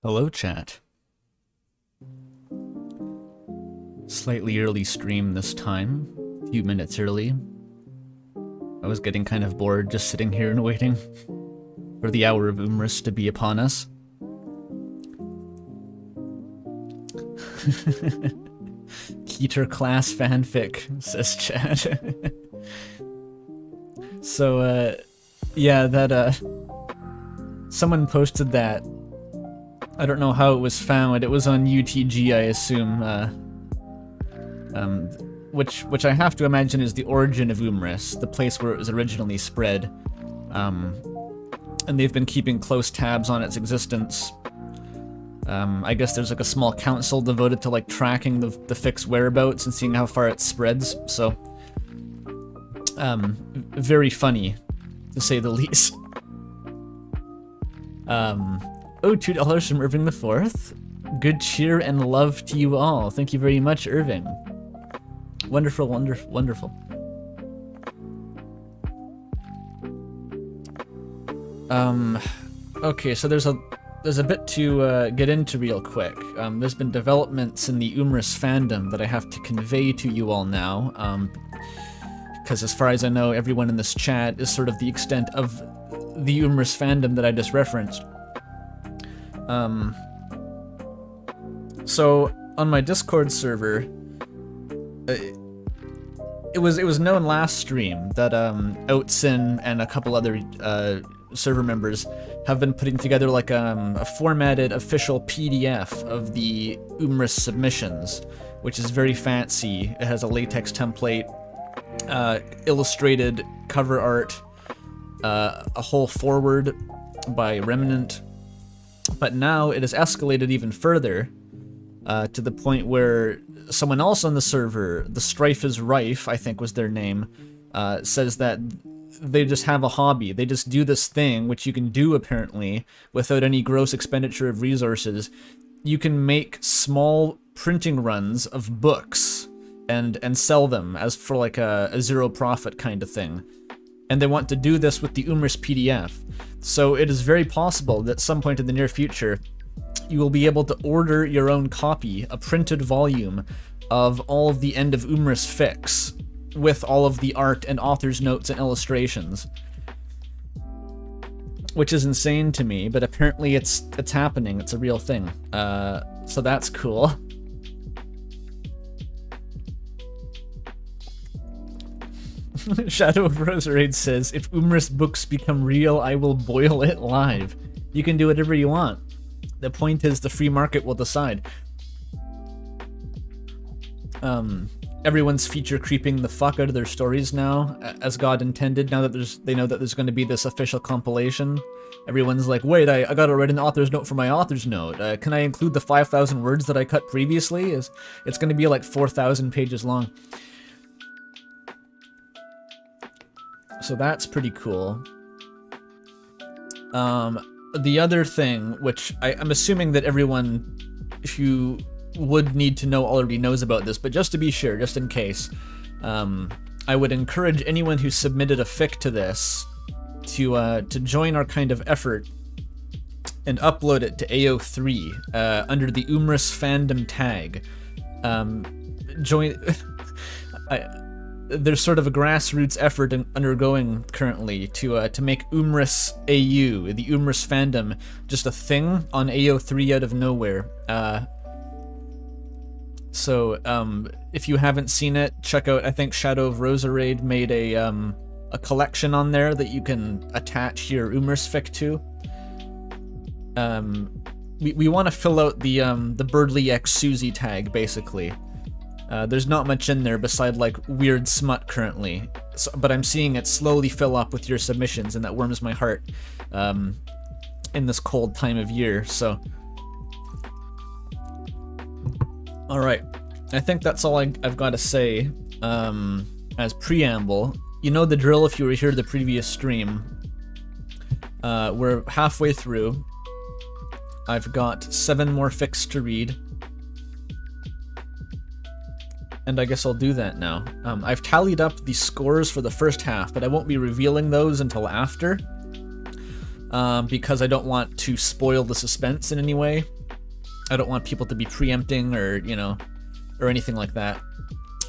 Hello, chat. Slightly early stream this time, a few minutes early. I was getting kind of bored just sitting here and waiting for the hour of Umriss to be upon us. Keter class fanfic, says chat. So, yeah, that, someone posted that. I don't know how it was found. It was on UTG, I assume, which I have to imagine is the origin of Umriss, the place where it was originally spread. And they've been keeping close tabs on its existence. I guess there's like a small council devoted to like tracking the fic's whereabouts and seeing how far it spreads, so very funny, to say the least. Oh, $2 from Irving the Fourth. Good cheer and love to you all. Thank you very much, Irving. Wonderful, wonderful, wonderful. Okay, so there's a bit to get into real quick. There's been developments in the Umriss fandom that I have to convey to you all now, because as far as I know, everyone in this chat is sort of the extent of the Umriss fandom that I just referenced. So on my Discord server, it was known last stream that Outsin and a couple other server members have been putting together like a formatted official PDF of the Umriss submissions, which is very fancy. It has a latex template, illustrated cover art, a whole foreword by Remnant. But now it has escalated even further, to the point where someone else on the server, the Strife is Rife, I think was their name, says that they just have a hobby. They just do this thing, which you can do apparently, without any gross expenditure of resources. You can make small printing runs of books and sell them as for like a zero profit kind of thing. And they want to do this with the Umriss PDF. So it is very possible that at some point in the near future, you will be able to order your own copy, a printed volume of all of the End of Umriss fics, with all of the art and author's notes and illustrations. Which is insane to me, but apparently it's happening, it's a real thing. So that's cool. Shadow of Roserade says, if Umriss books become real, I will boil it live. You can do whatever you want. The point is the free market will decide. Everyone's feature creeping the fuck out of their stories now, as God intended, now that they know that there's going to be this official compilation. Everyone's like, wait, I gotta write an author's note for my author's note. Can I include the 5,000 words that I cut previously? It's going to be like 4,000 pages long. So that's pretty cool. The other thing, which I'm assuming that everyone, if you would need to know, already knows about this, but just to be sure, just in case, I would encourage anyone who submitted a fic to this to join our kind of effort and upload it to AO3 under the Umriss fandom tag. There's sort of a grassroots effort undergoing currently to make Umriss AU, the Umriss fandom, just a thing on AO3 out of nowhere. So if you haven't seen it, check out, I think Shadow of Roserade made a collection on there that you can attach your Umriss fic to. We want to fill out the Birdly X Susie tag, basically. There's not much in there beside like weird smut currently, but I'm seeing it slowly fill up with your submissions, and that warms my heart in this cold time of year. So, all right, I think that's all I've got to say as preamble. You know the drill if you were here the previous stream. We're halfway through. I've got 7 more fics to read. And I guess I'll do that now. I've tallied up the scores for the first half, but I won't be revealing those until after. because I don't want to spoil the suspense in any way. I don't want people to be preempting or, you know, or anything like that.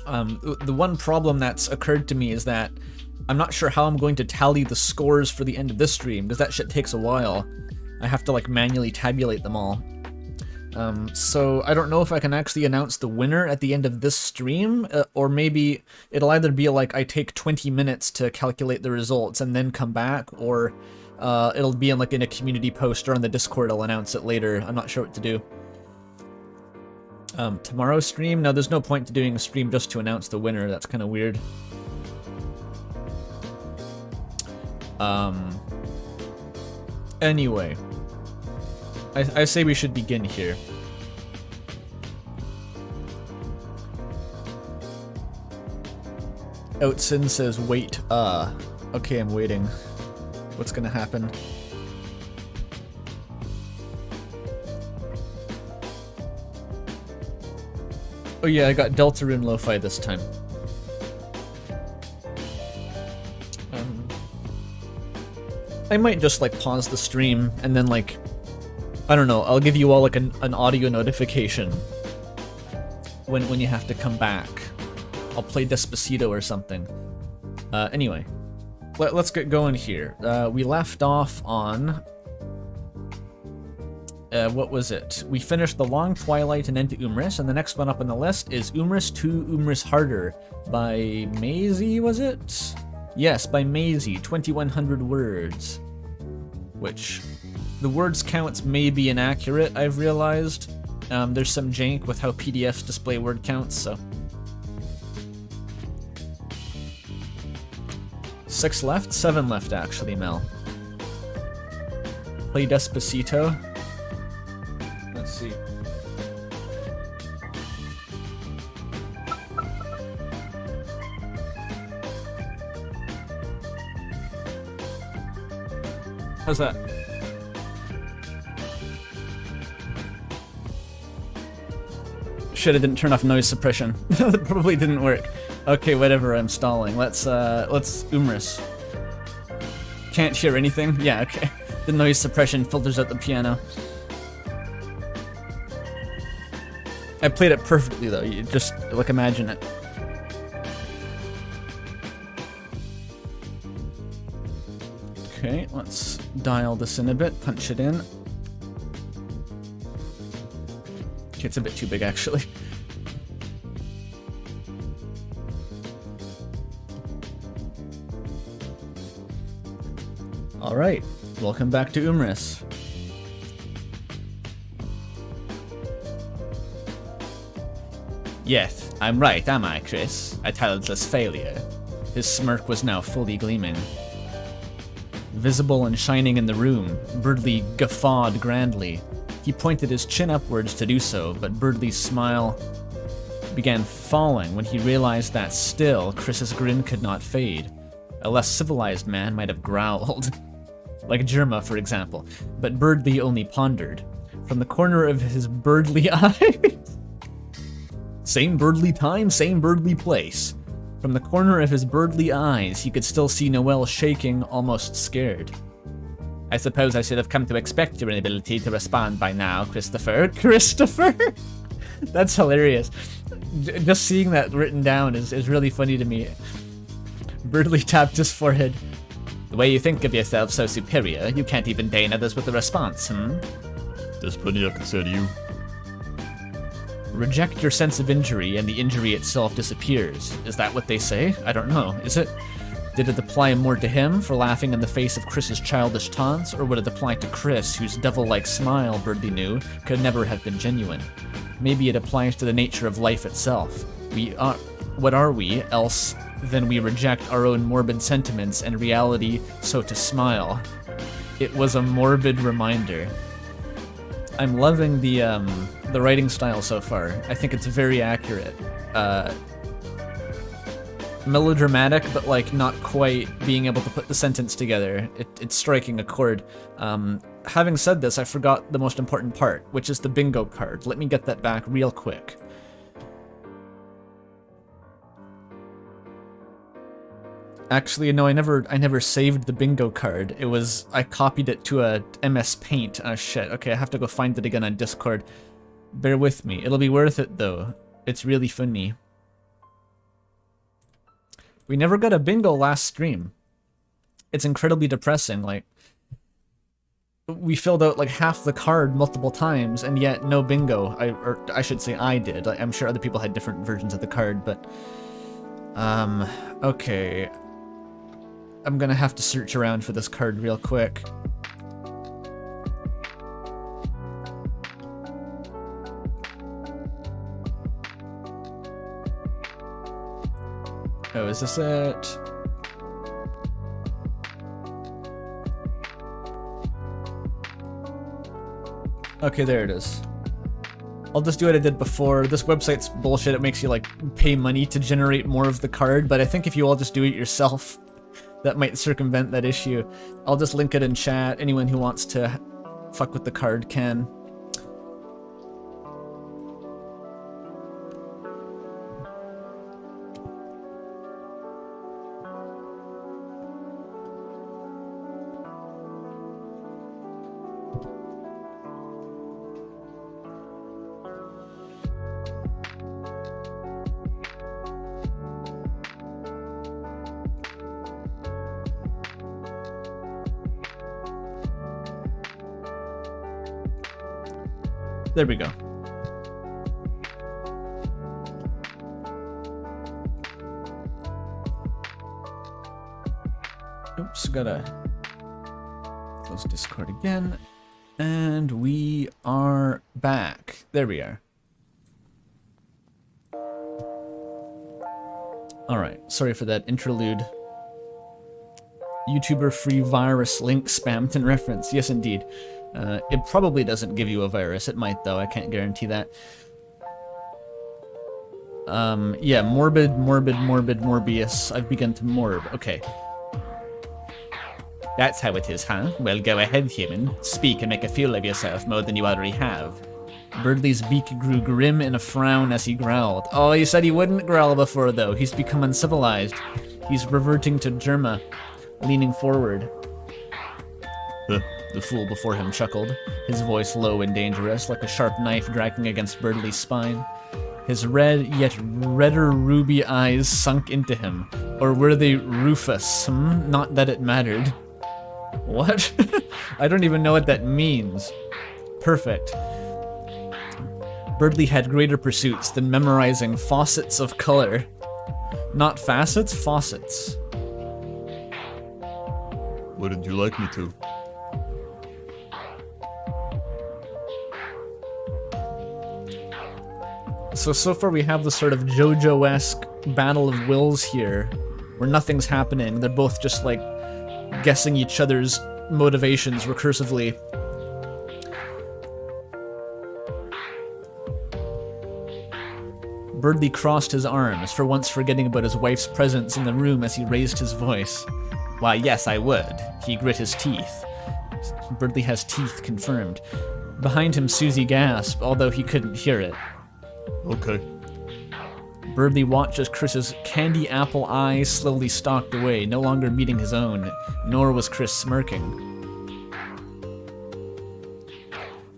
The one problem that's occurred to me is that I'm not sure how I'm going to tally the scores for the end of this stream, because that shit takes a while. I have to like manually tabulate them all. So I don't know if I can actually announce the winner at the end of this stream, or maybe it'll either be like I take 20 minutes to calculate the results and then come back, or it'll be in like in a community post or on the Discord. I'll announce it later. I'm not sure what to do. Tomorrow's stream? No, there's no point to doing a stream just to announce the winner. That's kind of weird. Anyway. I say we should begin here. Outsin says, wait, okay, I'm waiting. What's gonna happen? Oh yeah, I got Deltarune Lo-Fi this time. I might just like pause the stream and then like, I don't know, I'll give you all like an audio notification when you have to come back. I'll play Despacito or something. Anyway, let's get going here. We left off on... what was it? We finished The Long Twilight and into Umriss, and the next one up on the list is Umriss 2 Umriss Harder by Maisie, was it? Yes, by Maisie, 2100 words. Which... the words counts may be inaccurate, I've realized. There's some jank with how PDFs display word counts, so... 6 left? 7 left, actually, Mel. Play Despacito. Let's see. How's that? Shit, I didn't turn off noise suppression. That probably didn't work. Okay, whatever, I'm stalling. Let's Umriss. Can't hear anything? Yeah, okay. The noise suppression filters out the piano. I played it perfectly though, you just, like, imagine it. Okay, let's dial this in a bit, punch it in. Okay, it's a bit too big actually. Alright, welcome back to Umriss. Yes, I'm right, am I, Chris? A talentless failure. His smirk was now fully gleaming. Visible and shining in the room, Birdley guffawed grandly. He pointed his chin upwards to do so, but Birdley's smile began falling when he realized that still, Chris's grin could not fade. A less civilized man might have growled. Like Germa, for example, but Birdley only pondered. From the corner of his Birdley eye... Same Birdley time, same Birdley place. From the corner of his Birdley eyes, he could still see Noelle shaking, almost scared. I suppose I should have come to expect your inability to respond by now, Christopher. Christopher? That's hilarious. Just seeing that written down is really funny to me. Birdley tapped his forehead. The way you think of yourself so superior, you can't even deign others with a response, There's plenty I can say to you. Reject your sense of injury and the injury itself disappears. Is that what they say? I don't know. Is it? Did it apply more to him for laughing in the face of Chris's childish taunts, or would it apply to Chris, whose devil-like smile, Birdley knew, could never have been genuine? Maybe it applies to the nature of life itself. What are we, else than we reject our own morbid sentiments and reality, so to smile? It was a morbid reminder. I'm loving the writing style so far. I think it's very accurate. Melodramatic, but like not quite being able to put the sentence together. It's striking a chord. Having said this, I forgot the most important part, which is the bingo card. Let me get that back real quick. Actually, no, I never saved the bingo card. I copied it to a MS Paint. Oh shit, okay, I have to go find it again on Discord. Bear with me. It'll be worth it, though. It's really funny. We never got a bingo last stream. It's incredibly depressing. Like, we filled out like half the card multiple times, and yet no bingo. Or I should say I did. I'm sure other people had different versions of the card, but... okay. I'm gonna have to search around for this card real quick. Oh, is this it? Okay, there it is. I'll just do what I did before. This website's bullshit. It makes you, like, pay money to generate more of the card, but I think if you all just do it yourself, that might circumvent that issue. I'll just link it in chat. Anyone who wants to fuck with the card can. There we go. Oops, gotta close Discord again. And we are back. There we are. Alright, sorry for that interlude. YouTuber free virus link spammed in reference. Yes, indeed. It probably doesn't give you a virus. It might, though. I can't guarantee that. Yeah, morbid, Morbius. I've begun to morb. Okay. That's how it is, huh? Well, go ahead, human. Speak and make a fool of yourself more than you already have. Birdley's beak grew grim in a frown as he growled. Oh, he said he wouldn't growl before, though. He's become uncivilized. He's reverting to Germa, leaning forward. The fool before him chuckled, his voice low and dangerous, like a sharp knife dragging against Birdley's spine. His red, yet redder ruby eyes sunk into him. Or were they rufous? Not that it mattered. What? I don't even know what that means. Perfect. Birdley had greater pursuits than memorizing faucets of color. Not facets, faucets. Wouldn't you like me to? So far we have the sort of JoJo-esque battle of wills here, where nothing's happening. They're both just, like, guessing each other's motivations recursively. Birdley crossed his arms, for once forgetting about his wife's presence in the room as he raised his voice. Why, yes, I would. He grit his teeth. Birdley has teeth confirmed. Behind him, Susie gasped, although he couldn't hear it. Okay. Birdley watched as Chris's candy apple eyes slowly stalked away, no longer meeting his own, nor was Chris smirking.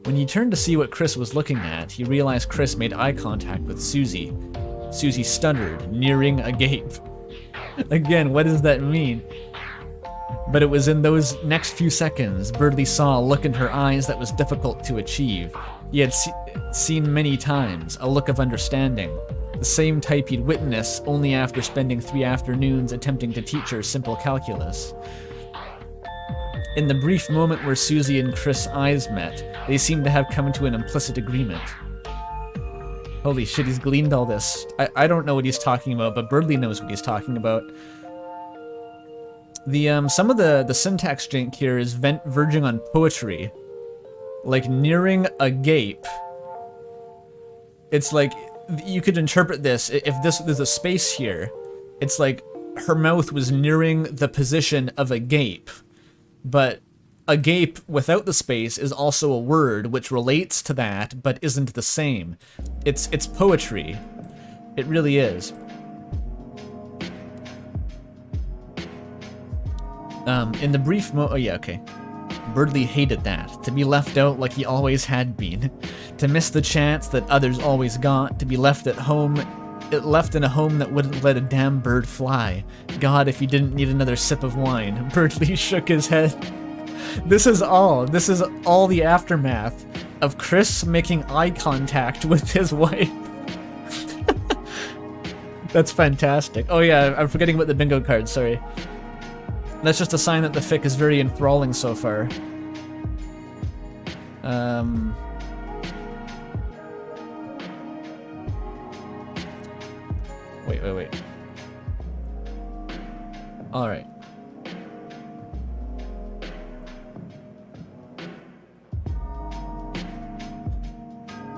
When he turned to see what Chris was looking at, he realized Chris made eye contact with Susie. Susie stuttered, nearing a gape. Again, what does that mean? But it was in those next few seconds, Birdley saw a look in her eyes that was difficult to achieve. He had seen many times, a look of understanding. The same type he'd witnessed only after spending 3 afternoons attempting to teach her simple calculus. In the brief moment where Susie and Chris' eyes met, they seemed to have come to an implicit agreement. Holy shit, he's gleaned all this. I don't know what he's talking about, but Birdley knows what he's talking about. Some of the syntax jank here is verging on poetry. Like, nearing a gape. It's like, you could interpret this, if there's a space here, it's like her mouth was nearing the position of a gape. But a gape without the space is also a word which relates to that, but isn't the same. It's poetry. It really is. In the brief oh yeah, okay. Birdley hated that, to be left out like he always had been. To miss the chance that others always got, to be left at home, left in a home that wouldn't let a damn bird fly. God, if he didn't need another sip of wine. Birdly shook his head. This is all the aftermath of Chris making eye contact with his wife. That's fantastic. Oh yeah, I'm forgetting about the bingo card, sorry. That's just a sign that the fic is very enthralling so far. Wait. Alright.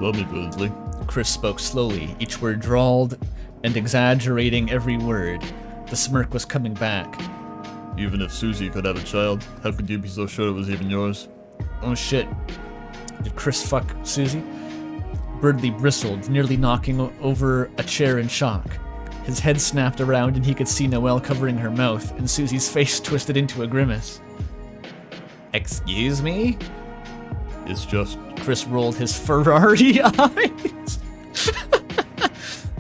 Love me, Birdly. Chris spoke slowly, each word drawled and exaggerating every word. The smirk was coming back. Even if Susie could have a child, how could you be so sure it was even yours? Oh shit. Did Chris fuck Susie? Birdly bristled, nearly knocking over a chair in shock. His head snapped around and he could see Noelle covering her mouth, and Susie's face twisted into a grimace. Excuse me? It's just... Chris rolled his Ferrari eyes.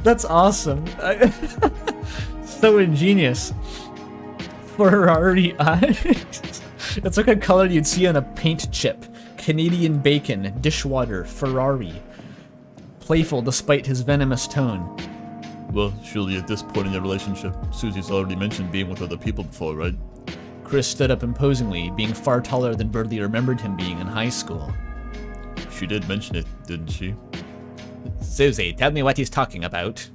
That's awesome. So ingenious. Ferrari eyes. It's like a color you'd see on a paint chip. Canadian bacon, dishwater, Ferrari. Playful despite his venomous tone. Well, surely at this point in your relationship, Susie's already mentioned being with other people before, right? Chris stood up imposingly, being far taller than Birdly remembered him being in high school. She did mention it, didn't she? Susie, tell me what he's talking about.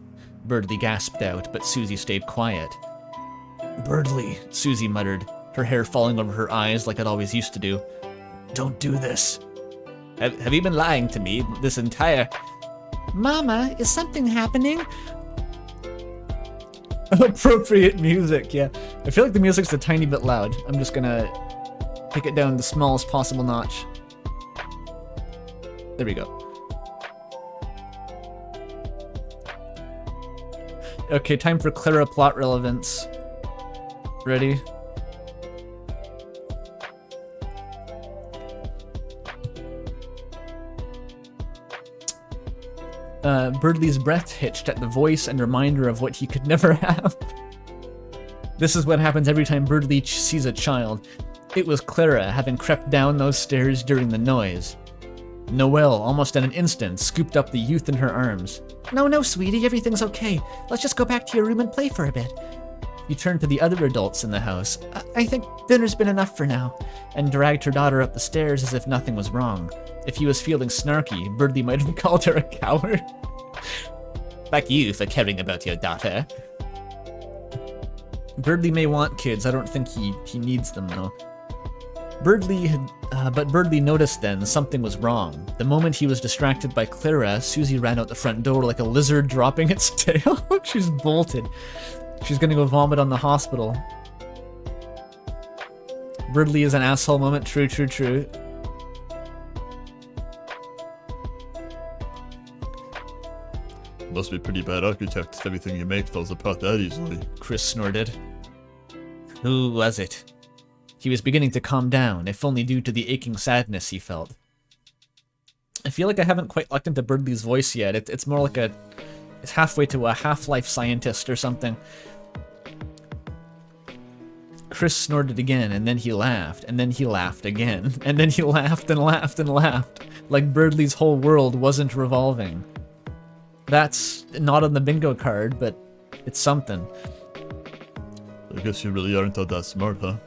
Birdly gasped out, but Susie stayed quiet. Birdly, Susie muttered, her hair falling over her eyes like it always used to do. Don't do this. Have you been lying to me this entire... Mama, is something happening? Appropriate music, yeah. I feel like the music's a tiny bit loud. I'm just gonna pick it down the smallest possible notch. There we go. Okay, time for Clara plot relevance. Ready? Birdly's breath hitched at the voice and reminder of what he could never have. This is what happens every time Birdly sees a child. It was Clara, having crept down those stairs during the noise. Noelle, almost in an instant, scooped up the youth in her arms. No, sweetie, everything's okay. Let's just go back to your room and play for a bit. He turned to the other adults in the house. I think dinner's been enough for now, and dragged her daughter up the stairs as if nothing was wrong. If he was feeling snarky, Birdly might have called her a coward. Fuck you for caring about your daughter. Birdly may want kids, I don't think he needs them though. But Birdly noticed then something was wrong. The moment he was distracted by Clara, Susie ran out the front door like a lizard dropping its tail. She's bolted. She's gonna go vomit on the hospital. Birdly is an asshole moment, true. Must be pretty bad architect if everything you make falls apart that easily. Chris snorted. Who was it? He was beginning to calm down, if only due to the aching sadness he felt. I feel like I haven't quite locked into Birdly's voice yet. It's more like it's halfway to a Half-Life scientist or something. Chris snorted again, and then he laughed, and then he laughed again, and then he laughed and laughed and laughed, like Birdly's whole world wasn't revolving. That's not on the bingo card, but it's something. I guess you really aren't all that smart, huh?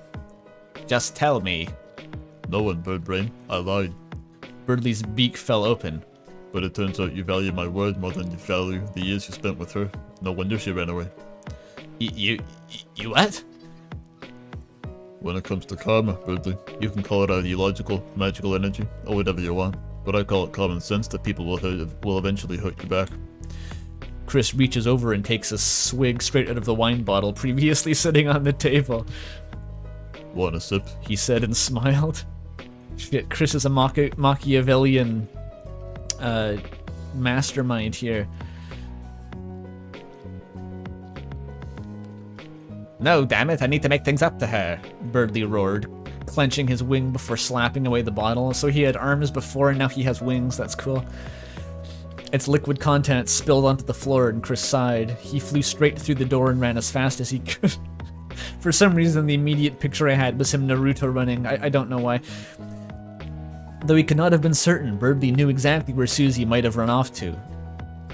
Just tell me. No one, Birdbrain. I lied. Birdly's beak fell open. But it turns out you value my word more than you value the years you spent with her. No wonder she ran away. You what? When it comes to karma, Birdly, you can call it ideological, magical energy, or whatever you want. But I call it common sense that people will eventually hurt you back. Chris reaches over and takes a swig straight out of the wine bottle previously sitting on the table. Want a sip? He said and smiled. Shit, Chris is a Machiavellian mastermind here. No, damn it, I need to make things up to her, Birdly roared, clenching his wing before slapping away the bottle. So he had arms before, and now he has wings. That's cool. Its liquid contents spilled onto the floor, and Chris sighed. He flew straight through the door and ran as fast as he could. For some reason, the immediate picture I had was him Naruto running. I don't know why. Though he could not have been certain, Birdly knew exactly where Susie might have run off to.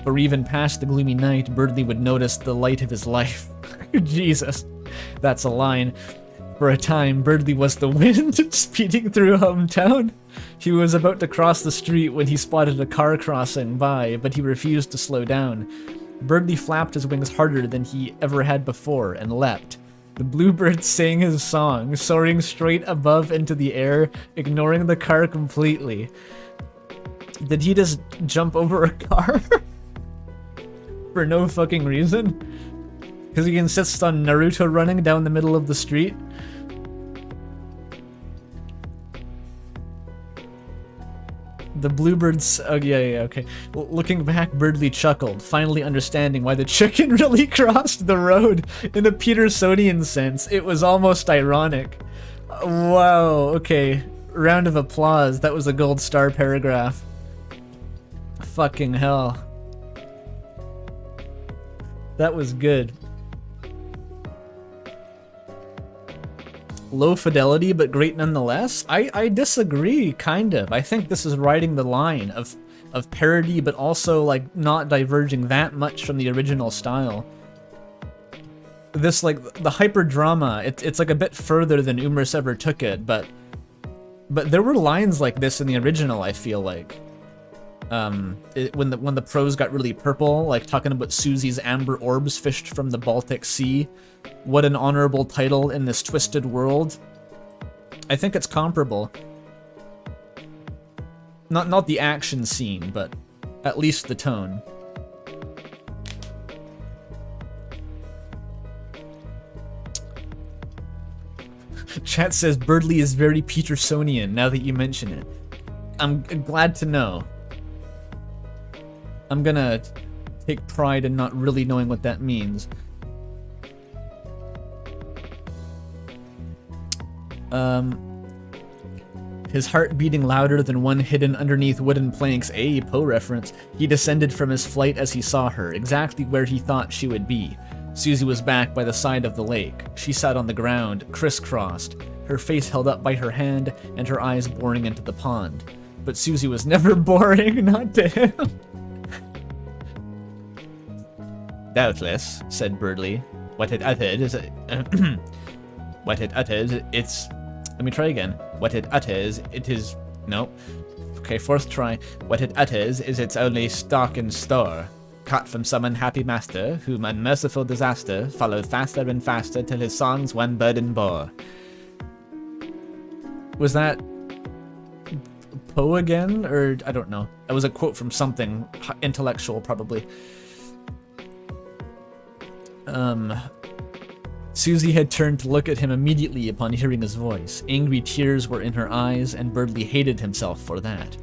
For even past the gloomy night, Birdly would notice the light of his life. Jesus, that's a line. For a time, Birdly was the wind speeding through hometown. He was about to cross the street when he spotted a car crossing by, but he refused to slow down. Birdly flapped his wings harder than he ever had before and leapt. The bluebird sang his song, soaring straight above into the air, ignoring the car completely. Did he just jump over a car? For no fucking reason? Because he insists on Naruto running down the middle of the street? The bluebirds... Oh, yeah, okay. Looking back, Birdly chuckled, finally understanding why the chicken really crossed the road. In a Petersonian sense, it was almost ironic. Wow, okay. Round of applause. That was a gold star paragraph. Fucking hell. That was good. Low fidelity, but great nonetheless? I disagree, kind of. I think this is riding the line of parody, but also, like, not diverging that much from the original style. This, like, the hyper drama, it's like a bit further than Umriss ever took it, but there were lines like this in the original, I feel like. When the prose got really purple, like talking about Susie's amber orbs fished from the Baltic Sea. What an honorable title in this twisted world. I think it's comparable. Not the action scene, but at least the tone. Chat says Birdly is very Petersonian now that you mention it. I'm glad to know. I'm gonna take pride in not really knowing what that means. His heart beating louder than one hidden underneath wooden planks, a Poe reference. He descended from his flight as he saw her, exactly where he thought she would be. Susie was back by the side of the lake. She sat on the ground, crisscrossed, her face held up by her hand and her eyes boring into the pond. But Susie was never boring, not to him. Doubtless, said Birdly. What it uttered is what it uttered, it's... Let me try again. What it utters, it is... No. Okay, fourth try. What it utters is its only stock in store. Caught from some unhappy master, whom unmerciful disaster followed faster and faster till his songs one burden bore. Was that Poe again? Or, I don't know. That was a quote from something intellectual, probably. Susie had turned to look at him immediately upon hearing his voice. Angry tears were in her eyes, and Birdly hated himself for that.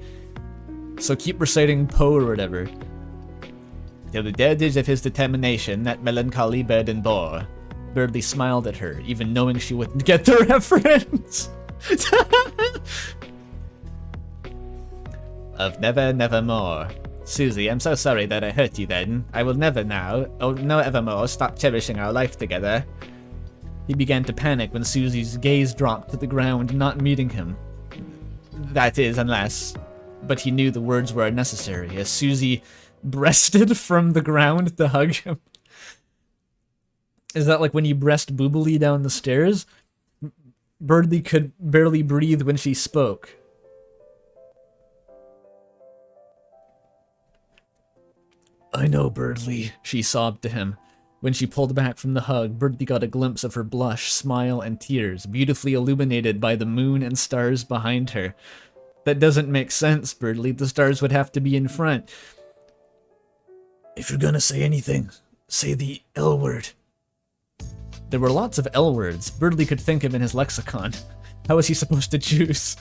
So keep reciting Poe or whatever. Till the dirge of his determination that melancholy burden bore. Birdly smiled at her, even knowing she wouldn't get the reference. Of never, never more. Susie, I'm so sorry that I hurt you then. I will never now, or no evermore, stop cherishing our life together. He began to panic when Susie's gaze dropped to the ground, not meeting him. That is, unless... But he knew the words were unnecessary, as Susie breasted from the ground to hug him. Is that like when you breast boobily down the stairs? Birdly could barely breathe when she spoke. I know, Birdly, she sobbed to him. When she pulled back from the hug, Birdly got a glimpse of her blush, smile, and tears, beautifully illuminated by the moon and stars behind her. That doesn't make sense, Birdly. The stars would have to be in front. If you're gonna say anything, say the L word. There were lots of L words Birdly could think of in his lexicon. How was he supposed to choose?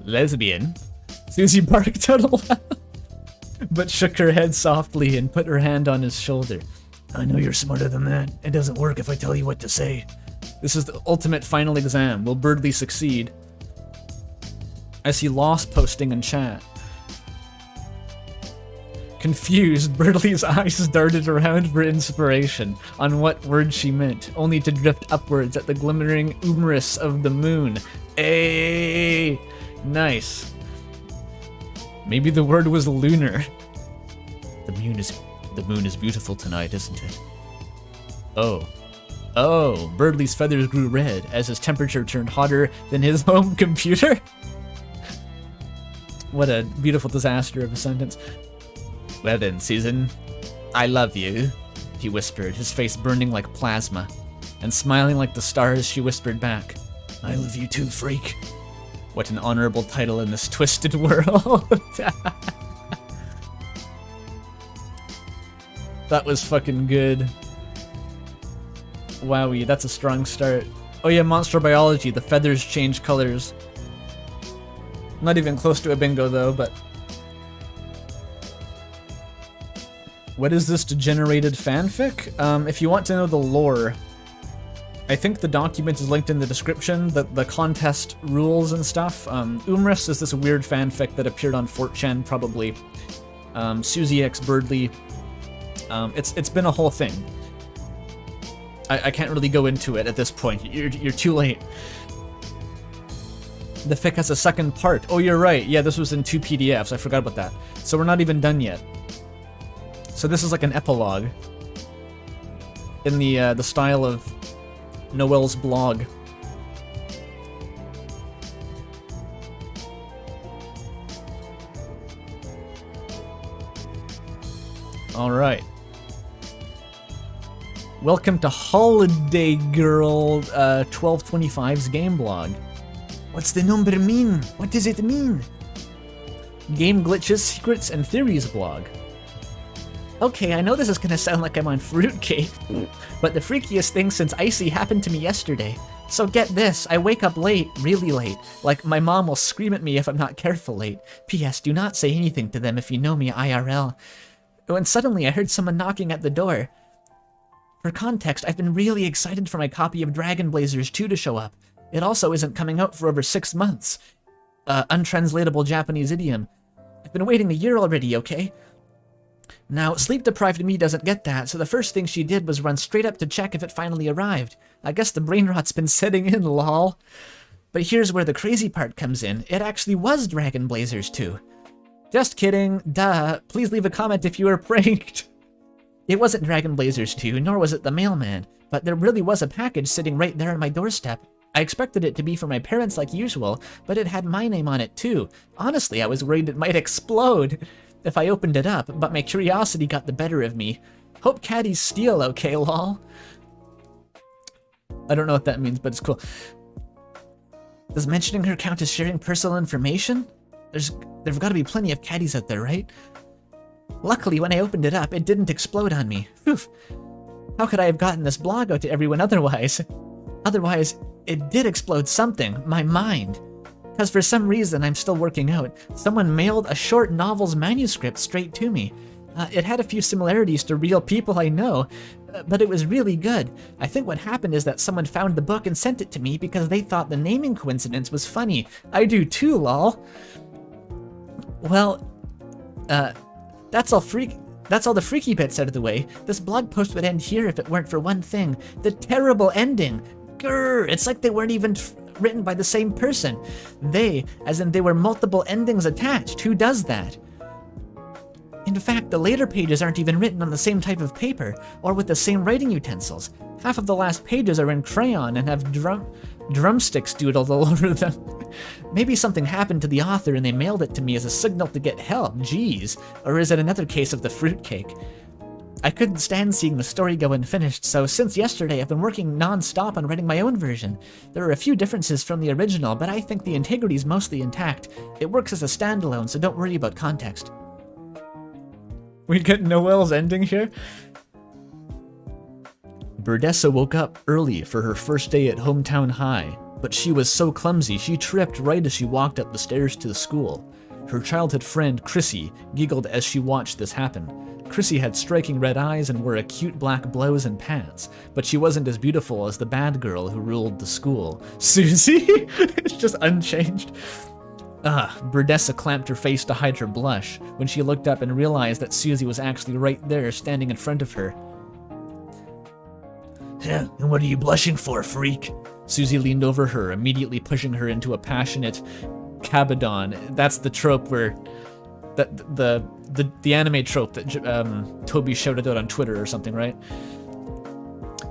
Lesbian? Susie barked out aloud, but shook her head softly and put her hand on his shoulder. I know you're smarter than that. It doesn't work if I tell you what to say. This is the ultimate final exam. Will Birdly succeed? I see Lost posting in chat. Confused, Birdly's eyes darted around for inspiration on what word she meant, only to drift upwards at the glimmering Umriss of the moon. Ayy! Nice. Maybe the word was lunar. The moon is beautiful tonight, isn't it? Oh. Oh, Birdly's feathers grew red as his temperature turned hotter than his home computer? What a beautiful disaster of a sentence. Well then, Susan, I love you, he whispered, his face burning like plasma. And smiling like the stars, she whispered back, I love you too, freak. What an honorable title in this twisted world. That was fucking good. Wowie, that's a strong start. Oh yeah, monster biology, the feathers change colors. Not even close to a bingo though, but... What is this degenerated fanfic? If you want to know the lore, I think the document is linked in the description, the contest rules and stuff. Umriss is this weird fanfic that appeared on 4chan probably. Susie X Birdly. It's been a whole thing. I can't really go into it at this point. You're too late. The fic has a second part. Oh, you're right. Yeah, this was in 2 PDFs. I forgot about that. So we're not even done yet. So this is like an epilogue in the style of Noelle's blog. All right. Welcome to Holiday Girl 1225's game blog. What's the number mean? What does it mean? Game glitches, secrets, and theories blog. Okay, I know this is gonna sound like I'm on fruitcake, but the freakiest thing since Icy happened to me yesterday. So get this, I wake up late, really late, like my mom will scream at me if I'm not careful late. P.S. Do not say anything to them if you know me IRL. When suddenly I heard someone knocking at the door. For context, I've been really excited for my copy of Dragon Blazers 2 to show up. It also isn't coming out for over 6 months. Untranslatable Japanese idiom. I've been waiting a year already, okay? Now, sleep-deprived me doesn't get that, so the first thing she did was run straight up to check if it finally arrived. I guess the brain rot's been setting in, lol. But here's where the crazy part comes in. It actually was Dragon Blazers 2. Just kidding, duh. Please leave a comment if you were pranked. It wasn't Dragon Blazers 2, nor was it the mailman, but there really was a package sitting right there on my doorstep. I expected it to be for my parents like usual, but it had my name on it too. Honestly, I was worried it might explode if I opened it up, but my curiosity got the better of me. Hope Caddies steal okay, lol. I don't know what that means, but it's cool. Does mentioning her count as sharing personal information? There've got to be plenty of caddies out there, right? Luckily, when I opened it up, it didn't explode on me. Phew. How could I have gotten this blog out to everyone otherwise? Otherwise, it did explode something, my mind. Because for some reason I'm still working out, someone mailed a short novel's manuscript straight to me. It had a few similarities to real people I know, but it was really good. I think what happened is that someone found the book and sent it to me because they thought the naming coincidence was funny. I do too, lol. Well, that's all the freaky bits out of the way. This blog post would end here if it weren't for one thing. The terrible ending. Grrr, it's like they weren't even written by the same person. They, as in they were multiple endings attached. Who does that? In fact, the later pages aren't even written on the same type of paper, or with the same writing utensils. Half of the last pages are in crayon and have drumsticks doodled all over them. Maybe something happened to the author and they mailed it to me as a signal to get help, jeez. Or is it another case of the fruitcake? I couldn't stand seeing the story go unfinished, so since yesterday I've been working non-stop on writing my own version. There are a few differences from the original, but I think the integrity's mostly intact. It works as a standalone, so don't worry about context. We get Noelle's ending here? Birdessa woke up early for her first day at Hometown High, but she was so clumsy she tripped right as she walked up the stairs to the school. Her childhood friend, Chrissy, giggled as she watched this happen. Chrissy had striking red eyes and wore a cute black blouse and pants, but she wasn't as beautiful as the bad girl who ruled the school. Susie? It's just unchanged. Burdessa clamped her face to hide her blush when she looked up and realized that Susie was actually right there, standing in front of her. Yeah, and what are you blushing for, freak? Susie leaned over her, immediately pushing her into a passionate cabadon. That's the trope where... The anime trope that Toby shouted out on Twitter or something, right?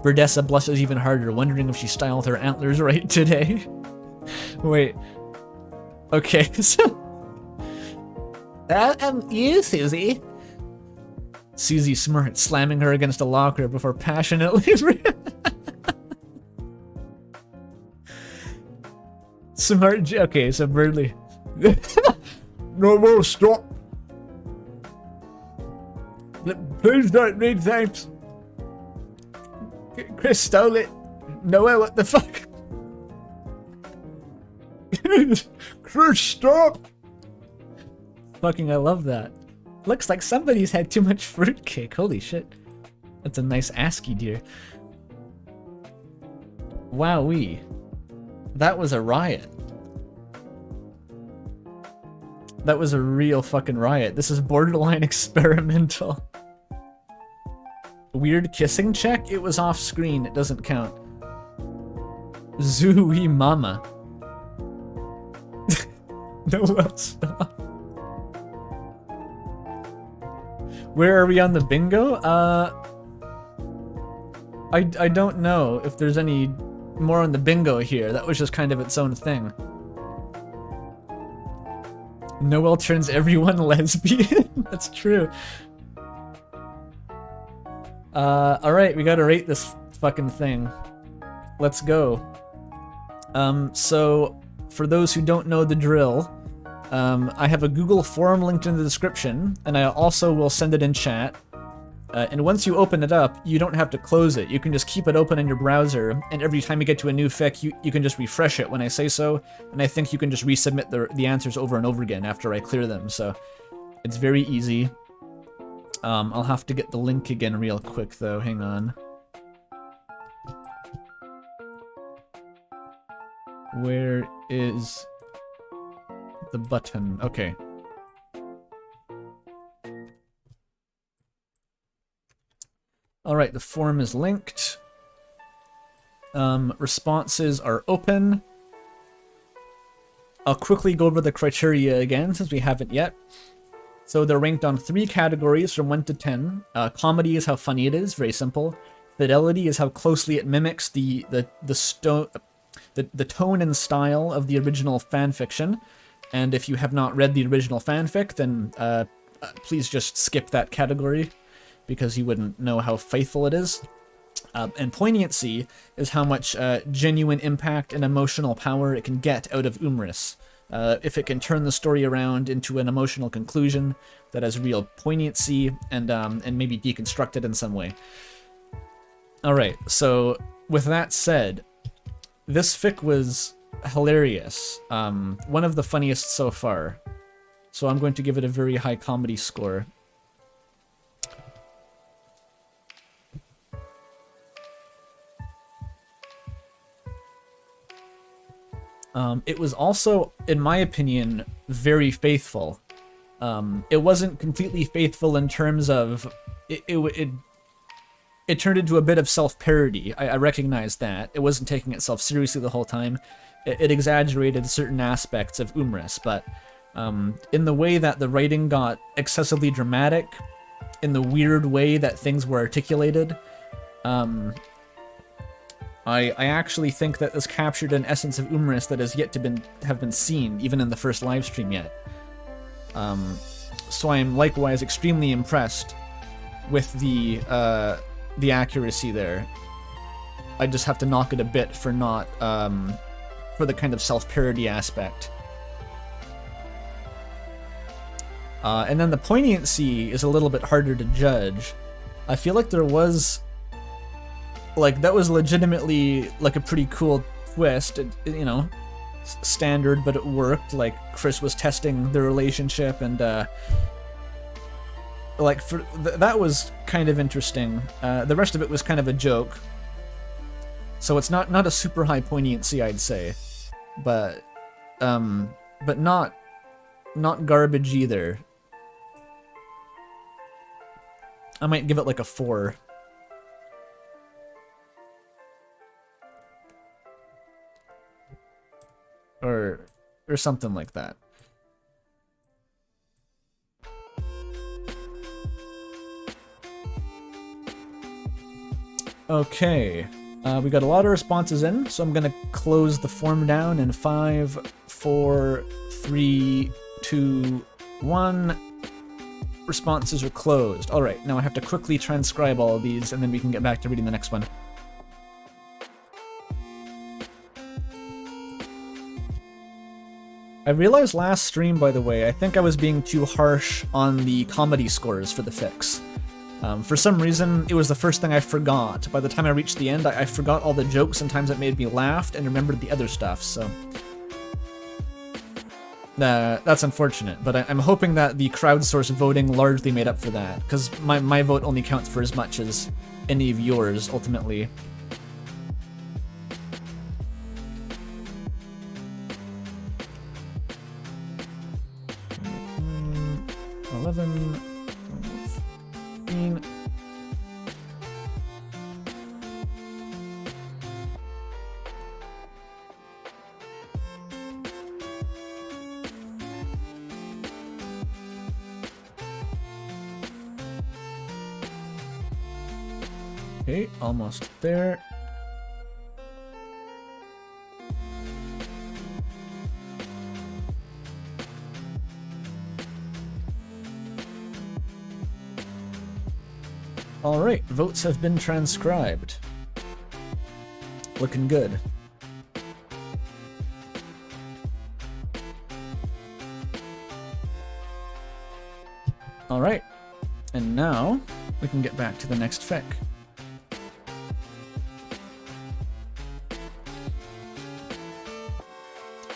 Burdessa blushes even harder, wondering if she styled her antlers right today. Wait. Okay, so... you, Susie. Susie smirked, slamming her against a locker before passionately... Okay, so Birdley... No, stop! Please don't read thanks. Chris stole it. Noah, what the fuck? Chris, stop! Fucking, I love that. Looks like somebody's had too much fruitcake. Holy shit. That's a nice ASCII, dear. Wowee. That was a riot. That was a real fucking riot. This is borderline experimental. Weird kissing check? It was off screen. It doesn't count. Zooey mama. No, well, stop. Where are we on the bingo? I don't know if there's any more on the bingo here. That was just kind of its own thing. Noel turns everyone lesbian. That's true. Alright, we gotta rate this fucking thing. Let's go. So, for those who don't know the drill, I have a Google form linked in the description, and I also will send it in chat. And once you open it up, you don't have to close it. You can just keep it open in your browser, and every time you get to a new fic, you can just refresh it when I say so, and I think you can just resubmit the answers over and over again after I clear them, so it's very easy. I'll have to get the link again real quick, though. Hang on. Where is the button? Okay. Alright, the form is linked. Responses are open. I'll quickly go over the criteria again, since we haven't yet. So they're ranked on 3 categories from 1 to 10. Comedy is how funny it is, very simple. Fidelity is how closely it mimics the tone and style of the original fanfiction. And if you have not read the original fanfic, then please just skip that category, because you wouldn't know how faithful it is. And poignancy is how much genuine impact and emotional power it can get out of Umriss. If it can turn the story around into an emotional conclusion that has real poignancy and maybe deconstruct it in some way. Alright, so with that said, this fic was hilarious. One of the funniest so far. So I'm going to give it a very high comedy score. It was also, in my opinion, very faithful. It wasn't completely faithful in terms of... It turned into a bit of self-parody. I recognize that. It wasn't taking itself seriously the whole time. It exaggerated certain aspects of Umriss, but in the way that the writing got excessively dramatic, in the weird way that things were articulated, I actually think that this captured an essence of Umriss that has yet to have been seen, even in the first livestream yet. So I'm likewise extremely impressed with the accuracy there. I just have to knock it a bit for not, for the kind of self-parody aspect. And then the poignancy is a little bit harder to judge. I feel like there was... Like, that was legitimately, like, a pretty cool twist. You know, standard, but it worked. Like, Chris was testing the relationship, and, like, for that was kind of interesting. The rest of it was kind of a joke. So it's not a super high poignancy, I'd say. But not garbage either. I might give it like a 4. Or something like that. Okay, we got a lot of responses in, so I'm gonna close the form down in 5, 4, 3, 2, 1. Responses are closed. Alright, now I have to quickly transcribe all of these, and then we can get back to reading the next one. I realized last stream, by the way, I think I was being too harsh on the comedy scores for the fics. For some reason, it was the first thing I forgot. By the time I reached the end, I forgot all the jokes and times it made me laugh and remembered the other stuff, so... that's unfortunate, but I'm hoping that the crowdsourced voting largely made up for that, because my vote only counts for as much as any of yours, ultimately. $11, $15. Okay, almost there. Alright, votes have been transcribed. Looking good. Alright, and now we can get back to the next fic.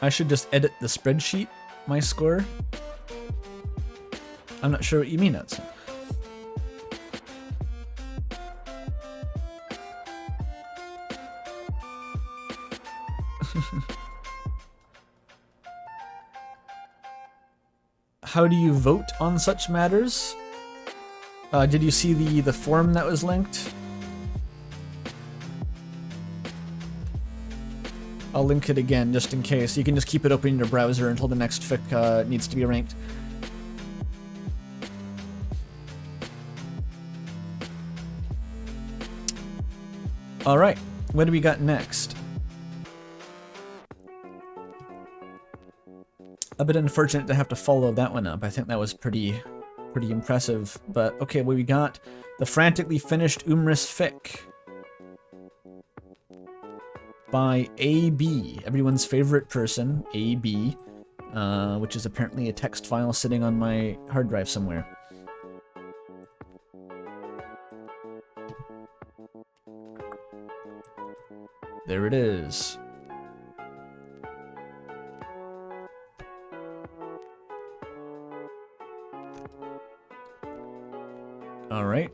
I should just edit the spreadsheet, my score. I'm not sure what you mean, Edson. How do you vote on such matters? Did you see the form that was linked? I'll link it again just in case. You can just keep it open in your browser until the next fic needs to be ranked. Alright, what do we got next? A bit unfortunate to have to follow that one up. I think that was pretty impressive. But okay, we got the frantically finished Umriss fic by AB, everyone's favorite person, AB, which is apparently a text file sitting on my hard drive somewhere. There it is. All right.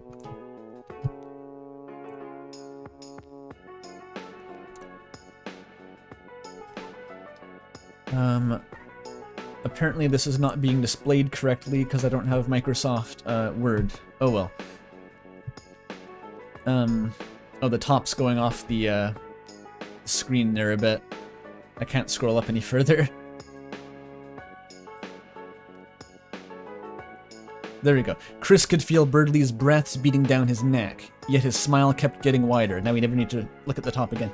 Apparently this is not being displayed correctly because I don't have Microsoft Word. Oh well. Oh, the top's going off the screen there a bit. I can't scroll up any further. There we go. Chris could feel Birdley's breaths beating down his neck, yet his smile kept getting wider. Now we never need to look at the top again.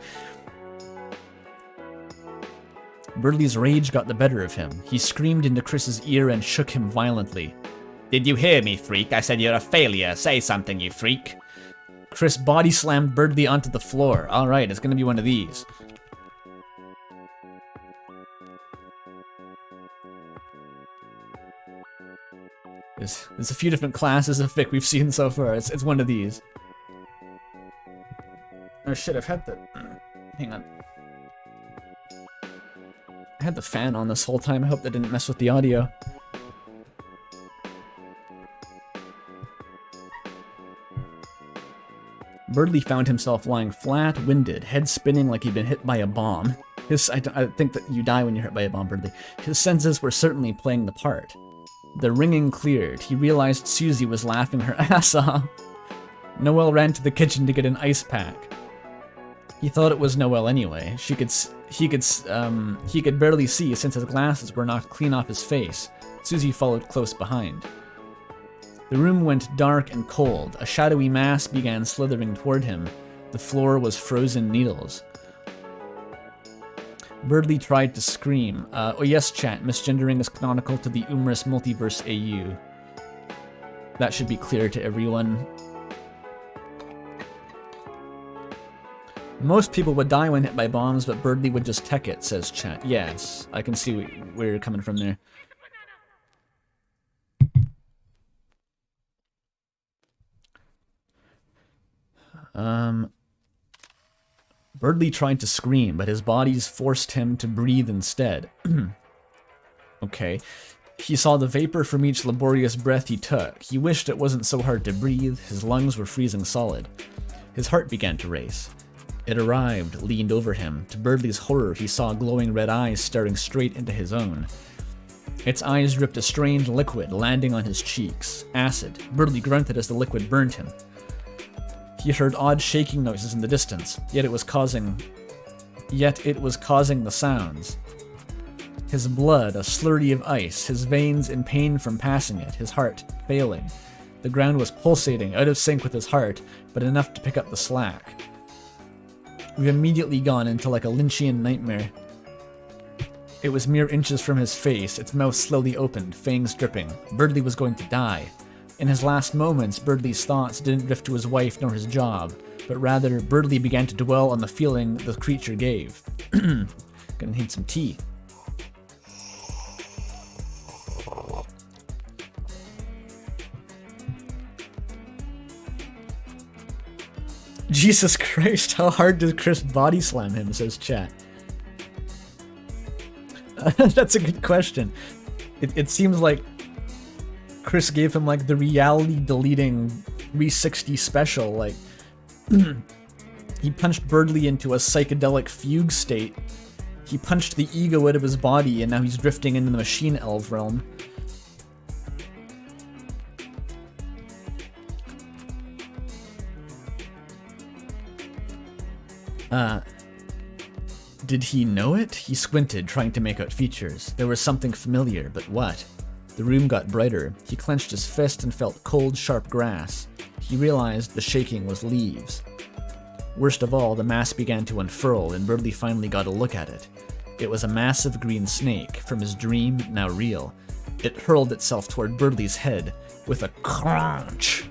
Birdley's rage got the better of him. He screamed into Chris's ear and shook him violently. "Did you hear me, freak? I said you're a failure. Say something, you freak." Chris body slammed Birdley onto the floor. Alright, it's gonna be one of these. There's a few different classes of fic we've seen so far. It's one of these. Oh shit, I've had the... Hang on. I had the fan on this whole time. I hope that didn't mess with the audio. Birdley found himself lying flat, winded, head spinning like he'd been hit by a bomb. I think that you die when you're hit by a bomb, Birdley. His senses were certainly playing the part. The ringing cleared. He realized Susie was laughing her ass off. Noelle ran to the kitchen to get an ice pack. He thought it was Noelle anyway. He could barely see since his glasses were knocked clean off his face. Susie followed close behind. The room went dark and cold. A shadowy mass began slithering toward him. The floor was frozen needles. Birdley tried to scream. Oh yes, chat. Misgendering is canonical to the Umriss multiverse AU. That should be clear to everyone. Most people would die when hit by bombs, but Birdley would just tech it, says chat. Yes, I can see where you're coming from there. Birdley tried to scream, but his bodies forced him to breathe instead. Okay. He saw the vapor from each laborious breath he took. He wished it wasn't so hard to breathe. His lungs were freezing solid. His heart began to race. It arrived, leaned over him. To Birdley's horror, he saw glowing red eyes staring straight into his own. Its eyes dripped a strange liquid, landing on his cheeks. Acid. Birdley grunted as the liquid burned him. He heard odd shaking noises in the distance, yet it was causing the sounds. His blood, a slurry of ice, his veins in pain from passing it, his heart failing. The ground was pulsating, out of sync with his heart, but enough to pick up the slack. We've immediately gone into like a Lynchian nightmare. It was mere inches from his face, its mouth slowly opened, fangs dripping. Birdley was going to die. In his last moments, Birdley's thoughts didn't drift to his wife nor his job, but rather, Birdley began to dwell on the feeling the creature gave. Gonna need some tea. Jesus Christ, how hard did Chris body slam him, says chat. That's a good question. It seems like Chris gave him like the reality deleting 360 special, like he punched Birdley into a psychedelic fugue state. He punched the ego out of his body and now he's drifting into the machine elf realm. Did he know it? He squinted, trying to make out features. There was something familiar, but what? The room got brighter. He clenched his fist and felt cold, sharp grass. He realized the shaking was leaves. Worst of all, the mass began to unfurl, and Birdley finally got a look at it. It was a massive green snake, from his dream, now real. It hurled itself toward Birdley's head, with a crunch.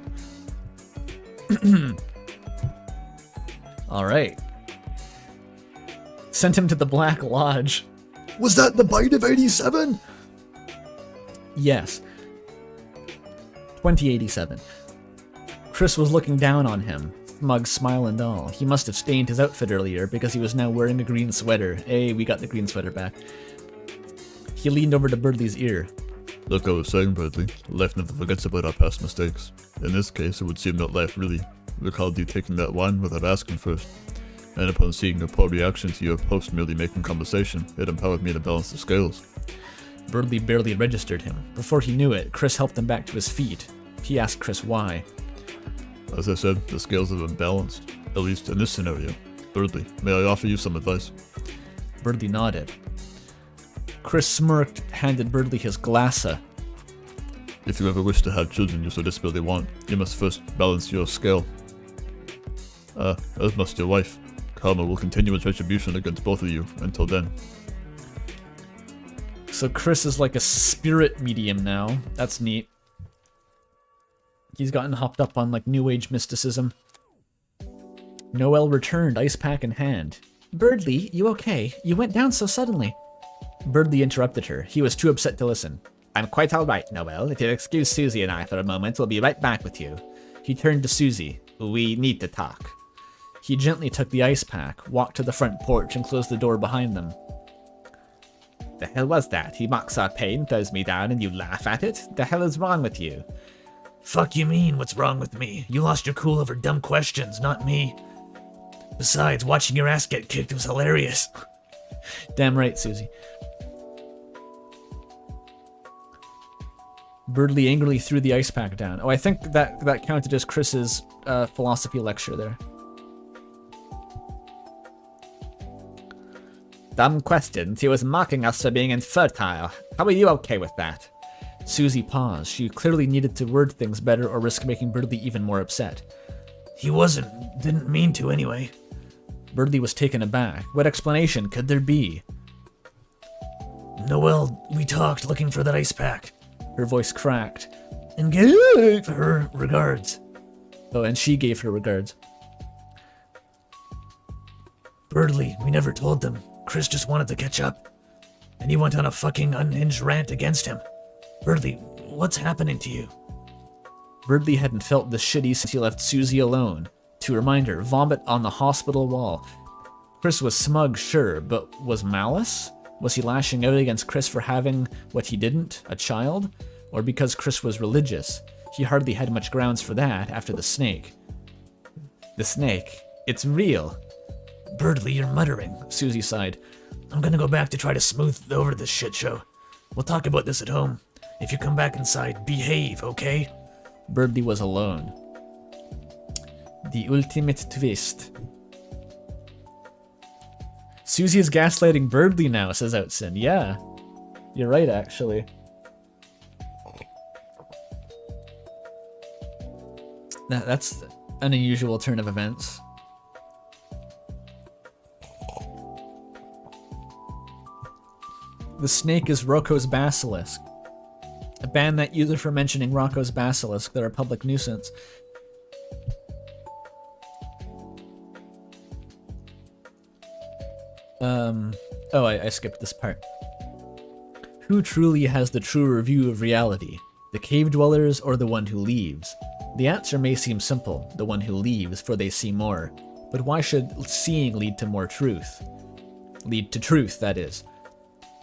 Alright. Sent him to the Black Lodge. Was that the bite of 87? Yes. 2087. Chris was looking down on him, smug smile and all. He must have stained his outfit earlier because he was now wearing a green sweater. Hey, we got the green sweater back. He leaned over to Birdley's ear. Like I was saying, Birdley, life never forgets about our past mistakes. In this case, it would seem that life really recalled you taking that wine without asking first. And upon seeing your poor reaction to your post merely making conversation, it empowered me to balance the scales. Birdley barely registered him. Before he knew it, Chris helped him back to his feet. He asked Chris why. As I said, the scales have been balanced, at least in this scenario. Birdley, may I offer you some advice? Birdley nodded. Chris smirked, handed Birdley his glassa. If you ever wish to have children you so desperately want, you must first balance your scale. As must your wife. Karma will continue its retribution against both of you until then. So Chris is like a spirit medium now. That's neat. He's gotten hopped up on like new age mysticism. Noelle returned, ice pack in hand. Birdley, you okay? You went down so suddenly. Birdley interrupted her. He was too upset to listen. I'm quite alright, Noelle. If you'll excuse Susie and I for a moment, we'll be right back with you. He turned to Susie. We need to talk. He gently took the ice pack, walked to the front porch, and closed the door behind them. The hell was that? He mocks our pain, throws me down, and you laugh at it? The hell is wrong with you? Fuck you mean, what's wrong with me? You lost your cool over dumb questions, not me. Besides, watching your ass get kicked was hilarious. Damn right, Susie. Birdly angrily threw the ice pack down. Oh, I think that counted as Chris's philosophy lecture there. Dumb questions. He was mocking us for being infertile. How are you okay with that? Susie paused. She clearly needed to word things better or risk making Birdly even more upset. He wasn't. Didn't mean to anyway. Birdly was taken aback. What explanation could there be? Noelle, we talked looking for that ice pack. Her voice cracked. And gave her regards. Oh, and she gave her regards. Birdly, we never told them. Chris just wanted to catch up. And he went on a fucking unhinged rant against him. Birdly, what's happening to you? Birdly hadn't felt this shitty since he left Susie alone. To remind her, vomit on the hospital wall. Chris was smug, sure, but was malice? Was he lashing out against Chris for having what he didn't, a child? Or because Chris was religious? He hardly had much grounds for that after the snake. The snake. It's real. Birdly, you're muttering, Susie sighed. I'm gonna go back to try to smooth over this shit show. We'll talk about this at home. If you come back inside, behave, okay? Birdly was alone. The ultimate twist. Susie is gaslighting Birdly now, says Outsin. Yeah, you're right, actually. That's an unusual turn of events. The snake is Rocco's Basilisk. Ban that user for mentioning Rocco's Basilisk. They're a public nuisance. Oh, I skipped this part. Who truly has the truer view of reality? The cave dwellers or the one who leaves? The answer may seem simple, the one who leaves, for they see more. But why should seeing lead to more truth? Lead to truth, that is.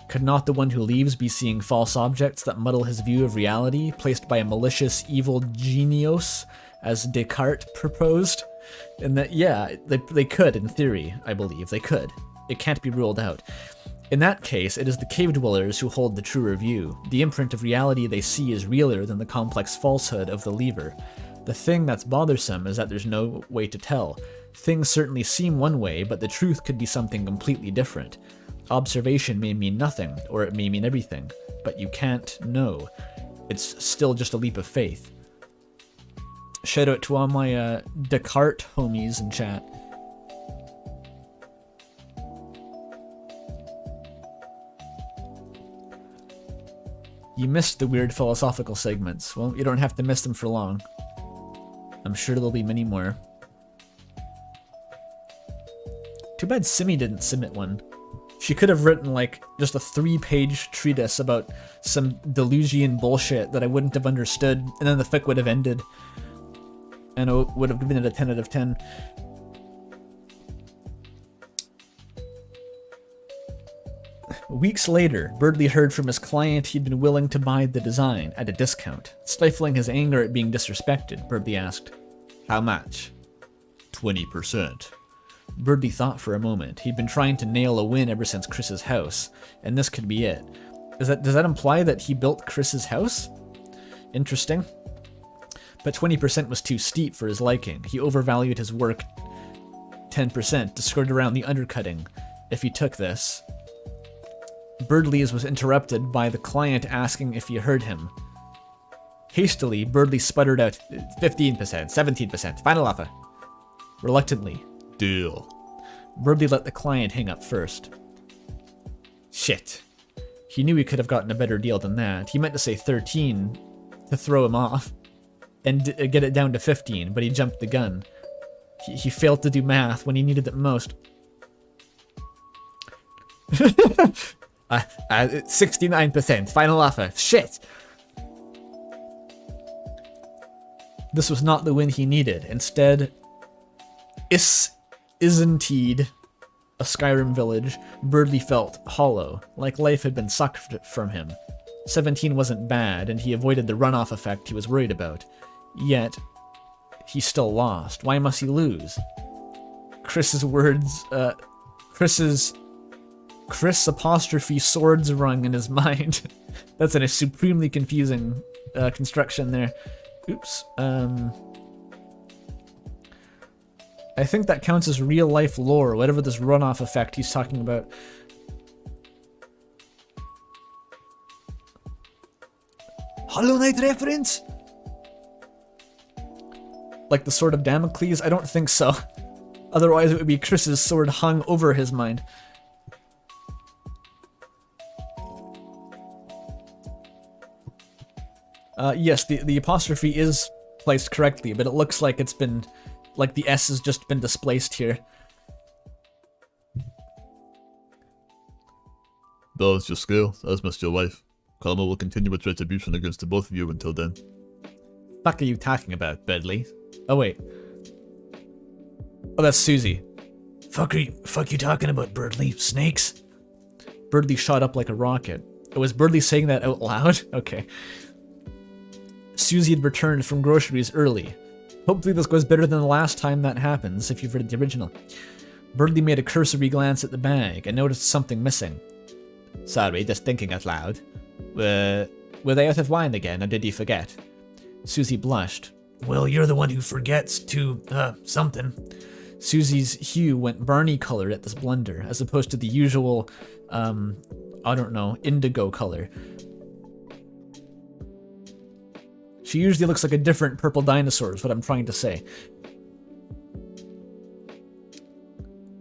Could not the one who leaves be seeing false objects that muddle his view of reality, placed by a malicious evil genius, as Descartes proposed? And that, yeah, they could, in theory, I believe. They could. It can't be ruled out. In that case, it is the cave dwellers who hold the truer view. The imprint of reality they see is realer than the complex falsehood of the leaver. The thing that's bothersome is that there's no way to tell. Things certainly seem one way, but the truth could be something completely different. Observation may mean nothing, or it may mean everything, but you can't know. It's still just a leap of faith. Shout out to all my Descartes homies in chat. You missed the weird philosophical segments. Well, you don't have to miss them for long. I'm sure there'll be many more. Too bad Simi didn't submit one. She could have written, like, just a 3-page treatise about some delusion bullshit that I wouldn't have understood, and then the fic would have ended. And I would have given it a 10 out of 10. Weeks later, Birdly heard from his client he'd been willing to buy the design at a discount. Stifling his anger at being disrespected, Birdly asked, "How much?" 20%. Birdly thought for a moment. He'd been trying to nail a win ever since Chris's house, and this could be it. Does that imply that he built Chris's house? Interesting. But 20% was too steep for his liking. He overvalued his work 10% to skirt around the undercutting. If he took this... Birdly's was interrupted by the client asking if he heard him. Hastily, Birdly sputtered out, 15%, 17%, final offer. Reluctantly, Deal. Birdly let the client hang up first. Shit. He knew he could have gotten a better deal than that. He meant to say 13 to throw him off and get it down to 15, but he jumped the gun. He failed to do math when he needed it most. 69%, final offer. Shit! This was not the win he needed. Instead, Isnteed, a Skyrim village, Birdly felt hollow, like life had been sucked from him. 17 wasn't bad, and he avoided the runoff effect he was worried about. Yet, he still lost. Why must he lose? Chris's words, Chris apostrophe swords rung in his mind. That's a supremely confusing construction there. Oops. I think that counts as real life lore, whatever this runoff effect he's talking about. Hollow Knight reference? Like the Sword of Damocles? I don't think so. Otherwise it would be Chris's sword hung over his mind. Yes, the apostrophe is placed correctly, but it looks like it's been, like the S has just been displaced here. Balance your scale, as must your wife. Karma will continue its retribution against the both of you until then. Fuck are you talking about, Bedley? Oh wait. Oh, that's Susie. Fuck you talking about, Birdley? Snakes? Birdley shot up like a rocket. Oh, was Birdley saying that out loud? Okay. Susie had returned from groceries early. Hopefully this goes better than the last time that happens, if you've read the original. Birdley made a cursory glance at the bag and noticed something missing. Sorry, just thinking out loud. Were they out of wine again, or did you forget? Susie blushed. Well, you're the one who forgets to, something. Susie's hue went Barney color at this blender, as opposed to the usual, I don't know, indigo color. She usually looks like a different purple dinosaur, is what I'm trying to say.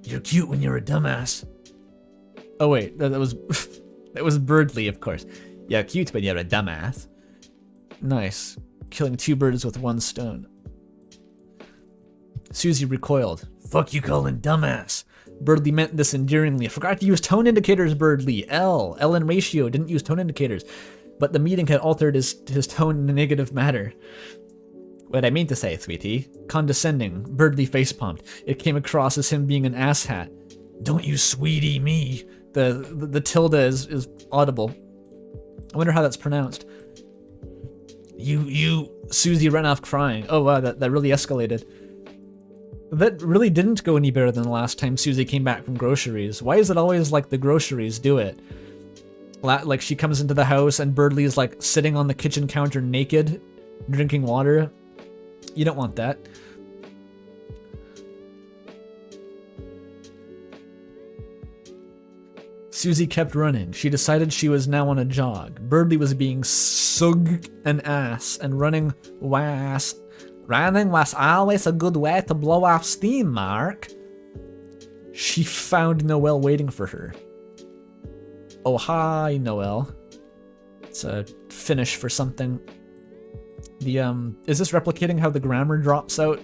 You're cute when you're a dumbass. Oh wait, that was that was Birdley, of course. Yeah, cute when you're a dumbass. Nice. Killing two birds with one stone. Susie recoiled. Fuck you calling dumbass. Birdley meant this endearingly. I forgot to use tone indicators, Birdley. L in ratio, didn't use tone indicators. But the meeting had altered his tone in a negative manner. What I mean to say, sweetie. Condescending. Birdley facepalmed. It came across as him being an asshat. Don't you sweetie me. The tilde is audible. I wonder how that's pronounced. Susie ran off crying. Oh wow, that really escalated. That really didn't go any better than the last time Susie came back from groceries. Why is it always like the groceries do it? Like she comes into the house and Birdley is like sitting on the kitchen counter naked, drinking water. You don't want that. Susie kept running. She decided she was now on a jog. Birdley was being sug an ass and running was. Running was always a good way to blow off steam, Mark. She found Noelle waiting for her. Oh, hi, Noelle. It's a finish for something. Is this replicating how the grammar drops out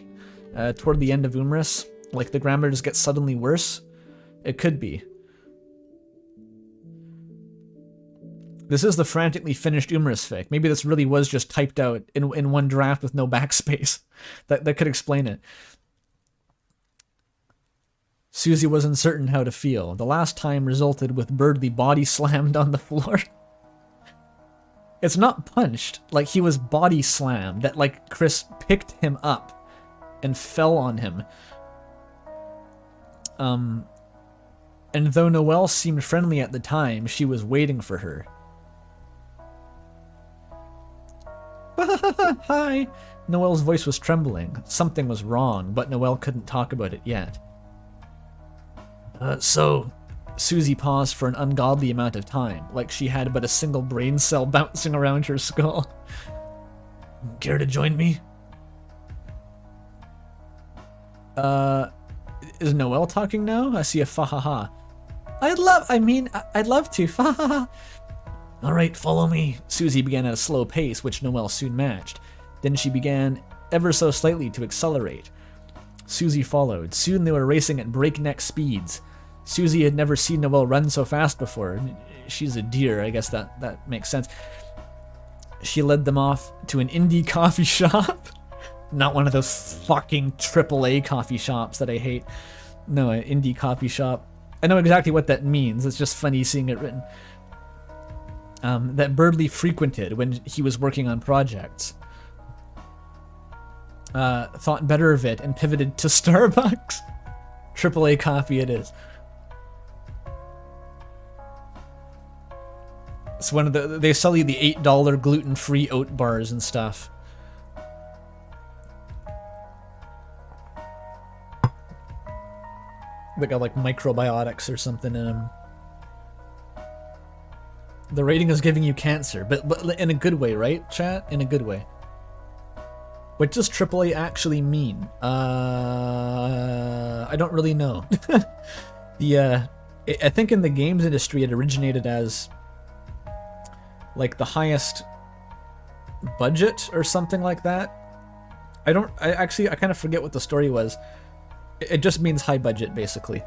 toward the end of Umriss? Like the grammar just gets suddenly worse? It could be. This is the frantically finished Umriss fic. Maybe this really was just typed out in one draft with no backspace. That could explain it. Susie was uncertain how to feel. The last time resulted with Birdley body slammed on the floor. It's not punched, like he was body slammed, that like Chris picked him up and fell on him. And though Noelle seemed friendly at the time, she was waiting for her. Hi! Noelle's voice was trembling. Something was wrong, but Noelle couldn't talk about it yet. So... Susie paused for an ungodly amount of time, like she had but a single brain cell bouncing around her skull. Care to join me? Is Noelle talking now? I see a fa-ha-ha. I'd love to, fa-ha-ha. Alright, follow me. Susie began at a slow pace, which Noelle soon matched. Then she began ever so slightly to accelerate. Susie followed. Soon they were racing at breakneck speeds. Susie had never seen Noelle run so fast before. She's a deer, I guess that makes sense. She led them off to an indie coffee shop. Not one of those fucking AAA coffee shops that I hate. No, an indie coffee shop. I know exactly what that means. It's just funny seeing it written. That Birdley frequented when he was working on projects. thought better of it and pivoted to Starbucks. AAA coffee it is. It's one of they sell you the $8 gluten-free oat bars and stuff. They got like microbiotics or something in them. The rating is giving you cancer, but in a good way, right, chat? In a good way. What does AAA actually mean? I don't really know. I think in the games industry it originated as like the highest budget or something like that. I kind of forget what the story was. It just means high budget, basically.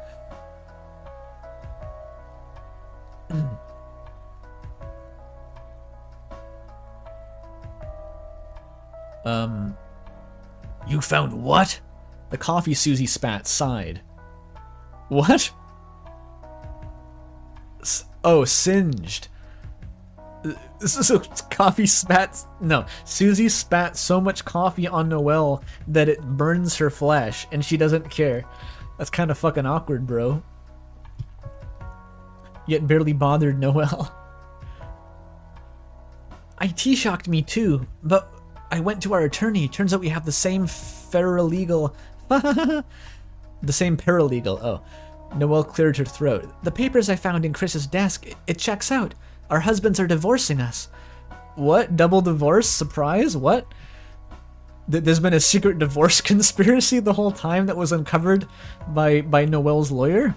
You found what? The coffee Susie spat sighed. What? Oh, singed. So coffee spat. No, Susie spat so much coffee on Noelle that it burns her flesh, and she doesn't care. That's kind of fucking awkward, bro. Yet barely bothered Noelle. IT shocked me too, but I went to our attorney. Turns out we have the same paralegal. The same paralegal. Oh. Noelle cleared her throat. The papers I found in Chris's desk, it checks out. Our husbands are divorcing us. What? Double divorce? Surprise? What? There's been a secret divorce conspiracy the whole time that was uncovered by Noelle's lawyer?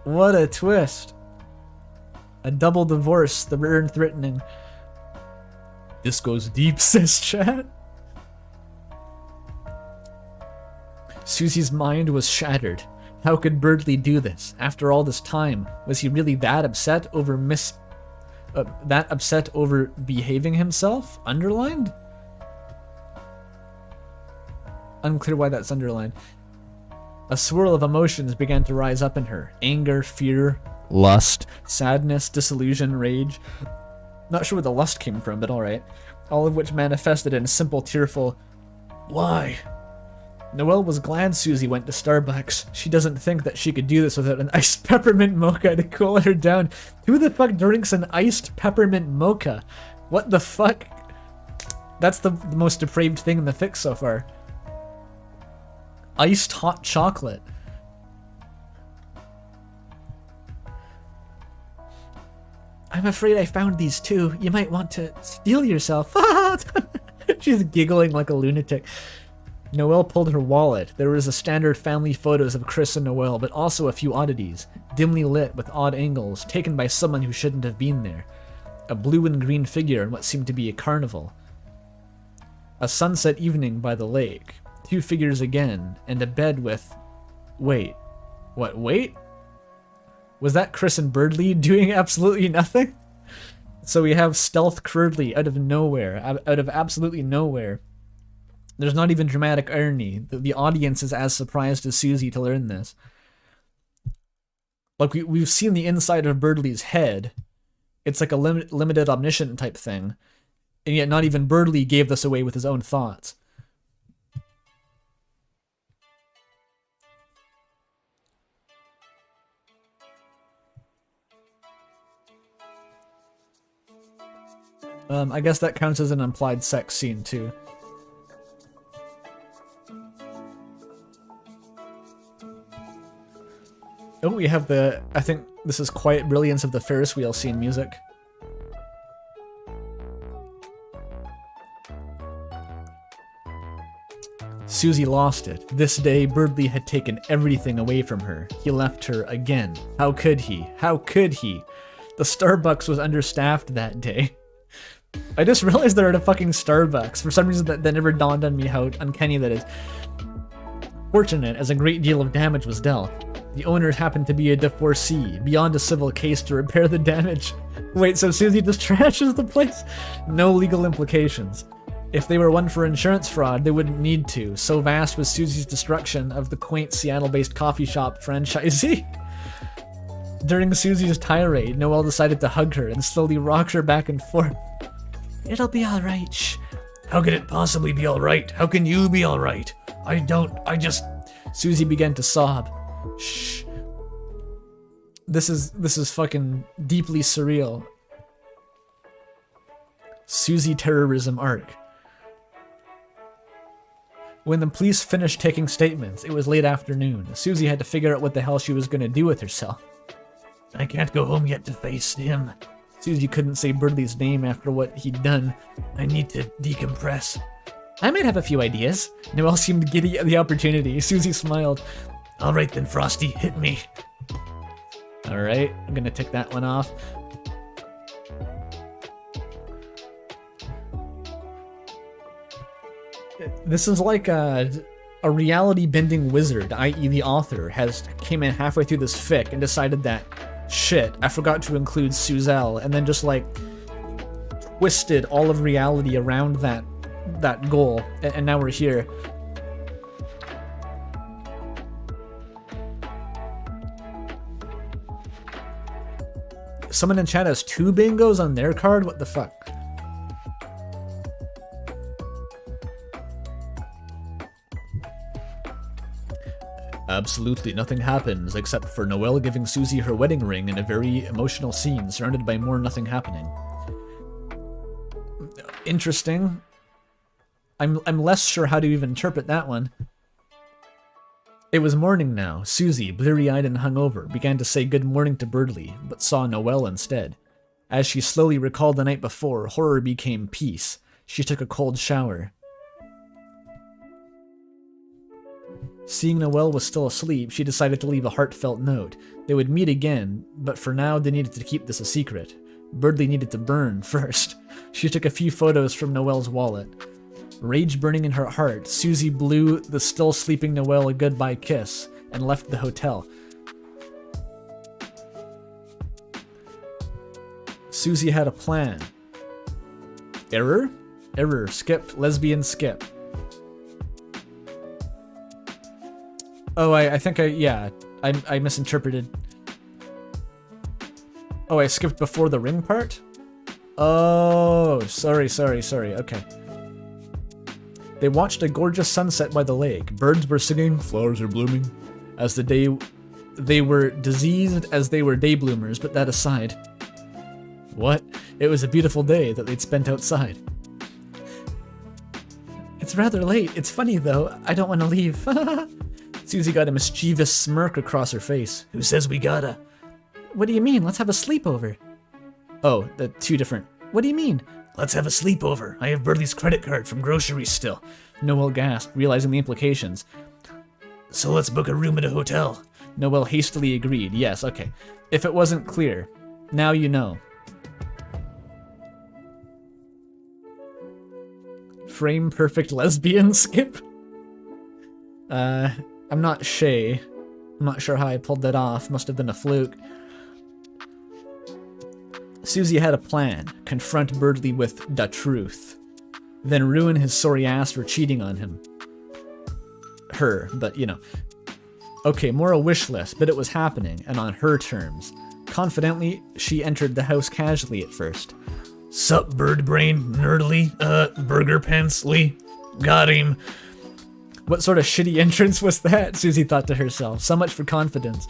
What a twist. A double divorce, the rare and threatening. This goes deep, says chat. Susie's mind was shattered. How could Birdley do this? After all this time, was he really that upset over behaving himself? Underlined? Unclear why that's underlined. A swirl of emotions began to rise up in her. Anger, fear, lust, sadness, disillusion, rage. Not sure where the lust came from, but alright. All of which manifested in a simple, tearful, "Why?" Noelle was glad Susie went to Starbucks. She doesn't think that she could do this without an iced peppermint mocha to cool her down. Who the fuck drinks an iced peppermint mocha? What the fuck? That's the most depraved thing in the fic so far. Iced hot chocolate. I'm afraid I found these too. You might want to steel yourself. She's giggling like a lunatic. Noelle pulled her wallet. There was a standard family photos of Chris and Noelle, but also a few oddities, dimly lit with odd angles, taken by someone who shouldn't have been there. A blue and green figure in what seemed to be a carnival. A sunset evening by the lake. Two figures again, and a bed with... Wait. What, wait? Was that Chris and Birdley doing absolutely nothing? So we have Stealth Curdley out of nowhere, out of absolutely nowhere. There's not even dramatic irony. The audience is as surprised as Susie to learn this. Like, we've seen the inside of Birdley's head. It's like a limited omniscient type thing. And yet not even Birdley gave this away with his own thoughts. I guess that counts as an implied sex scene too. Oh, we have the, I think this is Quiet Brilliance of the Ferris wheel scene music. Susie lost it. This day, Birdley had taken everything away from her. He left her again. How could he? How could he? The Starbucks was understaffed that day. I just realized they're at a fucking Starbucks. For some reason that never dawned on me how uncanny that is. Fortunate, as a great deal of damage was dealt. The owner happened to be a divorcee, beyond a civil case to repair the damage. Wait, so Susie just trashes the place? No legal implications. If they were one for insurance fraud, they wouldn't need to. So vast was Susie's destruction of the quaint Seattle-based coffee shop franchisee. During Susie's tirade, Noelle decided to hug her and slowly rock her back and forth. It'll be alright, shh. How could it possibly be alright? How can you be alright? I just... Susie began to sob. Shh. This is fucking deeply surreal. Susie terrorism arc. When the police finished taking statements, it was late afternoon. Susie had to figure out what the hell she was gonna do with herself. I can't go home yet to face him. Susie couldn't say Birdley's name after what he'd done. I need to decompress. I might have a few ideas. Noelle seemed giddy at the opportunity. Susie smiled. Alright then, Frosty, hit me. Alright, I'm gonna tick that one off. This is like a reality-bending wizard, i.e. the author, came in halfway through this fic and decided that, shit, I forgot to include Suzelle, and then just like twisted all of reality around that goal, and now we're here. Someone in chat has 2 bingos on their card? What the fuck? Absolutely nothing happens except for Noelle giving Susie her wedding ring in a very emotional scene surrounded by more nothing happening. Interesting. I'm less sure how to even interpret that one. It was morning now. Susie, bleary-eyed and hungover, began to say good morning to Birdley, but saw Noelle instead. As she slowly recalled the night before, horror became peace. She took a cold shower. Seeing Noelle was still asleep, she decided to leave a heartfelt note. They would meet again, but for now they needed to keep this a secret. Birdley needed to burn first. She took a few photos from Noelle's wallet. Rage burning in her heart, Susie blew the still sleeping Noelle a goodbye kiss and left the hotel. Susie had a plan. Error? Error. Skip. Lesbian skip. Oh, I think I misinterpreted. Oh, I skipped before the ring part? Oh, sorry, okay. They watched a gorgeous sunset by the lake. Birds were singing, flowers are blooming. As the day, they were diseased as they were day bloomers, but that aside. What? It was a beautiful day that they'd spent outside. It's rather late. It's funny though. I don't want to leave. Susie got a mischievous smirk across her face. Who says we gotta? What do you mean? Let's have a sleepover. Oh, the 2 different. What do you mean? Let's have a sleepover. I have Birdley's credit card from groceries still. Noelle gasped, realizing the implications. So let's book a room at a hotel. Noelle hastily agreed. Yes, okay. If it wasn't clear, now you know. Frame perfect lesbian skip? I'm not Shay. I'm not sure how I pulled that off. Must have been a fluke. Susie had a plan. Confront Birdley with the truth. Then ruin his sorry ass for cheating on him. Her, but you know. Okay, more a wish list, but it was happening, and on her terms. Confidently, she entered the house casually at first. Sup, bird brain, nerdly, burger pentsly. Got him. What sort of shitty entrance was that? Susie thought to herself. So much for confidence.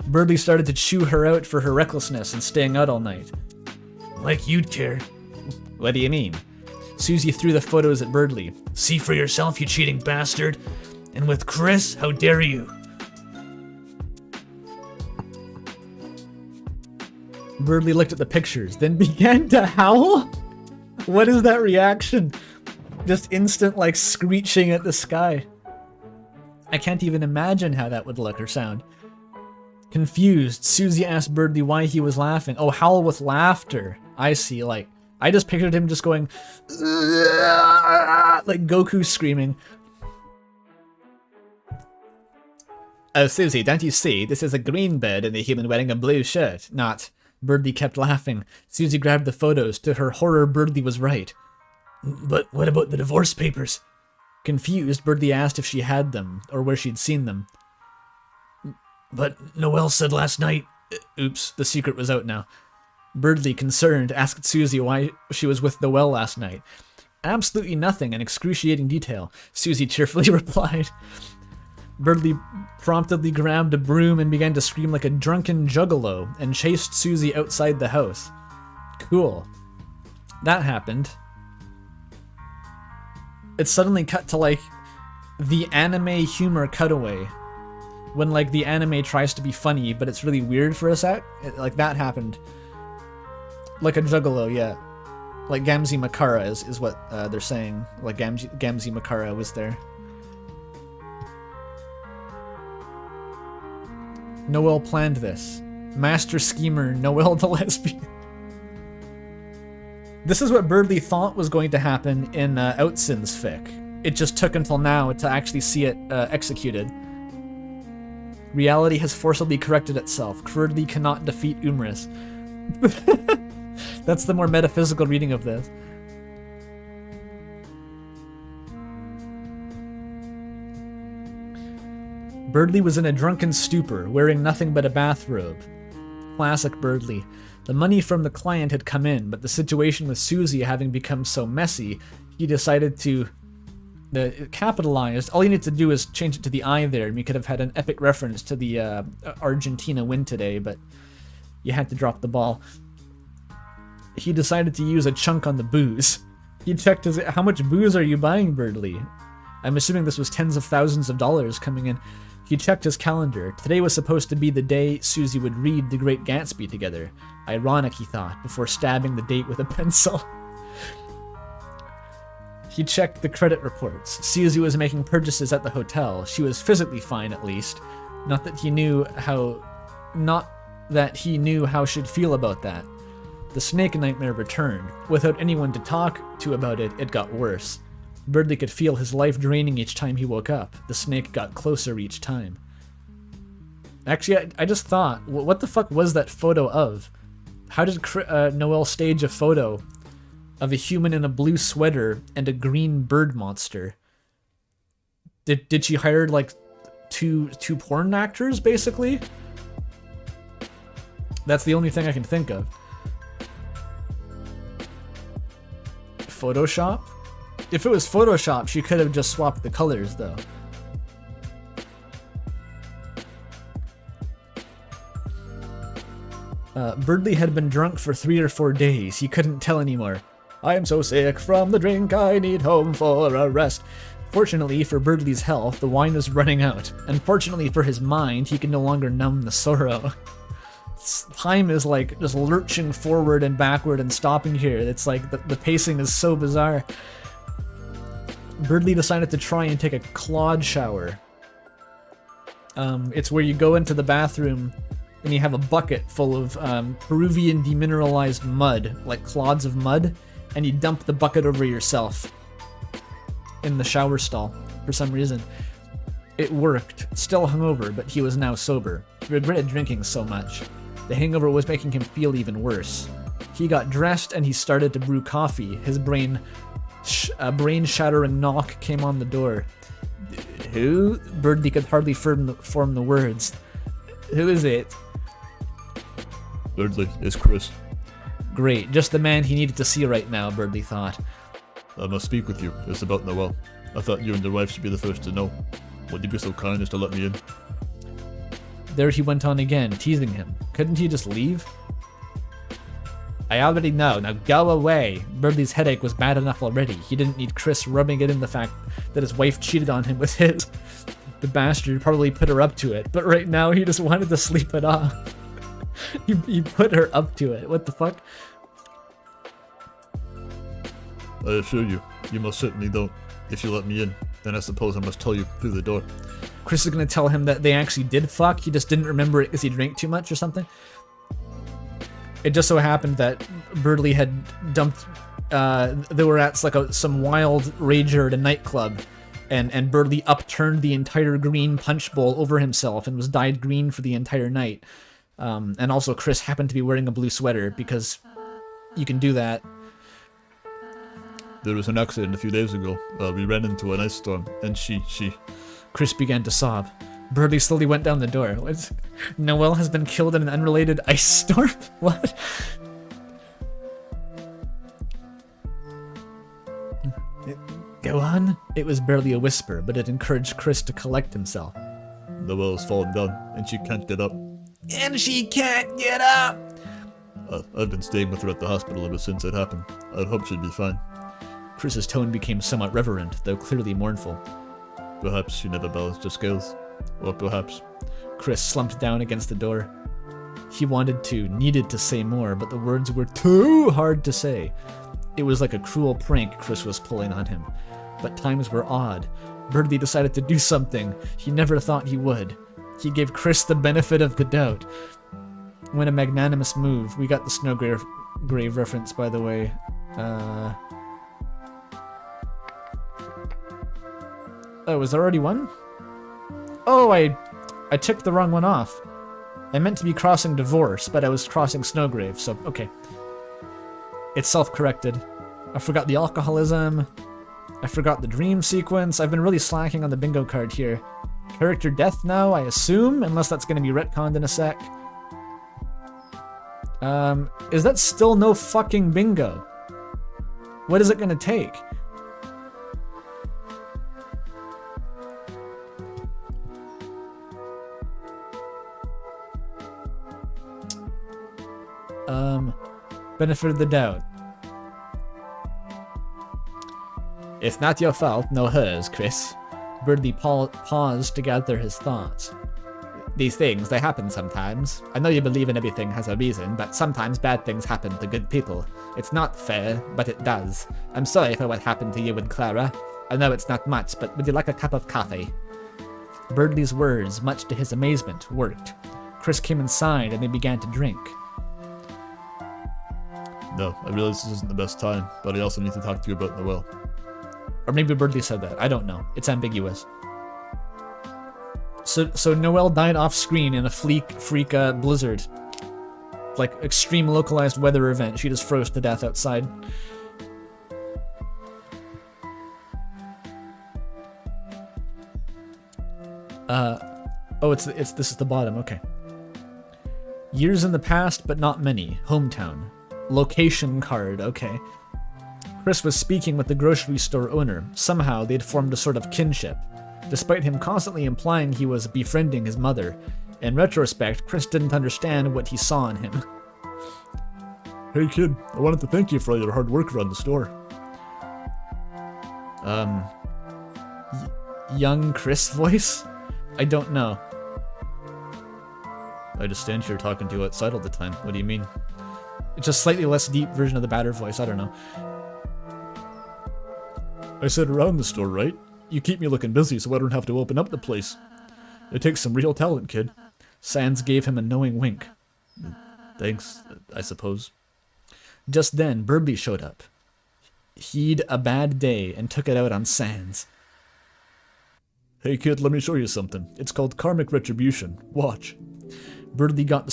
Birdley started to chew her out for her recklessness and staying out all night. Like you'd care. What do you mean? Susie threw the photos at Birdley. See for yourself, you cheating bastard. And with Chris, how dare you? Birdley looked at the pictures, then began to howl? What is that reaction? Just instant, like, screeching at the sky. I can't even imagine how that would look or sound. Confused, Susie asked Birdley why he was laughing. Oh, howl with laughter. I see, like, I just pictured him just going, like Goku screaming. Oh, Susie, don't you see? This is a green bird and a human wearing a blue shirt. Not. Birdley kept laughing. Susie grabbed the photos. To her horror, Birdley was right. But what about the divorce papers? Confused, Birdley asked if she had them, or where she'd seen them. But Noelle said last night... Oops, the secret was out now. Birdley, concerned, asked Susie why she was with Noelle last night. Absolutely nothing, in excruciating detail, Susie cheerfully replied. Birdley promptly grabbed a broom and began to scream like a drunken juggalo and chased Susie outside the house. Cool. That happened. It suddenly cut to, like, the anime humor cutaway. When, like, the anime tries to be funny, but it's really weird for a sec. Like, that happened. Like a juggalo, yeah. Like Gamzee Makara is what they're saying. Like Gamzee Makara was there. Noelle planned this. Master schemer Noelle the lesbian. This is what Birdley thought was going to happen in Outsin's fic. It just took until now to actually see it executed. Reality has forcibly corrected itself. Birdley cannot defeat Umriss. That's the more metaphysical reading of this. Birdley was in a drunken stupor, wearing nothing but a bathrobe. Classic Birdley. The money from the client had come in, but the situation with Susie having become so messy, he decided to capitalized. All you need to do is change it to the I there, and we could have had an epic reference to the Argentina win today, but you had to drop the ball. He decided to use a chunk on the booze. He checked his... How much booze are you buying, Birdley? I'm assuming this was tens of thousands of dollars coming in. He checked his calendar. Today was supposed to be the day Susie would read The Great Gatsby together. Ironic, he thought, before stabbing the date with a pencil. He checked the credit reports. Susie was making purchases at the hotel. She was physically fine, at least. Not that he knew how she'd feel about that. The snake nightmare returned. Without anyone to talk to about it, it got worse. Birdley could feel his life draining each time he woke up. The snake got closer each time. Actually, I just thought, what the fuck was that photo of? How did Noelle stage a photo of a human in a blue sweater and a green bird monster? Did she hire, like, two porn actors, basically? That's the only thing I can think of. Photoshop? If it was Photoshop, she could have just swapped the colors, though. Birdley had been drunk for 3 or 4 days. He couldn't tell anymore. I am so sick from the drink, I need home for a rest. Fortunately for Birdley's health, the wine was running out. Unfortunately for his mind, he could no longer numb the sorrow. Time is like just lurching forward and backward and stopping here. It's like the pacing is so bizarre. Birdley decided to try and take a clod shower. It's where you go into the bathroom and you have a bucket full of Peruvian demineralized mud, like clods of mud, and you dump the bucket over yourself in the shower stall for some reason. It worked. Still hungover, but he was now sober. He regretted drinking so much. The hangover was making him feel even worse. He got dressed and he started to brew coffee. His a brain-shattering knock came on the door. Who? Birdley could hardly form the words. Who is it? Birdley, it's Chris. Great, just the man he needed to see right now, Birdley thought. I must speak with you. It's about Noelle. I thought you and your wife should be the first to know. Would you be so kind as to let me in? There he went on again, teasing him. Couldn't he just leave? I already know, now go away. Birdley's headache was bad enough already. He didn't need Chris rubbing it in the fact that his wife cheated on him with his. The bastard probably put her up to it, but right now he just wanted to sleep it off. He put her up to it. What the fuck? I assure you, you most certainly don't. If you let me in, then I suppose I must tell you through the door. Chris is gonna tell him that they actually did fuck, he just didn't remember it because he drank too much or something. It just so happened that Birdley had dumped, they were at like some wild rager at a nightclub, and Birdley upturned the entire green punch bowl over himself and was dyed green for the entire night. And also Chris happened to be wearing a blue sweater because you can do that. There was an accident a few days ago. We ran into an ice storm, and she... Chris began to sob. Birdley slowly went down the door. What? Noelle has been killed in an unrelated ice storm? What? Go on. It was barely a whisper, but it encouraged Chris to collect himself. Noelle's fallen down, and she can't get up. And she can't get up! I've been staying with her at the hospital ever since it happened. I'd hope she'd be fine. Chris's tone became somewhat reverent, though clearly mournful. Perhaps she never balanced her scales. Or perhaps... Chris slumped down against the door. He needed to say more, but the words were too hard to say. It was like a cruel prank Chris was pulling on him. But times were odd. Birdie decided to do something he never thought he would. He gave Chris the benefit of the doubt. When a magnanimous move. We got the Snowgrave reference, by the way. Oh, was there already one? Oh, I took the wrong one off. I meant to be crossing Divorce, but I was crossing Snowgrave, so okay. It's self-corrected. I forgot the alcoholism. I forgot the dream sequence. I've been really slacking on the bingo card here. Character death now, I assume, unless that's going to be retconned in a sec. Is that still no fucking bingo? What is it going to take? Benefit of the doubt. It's not your fault, nor hers, Chris. Birdie paused to gather his thoughts. These things, they happen sometimes. I know you believe in everything has a reason, but sometimes bad things happen to good people. It's not fair, but it does. I'm sorry for what happened to you and Clara. I know it's not much, but would you like a cup of coffee? Birdley's words, much to his amazement, worked. Chris came inside and they began to drink. No, I realize this isn't the best time, but I also need to talk to you about Noelle. Or maybe Birdley said that. I don't know. It's ambiguous. So Noelle died off screen in a freak blizzard. Like extreme localized weather event. She just froze to death outside. Oh, this is the bottom. Okay. Years in the past, but not many. Hometown. Location card. Okay. Chris was speaking with the grocery store owner. Somehow, they'd formed a sort of kinship, despite him constantly implying he was befriending his mother. In retrospect, Chris didn't understand what he saw in him. Hey kid, I wanted to thank you for all your hard work around the store. Young Chris voice? I don't know. I just stand here talking to you outside all the time. What do you mean? It's a slightly less deep version of the batter voice, I don't know. I said around the store, right? You keep me looking busy so I don't have to open up the place. It takes some real talent, kid. Sans gave him a knowing wink. Thanks, I suppose. Just then, Birdley showed up. He'd a bad day and took it out on Sans. Hey kid, let me show you something. It's called karmic retribution. Watch. Birdley got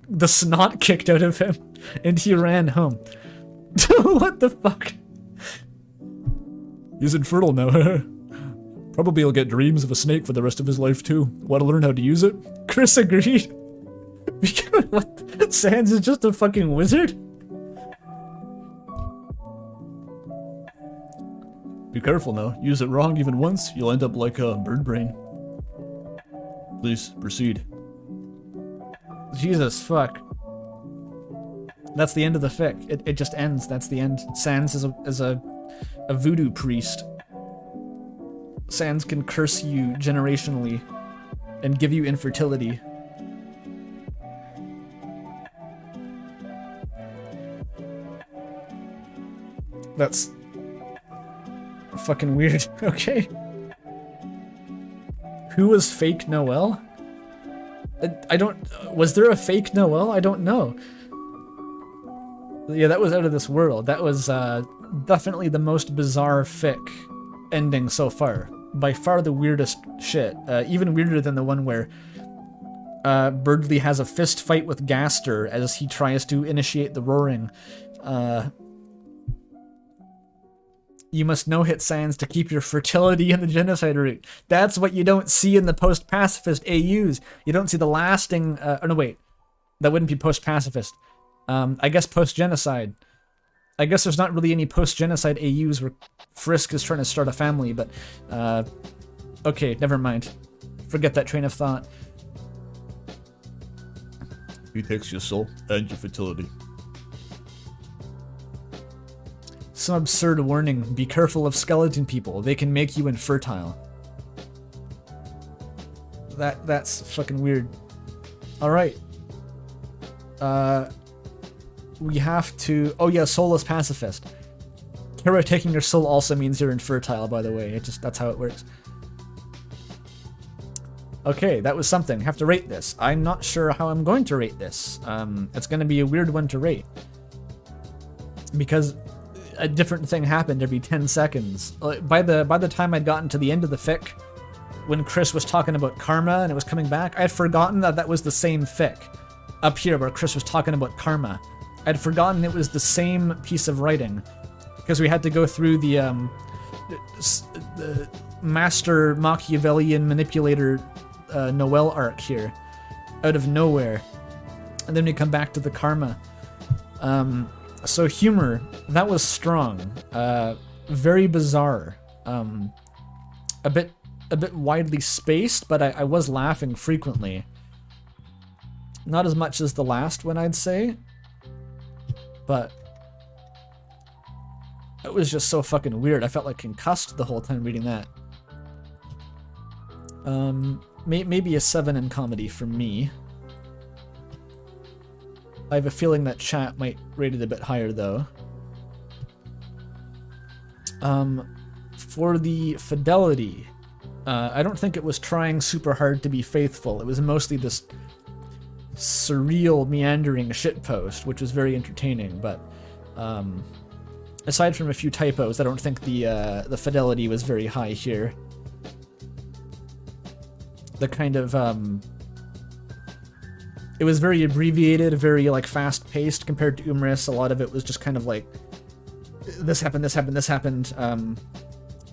the snot kicked out of him, and he ran home. What the fuck? He's infertile now. Probably he'll get dreams of a snake for the rest of his life too. Want to learn how to use it? Chris agreed. What? Sans is just a fucking wizard? Be careful now. Use it wrong even once, you'll end up like a bird brain. Please, proceed. Jesus fuck. That's the end of the fic. It just ends. That's the end. Sans is a voodoo priest. Sans can curse you generationally and give you infertility. That's fucking weird. Okay. Who was fake Noelle? I don't... Was there a fake Noelle? I don't know. Yeah, that was out of this world. That was definitely the most bizarre fic ending so far. By far the weirdest shit. Even weirder than the one where Birdley has a fist fight with Gaster as he tries to initiate the roaring. You must no-hit Sans to keep your fertility in the genocide route. That's what you don't see in the post-pacifist AUs. You don't see the lasting... oh no, wait. That wouldn't be post-pacifist. I guess post-genocide. I guess there's not really any post-genocide AUs where Frisk is trying to start a family, but okay, never mind. Forget that train of thought. He takes your soul and your fertility. Some absurd warning. Be careful of skeleton people. They can make you infertile. That's fucking weird. Alright. We have to... Oh yeah, soulless pacifist. Kara taking your soul also means you're infertile, by the way. That's how it works. Okay, that was something. Have to rate this. I'm not sure how I'm going to rate this. It's going to be a weird one to rate. Because a different thing happened every 10 seconds. By the time I'd gotten to the end of the fic, when Chris was talking about karma and it was coming back, I'd forgotten that was the same fic. Up here where Chris was talking about karma. I'd forgotten it was the same piece of writing. Because we had to go through the master Machiavellian manipulator Noel arc here. Out of nowhere. And then we come back to the karma. So humor, that was strong. Very bizarre. A bit widely spaced, but I was laughing frequently. Not as much as the last one, I'd say. But it was just so fucking weird. I felt like concussed the whole time reading that. Maybe a 7 in comedy for me. I have a feeling that chat might rate it a bit higher, though. For the fidelity, I don't think it was trying super hard to be faithful. It was mostly this surreal, meandering shitpost, which was very entertaining, but aside from a few typos, I don't think the fidelity was very high here. The kind of, it was very abbreviated, very, like, fast-paced compared to Umriss. A lot of it was just kind of like, this happened, this happened, this happened.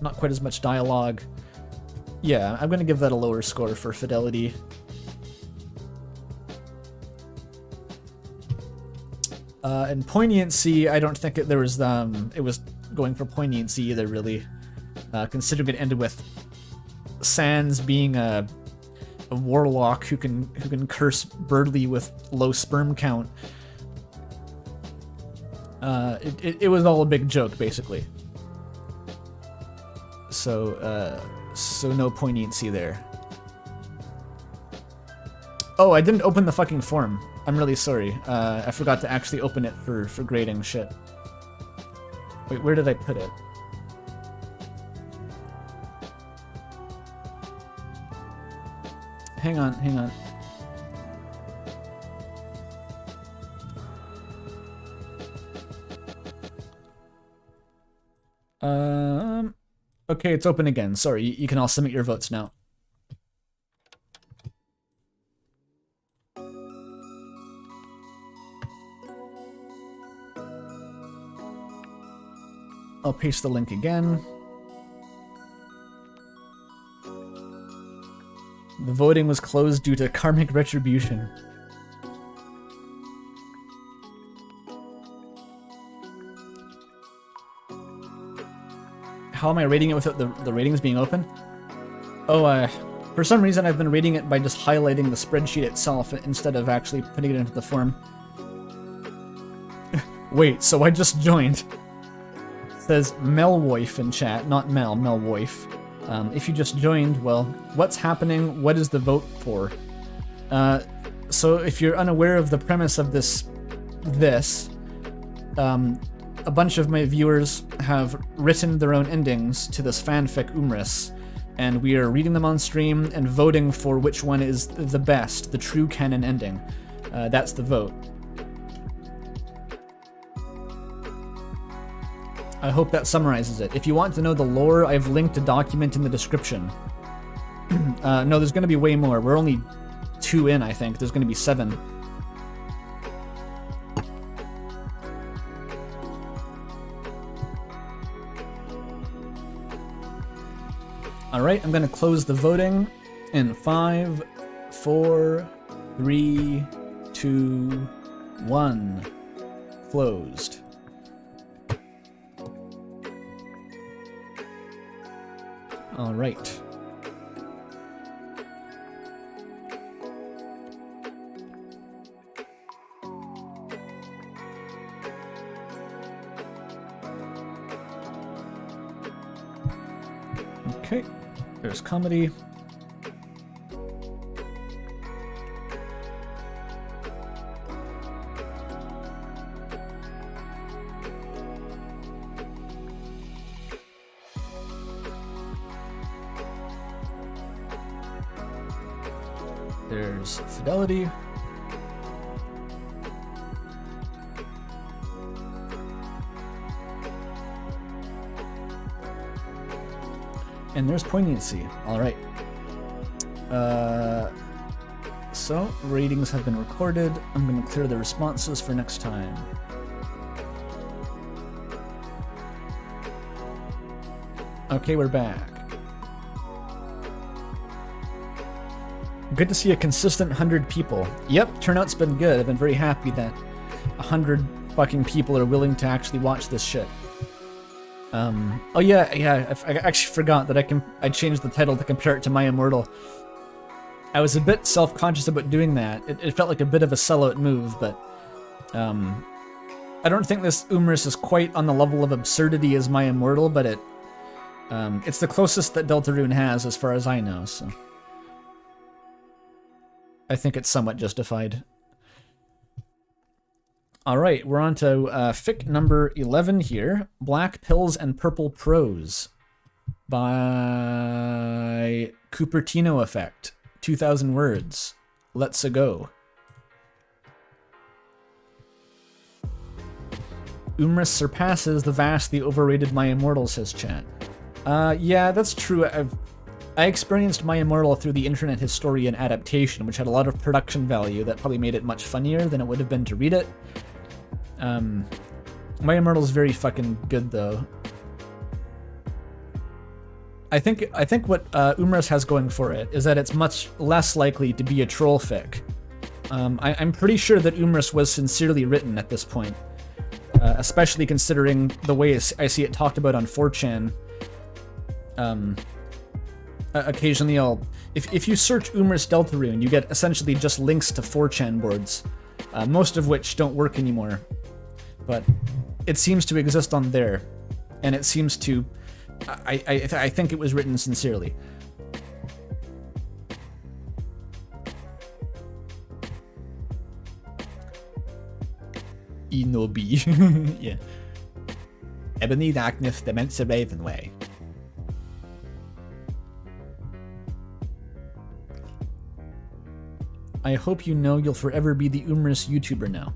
Not quite as much dialogue. Yeah, I'm gonna give that a lower score for fidelity. And poignancy, I don't think it was going for poignancy either, really. Considering it ended with Sans being a warlock who can curse Birdly with low sperm count. It was all a big joke, basically. So no poignancy there. Oh, I didn't open the fucking form. I'm really sorry. I forgot to actually open it for grading shit. Wait, where did I put it? Hang on, hang on. Okay, it's open again. Sorry, you can all submit your votes now. I'll paste the link again. The voting was closed due to karmic retribution. How am I rating it without the ratings being open? Oh, for some reason I've been rating it by just highlighting the spreadsheet itself instead of actually putting it into the form. Wait, so I just joined. It says Melwoif in chat, not Melwoif. If you just joined, well, what's happening? What is the vote for? So if you're unaware of the premise of this, a bunch of my viewers have written their own endings to this fanfic Umriss, and we are reading them on stream and voting for which one is the best, the true canon ending. That's the vote. I hope that summarizes it. If you want to know the lore, I've linked a document in the description. No, there's going to be way more. We're only 2 in, I think. There's going to be 7. Alright, I'm going to close the voting in 5, 4, 3, 2, 1. Closed. All right. Okay, there's comedy. There's Fidelity. And there's Poignancy. All right. So, ratings have been recorded. I'm going to clear the responses for next time. Okay, we're back. Good to see a consistent 100 people. Yep, turnout's been good. I've been very happy that 100 fucking people are willing to actually watch this shit. Oh yeah, I actually forgot that I changed the title to compare it to My Immortal. I was a bit self-conscious about doing that. It felt like a bit of a sellout move, but I don't think this Umriss is quite on the level of absurdity as My Immortal, but it's the closest that Deltarune has as far as I know, so I think it's somewhat justified. Alright, we're on to fic number 11 here. Black Pills and Purple Prose by Cupertino Effect. 2,000 words. Let's-a go. Umriss surpasses the vastly overrated My Immortal, says chat. Yeah, that's true. I experienced My Immortal through the Internet Historian adaptation, which had a lot of production value that probably made it much funnier than it would have been to read it. My Immortal is very fucking good, though. I think what Umriss has going for it is that it's much less likely to be a troll fic. I'm pretty sure that Umriss was sincerely written at this point, especially considering the way I see it talked about on 4chan. Occasionally if you search Umriss Deltarune, you get essentially just links to 4chan boards, most of which don't work anymore. But it seems to exist on there, and it seems to... I think it was written sincerely. Inobi. Yeah. Ebony Darkness, Dementia Ravenway. I hope you know you'll forever be the Umriss YouTuber now.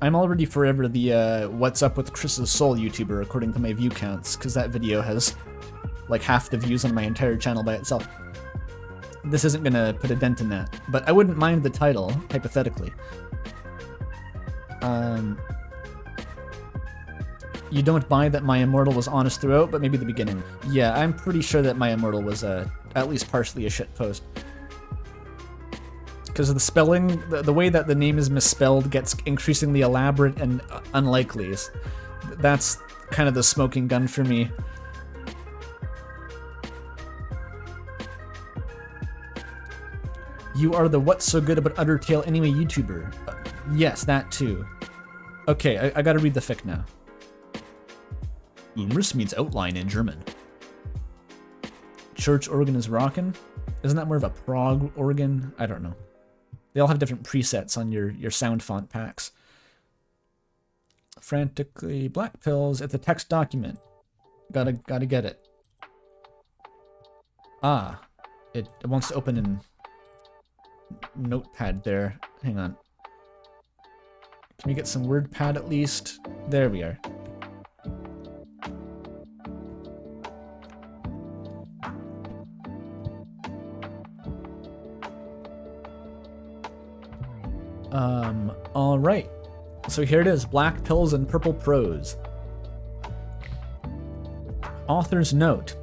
I'm already forever the What's Up with Chris's Soul YouTuber according to my view counts, because that video has like half the views on my entire channel by itself. This isn't gonna put a dent in that, but I wouldn't mind the title, hypothetically. You don't buy that My Immortal was honest throughout, but maybe the beginning. Yeah, I'm pretty sure that My Immortal was at least partially a shitpost. Because of the spelling, the way that the name is misspelled gets increasingly elaborate and unlikely. That's kind of the smoking gun for me. You are the What's So Good About Undertale Anime YouTuber. Yes, that too. Okay, I gotta read the fic now. Umriss means outline in German. Church organ is rockin'? Isn't that more of a prog organ? I don't know. They all have different presets on your sound font packs. Frantically Black Pills. It's a text document. Gotta get it. Ah, it wants to open in Notepad there. Hang on. Can we get some WordPad at least? There we are. Alright. So here it is, Black Pills and Purple Prose. Author's note.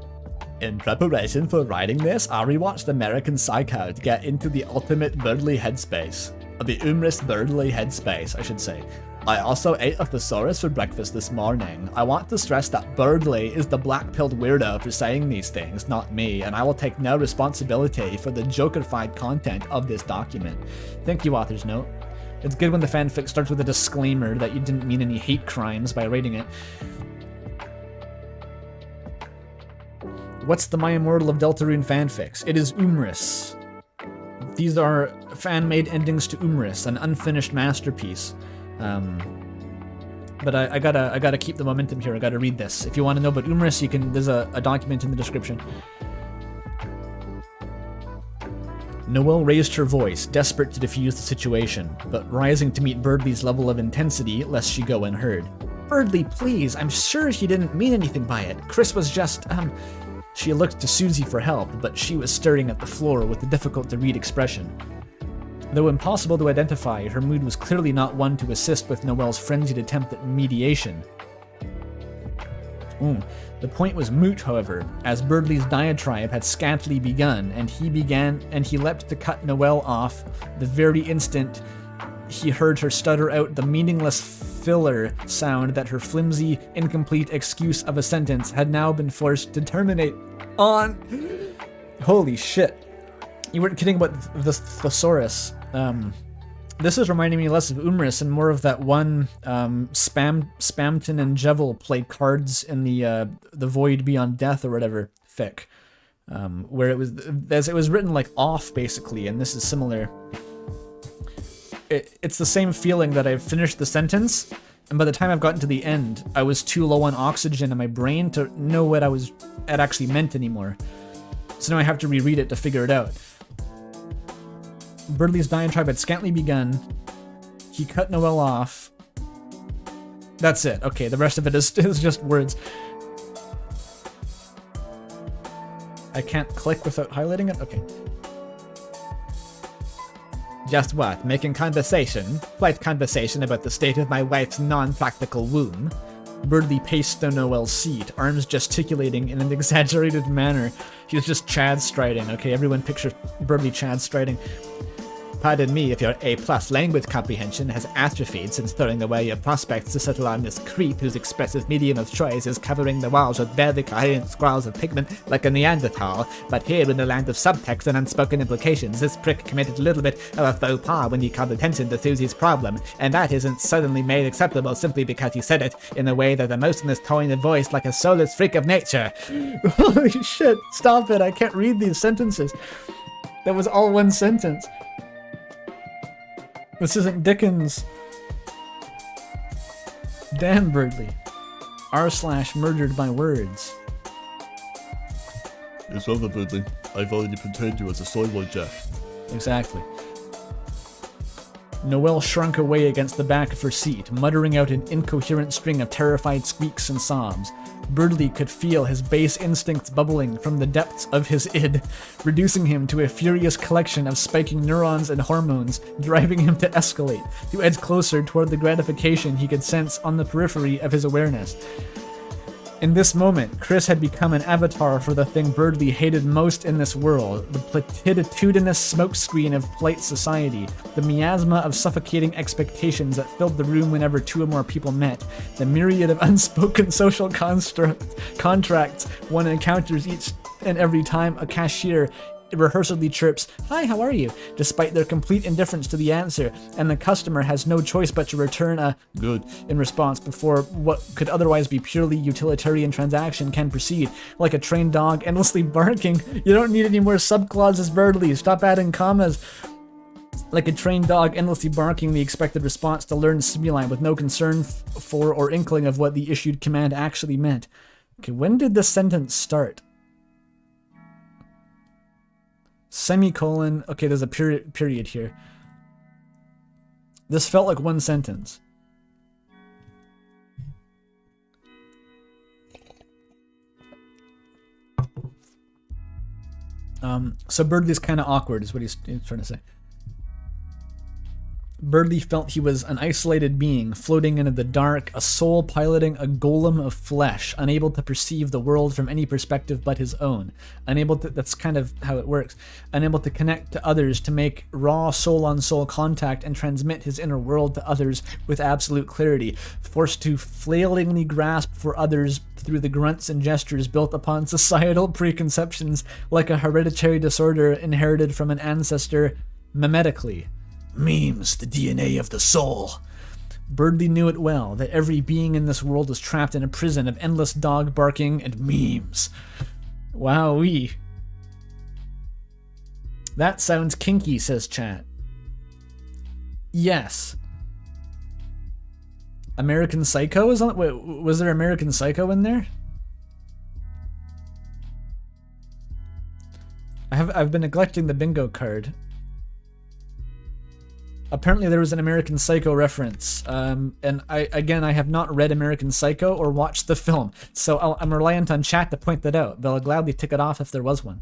In preparation for writing this, I rewatched American Psycho to get into the ultimate birdly headspace. The Umriss birdly headspace, I should say. I also ate a thesaurus for breakfast this morning. I want to stress that Birdley is the black-pilled weirdo for saying these things, not me, and I will take no responsibility for the jokerfied content of this document. Thank you, author's note. It's good when the fanfic starts with a disclaimer that you didn't mean any hate crimes by writing it. What's the My Immortal of Deltarune fanfics? It is Umriss. These are fan-made endings to Umriss, an unfinished masterpiece. But I gotta keep the momentum here. I gotta read this. If you want to know about Umriss, you can. There's a document in the description. Noelle raised her voice, desperate to defuse the situation, but rising to meet Birdley's level of intensity, lest she go unheard. Birdley, please! I'm sure he didn't mean anything by it. Chris was just, She looked to Susie for help, but she was staring at the floor with a difficult-to-read expression. Though impossible to identify, her mood was clearly not one to assist with Noelle's frenzied attempt at mediation. The point was moot, however, as Birdley's diatribe had scantily begun, and he leapt to cut Noelle off the very instant he heard her stutter out the meaningless filler sound that her flimsy, incomplete excuse of a sentence had now been forced to terminate on. Holy shit. You weren't kidding about the thesaurus. This is reminding me less of Umriss and more of that one Spamton and Jevil played cards in the Void Beyond Death or whatever fic, where it was written like off basically, and this is similar. It's the same feeling that I've finished the sentence, and by the time I've gotten to the end, I was too low on oxygen in my brain to know what it actually meant anymore. So now I have to reread it to figure it out. Birdley's diatribe had scantily begun. He cut Noelle off. That's it. Okay, the rest of it is just words. I can't click without highlighting it? Okay. Just what? Making conversation? Quite conversation about the state of my wife's non-practical womb. Birdley paced to Noelle's seat, arms gesticulating in an exaggerated manner. He was just Chad striding. Okay, everyone picture Birdley Chad striding. Pardon me if your A+ language comprehension has atrophied since throwing away your prospects to settle on this creep whose expressive medium of choice is covering the walls with barely coherent scrawls of pigment like a Neanderthal, but here in the land of subtext and unspoken implications, this prick committed a little bit of a faux pas when he called attention to Susie's problem, and that isn't suddenly made acceptable simply because he said it in a way that emotionless tone of voice like a soulless freak of nature. Holy shit, stop it, I can't read these sentences. That was all one sentence. This isn't Dickens. Damn, Birdley. r/murdered by words. It's over, Birdley. I've already portrayed you as a soy jack. Exactly. Noelle shrunk away against the back of her seat, muttering out an incoherent string of terrified squeaks and sobs. Birdley could feel his base instincts bubbling from the depths of his id, reducing him to a furious collection of spiking neurons and hormones, driving him to escalate, to edge closer toward the gratification he could sense on the periphery of his awareness. In this moment, Chris had become an avatar for the thing Birdley hated most in this world, the platitudinous smokescreen of polite society, the miasma of suffocating expectations that filled the room whenever two or more people met, the myriad of unspoken social contracts one encounters each and every time a cashier rehearsally chirps, "Hi, how are you?" despite their complete indifference to the answer, and the customer has no choice but to return a "good" in response before what could otherwise be purely utilitarian transaction can proceed, like a trained dog endlessly barking. You don't need any more subclauses, Birdley. Stop adding commas. Like a trained dog endlessly barking the expected response to learned stimuli with no concern for or inkling of what the issued command actually meant. Okay, when did this sentence start? Semicolon. Okay, there's a period here. This felt like one sentence. So Birdley's kind of awkward is what he's trying to say. Birdley felt he was an isolated being, floating into the dark, a soul piloting a golem of flesh, unable to perceive the world from any perspective but his own. That's kind of how it works. Unable to connect to others, to make raw soul-on-soul contact and transmit his inner world to others with absolute clarity. Forced to flailingly grasp for others through the grunts and gestures built upon societal preconceptions like a hereditary disorder inherited from an ancestor memetically. Memes, the DNA of the soul. Birdley knew it well, that every being in this world was trapped in a prison of endless dog barking and memes. Wowee. That sounds kinky, says chat. Yes. American Psycho is on. Wait, was there American Psycho in there? I've been neglecting the bingo card. Apparently there was an American Psycho reference, and I have not read American Psycho or watched the film, so I'm reliant on chat to point that out, but I'll gladly tick it off if there was one.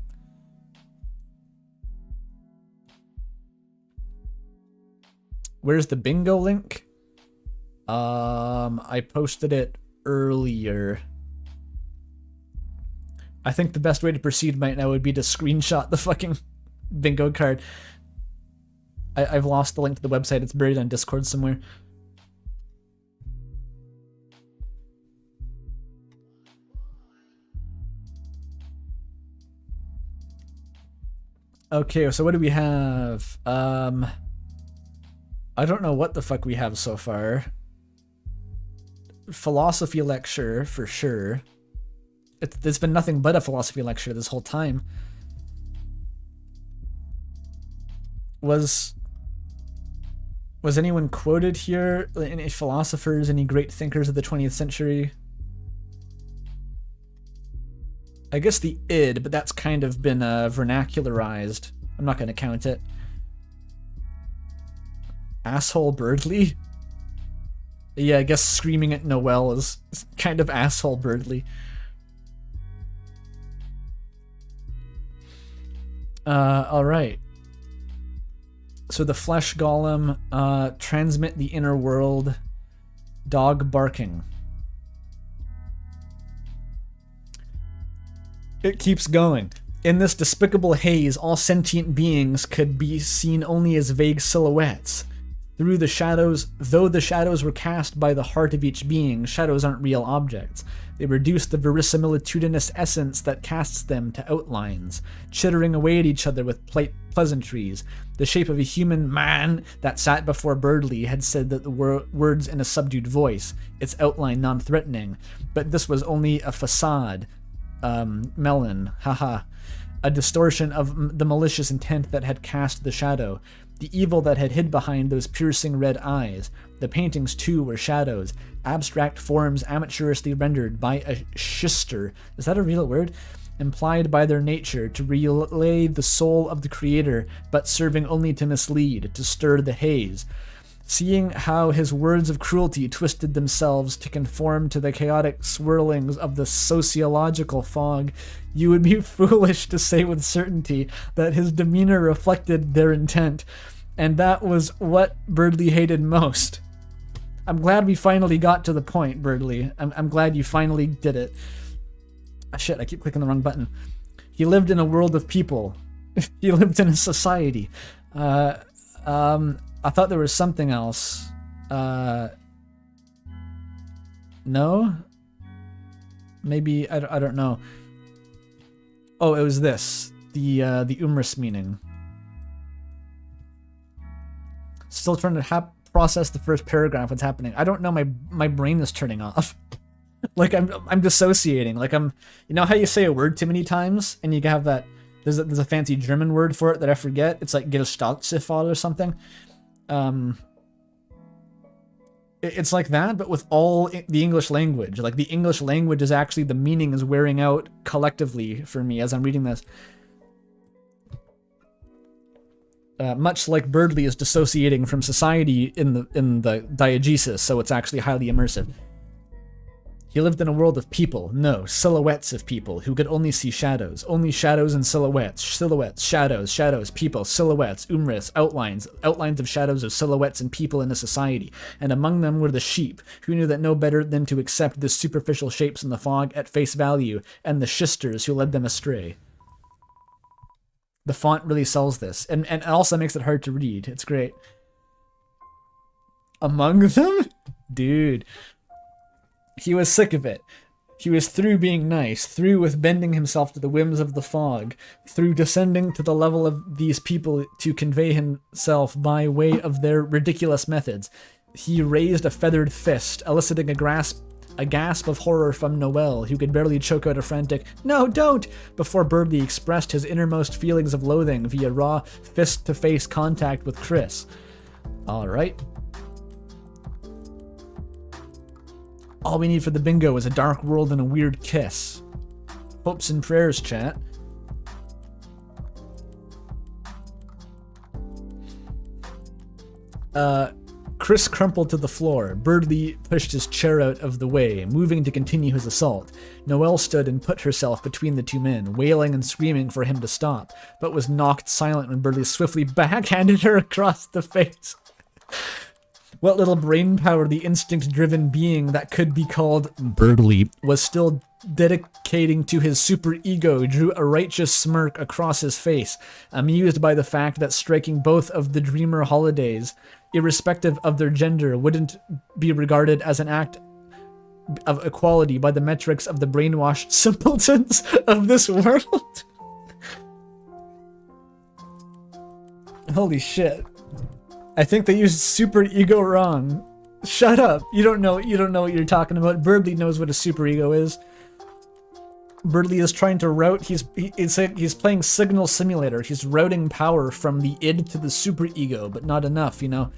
Where's the bingo link? I posted it earlier. I think the best way to proceed right now would be to screenshot the fucking bingo card. I've lost the link to the website. It's buried on Discord somewhere. Okay, so what do we have? I don't know what the fuck we have so far. Philosophy lecture, for sure. It's been nothing but a philosophy lecture this whole time. Was anyone quoted here? Any philosophers, any great thinkers of the 20th century? I guess the id, but that's kind of been vernacularized. I'm not going to count it. Asshole Birdley? Yeah, I guess screaming at Noel is kind of asshole Birdley. Alright. So the flesh golem, transmit the inner world, dog barking. It keeps going. In this despicable haze, all sentient beings could be seen only as vague silhouettes. Though the shadows were cast by the heart of each being, shadows aren't real objects. They reduce the verisimilitudinous essence that casts them to outlines, chittering away at each other with pleasantries. The shape of a human man that sat before Birdley had said that the words in a subdued voice, its outline non-threatening, but this was only a facade. Melon, haha. A distortion of the malicious intent that had cast the shadow. The evil that had hid behind those piercing red eyes. The paintings, too, were shadows, abstract forms amateurishly rendered by a schister. Is that a real word? Implied by their nature to relay the soul of the creator, but serving only to mislead, to stir the haze. Seeing how his words of cruelty twisted themselves to conform to the chaotic swirlings of the sociological fog, you would be foolish to say with certainty that his demeanor reflected their intent, and that was what Birdley hated most. I'm glad we finally got to the point, Birdley. I'm glad you finally did it. Ah, shit, I keep clicking the wrong button. He lived in a world of people. He lived in a society. I thought there was something else. No? Maybe, I don't know. Oh, it was this. The Umriss meaning. Still trying to process the first paragraph, what's happening. I don't know, my brain is turning off. Like, I'm dissociating. Like, you know how you say a word too many times, and you have that, there's a fancy German word for it that I forget. It's like Gestaltziffel or something. It's like that, but with all the English language. Like, the English language is actually, the meaning is wearing out collectively for me as I'm reading this. Much like Birdley is dissociating from society in the diegesis, so it's actually highly immersive. He lived in a world of people, no, silhouettes of people, who could only see shadows. Only shadows and silhouettes. Silhouettes, shadows, shadows, people, silhouettes, Umriss, outlines. Outlines of shadows of silhouettes and people in a society. And among them were the sheep, who knew that no better than to accept the superficial shapes in the fog at face value, and the shysters who led them astray. The font really sells this, and it also makes it hard to read. It's great. Among them? Dude. He was sick of it. He was through being nice, through with bending himself to the whims of the fog, through descending to the level of these people to convey himself by way of their ridiculous methods. He raised a feathered fist, eliciting a gasp of horror from Noelle, who could barely choke out a frantic, "No, don't!" before Birdie expressed his innermost feelings of loathing via raw, fist-to-face contact with Chris. Alright. All we need for the bingo is a dark world and a weird kiss. Hopes and prayers, chat. Chris crumpled to the floor. Birdie pushed his chair out of the way, moving to continue his assault. Noelle stood and put herself between the two men, wailing and screaming for him to stop, but was knocked silent when Birdie swiftly backhanded her across the face. What little brain power the instinct-driven being that could be called Birdie was still dedicating to his superego drew a righteous smirk across his face, amused by the fact that striking both of the Dreamer holidays, irrespective of their gender, wouldn't be regarded as an act of equality by the metrics of the brainwashed simpletons of this world. Holy shit. I think they used superego wrong. Shut up. You don't know what you're talking about. Birdie knows what a superego is. Birdie is trying to route, he's playing Signal Simulator. He's routing power from the id to the superego, but not enough, you know.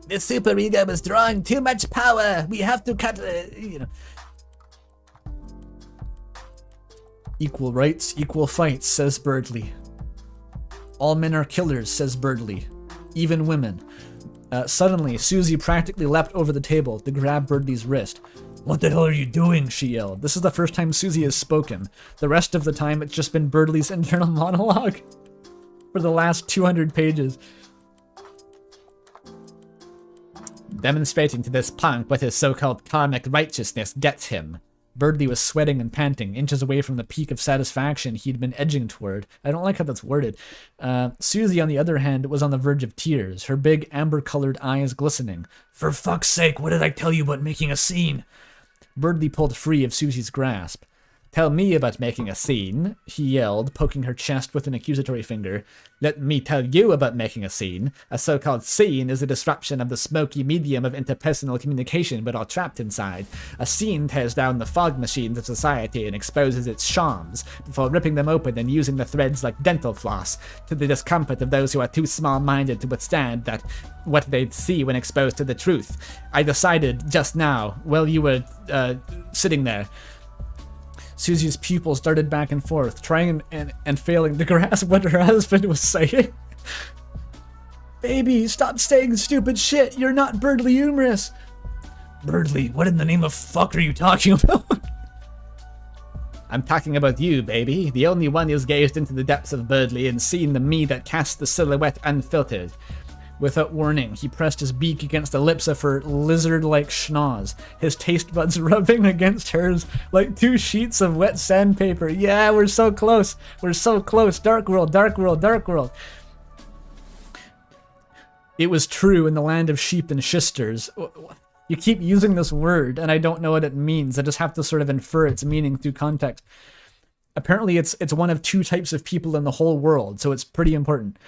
The superego is drawing too much power. We have to cut it, you know. Equal rights, equal fights, says Birdie. All men are killers, says Birdie. Even women. Suddenly, Susie practically leapt over the table to grab Birdie's wrist. "What the hell are you doing?" she yelled. This is the first time Susie has spoken. The rest of the time, it's just been Birdie's internal monologue for the last 200 pages. Demonstrating to this punk what his so-called karmic righteousness gets him. Birdie was sweating and panting, inches away from the peak of satisfaction he'd been edging toward. I don't like how that's worded. Susie, on the other hand, was on the verge of tears, her big amber-colored eyes glistening. "For fuck's sake, what did I tell you about making a scene?" Birdie pulled free of Susie's grasp. "Tell me about making a scene," he yelled, poking her chest with an accusatory finger. "Let me tell you about making a scene. A so-called scene is a disruption of the smoky medium of interpersonal communication we're all trapped inside. A scene tears down the fog machines of society and exposes its shams, before ripping them open and using the threads like dental floss, to the discomfort of those who are too small-minded to withstand that what they'd see when exposed to the truth. I decided just now, while you were sitting there." Susie's pupils darted back and forth, trying and failing to grasp what her husband was saying. "Baby, stop saying stupid shit. You're not Birdie Umriss." "Birdie, what in the name of fuck are you talking about?" "I'm talking about you, baby. The only one who's gazed into the depths of Birdie and seen the me that casts the silhouette unfiltered." Without warning, he pressed his beak against the lips of her lizard-like schnoz, his taste buds rubbing against hers like two sheets of wet sandpaper. "Yeah, we're so close. We're so close. Dark world, dark world, dark world." It was true in the land of sheep and shysters. You keep using this word, and I don't know what it means. I just have to sort of infer its meaning through context. Apparently, it's one of two types of people in the whole world, so it's pretty important.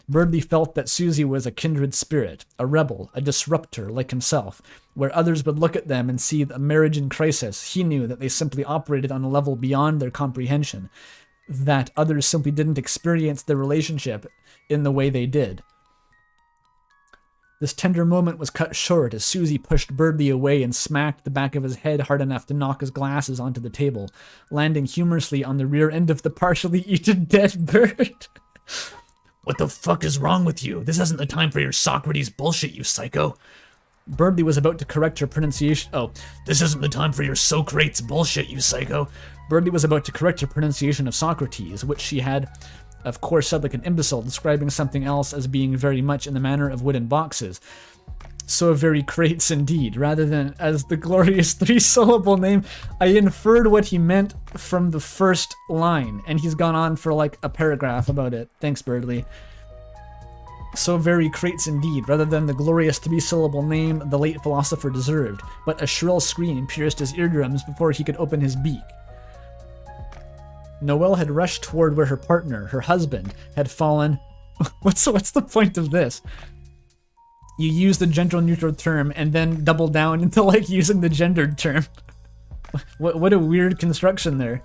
Birdie felt that Susie was a kindred spirit, a rebel, a disruptor like himself. Where others would look at them and see a marriage in crisis, he knew that they simply operated on a level beyond their comprehension, that others simply didn't experience the relationship in the way they did. This tender moment was cut short as Susie pushed Birdie away and smacked the back of his head hard enough to knock his glasses onto the table, landing humorously on the rear end of the partially eaten dead bird. "What the fuck is wrong with you? This isn't the time for your Socrates bullshit, you psycho." Birdley was about to correct her pronunciation. Oh, This isn't the time for your Socrates bullshit, you psycho. Birdley was about to correct her pronunciation of Socrates, which she had, of course, said like an imbecile, describing something else as being very much in the manner of wooden boxes. So very crates indeed, rather than as the glorious 3-syllable name. I inferred what he meant from the first line, and he's gone on for like a paragraph about it. Thanks, Birdley. So very crates indeed, rather than the glorious 3-syllable name the late philosopher deserved, but a shrill scream pierced his eardrums before he could open his beak. Noelle had rushed toward where her partner, her husband, had fallen. What's the point of this? You use the gender neutral term and then double down into like using the gendered term. What a weird construction there.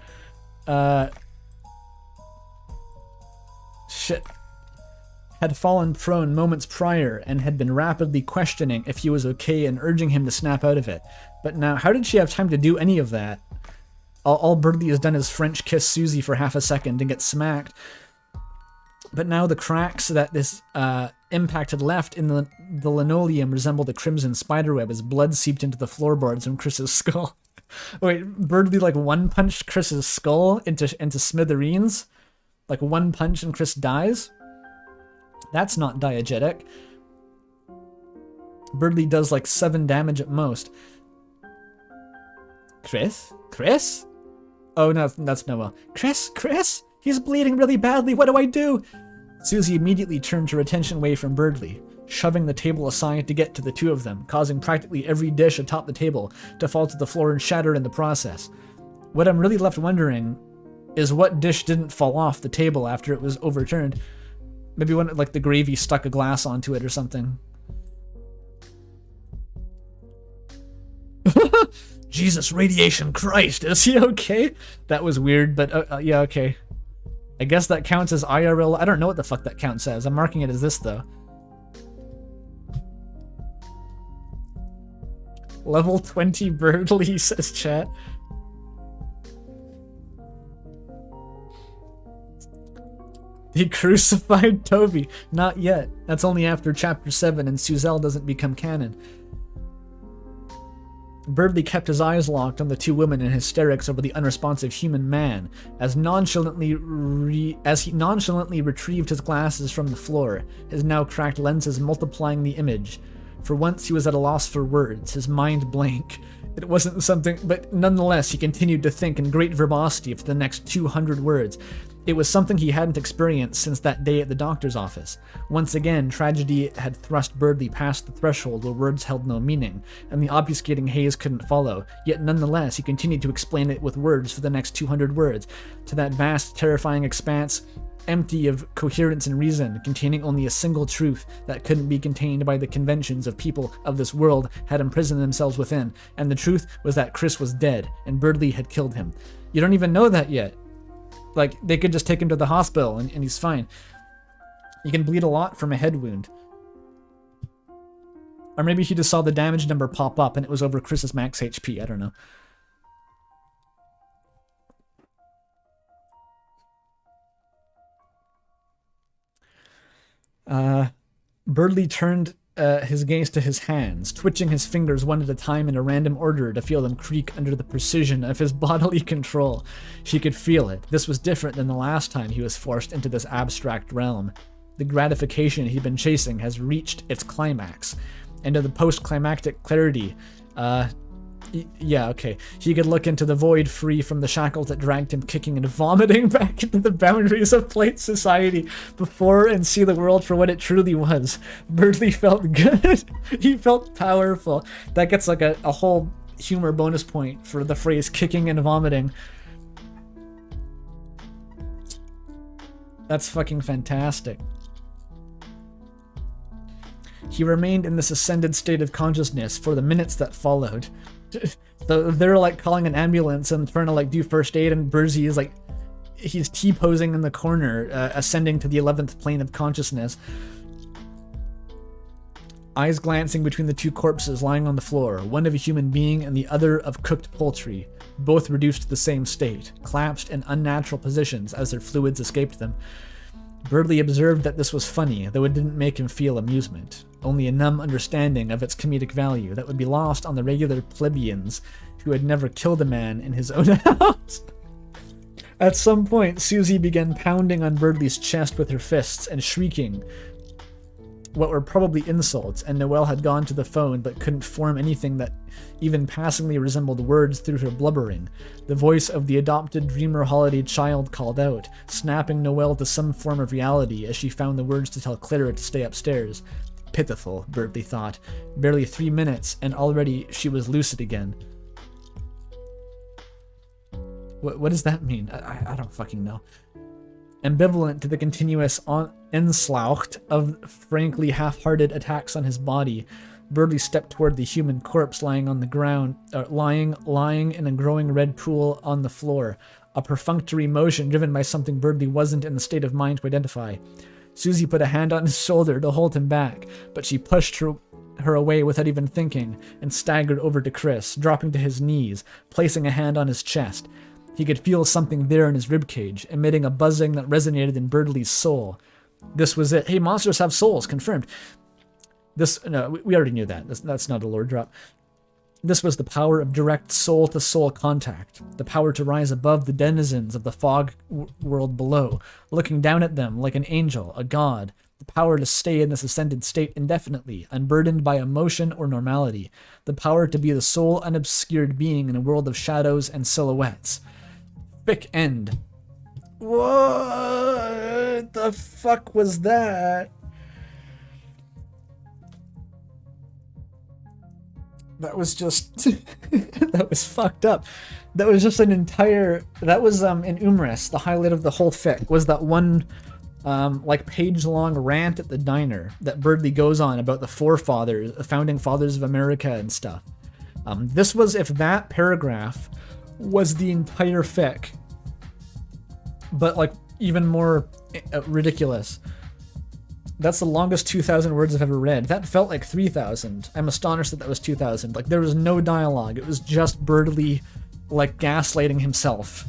Shit. Had fallen prone moments prior and had been rapidly questioning if he was okay and urging him to snap out of it. But now, how did she have time to do any of that? All Birdley has done is French kiss Susie for half a second and get smacked. But now the cracks that this impact had left in the linoleum resembled a crimson spiderweb as blood seeped into the floorboards from Chris's skull. Wait, Birdley like one-punched Chris's skull into smithereens? Like one punch and Chris dies? That's not diegetic. Birdley does like 7 damage at most. Chris? Chris? Oh no, that's Noah. Chris? He's bleeding really badly, what do I do? Susie immediately turned her attention away from Birdley, shoving the table aside to get to the two of them, causing practically every dish atop the table to fall to the floor and shatter in the process. What I'm really left wondering is what dish didn't fall off the table after it was overturned. Maybe when like the gravy stuck a glass onto it or something. Jesus, radiation Christ, Is he okay? That was weird, but yeah, okay. I guess that counts as IRL. I don't know what the fuck that counts as. I'm marking it as this, though. Level 20 Birdley, says chat. He crucified Toby. Not yet. That's only after Chapter 7 and Suzelle doesn't become canon. Birdley kept his eyes locked on the two women in hysterics over the unresponsive human man, as he nonchalantly retrieved his glasses from the floor, his now cracked lenses multiplying the image. For once he was at a loss for words, his mind blank. It wasn't something, but nonetheless he continued to think in great verbosity for the next 200 words. It was something he hadn't experienced since that day at the doctor's office. Once again, tragedy had thrust Birdley past the threshold where words held no meaning, and the obfuscating haze couldn't follow, yet nonetheless he continued to explain it with words for the next 200 words, to that vast, terrifying expanse, empty of coherence and reason, containing only a single truth that couldn't be contained by the conventions of people of this world had imprisoned themselves within, and the truth was that Chris was dead, and Birdley had killed him. You don't even know that yet. Like, they could just take him to the hospital and he's fine. You can bleed a lot from a head wound. Or maybe he just saw the damage number pop up and it was over Chris's max HP, I don't know. Birdley turned his gaze to his hands, twitching his fingers one at a time in a random order to feel them creak under the precision of his bodily control. He could feel it. This was different than the last time he was forced into this abstract realm. The gratification he'd been chasing has reached its climax. And to the post-climactic clarity, yeah, okay. He could look into the void free from the shackles that dragged him kicking and vomiting back into the boundaries of plate society before and see the world for what it truly was. Birdley felt good. He felt powerful. That gets like a whole humor bonus point for the phrase kicking and vomiting. That's fucking fantastic. He remained in this ascended state of consciousness for the minutes that followed. So they're like calling an ambulance and trying to like do first aid, and Burzy is like, he's T-posing in the corner, ascending to the 11th plane of consciousness. Eyes glancing between the two corpses lying on the floor, one of a human being and the other of cooked poultry, both reduced to the same state, collapsed in unnatural positions as their fluids escaped them. Birdley observed that this was funny, though it didn't make him feel amusement, only a numb understanding of its comedic value that would be lost on the regular plebeians who had never killed a man in his own house. At some point, Susie began pounding on Birdley's chest with her fists and shrieking what were probably insults, and Noelle had gone to the phone but couldn't form anything that even passingly resembled words through her blubbering. The voice of the adopted Dreamer Holiday child called out, snapping Noelle to some form of reality as she found the words to tell Clara to stay upstairs. Pitiful, Birdley thought. Barely 3 minutes, and already she was lucid again. What does that mean? I don't fucking know. Ambivalent to the continuous onslaught of frankly half-hearted attacks on his body, Birdley stepped toward the human corpse lying on the ground, lying in a growing red pool on the floor, a perfunctory motion driven by something Birdley wasn't in the state of mind to identify. Susie put a hand on his shoulder to hold him back, but she pushed her away without even thinking, and staggered over to Chris, dropping to his knees, placing a hand on his chest. He could feel something there in his ribcage, emitting a buzzing that resonated in Birdley's soul. This was it. Hey, monsters have souls, confirmed. No, we already knew that. That's not a lore drop. This was the power of direct soul-to-soul contact, the power to rise above the denizens of the fog world below, looking down at them like an angel, a god, the power to stay in this ascended state indefinitely, unburdened by emotion or normality, the power to be the sole unobscured being in a world of shadows and silhouettes. Fic end. What the fuck was that? That was just... that was fucked up. That was just an entire... That was in Umriss, the highlight of the whole fic, was that one like page-long rant at the diner that Birdley goes on about the forefathers, the founding fathers of America and stuff. This was if that paragraph was the entire fic, but like even more ridiculous. That's the longest 2,000 words I've ever read. That felt like 3,000. I'm astonished that that was 2,000. Like, there was no dialogue. It was just Birdley, like, gaslighting himself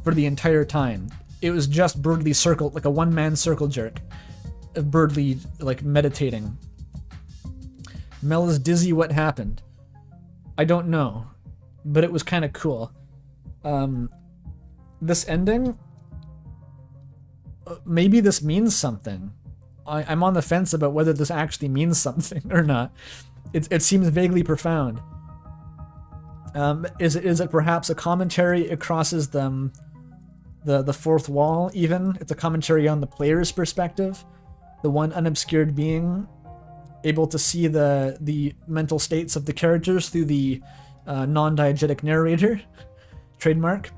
for the entire time. It was just Birdley circle, like a one-man circle jerk of Birdley, like, meditating. Mel is dizzy. What happened? I don't know, but it was kind of cool. This ending, maybe this means something. I'm on the fence about whether this actually means something or not. It seems vaguely profound. Is it perhaps a commentary? It crosses the fourth wall even. It's a commentary on the player's perspective. The one unobscured being able to see the mental states of the characters through the non-diegetic narrator. Trademark.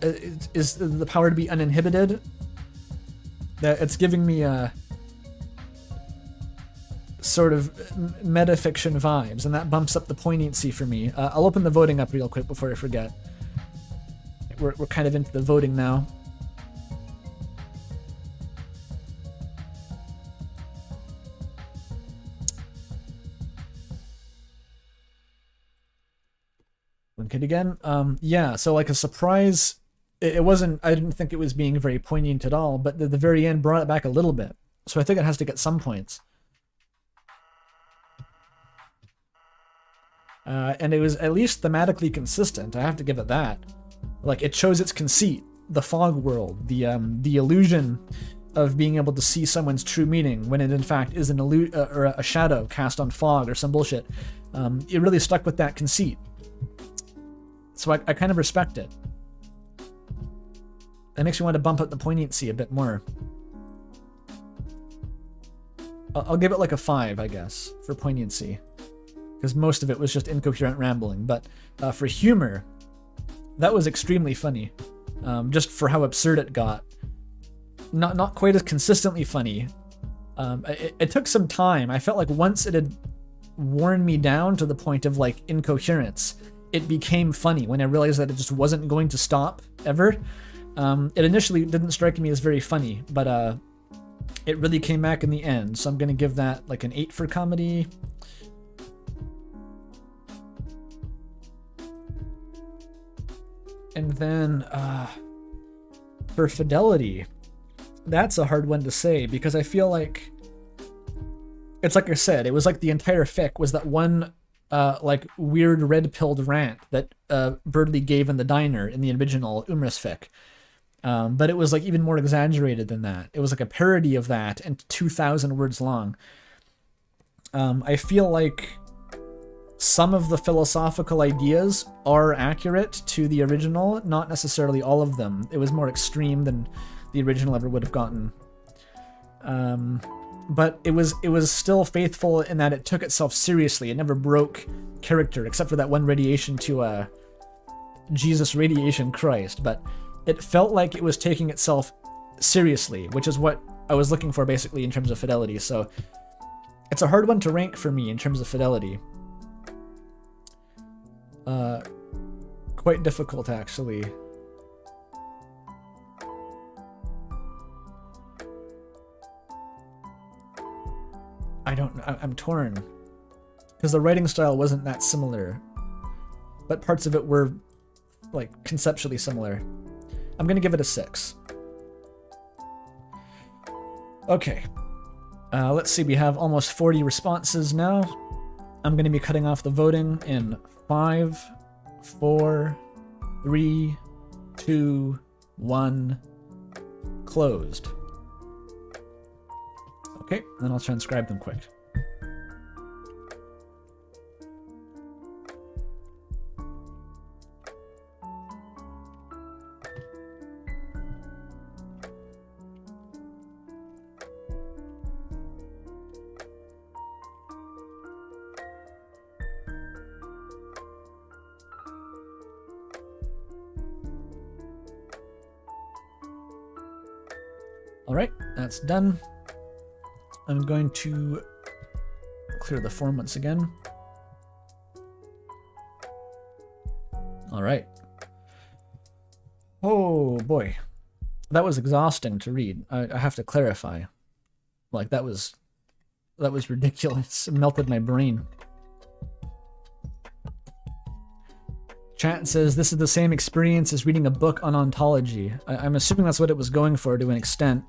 Is the power to be uninhibited. It's giving me a sort of metafiction vibes, and that bumps up the poignancy for me. I'll open the voting up real quick before I forget. We're kind of into the voting now. Kid again. Yeah, so like a surprise. It wasn't, I didn't think it was being very poignant at all, but the very end brought it back a little bit. So I think it has to get some points. And it was at least thematically consistent, I have to give it that. Like, it shows its conceit, the fog world, the illusion of being able to see someone's true meaning when it in fact is an or a shadow cast on fog or some bullshit. It really stuck with that conceit. So I kind of respect it. That makes me want to bump up the poignancy a bit more. I'll give it like a 5, I guess, for poignancy. Because most of it was just incoherent rambling. But for humor, that was extremely funny. Just for how absurd it got. Not quite as consistently funny. It took some time. I felt like once it had worn me down to the point of like incoherence, it became funny when I realized that it just wasn't going to stop ever. It initially didn't strike me as very funny, but it really came back in the end, so I'm going to give that like an 8 for comedy. And then For Fidelity, that's a hard one to say, because I feel like it's like I said, it was like the entire fic was that one like weird red-pilled rant that Birdley gave in the diner in the original Umriss fic. But it was like even more exaggerated than that. It was like a parody of that and 2,000 words long. I feel like some of the philosophical ideas are accurate to the original, not necessarily all of them. It was more extreme than the original ever would have gotten. But it was still faithful in that it took itself seriously. It never broke character, except for that one radiation to Jesus Radiation Christ. But it felt like it was taking itself seriously, which is what I was looking for basically in terms of fidelity. So it's a hard one to rank for me in terms of fidelity. Quite difficult, actually. I'm torn. Because the writing style wasn't that similar. But parts of it were, like, conceptually similar. I'm gonna give it a 6. Okay. Let's see, we have almost 40 responses now. I'm gonna be cutting off the voting in 5, 4, 3, 2, 1, closed. Okay, then I'll transcribe them quick. Alright, that's done. I'm going to clear the form once again. Alright. Oh boy. That was exhausting to read. I have to clarify. Like, that was ridiculous. It melted my brain. Chat says this is the same experience as reading a book on ontology. I'm assuming that's what it was going for to an extent.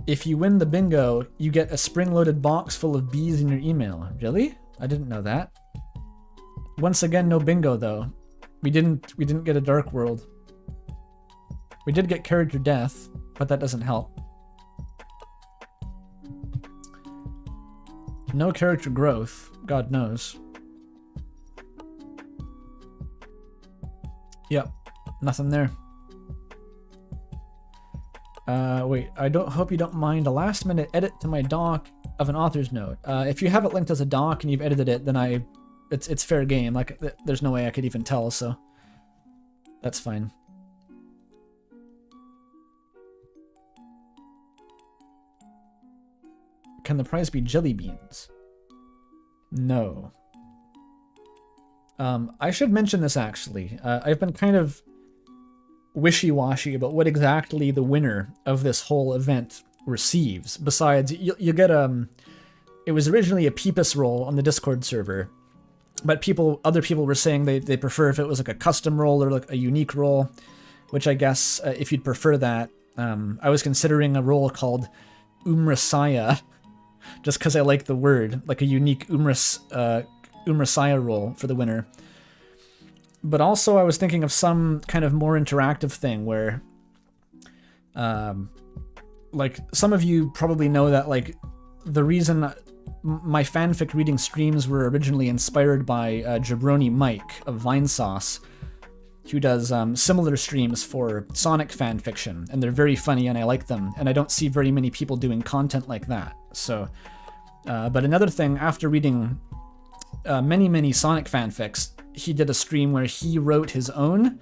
If you win the bingo, you get a spring-loaded box full of bees in your email. Really? I didn't know that. Once again, no bingo though. We didn't get a dark world. We did get character death, but that doesn't help. No character growth, God knows. Yep, nothing there. Wait, hope you don't mind a last minute edit to my doc of an author's note. If you have it linked as a doc and you've edited it, then it's fair game. Like, there's no way I could even tell, so that's fine. Can the prize be jelly beans? No. I should mention this actually. I've been kind of wishy-washy about what exactly the winner of this whole event receives. Besides, you get it was originally a Peepus roll on the Discord server, but other people were saying they prefer if it was like a custom roll or like a unique roll, which I guess if you'd prefer that, I was considering a roll called Umrissaya, just because I like the word, like a unique Umrissaya roll for the winner. But also I was thinking of some kind of more interactive thing where, like, some of you probably know that, like, the reason my fanfic reading streams were originally inspired by Jabroni Mike of Vinesauce, who does similar streams for Sonic fanfiction, and they're very funny and I like them, and I don't see very many people doing content like that. So, but another thing, after reading many Sonic fanfics, he did a stream where he wrote his own.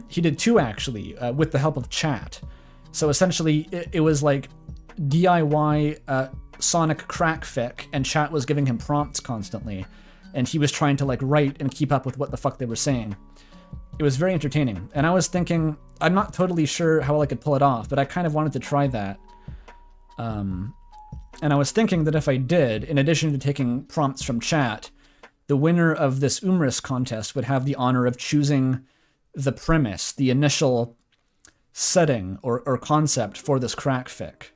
He did 2 actually, with the help of chat. So essentially, it was like DIY Sonic crack fic, and chat was giving him prompts constantly, and he was trying to like write and keep up with what the fuck they were saying. It was very entertaining, and I was thinking, I'm not totally sure how I could pull it off, but I kind of wanted to try that. And I was thinking that if I did, in addition to taking prompts from chat, the winner of this Umriss contest would have the honor of choosing the premise, the initial setting or concept for this crack fic.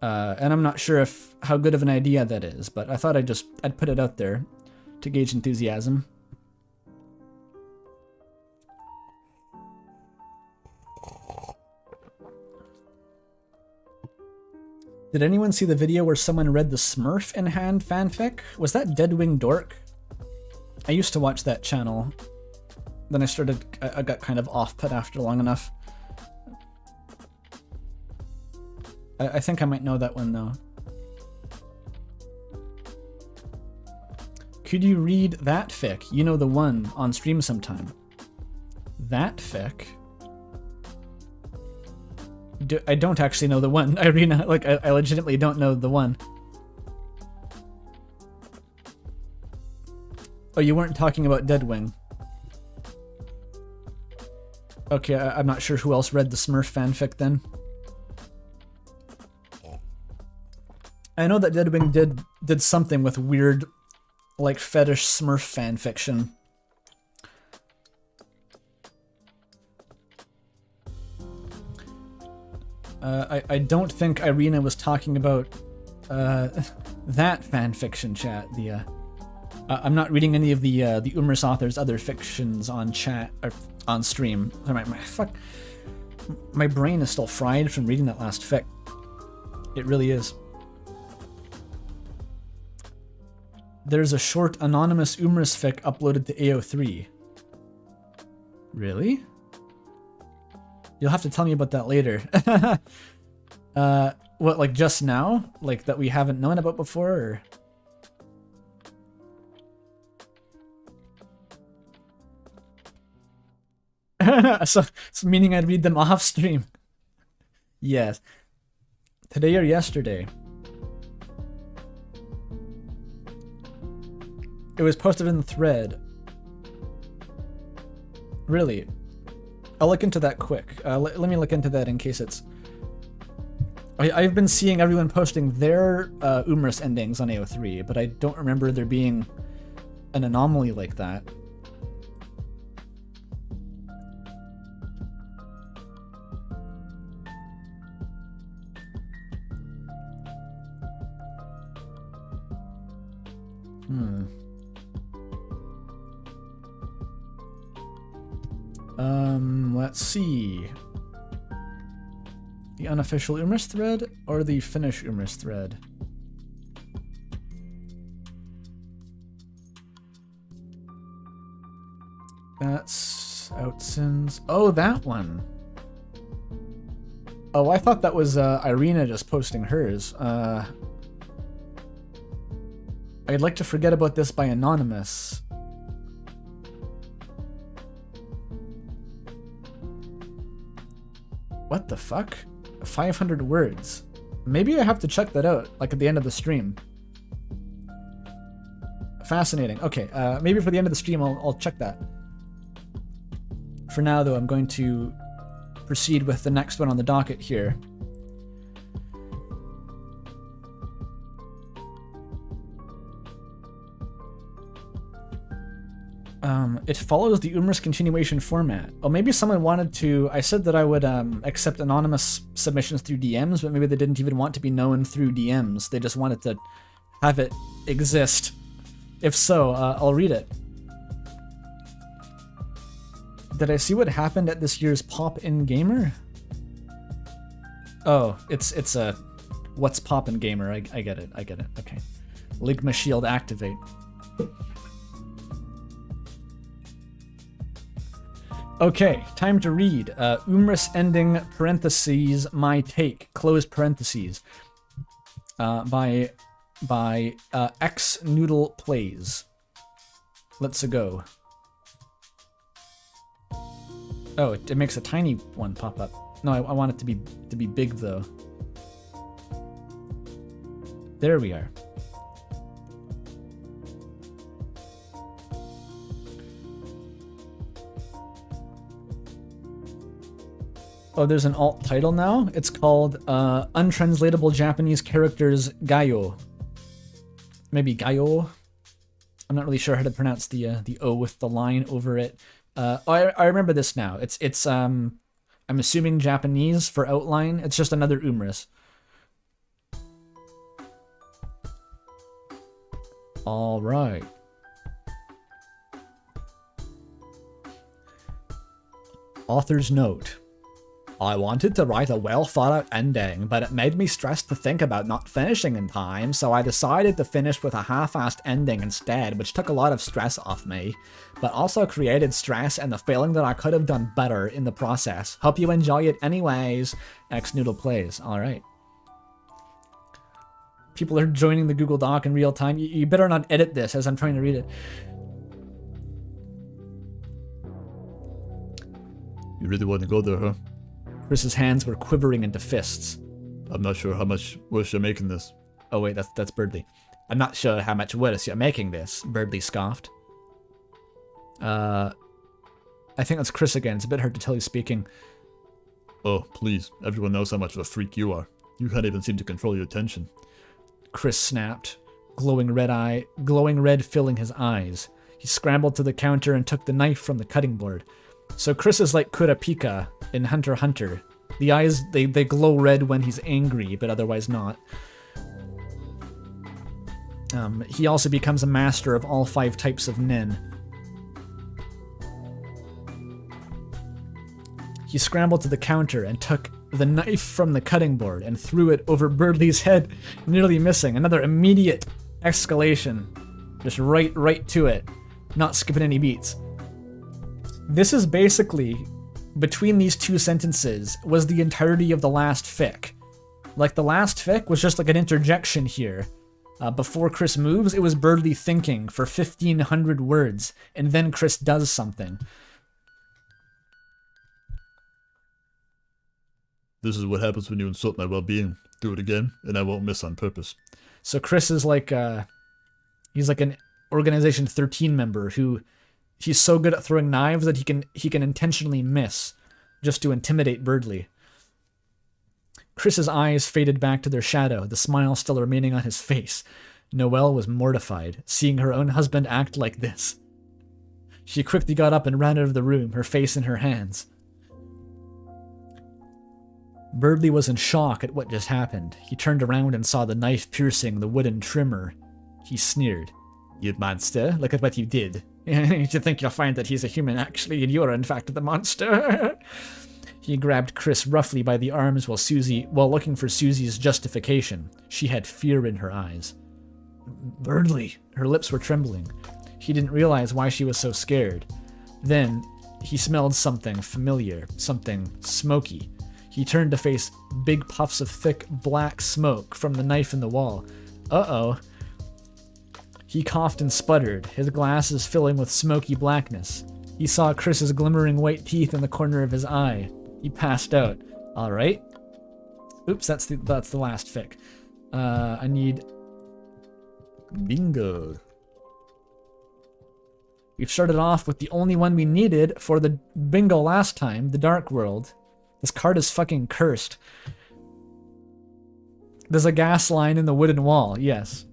And I'm not sure how good of an idea that is, but I thought I'd put it out there to gauge enthusiasm. Did anyone see the video where someone read the Smurf in Hand fanfic? Was that Deadwing Dork? I used to watch that channel. Then I got kind of off-put after long enough. I think I might know that one though. Could you read that fic? You know the one on stream sometime. That fic? I don't actually know the one, Irina. Like, I legitimately don't know the one. Oh, you weren't talking about Deadwing. Okay, I'm not sure who else read the Smurf fanfic then. I know that Deadwing did something with weird, like, fetish Smurf fanfiction. I don't think Irina was talking about that fanfiction, chat. I'm not reading any of the Umriss author's other fictions on chat or on stream. My brain is still fried from reading that last fic. It really is. There's a short anonymous Umriss fic uploaded to AO3. Really? You'll have to tell me about that later. What, like just now? Like that we haven't known about before? Or... so meaning I'd read them off stream. Yes. Today or yesterday. It was posted in the thread. Really? I'll look into that quick. Let me look into that in case it's... I've been seeing everyone posting their Umriss endings on AO3, but I don't remember there being an anomaly like that. Let's see. The unofficial Umriss thread or the Finnish Umriss thread? That's out since... Oh, that one. Oh, I thought that was Irina just posting hers. I'd like to forget about this by Anonymous. What the fuck? 500 words. Maybe I have to check that out, like at the end of the stream. Fascinating. Okay, maybe for the end of the stream I'll check that. For now, though, I'm going to proceed with the next one on the docket here. It follows the Umriss continuation format. Oh, maybe someone wanted to... I said that I would accept anonymous submissions through DMs, but maybe they didn't even want to be known through DMs. They just wanted to have it exist. If so, I'll read it. Did I see what happened at this year's Pop-In Gamer? Oh, it's a... What's Pop-In Gamer? I get it. Okay. Ligma Shield activate. Okay, time to read. Umriss ending parentheses my take close parentheses by X Noodle Plays. Let's go. Oh, it makes a tiny one pop up. No, I want it to be big though. There we are. Oh, there's an alt title now. It's called Untranslatable Japanese Characters Gayo. Maybe Gayo? I'm not really sure how to pronounce the O with the line over it. I remember this now. It's I'm assuming Japanese for outline. It's just another Umriss. All right. Author's note. I wanted to write a well-thought-out ending, but it made me stressed to think about not finishing in time, so I decided to finish with a half-assed ending instead, which took a lot of stress off me, but also created stress and the feeling that I could have done better in the process. Hope you enjoy it anyways. Xnoodle plays. Alright. People are joining the Google Doc in real time. You better not edit this as I'm trying to read it. You really want to go there, huh? Chris's hands were quivering into fists. I'm not sure how much worse you're making this. Oh wait, that's Birdly. I'm not sure how much worse you're making this, Birdly scoffed. I think that's Chris again. It's a bit hard to tell who's speaking. Oh, please. Everyone knows how much of a freak you are. You can't even seem to control your attention. Chris snapped, glowing red filling his eyes. He scrambled to the counter and took the knife from the cutting board. So Chris is like Kurapika in Hunter x Hunter. The eyes, they glow red when he's angry, but otherwise not. He also becomes a master of all 5 types of nen. He scrambled to the counter and took the knife from the cutting board and threw it over Birdly's head, nearly missing. Another immediate escalation. Just right to it. Not skipping any beats. This is basically, between these 2 sentences, was the entirety of the last fic. Like, the last fic was just like an interjection here. Before Chris moves, it was Birdly thinking for 1,500 words, and then Chris does something. This is what happens when you insult my well-being. Do it again, and I won't miss on purpose. So Chris is like, he's like an Organization 13 member who... He's so good at throwing knives that he can intentionally miss, just to intimidate Birdly. Chris's eyes faded back to their shadow, the smile still remaining on his face. Noelle was mortified, seeing her own husband act like this. She quickly got up and ran out of the room, her face in her hands. Birdly was in shock at what just happened. He turned around and saw the knife piercing the wooden trimmer. He sneered. You monster, look at what you did. You think you'll find that he's a human actually, and you're in fact the monster. He grabbed Chris roughly by the arms while looking for Susie's justification. She had fear in her eyes. Birdly. Her lips were trembling. He didn't realize why she was so scared. Then, he smelled something familiar, something smoky. He turned to face big puffs of thick, black smoke from the knife in the wall. Uh-oh. He coughed and sputtered, his glasses filling with smoky blackness. He saw Chris's glimmering white teeth in the corner of his eye. He passed out. All right. Oops, that's the last fic. I need... Bingo. We've started off with the only one we needed for the bingo last time, the Dark World. This card is fucking cursed. There's a gas line in the wooden wall, yes.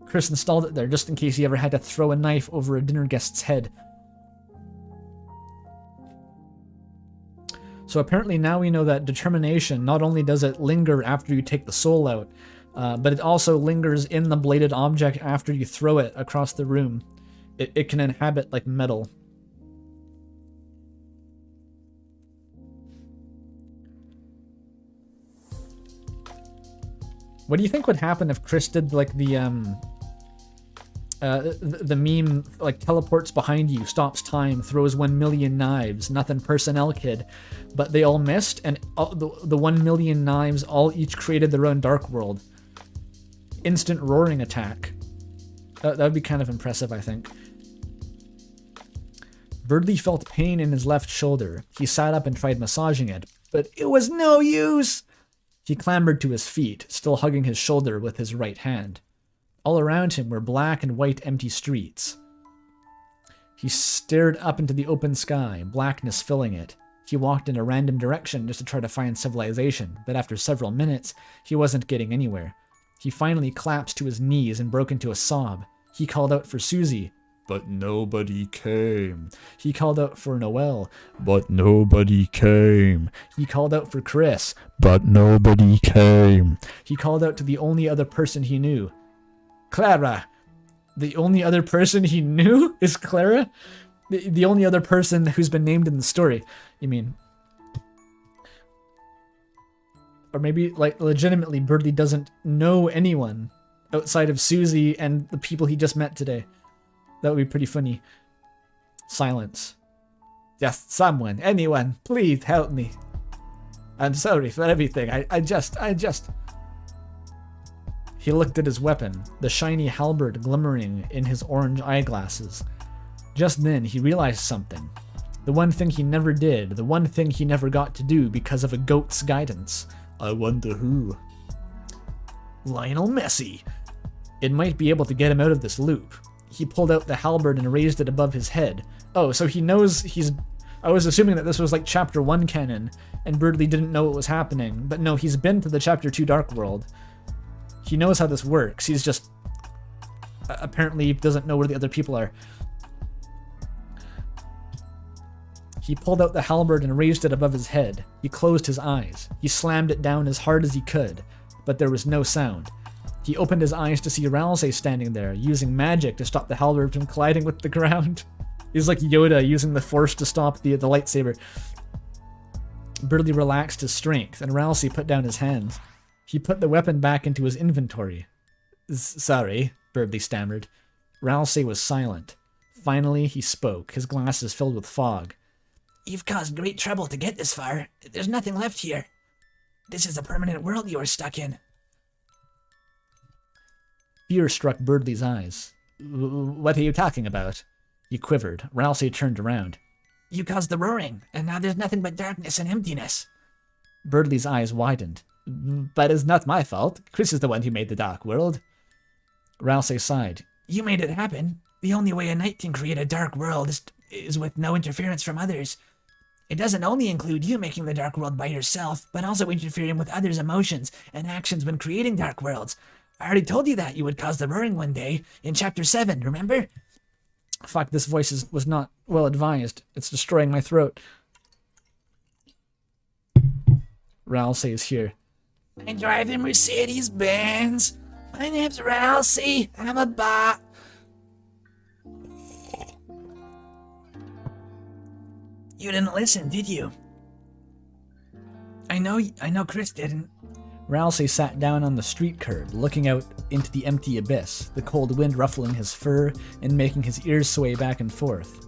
Chris installed it there just in case he ever had to throw a knife over a dinner guest's head. So apparently now we know that determination, not only does it linger after you take the soul out, but it also lingers in the bladed object after you throw it across the room. It can inhabit like metal. What do you think would happen if Chris did like the meme, like teleports behind you, stops time, throws 1 million knives, nothing personnel kid, but they all missed, and the 1 million knives all each created their own Dark World. Instant roaring attack. That would be kind of impressive, I think. Birdly felt pain in his left shoulder. He sat up and tried massaging it, but it was no use! He clambered to his feet, still hugging his shoulder with his right hand. All around him were black and white empty streets. He stared up into the open sky, blackness filling it. He walked in a random direction just to try to find civilization, but after several minutes, he wasn't getting anywhere. He finally collapsed to his knees and broke into a sob. He called out for Susie, but nobody came. He called out for Noel, But nobody came. he called out for Chris, But nobody came. he called out to the only other person he knew. Clara! The only other person he knew is Clara? The only other person who's been named in the story, you mean? Or maybe, like, legitimately, Birdly doesn't know anyone outside of Susie and the people he just met today. That would be pretty funny. Silence. Just someone, anyone, please help me. I'm sorry for everything. I just... He looked at his weapon, the shiny halberd glimmering in his orange eyeglasses. Just then, he realized something. The one thing he never did, the one thing he never got to do because of a goat's guidance. I wonder who. Lionel Messi. It might be able to get him out of this loop. He pulled out the halberd and raised it above his head. Oh, so he knows he's... I was assuming that this was like Chapter 1 canon, and Birdly didn't know what was happening. But no, he's been to the Chapter 2 Dark World. He knows how this works. He's just... apparently doesn't know where the other people are. He pulled out the halberd and raised it above his head. He closed his eyes. He slammed it down as hard as he could, but there was no sound. He opened his eyes to see Ralsei standing there, using magic to stop the halberd from colliding with the ground. He's like Yoda, using the force to stop the lightsaber. Birdly relaxed his strength, and Ralsei put down his hands. He put the weapon back into his inventory. Sorry, Birdly stammered. Ralsei was silent. Finally, he spoke, his glasses filled with fog. You've caused great trouble to get this far. There's nothing left here. This is a permanent world you are stuck in. Fear struck Birdly's eyes. What are you talking about? He quivered. Ralsei turned around. You caused the roaring, and now there's nothing but darkness and emptiness. Birdly's eyes widened. But it's not my fault. Chris is the one who made the dark world. Ralsei sighed. You made it happen. The only way a knight can create a dark world is with no interference from others. It doesn't only include you making the dark world by yourself, but also interfering with others' emotions and actions when creating dark worlds. I already told you that you would cause the roaring one day, in Chapter 7, remember? Fuck, this voice was not well advised. It's destroying my throat. Ralsei is here. I drive in Mercedes-Benz. My name's Ralsei. I'm a bot. You didn't listen, did you? I know Chris didn't. Ralsei sat down on the street curb, looking out into the empty abyss, the cold wind ruffling his fur and making his ears sway back and forth.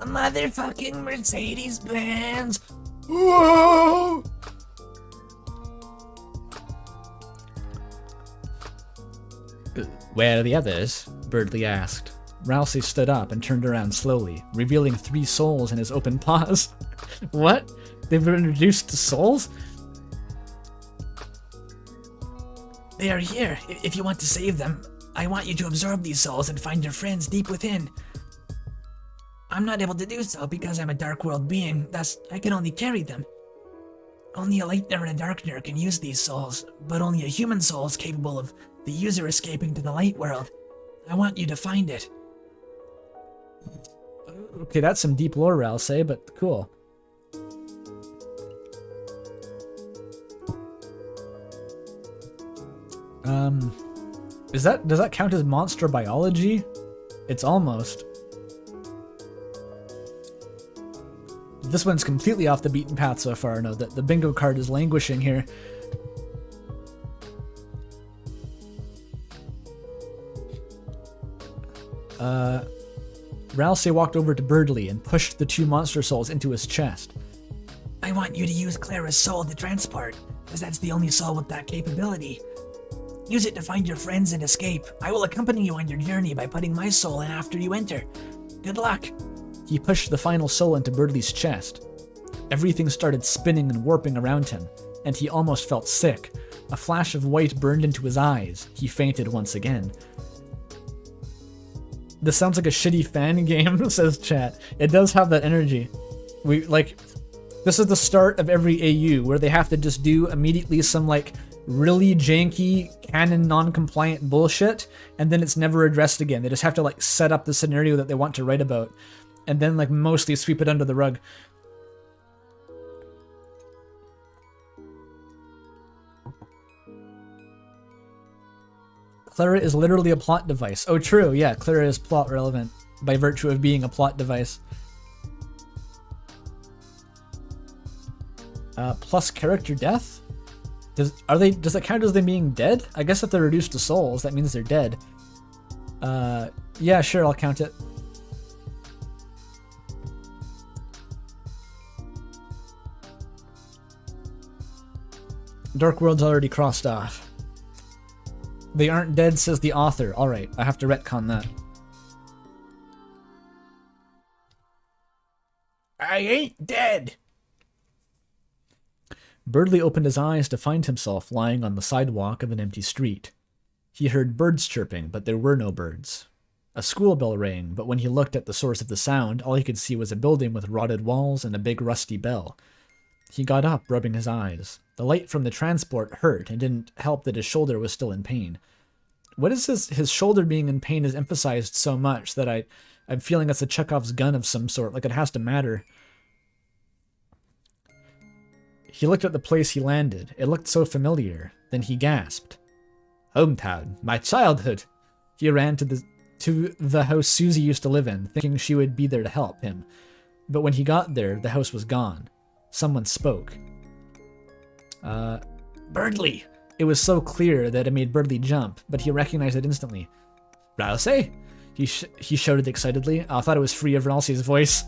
A motherfucking Mercedes-Benz. Whoa! Where are the others? Birdly asked. Ralsei stood up and turned around slowly, revealing 3 souls in his open paws. What? They've been introduced to souls? They are here, if you want to save them. I want you to absorb these souls and find your friends deep within. I'm not able to do so because I'm a dark world being, thus I can only carry them. Only a lightener and a darkener can use these souls, but only a human soul is capable of the user escaping to the light world. I want you to find it. Okay, that's some deep lore, Ralsei, but cool. Does that count as monster biology? It's almost. This one's completely off the beaten path so far. No, the bingo card is languishing here. Ralsei walked over to Birdly and pushed the 2 monster souls into his chest. I want you to use Clara's soul to transport, because that's the only soul with that capability. Use it to find your friends and escape. I will accompany you on your journey by putting my soul in after you enter. Good luck. He pushed the final soul into Birdly's chest. Everything started spinning and warping around him, and he almost felt sick. A flash of white burned into his eyes. He fainted once again. This sounds like a shitty fan game, says chat. It does have that energy. This is the start of every AU, where they have to just do immediately some, really janky, canon non-compliant bullshit, and then it's never addressed again. They just have to like set up the scenario that they want to write about, and then like mostly sweep it under the rug. Clara is literally a plot device. Oh, true. Yeah, Clara is plot relevant by virtue of being a plot device. Plus character death? Does that count as them being dead? I guess if they're reduced to souls, that means they're dead. Yeah, sure, I'll count it. Dark World's already crossed off. They aren't dead, says the author. Alright, I have to retcon that. I ain't dead. Birdley opened his eyes to find himself lying on the sidewalk of an empty street. He heard birds chirping, but there were no birds. A school bell rang, but when he looked at the source of the sound, all he could see was a building with rotted walls and a big rusty bell. He got up, rubbing his eyes. The light from the transport hurt and didn't help that his shoulder was still in pain. What is his shoulder being in pain is emphasized so much that I'm feeling it's a Chekhov's gun of some sort, like it has to matter. He looked at the place he landed. It looked so familiar. Then he gasped. Hometown, my childhood. He ran to the house Susie used to live in, thinking she would be there to help him. But when he got there, the house was gone. Someone spoke. Birdley. It was so clear that it made Birdley jump, but he recognized it instantly. Rousey? He shouted excitedly. I thought it was free of Ralsei's voice.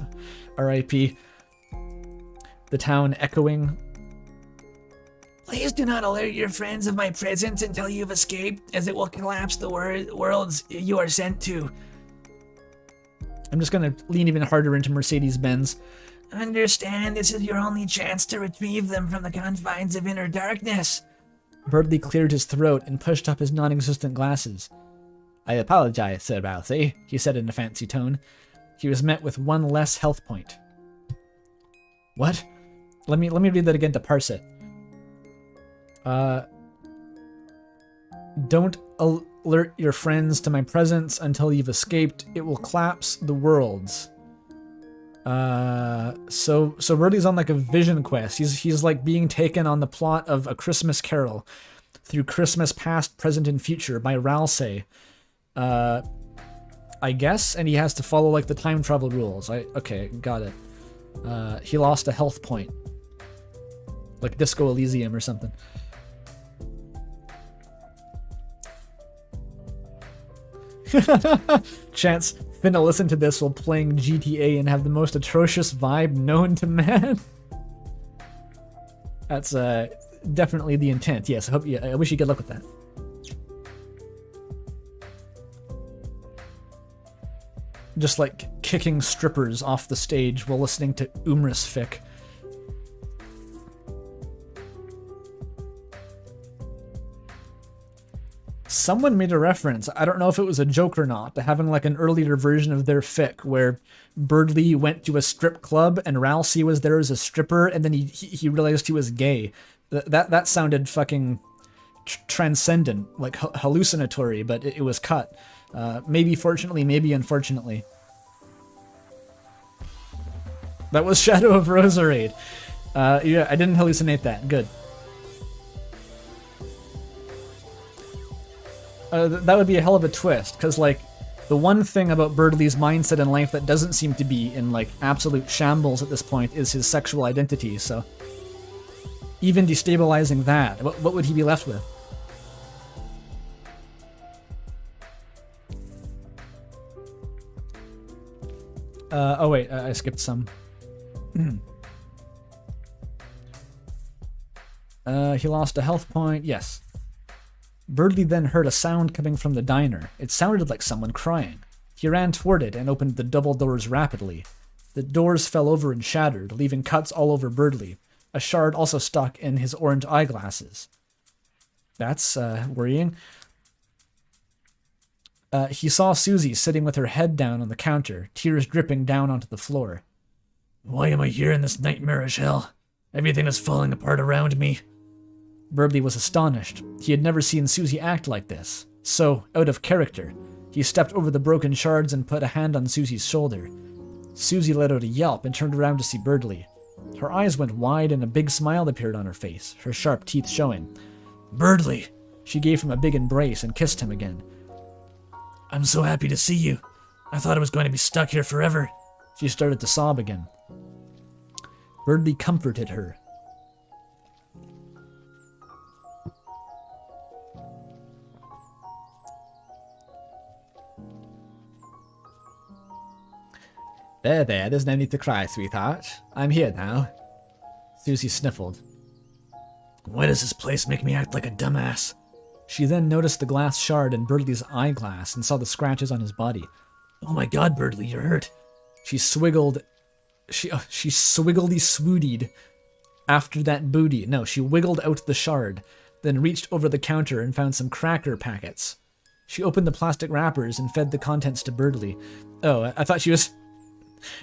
R.I.P. The town echoing. Please do not alert your friends of my presence until you've escaped, as it will collapse the worlds you are sent to. I'm just gonna lean even harder into Mercedes-Benz. Understand, this is your only chance to retrieve them from the confines of inner darkness. Birdley cleared his throat and pushed up his non-existent glasses. I apologize, Sir Rousey, he said in a fancy tone. He was met with one less health point. What? Let me read that again to parse it. Don't alert your friends to my presence until you've escaped. It will collapse the worlds. So Birdley's on like a vision quest. He's like being taken on the plot of A Christmas Carol through Christmas past, present, and future by Ralsei. I guess, and he has to follow like the time travel rules. Okay, got it. He lost a health point. Like Disco Elysium or something. Chance, finna listen to this while playing GTA and have the most atrocious vibe known to man. That's definitely the intent. Yes, I wish you good luck with that. Just like kicking strippers off the stage while listening to Umriss fic. Someone made a reference, I don't know if it was a joke or not, to having like an earlier version of their fic where Birdley went to a strip club and Ralsei was there as a stripper and then he realized he was gay. That sounded fucking transcendent, like hallucinatory, but it was cut. Maybe fortunately, maybe unfortunately. That was Shadow of Roserade. Yeah, I didn't hallucinate that. Good. That would be a hell of a twist, because, like, the one thing about Birdley's mindset in life that doesn't seem to be in, like, absolute shambles at this point is his sexual identity, so... Even destabilizing that, what would he be left with? Oh wait, I skipped some. He lost a health point, yes. Birdley then heard a sound coming from the diner. It sounded like someone crying. He ran toward it and opened the double doors rapidly. The doors fell over and shattered, leaving cuts all over Birdley. A shard also stuck in his orange eyeglasses. That's worrying. He saw Susie sitting with her head down on the counter, tears dripping down onto the floor. Why am I here in this nightmarish hell? Everything is falling apart around me. Birdley was astonished. He had never seen Susie act like this. So, out of character. He stepped over the broken shards and put a hand on Susie's shoulder. Susie let out a yelp and turned around to see Birdley. Her eyes went wide and a big smile appeared on her face, her sharp teeth showing. "Birdley!" She gave him a big embrace and kissed him again. "I'm so happy to see you. I thought I was going to be stuck here forever." She started to sob again. Birdley comforted her. There, there's no need to cry, sweetheart. I'm here now. Susie sniffled. "Why does this place make me act like a dumbass?" She then noticed the glass shard in Birdley's eyeglass and saw the scratches on his body. "Oh my god, Birdley, you're hurt." She swiggledy swoodied after that booty. No, she wiggled out the shard, then reached over the counter and found some cracker packets. She opened the plastic wrappers and fed the contents to Birdley. Oh, I thought she was...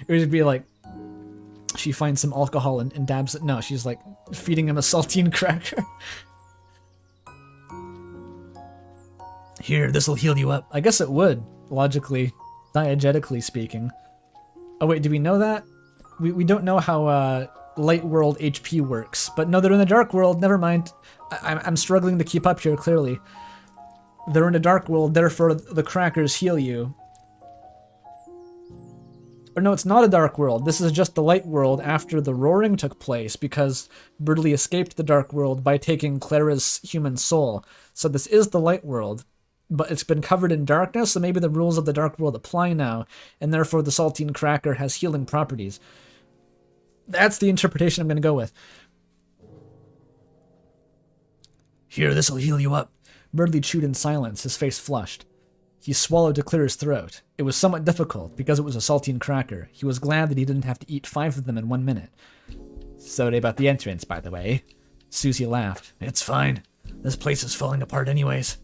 It would be like, she finds some alcohol and dabs it. No, she's like feeding him a saltine cracker. "Here, this'll heal you up." I guess it would, logically, diegetically speaking. Oh wait, do we know that? We don't know how light world HP works, but no, they're in the dark world. Never mind. I'm struggling to keep up here, clearly. They're in a dark world, therefore the crackers heal you. Or no, it's not a dark world. This is just the light world after the roaring took place, because Birdley escaped the dark world by taking Clara's human soul. So this is the light world, but it's been covered in darkness, so maybe the rules of the dark world apply now, and therefore the saltine cracker has healing properties. That's the interpretation I'm going to go with. "Here, this'll heal you up." Birdley chewed in silence, his face flushed. He swallowed to clear his throat. It was somewhat difficult, because it was a saltine cracker. He was glad that he didn't have to eat 5 of them in 1 minute. Sorry about the entrance, by the way. Susie laughed. "It's fine. This place is falling apart anyways."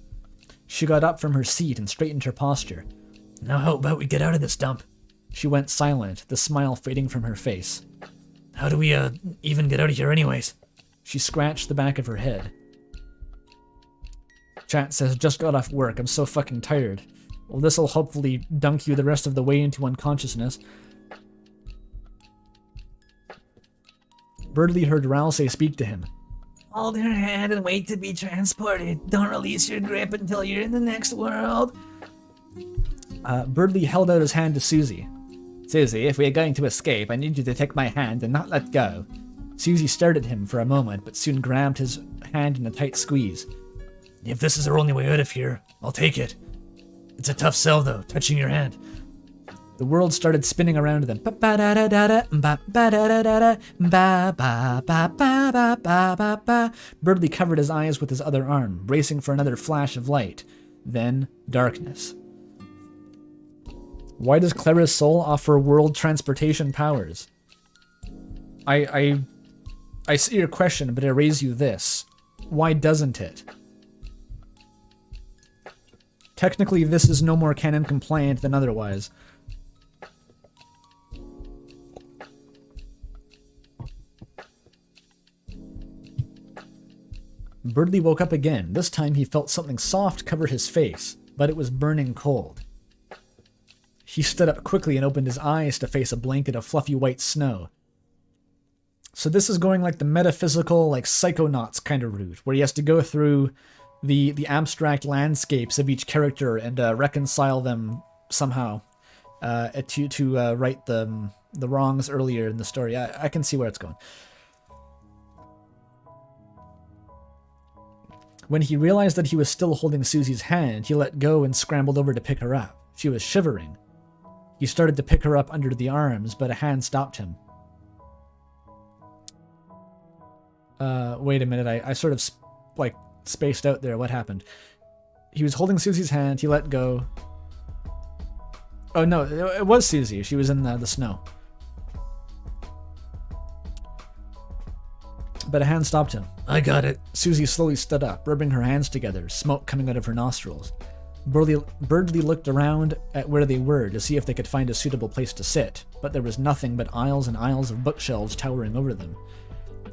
She got up from her seat and straightened her posture. "Now how about we get out of this dump?" She went silent, the smile fading from her face. "How do we, even get out of here anyways?" She scratched the back of her head. Chat says, just got off work, I'm so fucking tired. Well, this'll hopefully dunk you the rest of the way into unconsciousness. Birdley heard Ralsei speak to him. "Hold her hand and wait to be transported. Don't release your grip until you're in the next world." Birdley held out his hand to Susie. Susie, if we are going to escape, I need you to take my hand and not let go. Susie stared at him for a moment, but soon grabbed his hand in a tight squeeze. "If this is our only way out of here, I'll take it. It's a tough sell, though, touching your hand." The world started spinning around them. Birdley covered his eyes with his other arm, bracing for another flash of light. Then, darkness. Why does Clara's soul offer world transportation powers? I see your question, but I raise you this. Why doesn't it? Technically, this is no more canon compliant than otherwise. Birdley woke up again. This time he felt something soft cover his face, but it was burning cold. He stood up quickly and opened his eyes to face a blanket of fluffy white snow. So this is going like the metaphysical, like Psychonauts kind of route, where he has to go through the abstract landscapes of each character and reconcile them somehow to right the wrongs earlier in the story. I can see where it's going. When he realized that he was still holding Susie's hand, he let go and scrambled over to pick her up. She was shivering. He started to pick her up under the arms, but a hand stopped him. Wait a minute, I sort of spaced out there. What happened? He was holding Susie's hand, he let go. Oh no, it was Susie. She was in the snow. But a hand stopped him. "I got it." Susie slowly stood up, rubbing her hands together, smoke coming out of her nostrils. Birdley looked around at where they were to see if they could find a suitable place to sit, but there was nothing but aisles and aisles of bookshelves towering over them.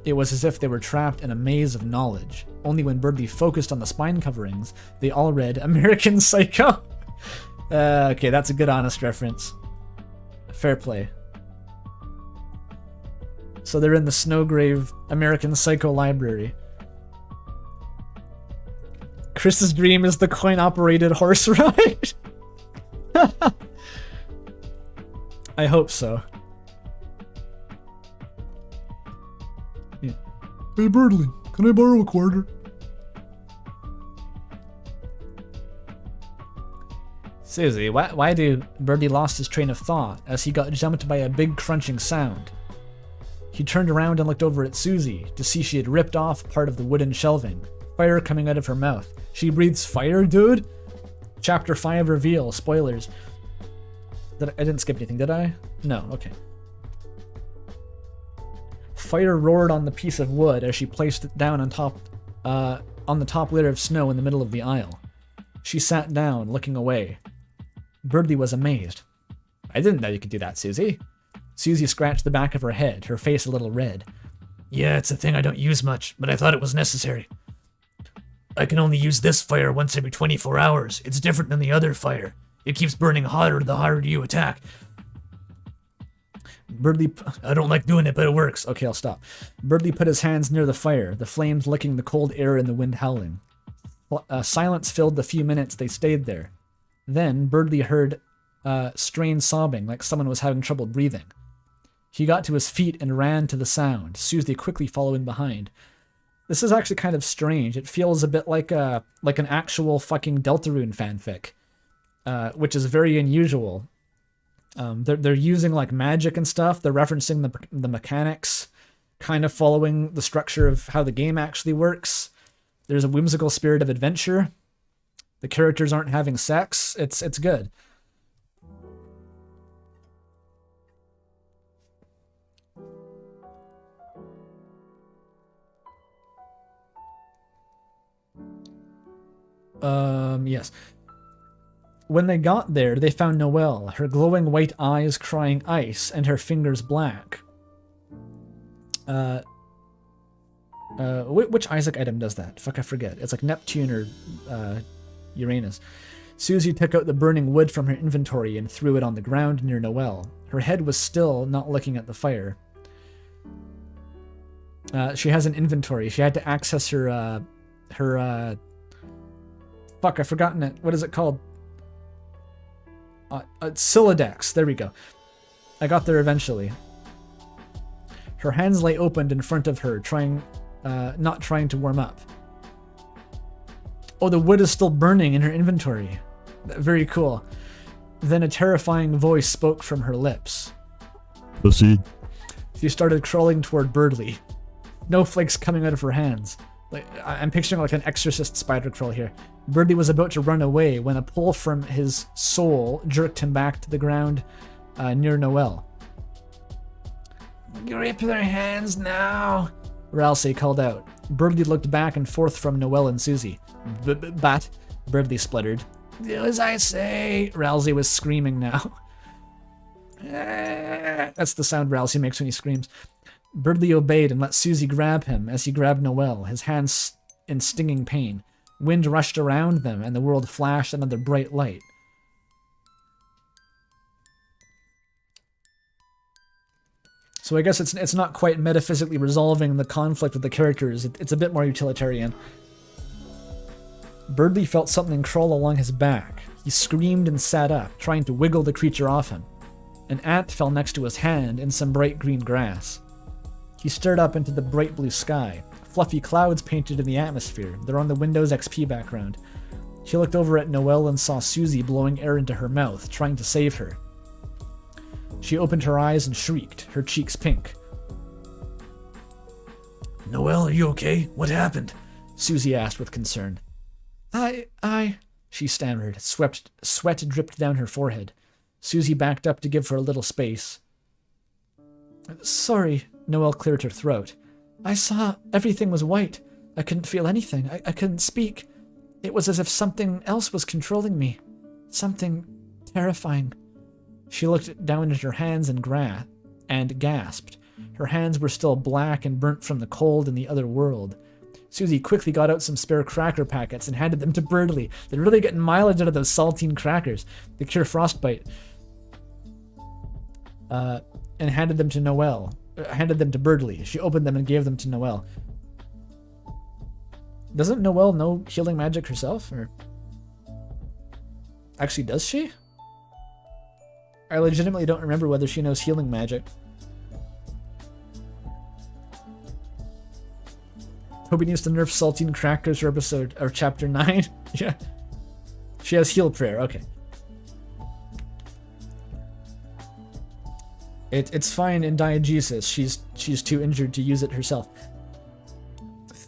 It was as if they were trapped in a maze of knowledge. Only when Birdie focused on the spine coverings, they all read American Psycho. Okay, that's a good honest reference. Fair play. So they're in the Snowgrave American Psycho library. Chris's dream is the coin-operated horse ride. I hope so. Yeah. Hey Birdly, can I borrow a quarter? Susie, why do Birdie lost his train of thought as he got jumped by a big crunching sound? He turned around and looked over at Susie to see she had ripped off part of the wooden shelving. Fire coming out of her mouth. She breathes fire, dude? Chapter 5 reveal. Spoilers. I didn't skip anything, did I? No, okay. Fire roared on the piece of wood as she placed it down on the top layer of snow in the middle of the aisle. She sat down, looking away. Birdie was amazed. I didn't know you could do that, Susie. Susie scratched the back of her head, her face a little red. Yeah, it's a thing I don't use much, but I thought it was necessary. I can only use this fire once every 24 hours. It's different than the other fire. It keeps burning hotter the harder you attack. Birdie... I don't like doing it, but it works. Okay, I'll stop. Birdie put his hands near the fire, the flames licking the cold air and the wind howling. Silence filled the few minutes they stayed there. Then, Birdie heard strained sobbing, like someone was having trouble breathing. He got to his feet and ran to the sound, Susie quickly following behind. This is actually kind of strange. It feels a bit like an actual fucking Deltarune fanfic, which is very unusual. They're using like magic and stuff. They're referencing the mechanics, kind of following the structure of how the game actually works. There's a whimsical spirit of adventure. The characters aren't having sex. It's good. Yes. When they got there, they found Noelle, her glowing white eyes crying ice and her fingers black. Which Isaac item does that? Fuck, I forget. It's like Neptune or Uranus. Susie took out the burning wood from her inventory and threw it on the ground near Noelle. Her head was still not looking at the fire. She has an inventory. She had to access her fuck, I've forgotten it. What is it called? Sylladex. There we go. I got there eventually. Her hands lay opened in front of her, not trying to warm up. Oh, the wood is still burning in her inventory. Very cool. Then a terrifying voice spoke from her lips. Proceed. She started crawling toward Birdly. Snowflakes coming out of her hands. Like, I'm picturing like an exorcist spider crawl here. Birdie was about to run away when a pull from his soul jerked him back to the ground near Noelle. Grip their hands now, Ralsei called out. Birdie looked back and forth from Noelle and Susie. Bat, Birdie spluttered. Do as I say. Ralsei was screaming now. That's the sound Ralsei makes when he screams. Birdie obeyed and let Susie grab him as he grabbed Noelle, his hands in stinging pain. Wind rushed around them, and the world flashed another bright light. So I guess it's not quite metaphysically resolving the conflict with the characters. It's a bit more utilitarian. Birdie felt something crawl along his back. He screamed and sat up, trying to wiggle the creature off him. An ant fell next to his hand in some bright green grass. He stared up into the bright blue sky. Fluffy clouds painted in the atmosphere. They're on the Windows XP background. He looked over at Noelle and saw Susie blowing air into her mouth, trying to save her. She opened her eyes and shrieked, her cheeks pink. Noelle, are you okay? What happened? Susie asked with concern. She stammered. Sweat dripped down her forehead. Susie backed up to give her a little space. Sorry, Noelle cleared her throat. I saw everything was white. I couldn't feel anything. I couldn't speak. It was as if something else was controlling me. Something terrifying. She looked down at her hands and gasped. Her hands were still black and burnt from the cold in the other world. Susie quickly got out some spare cracker packets and handed them to Birdly. They're really getting mileage out of those saltine crackers. They cure frostbite. And handed them to Noelle. Handed them to Birdly. She opened them and gave them to Noelle. Doesn't Noelle know healing magic herself? Or actually, does she? I legitimately don't remember whether she knows healing magic. Toby needs to nerf saltine crackers for episode or chapter 9. Yeah. She has heal prayer. Okay. It's fine in diegesis. She's too injured to use it herself.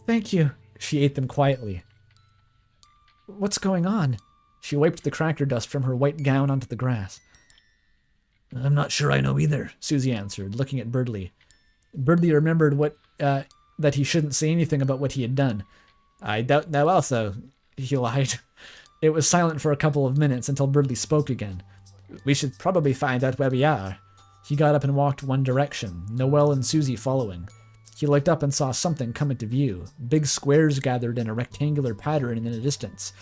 Thank you. She ate them quietly. What's going on? She wiped the cracker dust from her white gown onto the grass. I'm not sure I know either, Susie answered, looking at Birdly. Birdly remembered that he shouldn't say anything about what he had done. I doubt now also, he lied. It was silent for a couple of minutes until Birdly spoke again. We should probably find out where we are. He got up and walked one direction, Noelle and Susie following. He looked up and saw something come into view. Big squares gathered in a rectangular pattern in the distance.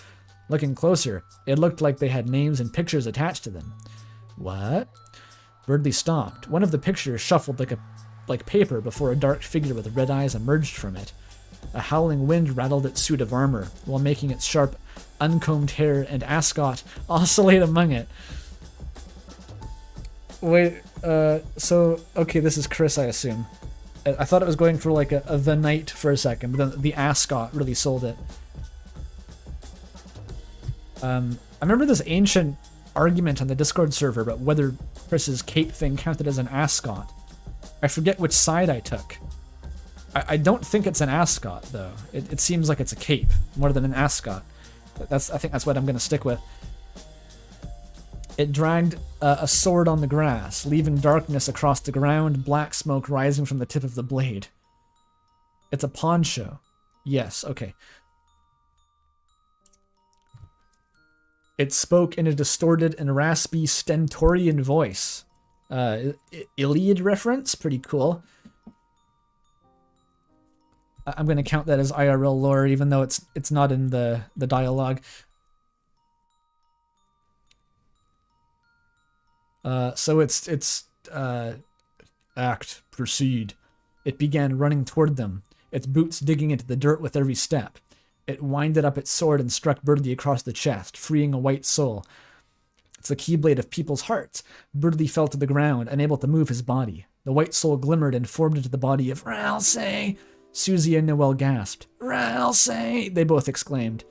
Looking closer, it looked like they had names and pictures attached to them. What? Birdly stopped. One of the pictures shuffled like paper before a dark figure with red eyes emerged from it. A howling wind rattled its suit of armor, while making its sharp, uncombed hair and ascot oscillate among it. Wait, okay, this is Chris, I assume. I thought it was going for like a the Knight for a second, but then the ascot really sold it. I remember this ancient argument on the Discord server about whether Chris's cape thing counted as an ascot. I forget which side I took. I don't think it's an ascot, though. It seems like it's a cape, more than an ascot. I think that's what I'm going to stick with. It dragged a sword on the grass, leaving darkness across the ground, black smoke rising from the tip of the blade. It's a pawn show. Yes, okay. It spoke in a distorted and raspy stentorian voice. Iliad reference? Pretty cool. I'm going to count that as IRL lore, even though it's not in the dialogue. So it's act, proceed. It began running toward them, its boots digging into the dirt with every step. It winded up its sword and struck Birdly across the chest, freeing a white soul. It's the keyblade of people's hearts. Birdly fell to the ground, unable to move his body. The white soul glimmered and formed into the body of Ralsei. Susie and Noelle gasped. Ralsei! They both exclaimed.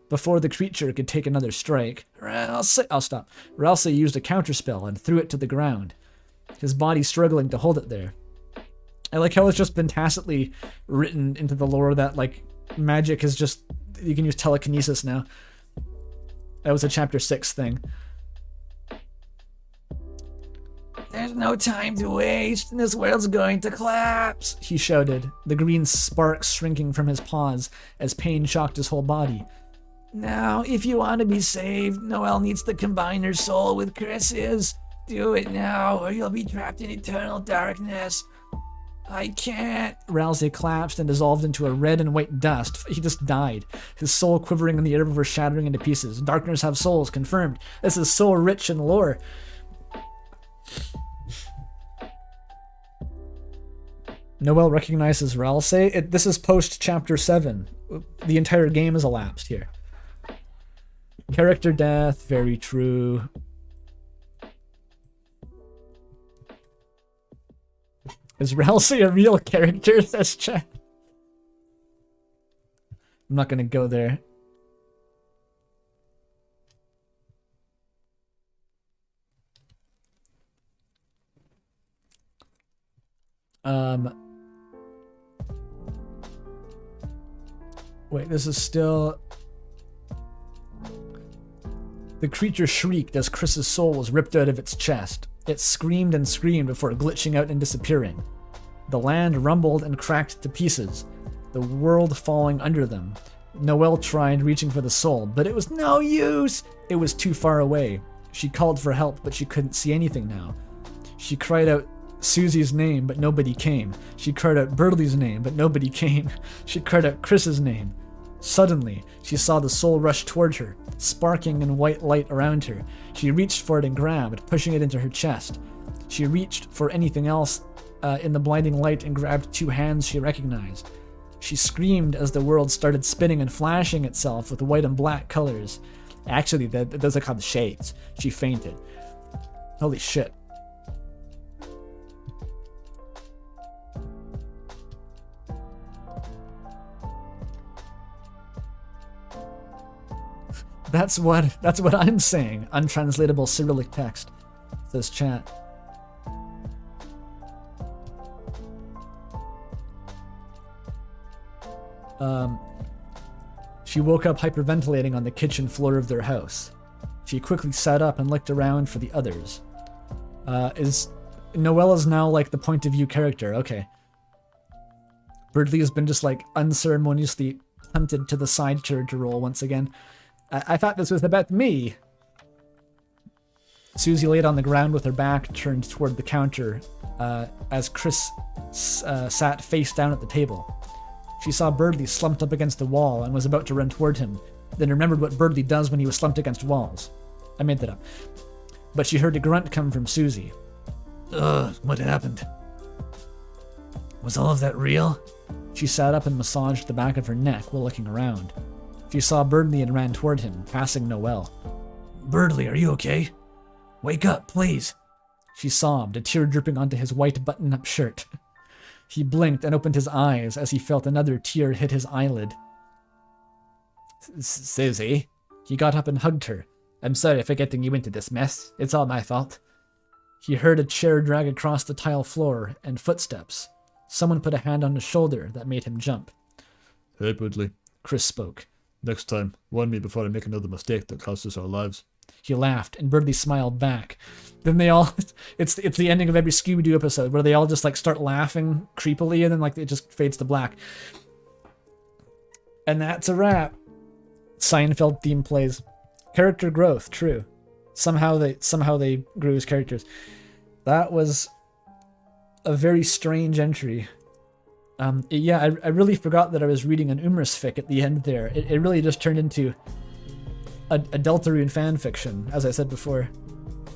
Before the creature could take another strike, Ralsei... I'll stop. Ralsei used a counterspell and threw it to the ground, his body struggling to hold it there. I like how it's just been tacitly written into the lore that, like, magic is just... You can use telekinesis now. That was a chapter 6 thing. There's no time to waste. This world's going to collapse, he shouted, the green sparks shrinking from his paws as pain shocked his whole body. Now, if you want to be saved, Noelle needs to combine her soul with Chris's. Do it now, or you'll be trapped in eternal darkness. I can't. Ralsei collapsed and dissolved into a red and white dust. He just died, his soul quivering in the air before shattering into pieces. Darkness have souls, confirmed. This is so rich in lore. Noelle recognizes Ralsei. This is post chapter 7. The entire game has elapsed here. Character death, very true. Is Ralsei a real character? Says chat. I'm not gonna go there. Wait, this is still... The creature shrieked as Chris's soul was ripped out of its chest. It screamed and screamed before glitching out and disappearing. The land rumbled and cracked to pieces, the world falling under them. Noelle tried reaching for the soul, but it was no use! It was too far away. She called for help, but she couldn't see anything now. She cried out Susie's name, but nobody came. She cried out Birdley's name, but nobody came. She cried out Chris's name. Suddenly, she saw the soul rush toward her, sparking in white light around her. She reached for it and grabbed, pushing it into her chest. She reached for anything else in the blinding light and grabbed 2 hands she recognized. She screamed as the world started spinning and flashing itself with white and black colors. Actually, those are called shades. She fainted. Holy shit. That's what I'm saying. Untranslatable Cyrillic text. Says chat. She woke up hyperventilating on the kitchen floor of their house. She quickly sat up and looked around for the others. Noella's now like the point of view character, okay. Birdley has been just like unceremoniously punted to the side character role once again. I thought this was about me. Susie laid on the ground with her back turned toward the counter as Chris sat face down at the table. She saw Birdley slumped up against the wall and was about to run toward him, then remembered what Birdley does when he was slumped against walls. I made that up. But she heard a grunt come from Susie. Ugh, what happened? Was all of that real? She sat up and massaged the back of her neck while looking around. She saw Birdley and ran toward him, passing Noelle. Birdley, are you okay? Wake up, please. She sobbed, a tear dripping onto his white button-up shirt. He blinked and opened his eyes as he felt another tear hit his eyelid. Susie? He got up and hugged her. I'm sorry for getting you into this mess. It's all my fault. He heard a chair drag across the tile floor and footsteps. Someone put a hand on his shoulder that made him jump. Hey, Birdley. Chris spoke. Next time, warn me before I make another mistake that costs us our lives. He laughed, and Birdley smiled back. Then they all... It's the ending of every Scooby-Doo episode, where they all just, like, start laughing creepily, and then, like, it just fades to black. And that's a wrap. Seinfeld theme plays. Character growth, true. Somehow they grew as characters. That was a very strange entry. Yeah, I really forgot that I was reading an Umriss fic at the end there. It really just turned into a Deltarune fanfiction, as I said before.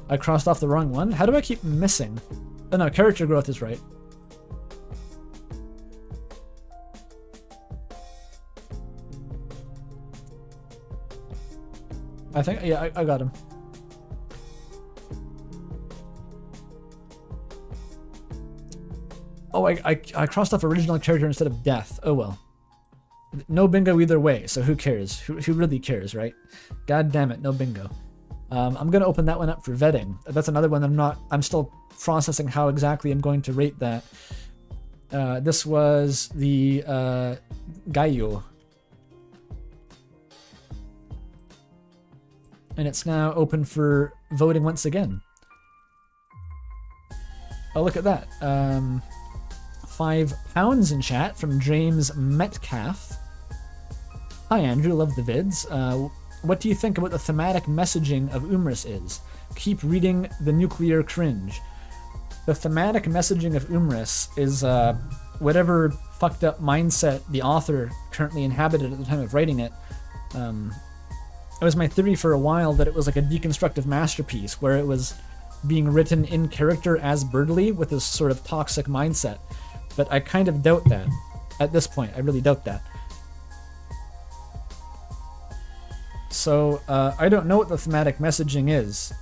I crossed off the wrong one? How do I keep missing? Oh no, character growth is right. I think, yeah, I got him. Oh, I crossed off original character instead of death. Oh well. No bingo either way, so who cares? Who really cares, right? God damn it, no bingo. I'm gonna open that one up for vetting. That's another one I'm still processing how exactly I'm going to rate that. This was the Gaio. And it's now open for voting once again. Oh, look at that. £5 in chat from James Metcalf. Hi Andrew, love the vids. What do you think about the thematic messaging of Umriss is? Keep reading the nuclear cringe. The thematic messaging of Umriss is whatever fucked up mindset the author currently inhabited at the time of writing it. It was my theory for a while that it was like a deconstructive masterpiece where it was being written in character as Birdley with this sort of toxic mindset. But I kind of doubt that. At this point, I really doubt that. So, I don't know what the thematic messaging is.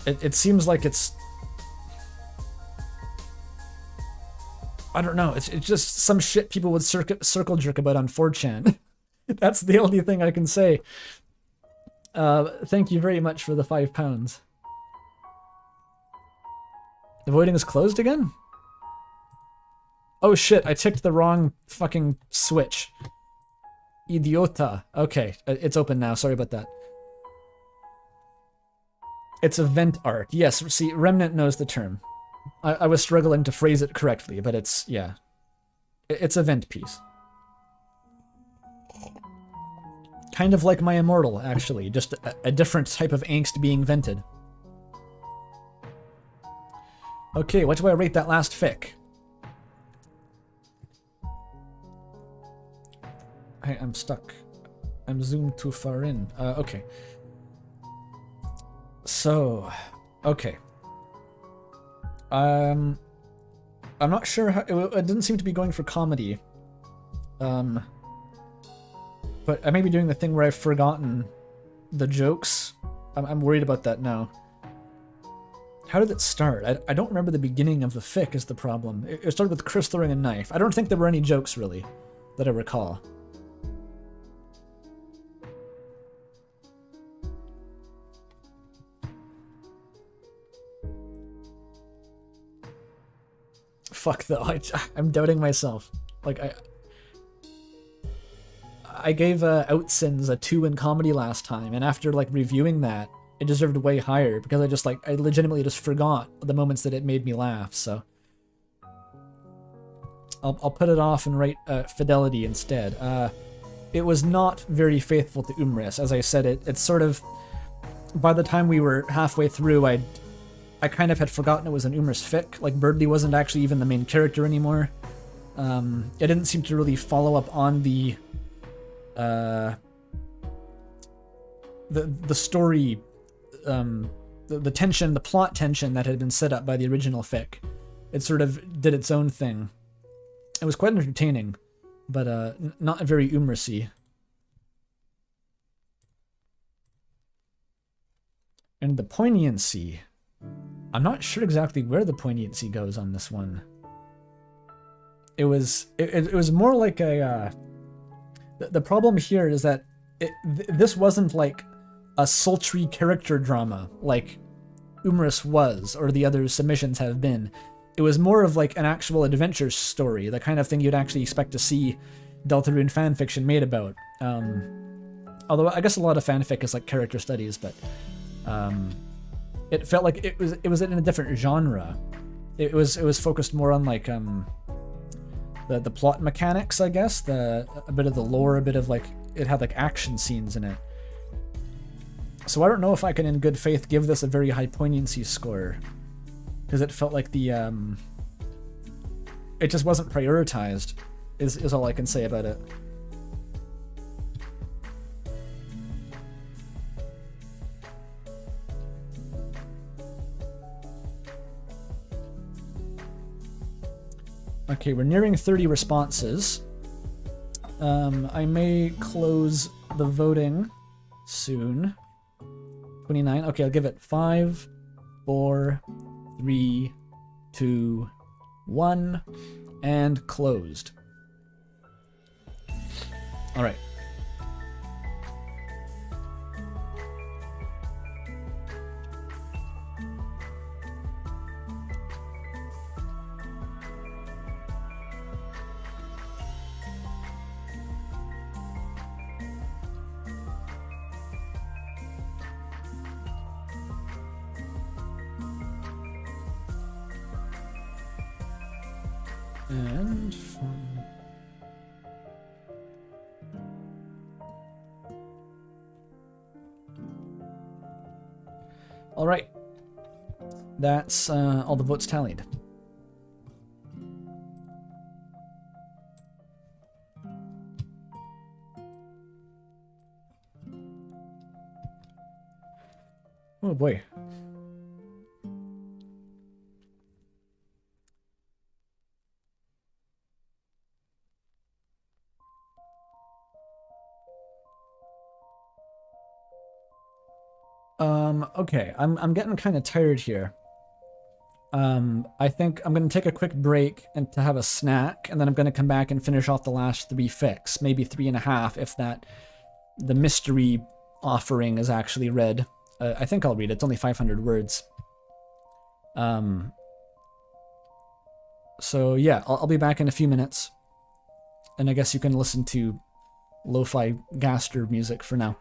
It seems like it's... I don't know, it's just some shit people would circle jerk about on 4chan. That's the only thing I can say. Thank you very much for the £5. The voting is closed again? Oh shit, I ticked the wrong fucking switch. Idiota. Okay, it's open now, sorry about that. It's event art. Yes, see, Remnant knows the term. I was struggling to phrase it correctly, but it's, yeah. It's event piece. Kind of like my Immortal, actually. Just a different type of angst being vented. Okay, what do I rate that last fic? Hey, I'm stuck. I'm zoomed too far in. Okay. So, okay. I'm not sure how... It didn't seem to be going for comedy. But I may be doing the thing where I've forgotten the jokes. I'm worried about that now. How did it start? I don't remember the beginning of the fic is the problem. It started with Chris throwing a knife. I don't think there were any jokes, really, that I recall. Fuck though, I'm doubting myself. Like, I gave Outsins a 2 in comedy last time, and after like reviewing that, it deserved way higher because I legitimately just forgot the moments that it made me laugh. So I'll put it off and write Fidelity instead. It was not very faithful to Umriss. As I said, it's sort of, by the time we were halfway through, I kind of had forgotten it was an Umriss fic. Like, Birdly wasn't actually even the main character anymore. It didn't seem to really follow up on the story, the tension, the plot tension that had been set up by the original fic. It sort of did its own thing. It was quite entertaining, but not very Umrissy. And the poignancy. I'm not sure exactly where the poignancy goes on this one. It was more like a. The problem here is that this wasn't like a sultry character drama like Umriss was, or the other submissions have been. It was more of like an actual adventure story, the kind of thing you'd actually expect to see Deltarune fanfiction made about. Although I guess a lot of fanfic is like character studies, but it felt like it was in a different genre. It was focused more on like the plot mechanics, I guess, a bit of the lore, a bit of like, it had like action scenes in it. So I don't know if I can in good faith give this a very high poignancy score, because it felt like it just wasn't prioritized, is all I can say about it. Okay, we're nearing 30 responses. I may close the voting soon. 29. Okay, I'll give it 5, 4, 3, 2, 1, and closed. All right. And all right, that's all the votes tallied. Oh boy. Okay, I'm getting kind of tired here. I think I'm gonna take a quick break and to have a snack, and then I'm gonna come back and finish off the last 3 fics, maybe 3.5 if the mystery offering is actually read. I think I'll read it. It's only 500 words. So yeah, I'll be back in a few minutes, and I guess you can listen to lo-fi Gaster music for now.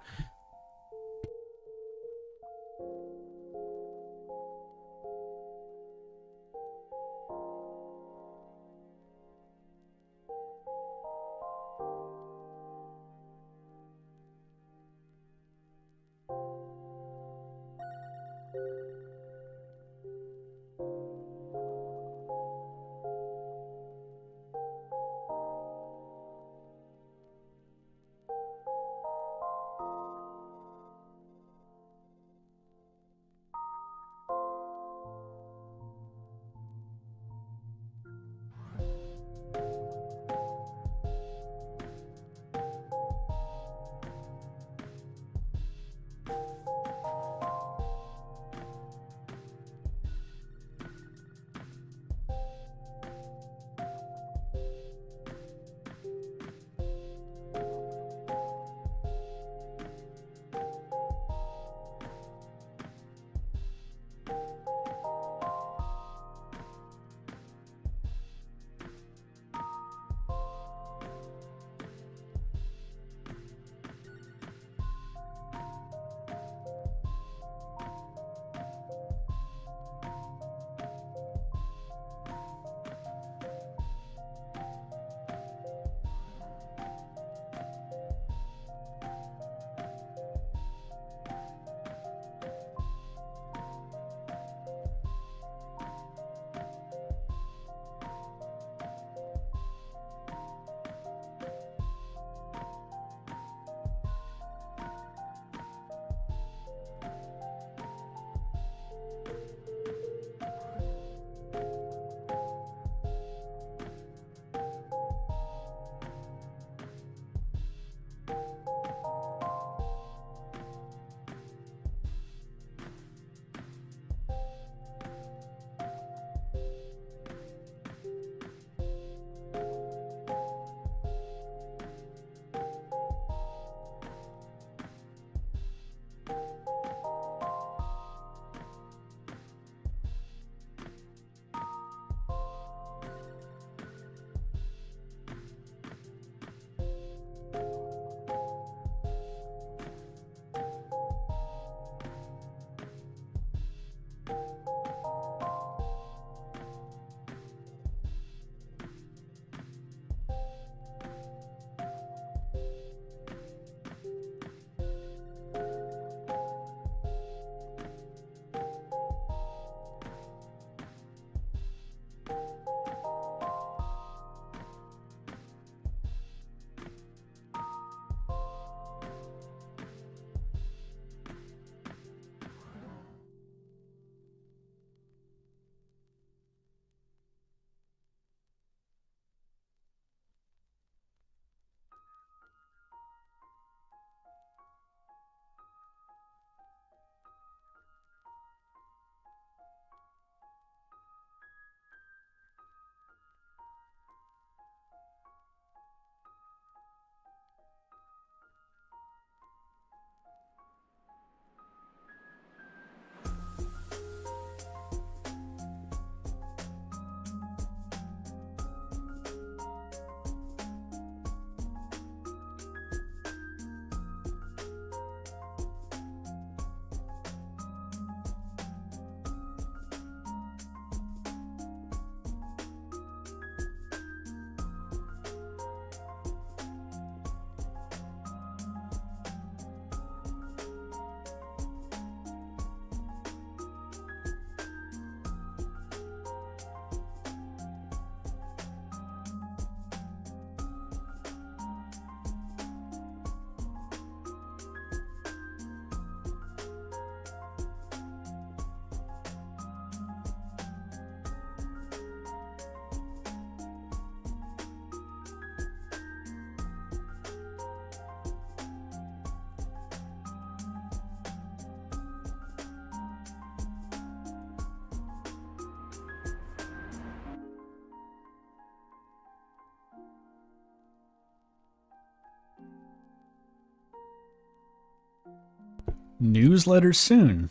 Newsletter soon.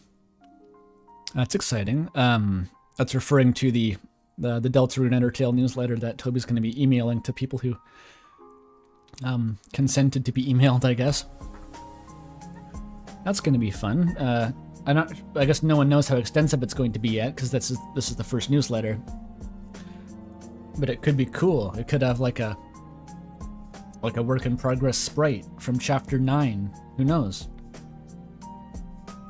That's exciting. That's referring to the Deltarune Entertail newsletter that Toby's going to be emailing to people who consented to be emailed, I guess. That's going to be fun. I guess no one knows how extensive it's going to be yet, because this is the first newsletter. But it could be cool. It could have like a work in progress sprite from chapter 9. Who knows?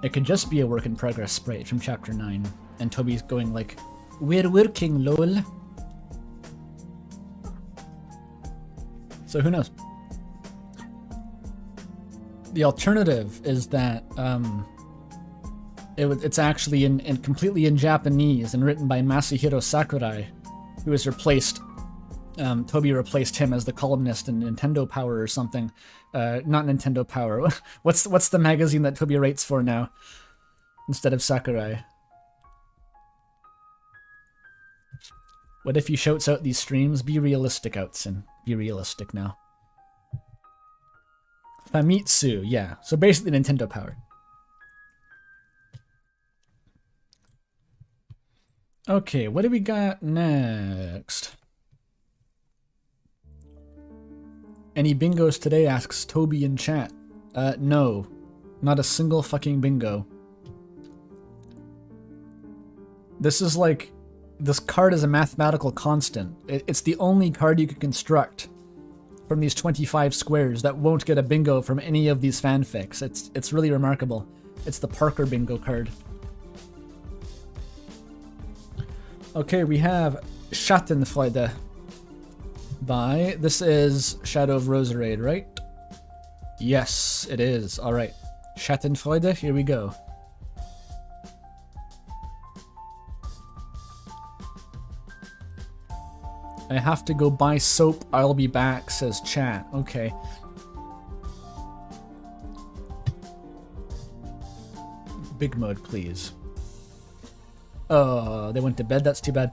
It could just be a work in progress sprite from chapter 9, and Toby's going like, "We're working, lol." So who knows? The alternative is that it's actually in completely in Japanese and written by Masahiro Sakurai, who has replaced Toby replaced him as the columnist in Nintendo Power or something. Not Nintendo Power. What's the magazine that Toby writes for now instead of Sakurai? What if he shouts out these streams? Be realistic, Outson. Be realistic now. Famitsu, yeah. So basically Nintendo Power. Okay, what do we got next? Any bingos today, asks Toby in chat. No. Not a single fucking bingo. This is like... This card is a mathematical constant. It's the only card you could construct from these 25 squares that won't get a bingo from any of these fanfics. It's really remarkable. It's the Parker bingo card. Okay, we have Schattenfreude by... This is Shadow of Roserade, right? Yes, it is. Alright. Schattenfreude, here we go. I have to go buy soap, I'll be back, says chat. Okay. Big mode, please. Oh, they went to bed? That's too bad.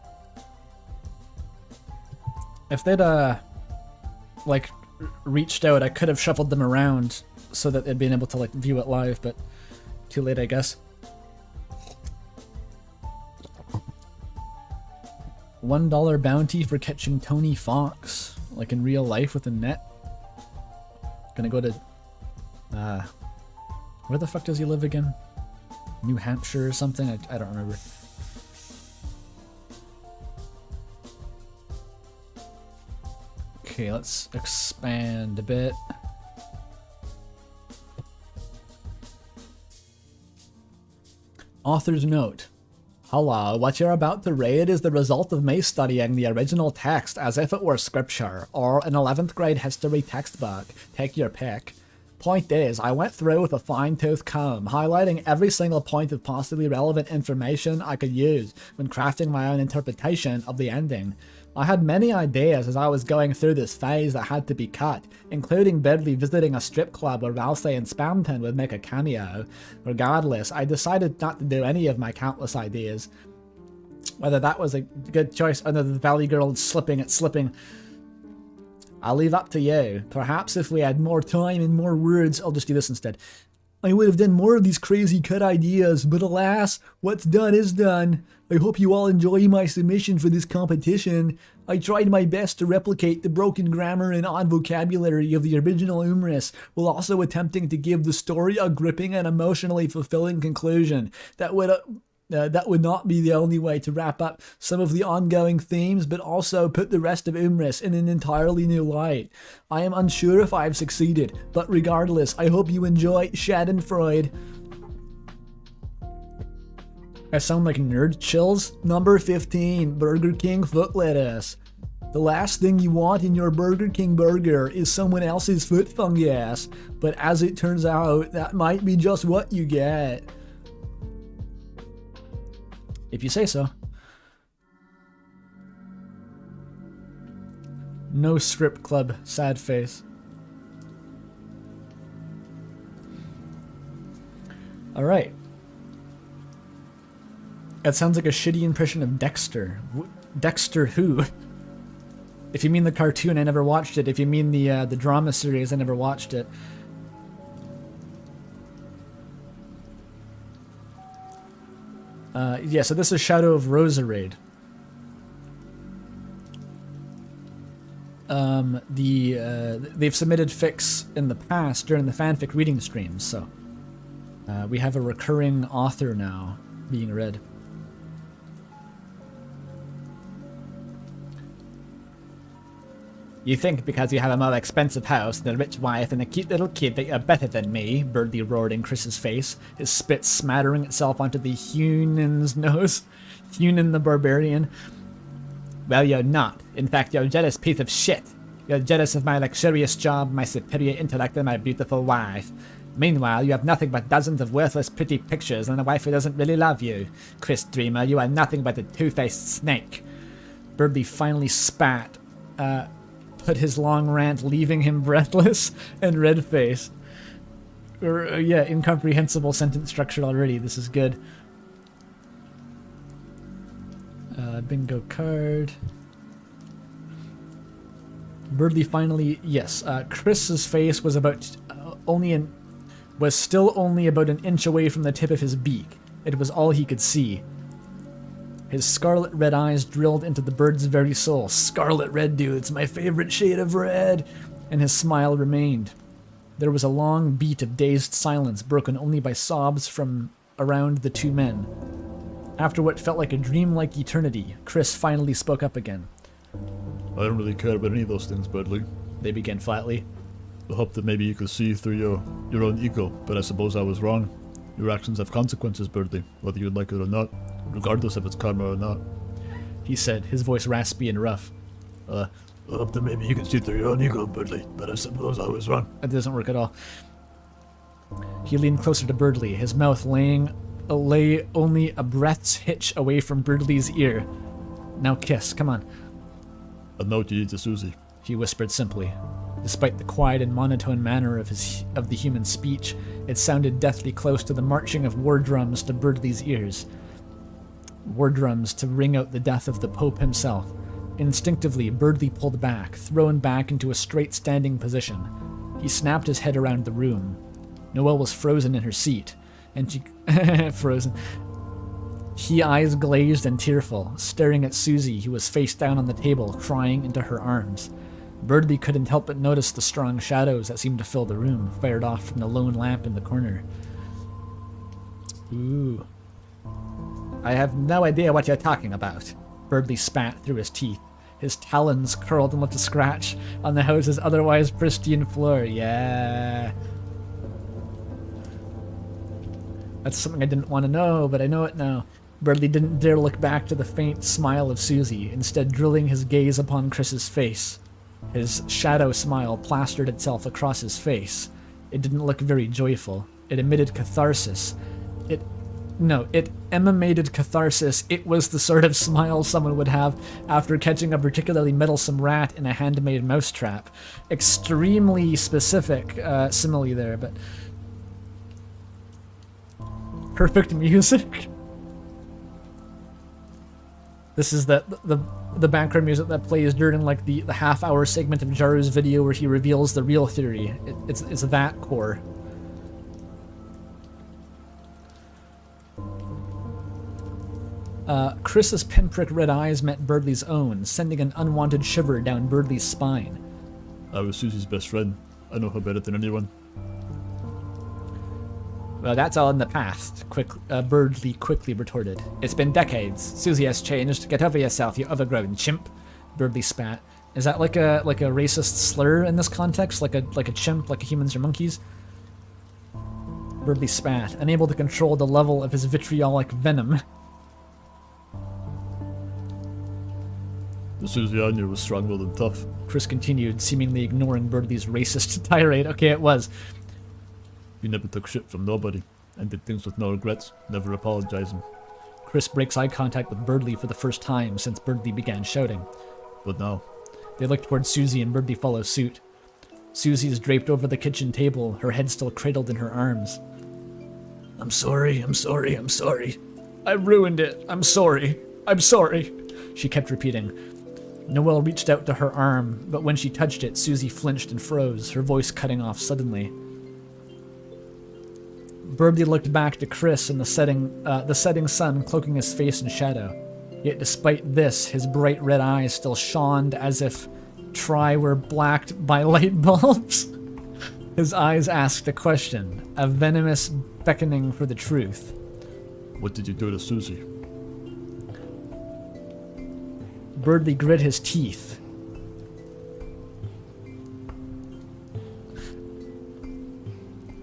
If they'd, like, reached out, I could have shuffled them around so that they'd been able to, like, view it live, but too late, I guess. $1 bounty for catching Tony Fox, like in real life with a net. Gonna go to, where the fuck does he live again? New Hampshire or something? I don't remember. Okay, let's expand a bit. Author's note. Hello, what you're about to read is the result of me studying the original text as if it were scripture, or an 11th grade history textbook. Take your pick. Point is, I went through with a fine-tooth comb, highlighting every single point of possibly relevant information I could use when crafting my own interpretation of the ending. I had many ideas as I was going through this phase that had to be cut, including barely visiting a strip club where Valsay and Spamton would make a cameo. Regardless, I decided not to do any of my countless ideas. Whether that was a good choice under the Valley Girl slipping, I'll leave up to you. Perhaps if we had more time and more words, I'll just do this instead. I would have done more of these crazy cut ideas, but alas, what's done is done. I hope you all enjoy my submission for this competition. I tried my best to replicate the broken grammar and odd vocabulary of the original Umriss, while also attempting to give the story a gripping and emotionally fulfilling conclusion that would not be the only way to wrap up some of the ongoing themes, but also put the rest of Umriss in an entirely new light. I am unsure if I have succeeded, but regardless, I hope you enjoy Schadenfreude. I sound like nerd chills? Number 15, Burger King foot lettuce. The last thing you want in your Burger King burger is someone else's foot fungus, but as it turns out, that might be just what you get. If you say so. No strip club, sad face. Alright. That sounds like a shitty impression of Dexter. Dexter who? If you mean the cartoon, I never watched it. If you mean the drama series, I never watched it. Yeah, so this is Shadow of Roserade. They've submitted fics in the past during the fanfic reading streams, so we have a recurring author now being read. You think because you have a more expensive house and a rich wife and a cute little kid that you're better than me, Birdie roared in Chris's face, his spit smattering itself onto the Hunan's nose. Hunan the barbarian. Well, you're not. In fact, you're a jealous piece of shit. You're jealous of my luxurious job, my superior intellect, and my beautiful wife. Meanwhile, you have nothing but dozens of worthless pretty pictures and a wife who doesn't really love you. Chris Dreamer, you are nothing but a two-faced snake. Birdie finally spat, put his long rant, leaving him breathless and red-faced. Yeah, incomprehensible sentence structure already. This is good. Bingo card. Birdie finally, yes. Chris's face was still only about an inch away from the tip of his beak. It was all he could see. His scarlet red eyes drilled into the bird's very soul. Scarlet red, dudes, my favorite shade of red. And his smile remained. There was a long beat of dazed silence, broken only by sobs from around the two men. After what felt like a dreamlike eternity, Chris finally spoke up again. I don't really care about any of those things, Birdie. They began flatly. I hope that maybe you could see through your own ego, but I suppose I was wrong. Your actions have consequences, Birdie, whether you'd like it or not, regardless if it's karma or not. He said, his voice raspy and rough. I hope that maybe you can see through your own ego, Birdie, but I suppose I was wrong. It doesn't work at all. He leaned closer to Birdie, his mouth lay only a breath's hitch away from Birdley's ear. Now kiss, come on. I know you need to Susie, he whispered simply. Despite the quiet and monotone manner of the human speech, it sounded deathly close to the marching of war drums to Birdley's ears. War drums to ring out the death of the Pope himself. Instinctively, Birdley pulled back, thrown back into a straight standing position. He snapped his head around the room. Noelle was frozen in her seat, and she... frozen. He eyes glazed and tearful, staring at Susie, who was face down on the table, crying into her arms. Birdie couldn't help but notice the strong shadows that seemed to fill the room, fired off from the lone lamp in the corner. Ooh. I have no idea what you're talking about. Birdie spat through his teeth. His talons curled and left a scratch on the house's otherwise pristine floor. Yeah. That's something I didn't want to know, but I know it now. Birdie didn't dare look back to the faint smile of Susie, instead drilling his gaze upon Chris's face. His shadow smile plastered itself across his face. It didn't look very joyful. It emitted catharsis. It emanated catharsis. It was the sort of smile someone would have after catching a particularly meddlesome rat in a handmade mousetrap. Extremely specific simile there, but... perfect music. This is the background music that plays during like the half-hour segment of Jaru's video where he reveals the real theory. It's that core. Chris's pinprick red eyes met Birdley's own, sending an unwanted shiver down Birdley's spine. I was Susie's best friend. I know her better than anyone. Well, that's all in the past, Birdley quickly retorted. It's been decades. Susie has changed. Get over yourself, you overgrown chimp. Birdley spat. Is that like a racist slur in this context? Like a chimp, like humans or monkeys? Birdley spat, unable to control the level of his vitriolic venom. The Susie I knew was strong-willed and tough. Chris continued, seemingly ignoring Birdley's racist tirade. Okay, it was. You never took shit from nobody, and did things with no regrets, never apologizing. Chris breaks eye contact with Birdley for the first time since Birdley began shouting. But now... They look towards Susie and Birdley follows suit. Susie is draped over the kitchen table, her head still cradled in her arms. I'm sorry, I'm sorry, I'm sorry. I ruined it. I'm sorry. I'm sorry. She kept repeating. Noelle reached out to her arm, but when she touched it, Susie flinched and froze, her voice cutting off suddenly. Birdie looked back to Chris in the setting sun cloaking his face in shadow. Yet despite this, his bright red eyes still shone as if Try were blacked by light bulbs. His eyes asked a question, a venomous beckoning for the truth. What did you do to Susie? Birdie grit his teeth.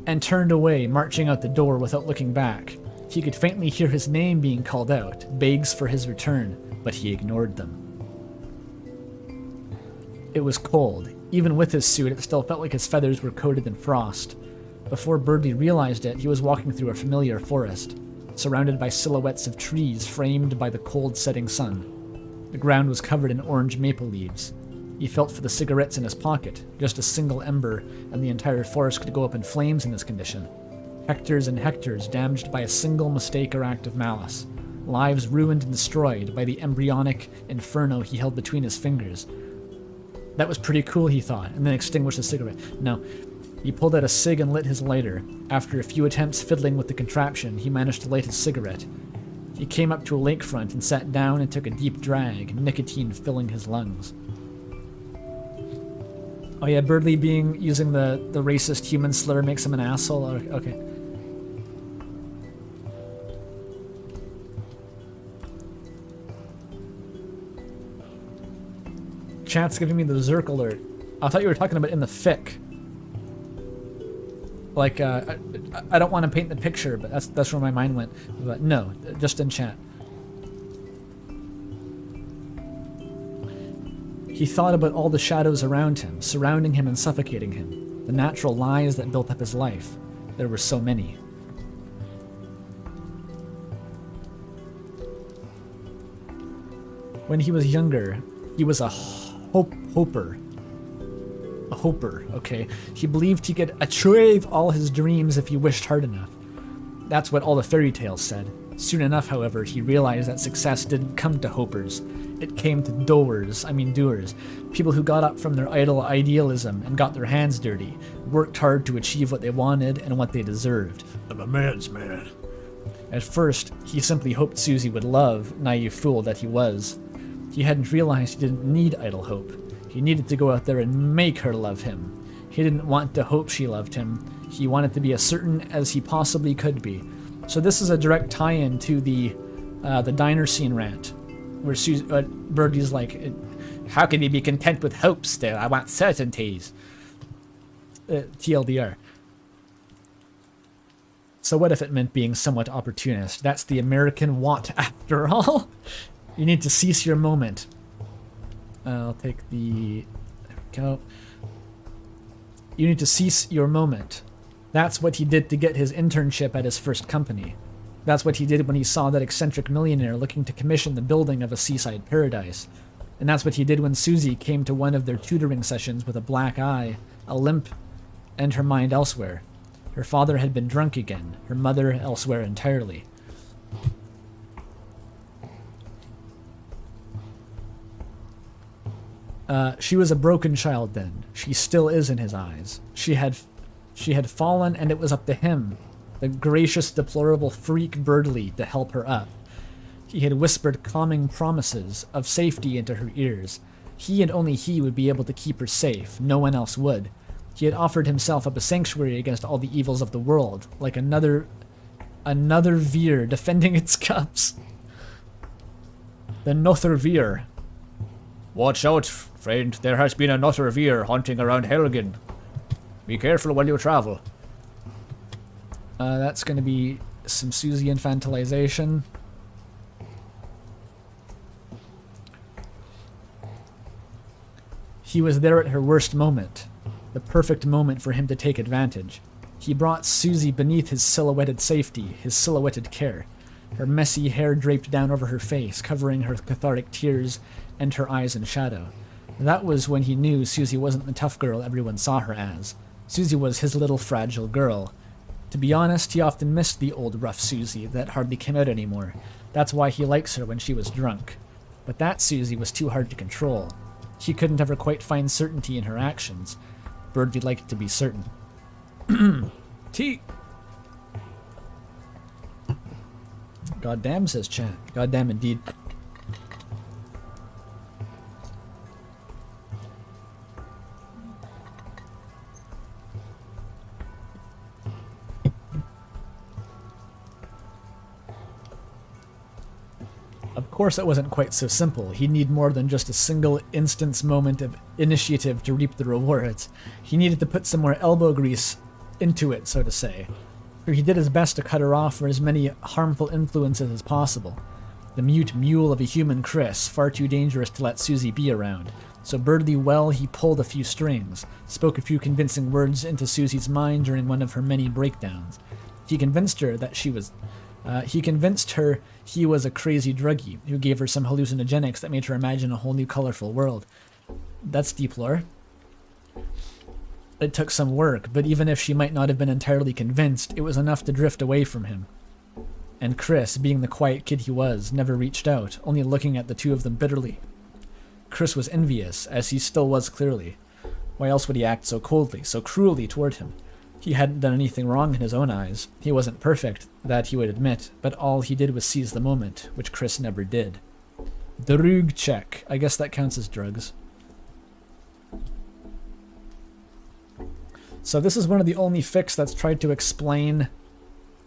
And turned away, marching out the door without looking back. He could faintly hear his name being called out, begs for his return, but he ignored them. It was cold. Even with his suit, it still felt like his feathers were coated in frost. Before Birdie realized it, he was walking through a familiar forest, surrounded by silhouettes of trees framed by the cold setting sun. The ground was covered in orange maple leaves. He felt for the cigarettes in his pocket. Just a single ember, and the entire forest could go up in flames in this condition. Hectares and hectares damaged by a single mistake or act of malice. Lives ruined and destroyed by the embryonic inferno he held between his fingers. That was pretty cool, he thought, and then extinguished the cigarette. No. He pulled out a cig and lit his lighter. After a few attempts fiddling with the contraption, he managed to light his cigarette. He came up to a lakefront and sat down and took a deep drag, nicotine filling his lungs. Oh yeah, Birdie using the racist human slur makes him an asshole? Okay. Chat's giving me the Zerk alert. I thought you were talking about in the fic. Like, I don't want to paint the picture, but that's where my mind went. But no, just in chat. He thought about all the shadows around him, surrounding him and suffocating him. The natural lies that built up his life. There were so many. When he was younger, he was a hoper. A hoper, okay. He believed he could achieve all his dreams if he wished hard enough. That's what all the fairy tales said. Soon enough, however, he realized that success didn't come to hopers. It came to doers. People who got up from their idle idealism and got their hands dirty, worked hard to achieve what they wanted and what they deserved. I'm a man's man. At first, he simply hoped Susie would love, naive fool that he was. He hadn't realized he didn't need idle hope. He needed to go out there and make her love him. He didn't want to hope she loved him. He wanted to be as certain as he possibly could be. So this is a direct tie-in to the diner scene rant, where Birdie's like, how can he be content with hope still? I want certainties. TLDR. So what if it meant being somewhat opportunist? That's the American want after all. You need to seize your moment. I'll take the... There we go. You need to seize your moment. That's what he did to get his internship at his first company. That's what he did when he saw that eccentric millionaire looking to commission the building of a seaside paradise. And that's what he did when Susie came to one of their tutoring sessions with a black eye, a limp, and her mind elsewhere. Her father had been drunk again, her mother elsewhere entirely. She was a broken child then. She still is in his eyes. She had fallen, and it was up to him, the gracious, deplorable freak Birdie, to help her up. He had whispered calming promises of safety into her ears. He and only he would be able to keep her safe. No one else would. He had offered himself up a sanctuary against all the evils of the world, like another Veer defending its cups. The Nother Veer. Watch out, friend. There has been another Veer haunting around Helgen. Be careful when you travel. That's going to be some Susie infantilization. He was there at her worst moment. The perfect moment for him to take advantage. He brought Susie beneath his silhouetted safety, his silhouetted care. Her messy hair draped down over her face, covering her cathartic tears and her eyes in shadow. That was when he knew Susie wasn't the tough girl everyone saw her as. Susie was his little fragile girl. To be honest, he often missed the old rough Susie that hardly came out anymore. That's why he likes her when she was drunk. But that Susie was too hard to control. He couldn't ever quite find certainty in her actions. Birdie liked to be certain. Tea! Goddamn, says chat. Goddamn indeed. Of course it wasn't quite so simple. He'd need more than just a single instance moment of initiative to reap the rewards. He needed to put some more elbow grease into it, so to say. So he did his best to cut her off from as many harmful influences as possible. The mute mule of a human Chris, far too dangerous to let Susie be around. So Birdly well, he pulled a few strings, spoke a few convincing words into Susie's mind during one of her many breakdowns. He convinced her that he was a crazy druggie who gave her some hallucinogenics that made her imagine a whole new colorful world. That's deep lore. It took some work, but even if she might not have been entirely convinced, it was enough to drift away from him. And Chris, being the quiet kid he was, never reached out, only looking at the two of them bitterly. Chris was envious, as he still was clearly. Why else would he act so coldly, so cruelly toward him? He hadn't done anything wrong in his own eyes. He wasn't perfect, that he would admit, but all he did was seize the moment, which Chris never did. Drug check. I guess that counts as drugs. So this is one of the only fics that's tried to explain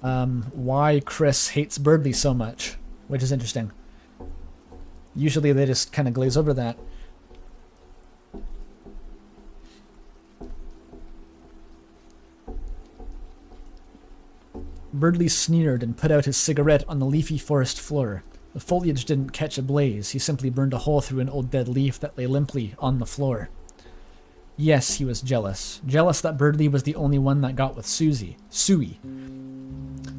why Chris hates Birdly so much, which is interesting. Usually they just kind of glaze over that. Birdly sneered and put out his cigarette on the leafy forest floor. The foliage didn't catch ablaze, he simply burned a hole through an old dead leaf that lay limply on the floor. Yes, he was jealous. Jealous that Birdly was the only one that got with Susie.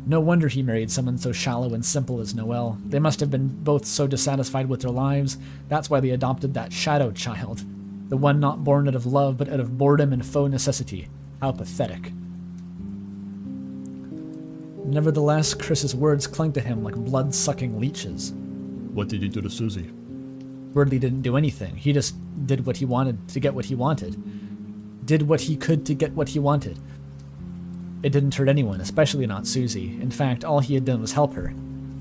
No wonder he married someone so shallow and simple as Noelle. They must have been both so dissatisfied with their lives. That's why they adopted that shadow child. The one not born out of love, but out of boredom and faux necessity. How pathetic. Nevertheless, Chris's words clung to him like blood-sucking leeches. What did you do to Susie? Birdly didn't do anything. He just did what he wanted to get what he wanted. Did what he could to get what he wanted. It didn't hurt anyone, especially not Susie. In fact, all he had done was help her.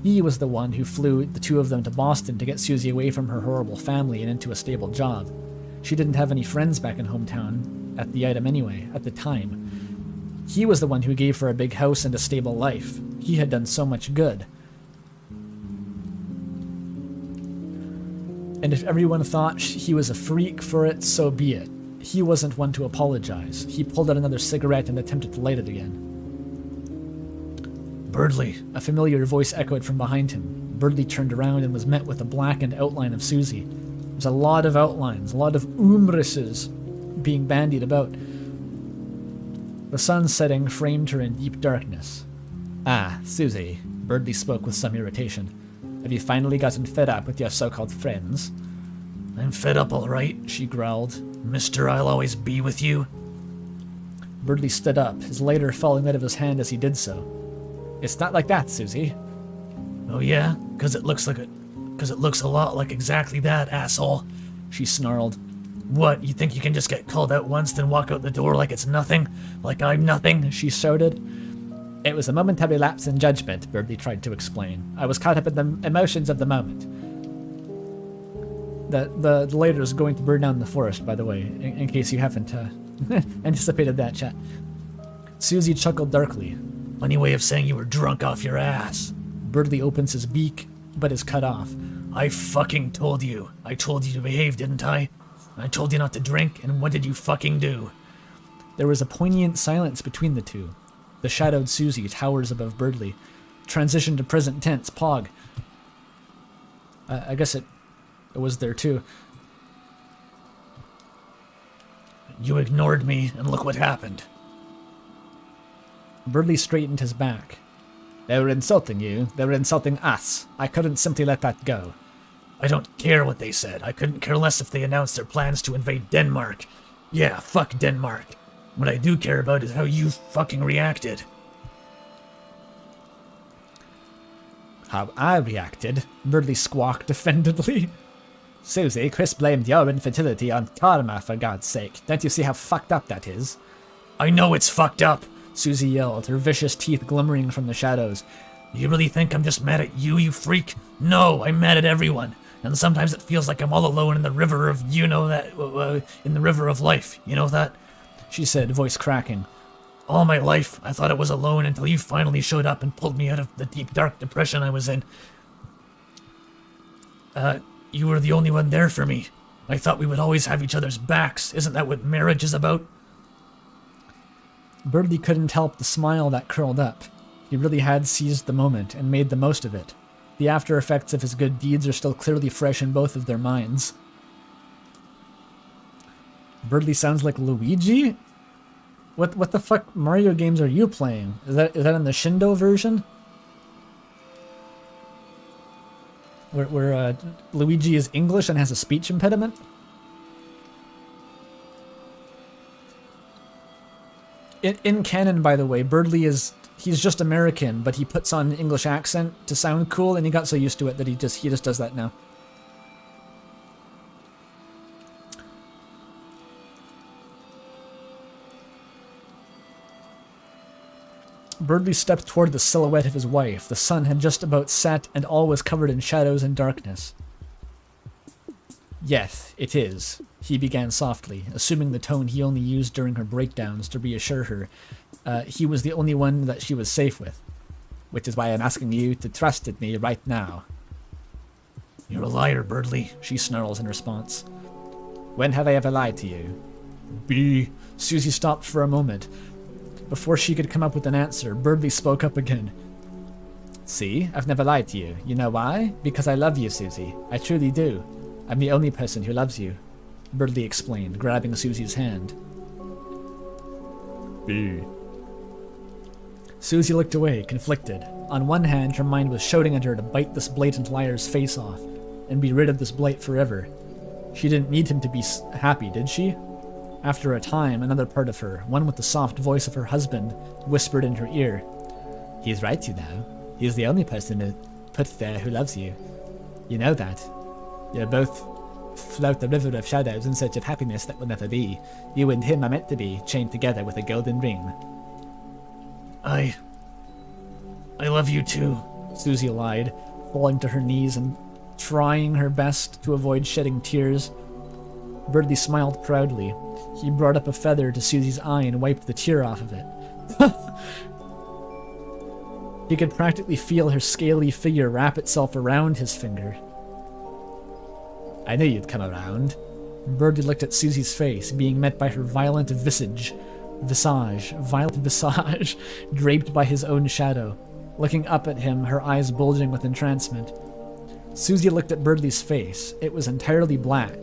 He was the one who flew the two of them to Boston to get Susie away from her horrible family and into a stable job. She didn't have any friends back in hometown, at the item anyway, at the time. He was the one who gave her a big house and a stable life. He had done so much good. And if everyone thought he was a freak for it, so be it. He wasn't one to apologize. He pulled out another cigarette and attempted to light it again. Birdly, a familiar voice echoed from behind him. Birdly turned around and was met with a blackened outline of Susie. There's a lot of outlines, a lot of Umrisses being bandied about. The sun setting framed her in deep darkness. Ah, Susie, Birdly spoke with some irritation. Have you finally gotten fed up with your so-called friends? I'm fed up all right, she growled. Mister, I'll always be with you. Birdly stood up, his lighter falling out of his hand as he did so. It's not like that, Susie. Oh yeah? 'Cause it looks a lot like exactly that, asshole, she snarled. What, you think you can just get called out once then walk out the door like it's nothing? Like I'm nothing? She shouted. It was a momentary lapse in judgment, Birdly tried to explain. I was caught up in the emotions of the moment. The lighter is going to burn down the forest, by the way, in case you haven't anticipated that, chat. Susie chuckled darkly. Funny way of saying you were drunk off your ass. Birdly opens his beak, but is cut off. I fucking told you. I told you to behave, didn't I? I told you not to drink, and what did you fucking do? There was a poignant silence between the two. The shadowed Susie towers above Birdly. Transition to present tense, Pog. I guess it was there too. You ignored me, and look what happened. Birdly straightened his back. They were insulting you. They were insulting us. I couldn't simply let that go. I don't care what they said. I couldn't care less if they announced their plans to invade Denmark. Yeah, fuck Denmark. What I do care about is how you fucking reacted. How I reacted? Birdly squawked offendedly. Susie, Chris blamed your infertility on karma, for God's sake. Don't you see how fucked up that is? I know it's fucked up, Susie yelled, her vicious teeth glimmering from the shadows. You really think I'm just mad at you, you freak? No, I'm mad at everyone. And sometimes it feels like I'm all alone in the river of, you know that, in the river of life, you know that? She said, voice cracking. All my life, I thought I was alone until you finally showed up and pulled me out of the deep, dark depression I was in. You were the only one there for me. I thought we would always have each other's backs. Isn't that what marriage is about? Birdie couldn't help the smile that curled up. He really had seized the moment and made the most of it. The after effects of his good deeds are still clearly fresh in both of their minds. Birdie sounds like Luigi? What the fuck Mario games are you playing? Is that in the Shindo version? Where Luigi is English and has a speech impediment? In canon, by the way, Birdie he's just American, but he puts on an English accent to sound cool, and he got so used to it that he just does that now. Birdie stepped toward the silhouette of his wife. The sun had just about set, and all was covered in shadows and darkness. Yes, it is, he began softly, assuming the tone he only used during her breakdowns to reassure her. He was the only one that she was safe with, which is why I'm asking you to trust in me right now. You're a liar, Birdie, she snarls in response. When have I ever lied to you? B. Susie stopped for a moment. Before she could come up with an answer, Birdie spoke up again. See, I've never lied to you. You know why? Because I love you, Susie. I truly do. I'm the only person who loves you, Birdie explained, grabbing Susie's hand. B. Susie looked away, conflicted. On one hand, her mind was shouting at her to bite this blatant liar's face off, and be rid of this blight forever. She didn't need him to be happy, did she? After a time, another part of her, one with the soft voice of her husband, whispered in her ear. He's right, you know. He's the only person put there who loves you. You know that. You both float the river of shadows in search of happiness that will never be. You and him are meant to be, chained together with a golden ring. I love you too, Susie lied, falling to her knees and trying her best to avoid shedding tears. Birdie smiled proudly. He brought up a feather to Susie's eye and wiped the tear off of it. He could practically feel her scaly figure wrap itself around his finger. I knew you'd come around. Birdie looked at Susie's face, being met by her violent visage, draped by his own shadow. Looking up at him, her eyes bulging with entrancement. Susie looked at Birdie's face. It was entirely black,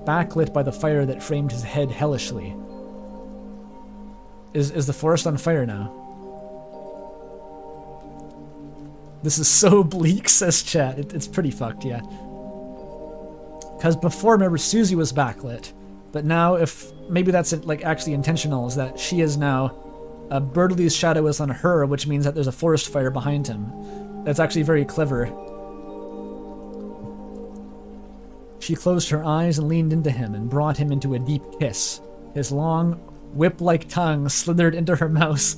backlit by the fire that framed his head hellishly. Is the forest on fire now? This is so bleak, says chat. It's pretty fucked, yeah. Because before, remember, Susie was backlit. But now, if maybe that's like actually intentional, is that she is now... Birdley's shadow is on her, which means that there's a forest fire behind him. That's actually very clever. She closed her eyes and leaned into him and brought him into a deep kiss. His long, whip-like tongue slithered into her mouth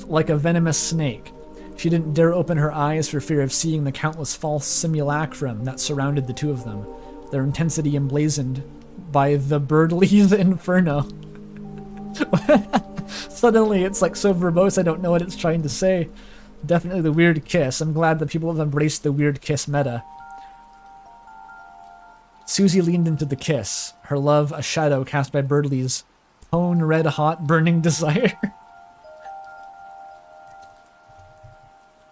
like a venomous snake. She didn't dare open her eyes for fear of seeing the countless false simulacrum that surrounded the two of them, their intensity emblazoned by the Birdley's inferno. Suddenly, it's like so verbose I don't know what it's trying to say. Definitely the weird kiss. I'm glad that people have embraced the weird kiss meta. Susie leaned into the kiss, her love a shadow cast by Birdley's own red-hot burning desire.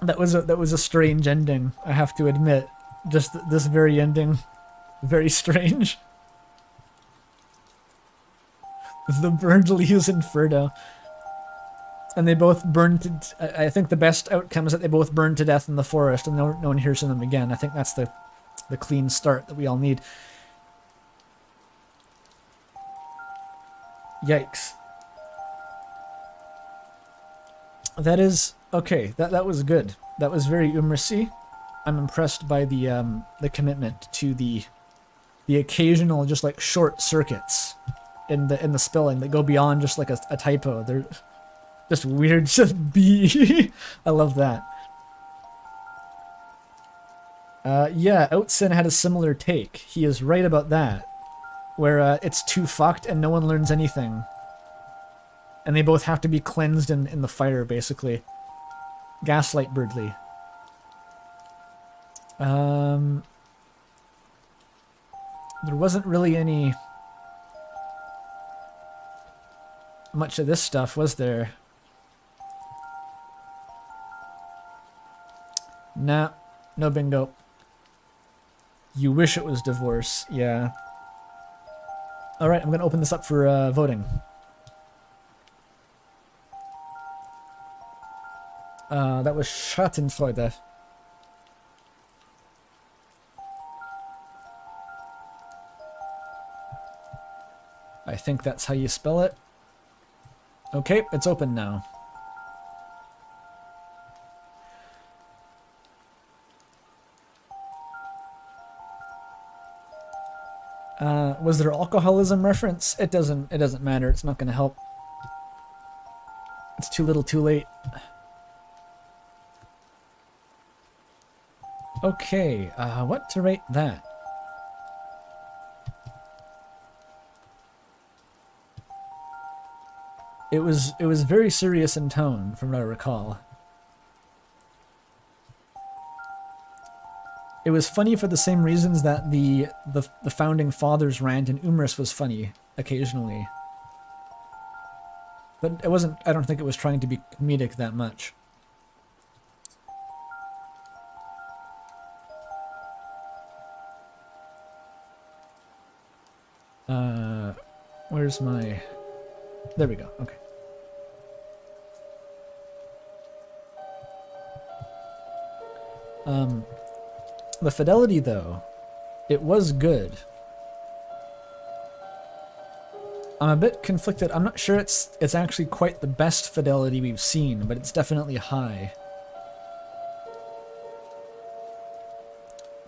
That was a strange ending, I have to admit. Just this very ending, very strange. The Birdley's Inferno. And they both burned to... I think the best outcome is that they both burned to death in the forest and no one hears from them again. I think that's the clean start that we all need. Yikes. That is... Okay, that was good. That was very Umrissy. I'm impressed by the commitment to the occasional just like short circuits in the spelling that go beyond just like a typo. They're just weird, just B. I love that. Yeah, Outsin had a similar take. He is right about that. Where it's too fucked and no one learns anything. And they both have to be cleansed in the fire, basically. Gaslight Birdly. There wasn't really any... much of this stuff, was there? Nah, no bingo. You wish it was divorce, yeah. Alright, I'm gonna open this up for voting. That was Schadenfreude. I think that's how you spell it. Okay, it's open now. Was there alcoholism reference? It doesn't matter. It's not gonna help. It's too little too late. Okay, what to rate that? It was very serious in tone, from what I recall. It was funny for the same reasons that the Founding Fathers rant in Umriss was funny, occasionally. But it wasn't, I don't think it was trying to be comedic that much. Where's my... There we go, okay. The Fidelity, though, it was good. I'm a bit conflicted. I'm not sure it's actually quite the best Fidelity we've seen, but it's definitely high.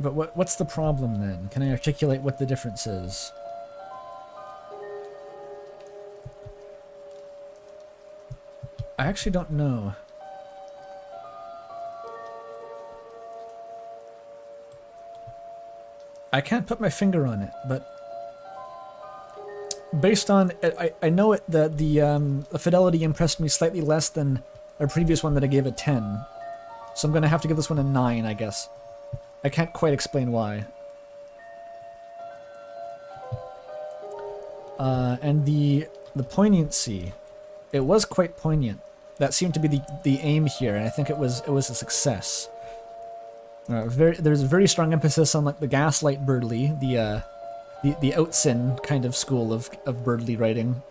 But what's the problem then? Can I articulate what the difference is? I actually don't know. I can't put my finger on it, but based on I know it that the Fidelity impressed me slightly less than a previous one that I gave a 10, so I'm gonna have to give this one a 9, I guess. I can't quite explain why. And the Poignancy, it was quite poignant. That seemed to be the aim here, and I think it was a success. There's a very strong emphasis on like the gaslight Birdly, the Outsin kind of school of Birdly writing.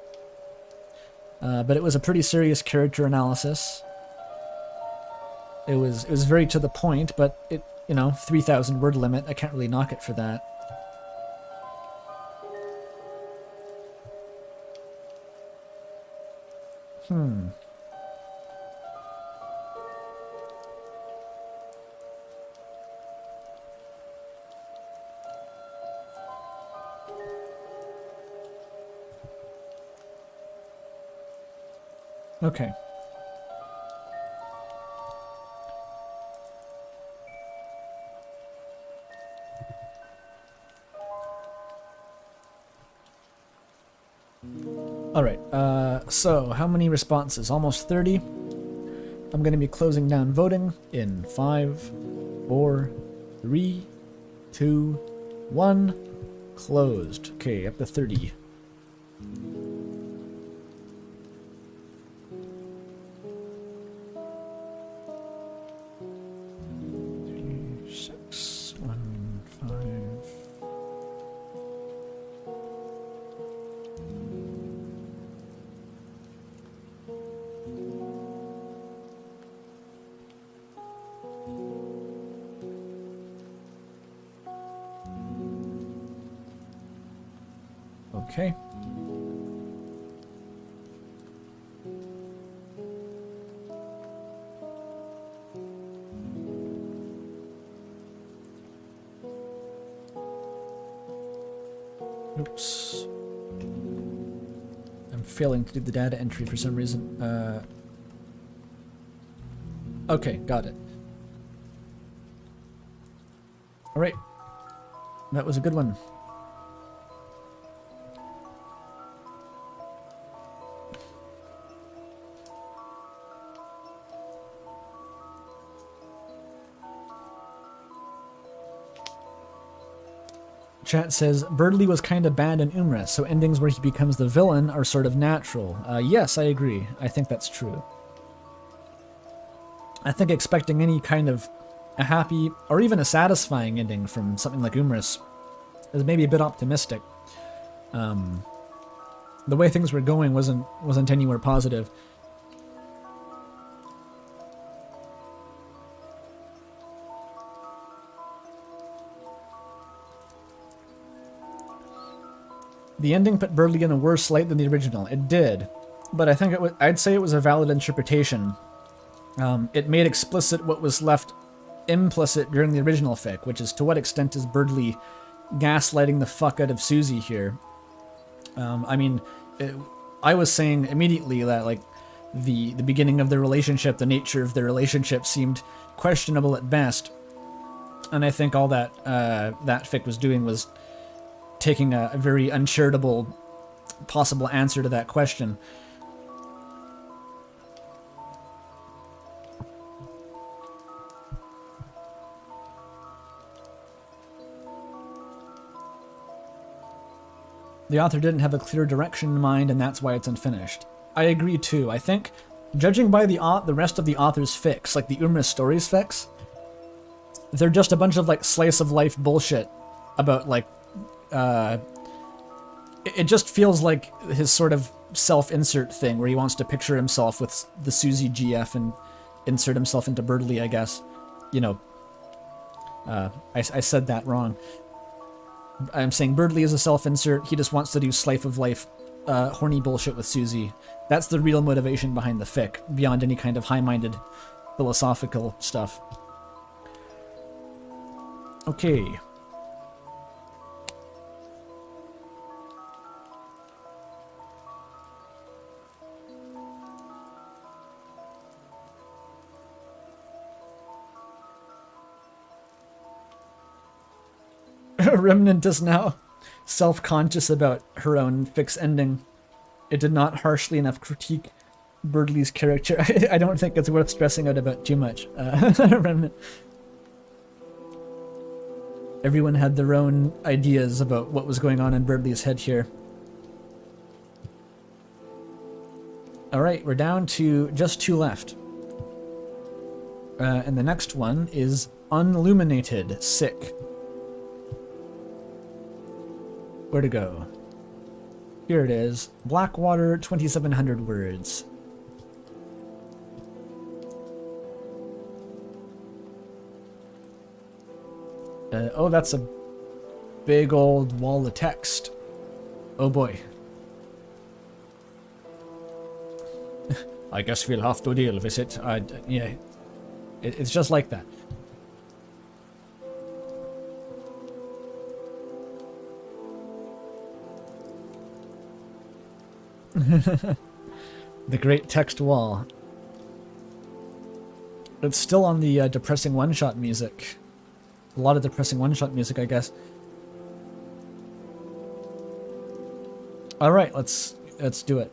But it was a pretty serious character analysis. It was very to the point, but it, you know, 3,000 word limit. I can't really knock it for that. Okay. Alright, so how many responses? Almost 30. I'm going to be closing down voting in 5, 4, 3, 2, 1. Closed. Okay, up to 30. Okay. Oops. I'm failing to do the data entry for some reason. Okay, got it. Alright. That was a good one. Chat says, Birdley was kind of bad in Umriss, so endings where he becomes the villain are sort of natural. Yes, I agree. I think that's true. I think expecting any kind of a happy or even a satisfying ending from something like Umriss is maybe a bit optimistic. The way things were going wasn't anywhere positive. The ending put Birdley in a worse light than the original. It did, but I think I'd say it was a valid interpretation. It made explicit what was left implicit during the original fic, which is to what extent is Birdley gaslighting the fuck out of Susie here. I mean, I was saying immediately that like the beginning of their relationship, the nature of their relationship seemed questionable at best, and I think all that that fic was doing was taking a very uncharitable possible answer to that question. The author didn't have a clear direction in mind, and that's why it's unfinished. I agree too. I think, judging by the rest of the author's fics, like the Umriss Stories fics, they're just a bunch of like slice of life bullshit about like it just feels like his sort of self-insert thing where he wants to picture himself with the Susie GF and insert himself into Birdley, I guess. You know, I said that wrong. I'm saying Birdley is a self-insert. He just wants to do slice of life horny bullshit with Susie. That's the real motivation behind the fic, beyond any kind of high-minded philosophical stuff. Okay. Remnant is now self-conscious about her own fix ending. It did not harshly enough critique Birdley's character. I don't think it's worth stressing out about too much. Remnant. Everyone had their own ideas about what was going on in Birdley's head here. Alright, we're down to just 2 left. And the next one is Unluminated Sick. Where to go? Here it is. Blackwater, 2,700 words. Oh, that's a big old wall of text. Oh boy. I guess we'll have to deal with it. Yeah. It's just like that. The great text wall. It's still on the depressing one-shot music. A lot of depressing one-shot music, I guess. Alright, let's do it.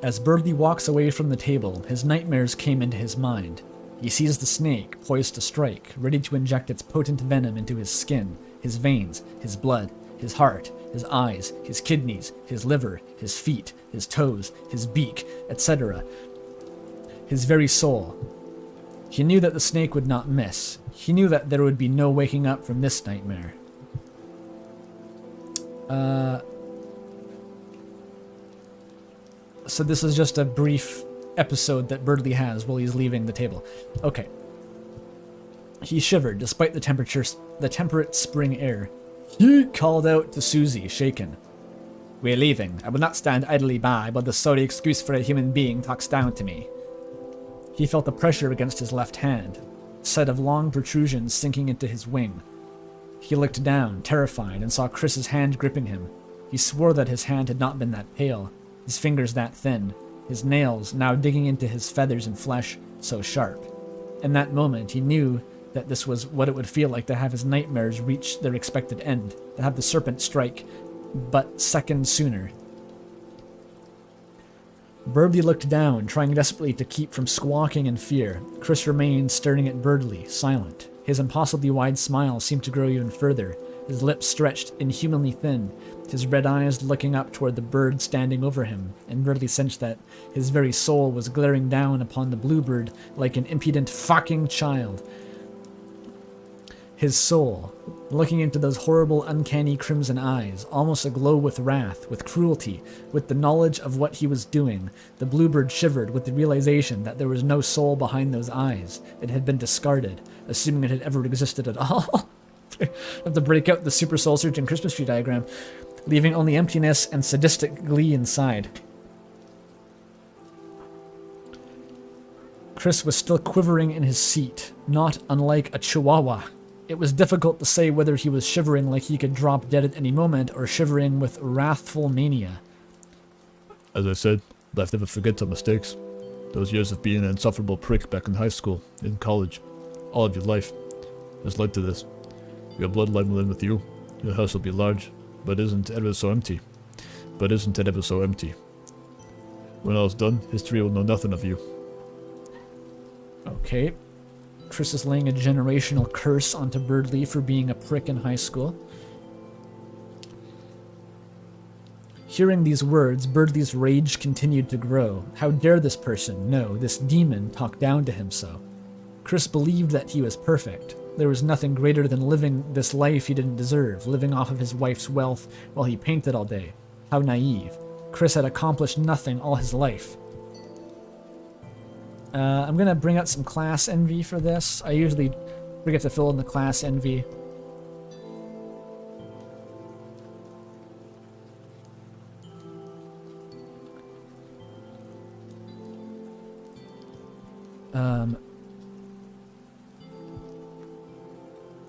As Birdley walks away from the table, his nightmares came into his mind. He sees the snake, poised to strike, ready to inject its potent venom into his skin, his veins, his blood, his heart, his eyes, his kidneys, his liver, his feet, his toes, his beak, etc. His very soul. He knew that the snake would not miss. He knew that there would be no waking up from this nightmare. So this is just a brief episode that Birdley has while he's leaving the table. Okay. He shivered despite the temperate spring air. He called out to Susie, shaken. We're leaving. I will not stand idly by while the sorry excuse for a human being talks down to me. He felt the pressure against his left hand, a set of long protrusions sinking into his wing. He looked down, terrified, and saw Chris's hand gripping him. He swore that his hand had not been that pale, his fingers that thin, his nails now digging into his feathers and flesh so sharp. In that moment, he knew that this was what it would feel like to have his nightmares reach their expected end, to have the serpent strike, but seconds sooner. Birdley looked down, trying desperately to keep from squawking in fear. Chris remained staring at Birdley, silent. His impossibly wide smile seemed to grow even further, his lips stretched inhumanly thin, his red eyes looking up toward the bird standing over him, and Birdley sensed that his very soul was glaring down upon the bluebird like an impudent fucking child. His soul, looking into those horrible, uncanny crimson eyes, almost aglow with wrath, with cruelty, with the knowledge of what he was doing. The bluebird shivered with the realization that there was no soul behind those eyes. It had been discarded, assuming it had ever existed at all. I have to break out the Super Soul Searching Christmas tree diagram, leaving only emptiness and sadistic glee inside. Chris was still quivering in his seat, not unlike a chihuahua. It was difficult to say whether he was shivering like he could drop dead at any moment or shivering with wrathful mania. As I said, life never forgets our mistakes. Those years of being an insufferable prick back in high school, in college, all of your life, has led to this. Your bloodline will end with you. Your house will be large, but isn't ever so empty. But isn't it ever so empty? When all is done, history will know nothing of you. Okay. Chris is laying a generational curse onto Birdley for being a prick in high school. Hearing these words, Birdley's rage continued to grow. How dare this person, no, this demon, talk down to him so? Chris believed that he was perfect. There was nothing greater than living this life he didn't deserve, living off of his wife's wealth while he painted all day. How naive. Chris had accomplished nothing all his life. I'm going to bring out some class envy for this. I usually forget to fill in the class envy.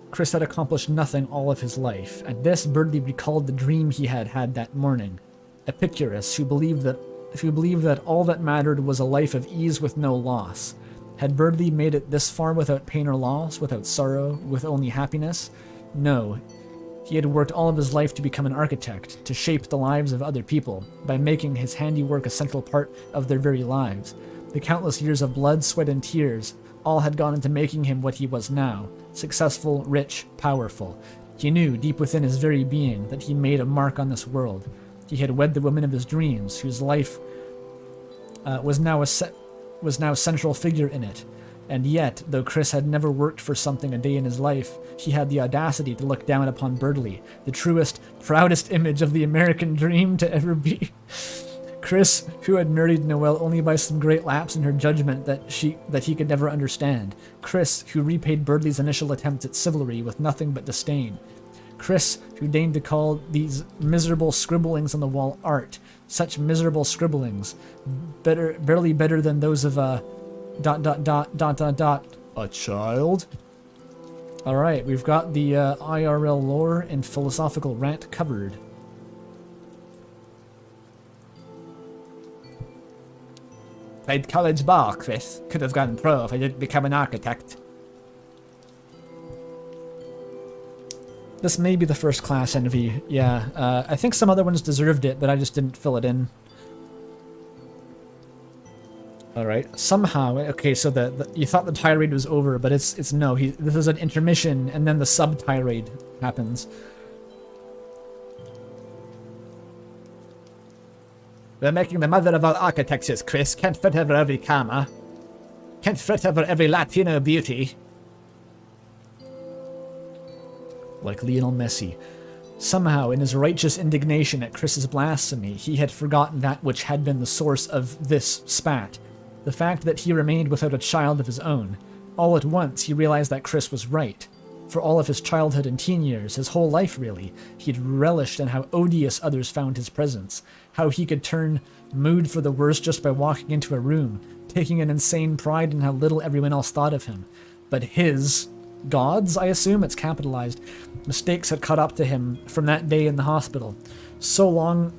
Chris had accomplished nothing all of his life. At this, Birdley recalled the dream he had had that morning. Epicurus, who believed that all that mattered was a life of ease with no loss. Had Birdley made it this far without pain or loss, without sorrow, with only happiness? No. He had worked all of his life to become an architect, to shape the lives of other people, by making his handiwork a central part of their very lives. The countless years of blood, sweat, and tears all had gone into making him what he was now, successful, rich, powerful. He knew, deep within his very being, that he made a mark on this world. He had wed the woman of his dreams, whose life was now central figure in it. And yet, though Chris had never worked for something a day in his life, he had the audacity to look down upon Birdley, the truest, proudest image of the American dream to ever be. Chris, who had married Noelle only by some great lapse in her judgment that he could never understand. Chris, who repaid Birdley's initial attempts at chivalry with nothing but disdain. Chris, who deigned to call these miserable scribblings on the wall art. Such miserable scribblings. Barely better than those of a... A child? Alright, we've got the IRL lore and philosophical rant covered. Played college ball, Chris. Could have gone pro if I didn't become an architect. This may be the first class envy, yeah. I think some other ones deserved it, but I just didn't fill it in. Alright, somehow, okay, so you thought the tirade was over, but it's no, this is an intermission, and then the sub-tirade happens. We're making the mother of all architectures, Chris. Can't fit over every comma. Can't fit over every Latino beauty. Like Lionel Messi. Somehow, in his righteous indignation at Chris's blasphemy, he had forgotten that which had been the source of this spat. The fact that he remained without a child of his own. All at once, he realized that Chris was right. For all of his childhood and teen years, his whole life really, he'd relished in how odious others found his presence. How he could turn mood for the worse just by walking into a room, taking an insane pride in how little everyone else thought of him. But his gods, I assume it's capitalized, mistakes had caught up to him from that day in the hospital. So long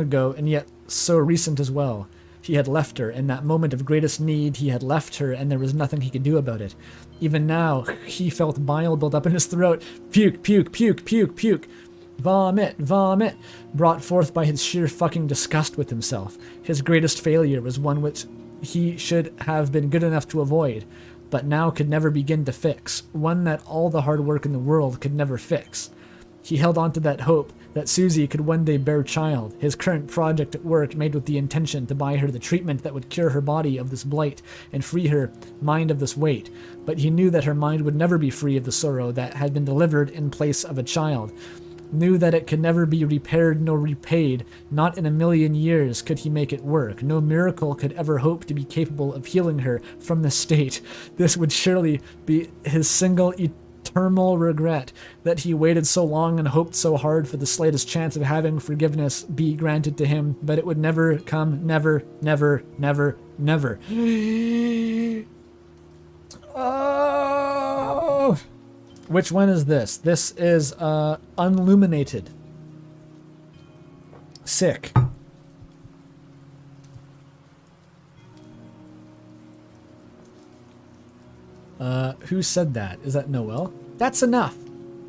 ago, and yet so recent as well. He had left her. In that moment of greatest need, he had left her, and there was nothing he could do about it. Even now, he felt bile build up in his throat. Puke, puke, puke, puke, puke. Vomit, vomit, brought forth by his sheer fucking disgust with himself. His greatest failure was one which he should have been good enough to avoid, but now could never begin to fix, one that all the hard work in the world could never fix. He held on to that hope that Susie could one day bear child, his current project at work made with the intention to buy her the treatment that would cure her body of this blight and free her mind of this weight. But he knew that her mind would never be free of the sorrow that had been delivered in place of a child. Knew that it could never be repaired nor repaid. Not in a million years could he make it work. No miracle could ever hope to be capable of healing her from this state. This would surely be his single eternal regret, that he waited so long and hoped so hard for the slightest chance of having forgiveness be granted to him, but it would never come, never, never, never, never. Oh! Which one is this? This is Unluminated. Sick. Who said that? Is that Noel? That's enough.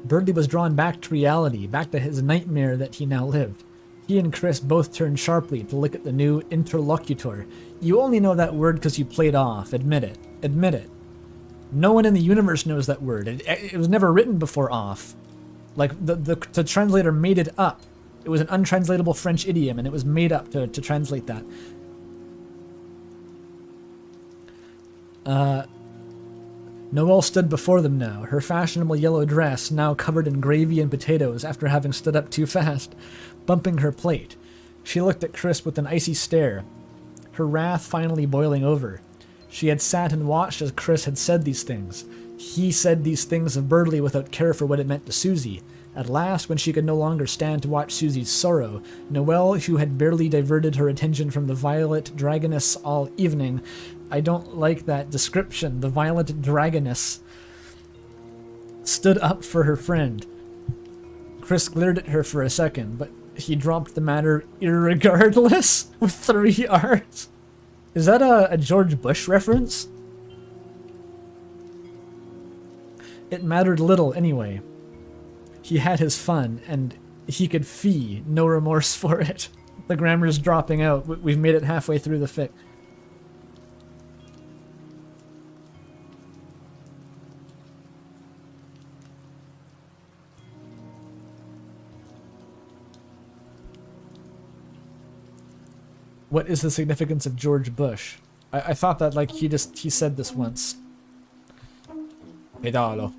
Birdie was drawn back to reality, back to his nightmare that he now lived. He and Chris both turned sharply to look at the new interlocutor. You only know that word because you played off. Admit it. Admit it. No one in the universe knows that word. It was never written before off. Like, the translator made it up. It was an untranslatable French idiom, and it was made up to translate that. Noelle stood before them now, her fashionable yellow dress now covered in gravy and potatoes after having stood up too fast, bumping her plate. She looked at Chris with an icy stare, her wrath finally boiling over. She had sat and watched as Chris had said these things. He said these things of Birdley without care for what it meant to Susie. At last, when she could no longer stand to watch Susie's sorrow, Noelle, who had barely diverted her attention from the violet dragoness all evening, I don't like that description, the violet dragoness, stood up for her friend. Chris glared at her for a second, but he dropped the matter irregardless with 3 R's. Is that a George Bush reference? It mattered little anyway. He had his fun, and he could fee no remorse for it. The grammar's dropping out. We've made it halfway through the fic. What is the significance of George Bush? I thought that, like, he said this once. Pedalo.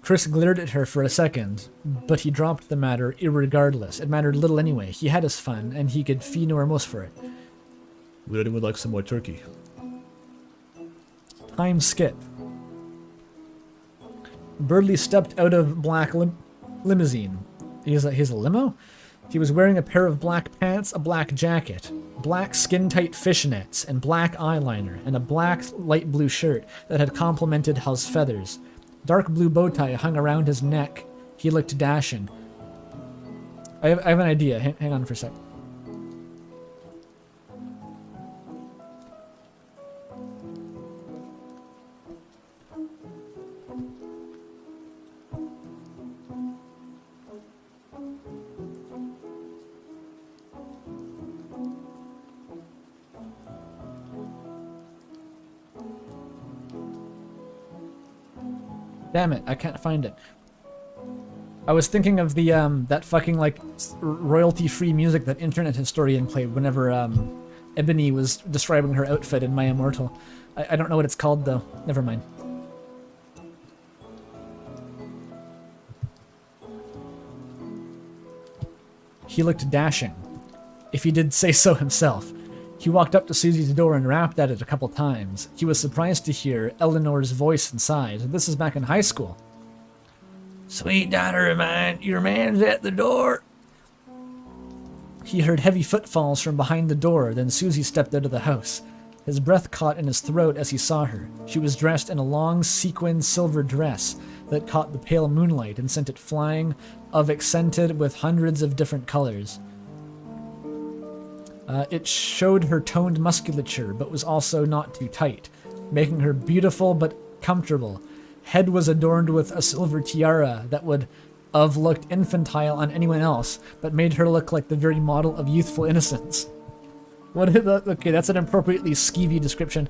Chris glared at her for a second, but he dropped the matter irregardless. It mattered little anyway. He had his fun, and he could fee no remorse for it. Would anyone like some more turkey? Time skip. Birdley stepped out of black limousine. He's a limo? He was wearing a pair of black pants, a black jacket, black skin-tight fishnets, and black eyeliner, and a black light blue shirt that had complemented his feathers. Dark blue bow tie hung around his neck. He looked dashing. I have an idea. Hang on for a sec. Damn it, I can't find it. I was thinking of the, that fucking, like, royalty-free music that Internet Historian played whenever, Ebony was describing her outfit in My Immortal. I don't know what it's called, though. Never mind. He looked dashing, if he did say so himself. He walked up to Susie's door and rapped at it a couple times. He was surprised to hear Eleanor's voice inside. This is back in high school. Sweet daughter of mine, your man's at the door. He heard heavy footfalls from behind the door, then Susie stepped out of the house. His breath caught in his throat as he saw her. She was dressed in a long sequined silver dress that caught the pale moonlight and sent it flying, accented with hundreds of different colors. It showed her toned musculature, but was also not too tight, making her beautiful but comfortable. Head was adorned with a silver tiara that would have looked infantile on anyone else, but made her look like the very model of youthful innocence. What is that? Okay, that's an appropriately skeevy description.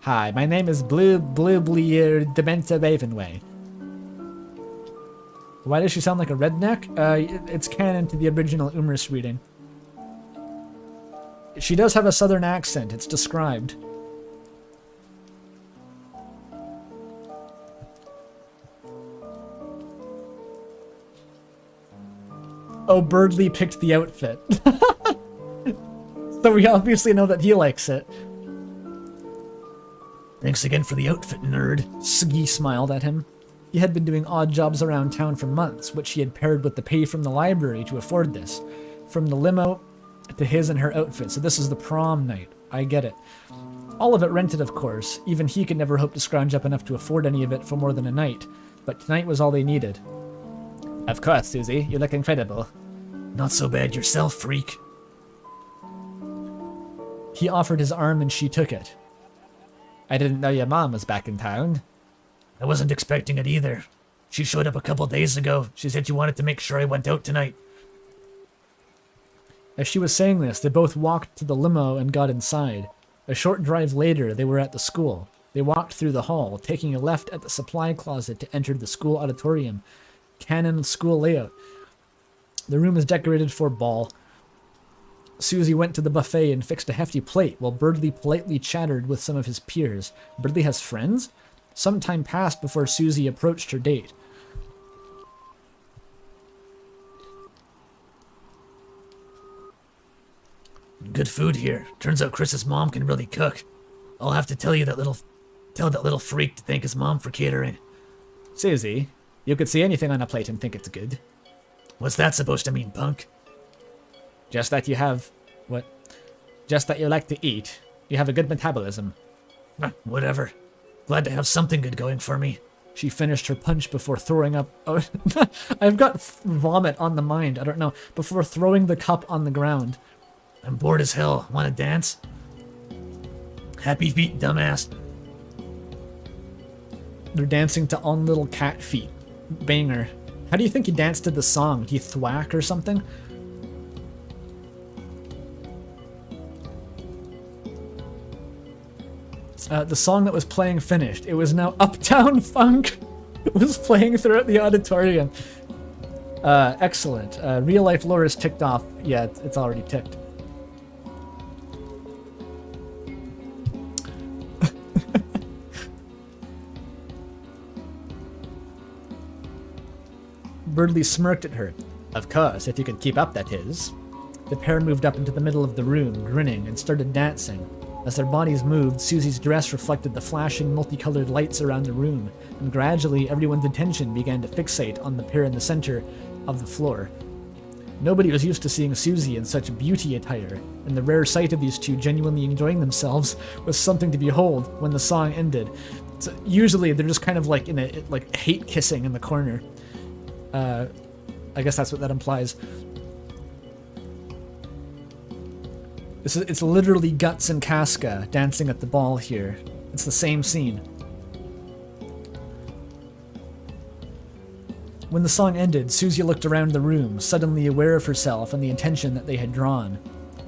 Hi, my name is Blue Dementa Ravenway. Why does she sound like a redneck? It's canon to the original Umriss reading. She does have a southern accent, it's described. Oh, Birdly picked the outfit. So we obviously know that he likes it. Thanks again for the outfit, nerd. Sgi smiled at him. He had been doing odd jobs around town for months, which he had paired with the pay from the library to afford this. From the limo to his and her outfit, so this is the prom night. I get it. All of it rented, of course. Even he could never hope to scrounge up enough to afford any of it for more than a night. But tonight was all they needed. Of course, Susie. You look incredible. Not so bad yourself, freak. He offered his arm and she took it. I didn't know your mom was back in town. I wasn't expecting it either. She showed up a couple days ago. She said she wanted to make sure I went out tonight. As she was saying this, they both walked to the limo and got inside. A short drive later, they were at the school. They walked through the hall, taking a left at the supply closet to enter the school auditorium. Canon school layout. The room is decorated for ball. Susie went to the buffet and fixed a hefty plate, while Birdly politely chattered with some of his peers. Birdly has friends? Some time passed before Susie approached her date. Good food here. Turns out Chris's mom can really cook. I'll have to tell that little freak to thank his mom for catering. Susie, you could see anything on a plate and think it's good. What's that supposed to mean, punk? Just that you have... what? Just that you like to eat. You have a good metabolism. Whatever. Glad to have something good going for me. She finished her punch before throwing up... Oh, I've got vomit on the mind. I don't know. Before throwing the cup on the ground. I'm bored as hell. Want to dance? Happy feet, dumbass. They're dancing to On Little Cat Feet. Banger. How do you think you dance to the song? Do you thwack or something? The song that was playing finished. It was now Uptown Funk. It was playing throughout the auditorium. Excellent. Real life lore is ticked off. Yeah, it's already ticked. Birdly smirked at her. Of course, if you could keep up, that is. The pair moved up into the middle of the room, grinning, and started dancing. As their bodies moved, Susie's dress reflected the flashing, multicolored lights around the room, and gradually everyone's attention began to fixate on the pair in the center of the floor. Nobody was used to seeing Susie in such beauty attire, and the rare sight of these two genuinely enjoying themselves was something to behold when the song ended. So usually they're just kind of like in a hate kissing in the corner. I guess that's what that implies. It's literally Guts and Casca dancing at the ball here. It's the same scene. When the song ended, Susie looked around the room, suddenly aware of herself and the attention that they had drawn.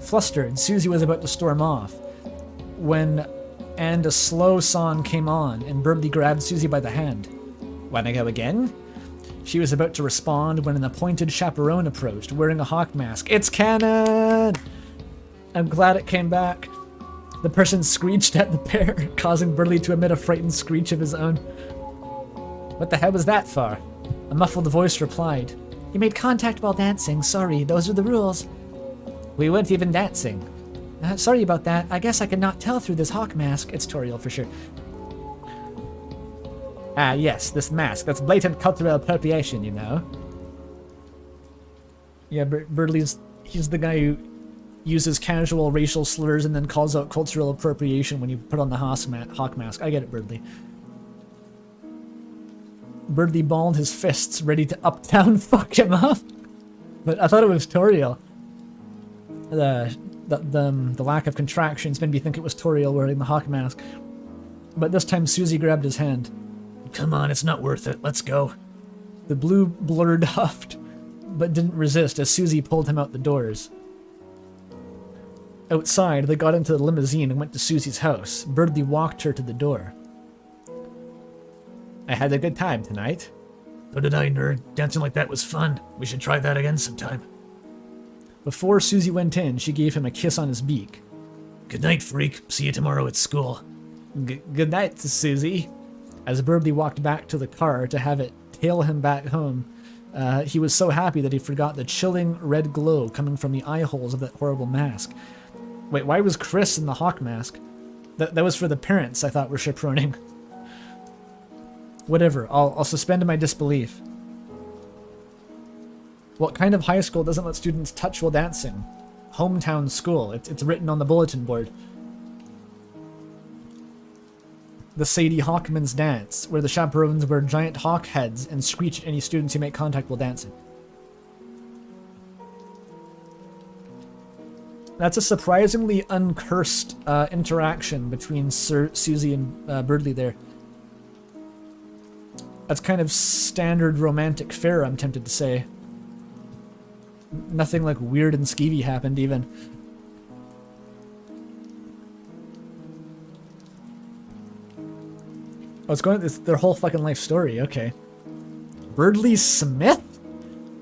Flustered, Susie was about to storm off and a slow song came on, and Birdly grabbed Susie by the hand. Wanna go again? She was about to respond when an appointed chaperone approached, wearing a hawk mask. It's canon! I'm glad it came back. The person screeched at the pair, causing Birdly to emit a frightened screech of his own. What the hell was that for? A muffled voice replied. You made contact while dancing. Sorry, those are the rules. We weren't even dancing. Sorry about that. I guess I could not tell through this hawk mask. It's Toriel for sure. Ah, yes, this mask. That's blatant cultural appropriation, you know. Yeah, Birdley's... He's the guy who uses casual racial slurs and then calls out cultural appropriation when you put on the hawk mask. I get it, Birdley. Birdley balled his fists, ready to uptown fuck him up. But I thought it was Toriel. The lack of contractions made me think it was Toriel wearing the hawk mask. But this time Susie grabbed his hand. Come on, it's not worth it. Let's go. The blue blurred huffed, but didn't resist as Susie pulled him out the doors. Outside, they got into the limousine and went to Susie's house. Birdley walked her to the door. I had a good time tonight. So did I, nerd. Dancing like that was fun. We should try that again sometime. Before Susie went in, she gave him a kiss on his beak. Good night, freak. See you tomorrow at school. Good night, Susie. As Birdley walked back to the car to have it tail him back home, he was so happy that he forgot the chilling red glow coming from the eye holes of that horrible mask. Wait, why was Chris in the hawk mask? That was for the parents I thought were chaperoning. Whatever, I'll suspend my disbelief. What kind of high school doesn't let students touch while dancing? Hometown school. It's written on the bulletin board. The Sadie Hawkman's Dance, where the chaperones wear giant hawk heads and screech at any students who make contact while dancing. That's a surprisingly uncursed interaction between Susie and Birdley there. That's kind of standard romantic fare, I'm tempted to say. Nothing like weird and skeevy happened, even. Oh, it's going. It's their whole fucking life story. Okay. Birdley Smith?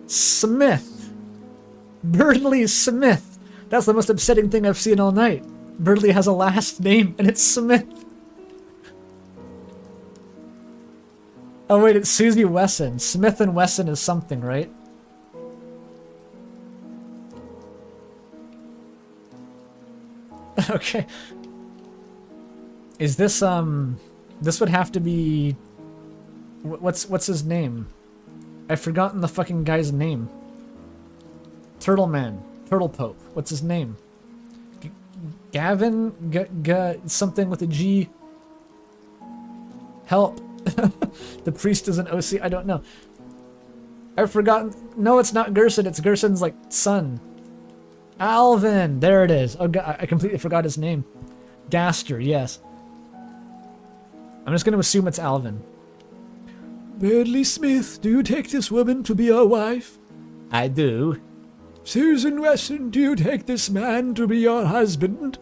Smith. Birdley Smith. That's the most upsetting thing I've seen all night. Birdley has a last name, and it's Smith. Oh wait, it's Susie Wesson. Smith and Wesson is something, right? Okay. Is this, this would have to be... What's his name? I've forgotten the fucking guy's name. Turtle Man. Turtle Pope. What's his name? Gavin? Something with a G. Help. The priest is an OC. I don't know. I've forgotten. No, it's not Gerson. It's Gerson's, like, son. Alvin. There it is. Oh, God, I completely forgot his name. Gaster, yes. I'm just going to assume it's Alvin. Birdley Smith, do you take this woman to be your wife? I do. Susan Wesson, do you take this man to be your husband?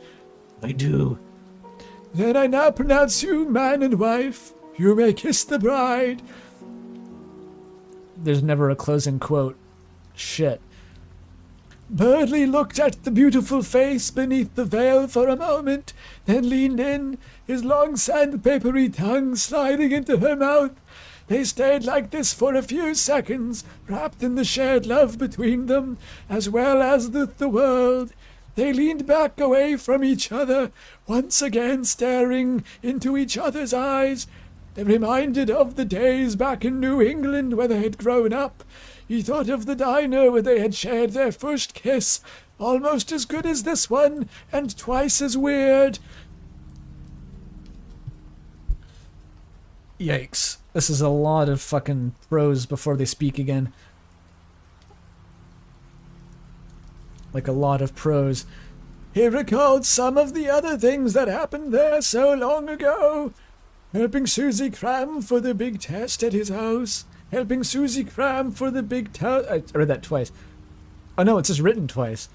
I do. Then I now pronounce you man and wife. You may kiss the bride. There's never a closing quote. Shit. Birdley looked at the beautiful face beneath the veil for a moment, then leaned in, his long sandpapery tongue sliding into her mouth. They stayed like this for a few seconds, wrapped in the shared love between them, as well as the world. They leaned back away from each other, once again staring into each other's eyes. They reminded of the days back in New England where they had grown up. He thought of the diner where they had shared their first kiss, almost as good as this one, and twice as weird. Yikes. This is a lot of fucking prose before they speak again. Like a lot of prose. He recalled some of the other things that happened there so long ago. Helping Susie cram for the big test at his house. Helping Susie cram for the big test. I read that twice. Oh no, it's just written twice.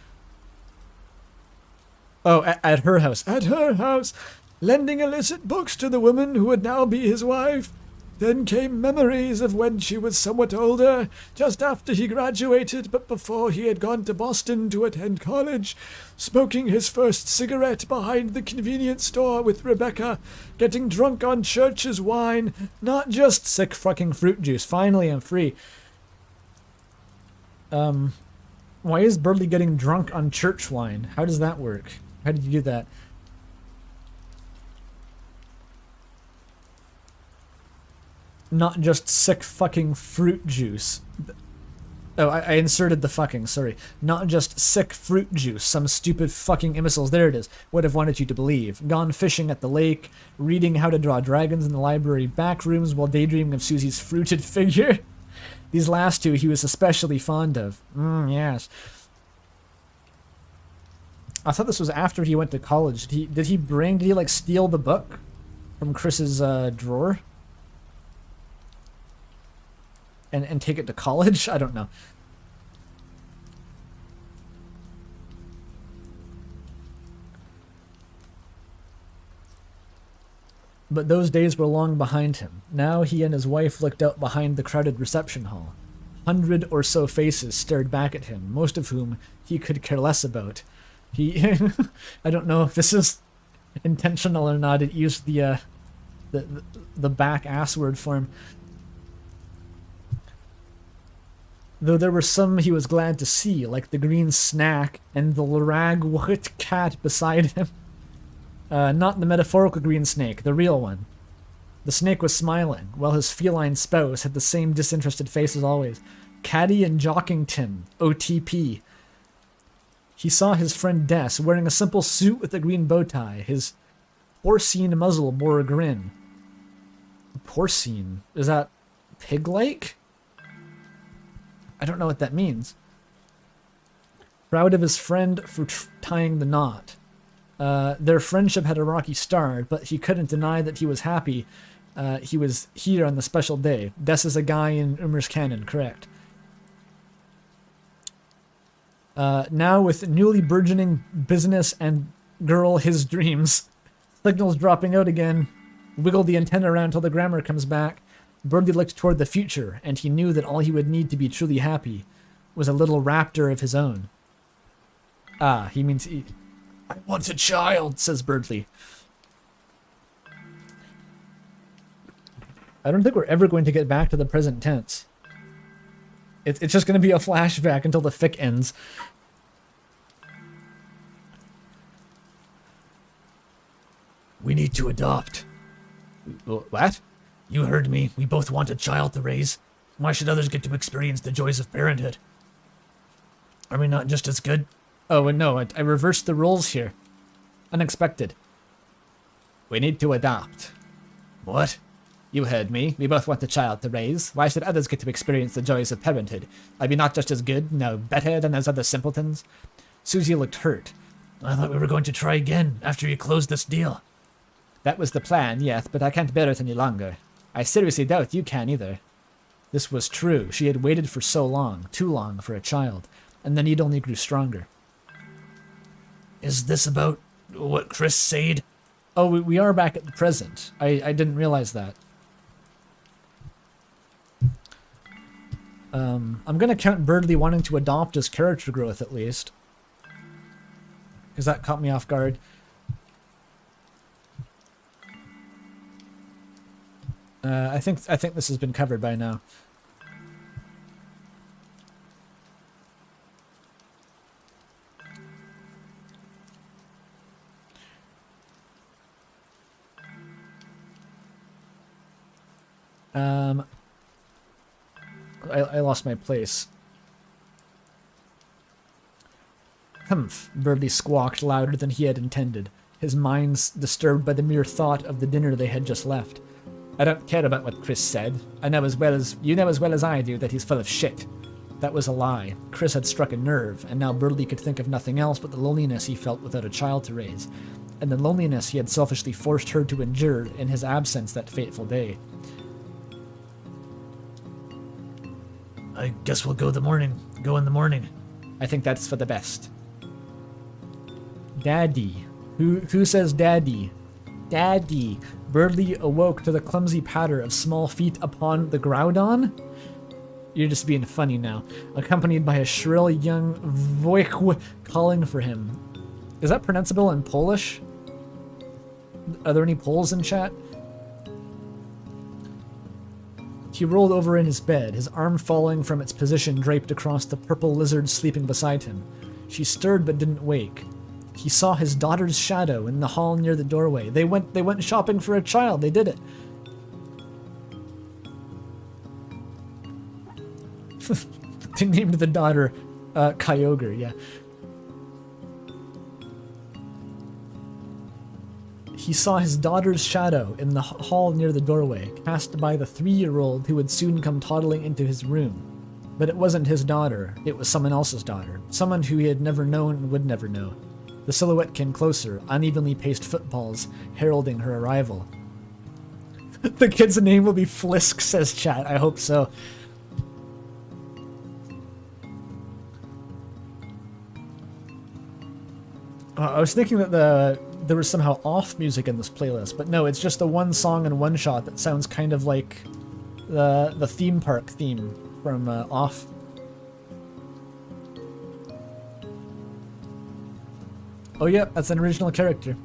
Oh, at her house. At her house. Lending illicit books to the woman who would now be his wife. Then came memories of when she was somewhat older, just after he graduated but before he had gone to Boston to attend college, smoking his first cigarette behind the convenience store with Rebecca, getting drunk on Church's wine, not just Sick fucking fruit juice. Finally, I'm free. Why is Birdley getting drunk on church wine? How does that work? How did you do that? Not just sick fucking fruit juice. Oh, I inserted the fucking, sorry. Not just sick fruit juice, some stupid fucking imbeciles, there it is, would have wanted you to believe. Gone fishing at the lake, reading how to draw dragons in the library back rooms while daydreaming of Susie's fruited figure. These last two he was especially fond of. Yes. I thought this was after he went to college. Did he like steal the book from Chris's drawer? And take it to college? I don't know. But those days were long behind him. Now he and his wife looked out behind the crowded reception hall. 100 or so faces stared back at him, most of whom he could care less about. I don't know if this is intentional or not. It used the back ass word form. Though there were some he was glad to see, like the green snack and the ragwood cat beside him. Not the metaphorical green snake, the real one. The snake was smiling, while his feline spouse had the same disinterested face as always. Caddy and Jockington, OTP. He saw his friend Des wearing a simple suit with a green bow tie. His porcine muzzle bore a grin. Porcine? Is that pig-like? I don't know what that means. Proud of his friend for tying the knot. Their friendship had a rocky start, but he couldn't deny that he was happy he was here on the special day. Des is a guy in Umriss canon, correct. Now with newly burgeoning business and girl his dreams. Signals dropping out again. Wiggled the antenna around till the grammar comes back. Birdie looked toward the future, and he knew that all he would need to be truly happy was a little raptor of his own. Ah, he means I want a child, says Birdley. I don't think we're ever going to get back to the present tense. It's just going to be a flashback until the fic ends. We need to adopt. What? You heard me. We both want a child to raise. Why should others get to experience the joys of parenthood? Are we not just as good? Oh, and no, I reversed the roles here. Unexpected. We need to adopt. What? You heard me. We both want a child to raise. Why should others get to experience the joys of parenthood? Are we not just as good, no, better than those other simpletons? Susie looked hurt. I thought we were going to try again after you closed this deal. That was the plan, yes, but I can't bear it any longer. I seriously doubt you can either. This was true. She had waited for so long, too long for a child, and the need only grew stronger. Is this about what Chris said? Oh, we are back at the present. I didn't realize that. I'm gonna count Birdley wanting to adopt as character growth at least. Because that caught me off guard. I think this has been covered by now. I lost my place. Humph, Birdley squawked louder than he had intended, his mind disturbed by the mere thought of the dinner they had just left. I don't care about what Chris said. You know as well as I do that he's full of shit. That was a lie. Chris had struck a nerve, and now Birdley could think of nothing else but the loneliness he felt without a child to raise, and the loneliness he had selfishly forced her to endure in his absence that fateful day. I guess we'll go in the morning. I think that's for the best. Daddy. Who says daddy? Daddy. Birdley awoke to the clumsy patter of small feet upon the groudon. You're just being funny now. Accompanied by a shrill young voice calling for him. Is that pronounceable in Polish? Are there any Poles in chat? He rolled over in his bed, his arm falling from its position draped across the purple lizard sleeping beside him. She stirred but didn't wake. He saw his daughter's shadow in the hall near the doorway. They went shopping for a child. They did it. They named the daughter Kyogre, yeah. He saw his daughter's shadow in the hall near the doorway, cast by the 3-year-old who would soon come toddling into his room. But it wasn't his daughter, it was someone else's daughter, someone who he had never known and would never know. The silhouette came closer, unevenly paced footfalls heralding her arrival. The kid's name will be Flisk, says chat. I hope so. I was thinking that there was somehow off music in this playlist, but no, it's just the one song and one shot that sounds kind of like the theme park theme from Off. Oh yeah, that's an original character.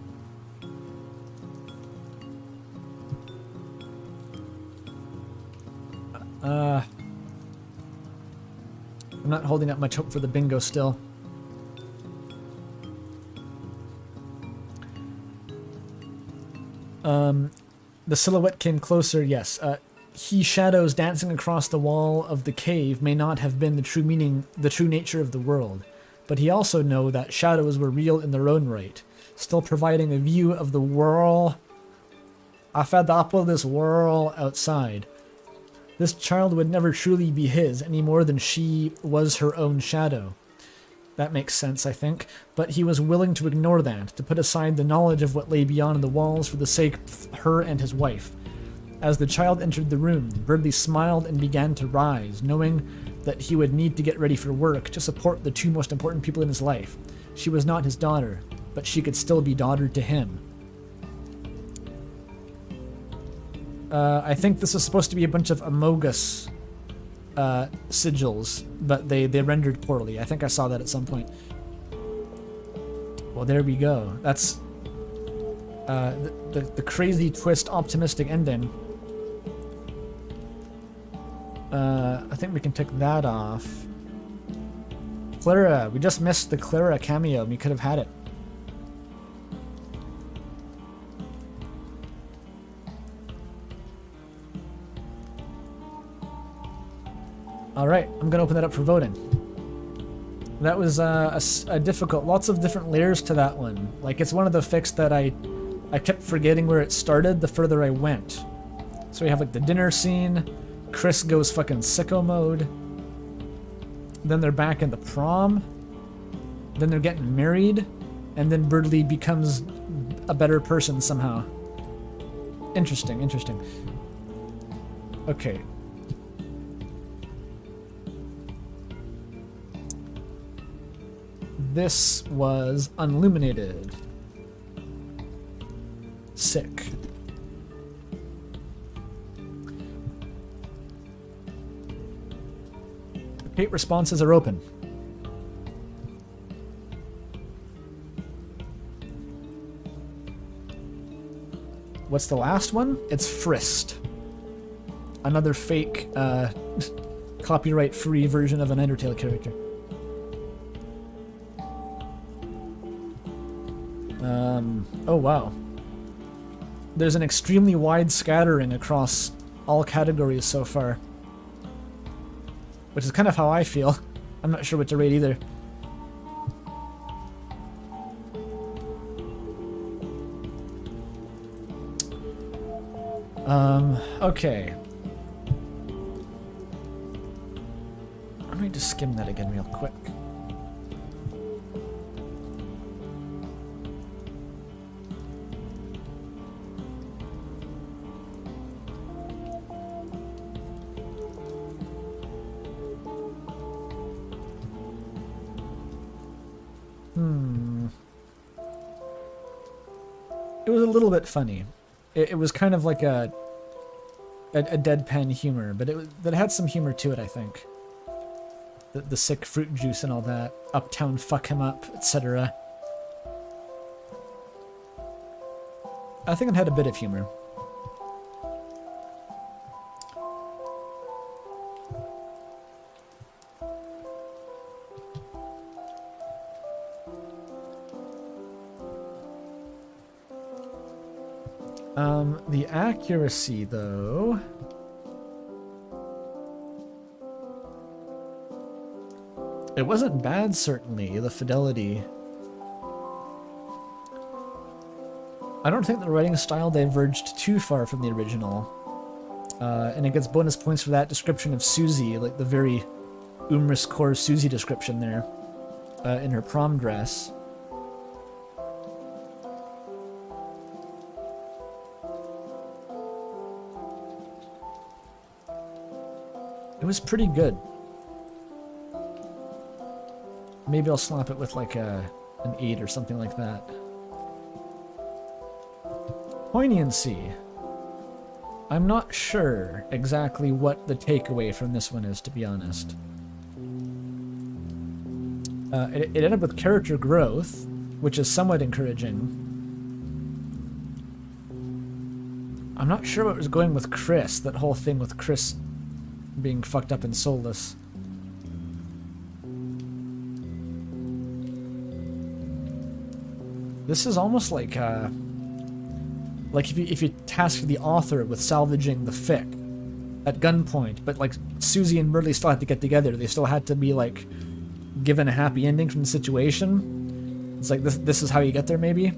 I'm not holding up much hope for the bingo still. The silhouette came closer, yes. He shadows dancing across the wall of the cave may not have been the true nature of the world, but he also knew that shadows were real in their own right, still providing a view of the whirl. I fed up with this whirl outside. This child would never truly be his any more than she was her own shadow. That makes sense, I think, but he was willing to ignore that, to put aside the knowledge of what lay beyond the walls for the sake of her and his wife. As the child entered the room, Birdley smiled and began to rise, knowing that he would need to get ready for work to support the 2 most important people in his life. She was not his daughter, but she could still be daughter to him. I think this is supposed to be a bunch of Amogus sigils, but they rendered poorly. I think I saw that at some point. Well, there we go. That's the crazy twist optimistic ending. I think we can tick that off. Clara, we just missed the Clara cameo. We could have had it. Alright, I'm gonna open that up for voting. That was a difficult, lots of different layers to that one. Like, it's one of the fics that I kept forgetting where it started the further I went. So we have like the dinner scene, Chris goes fucking sicko mode, then they're back in the prom, then they're getting married, and then Birdley becomes a better person somehow. Interesting, interesting. Okay. This was Unluminated. Sick. Okay, responses are open. What's the last one? It's Frist. Another fake, copyright-free version of an Undertale character. Oh wow. There's an extremely wide scattering across all categories so far. Which is kind of how I feel. I'm not sure what to rate either. Okay. Let me just skim that again real quick. It was a little bit funny. It was kind of like a deadpan humor, but that had some humor to it, I think. The sick fruit juice and all that. Uptown fuck him up, etc. I think it had a bit of humor. The accuracy, though... It wasn't bad, certainly, the Fidelity. I don't think the writing style diverged too far from the original. And it gets bonus points for that description of Susie, like the very Umriss core Susie description there, in her prom dress. It was pretty good. Maybe I'll slap it with like an 8 or something like that. Poignancy. I'm not sure exactly what the takeaway from this one is, to be honest. It ended up with character growth, which is somewhat encouraging. I'm not sure what was going with Chris, that whole thing with Chris being fucked up and soulless. This is almost like if you task the author with salvaging the fic at gunpoint, but like Susie and Murley still had to get together. They still had to be like given a happy ending from the situation. It's like this is how you get there, maybe.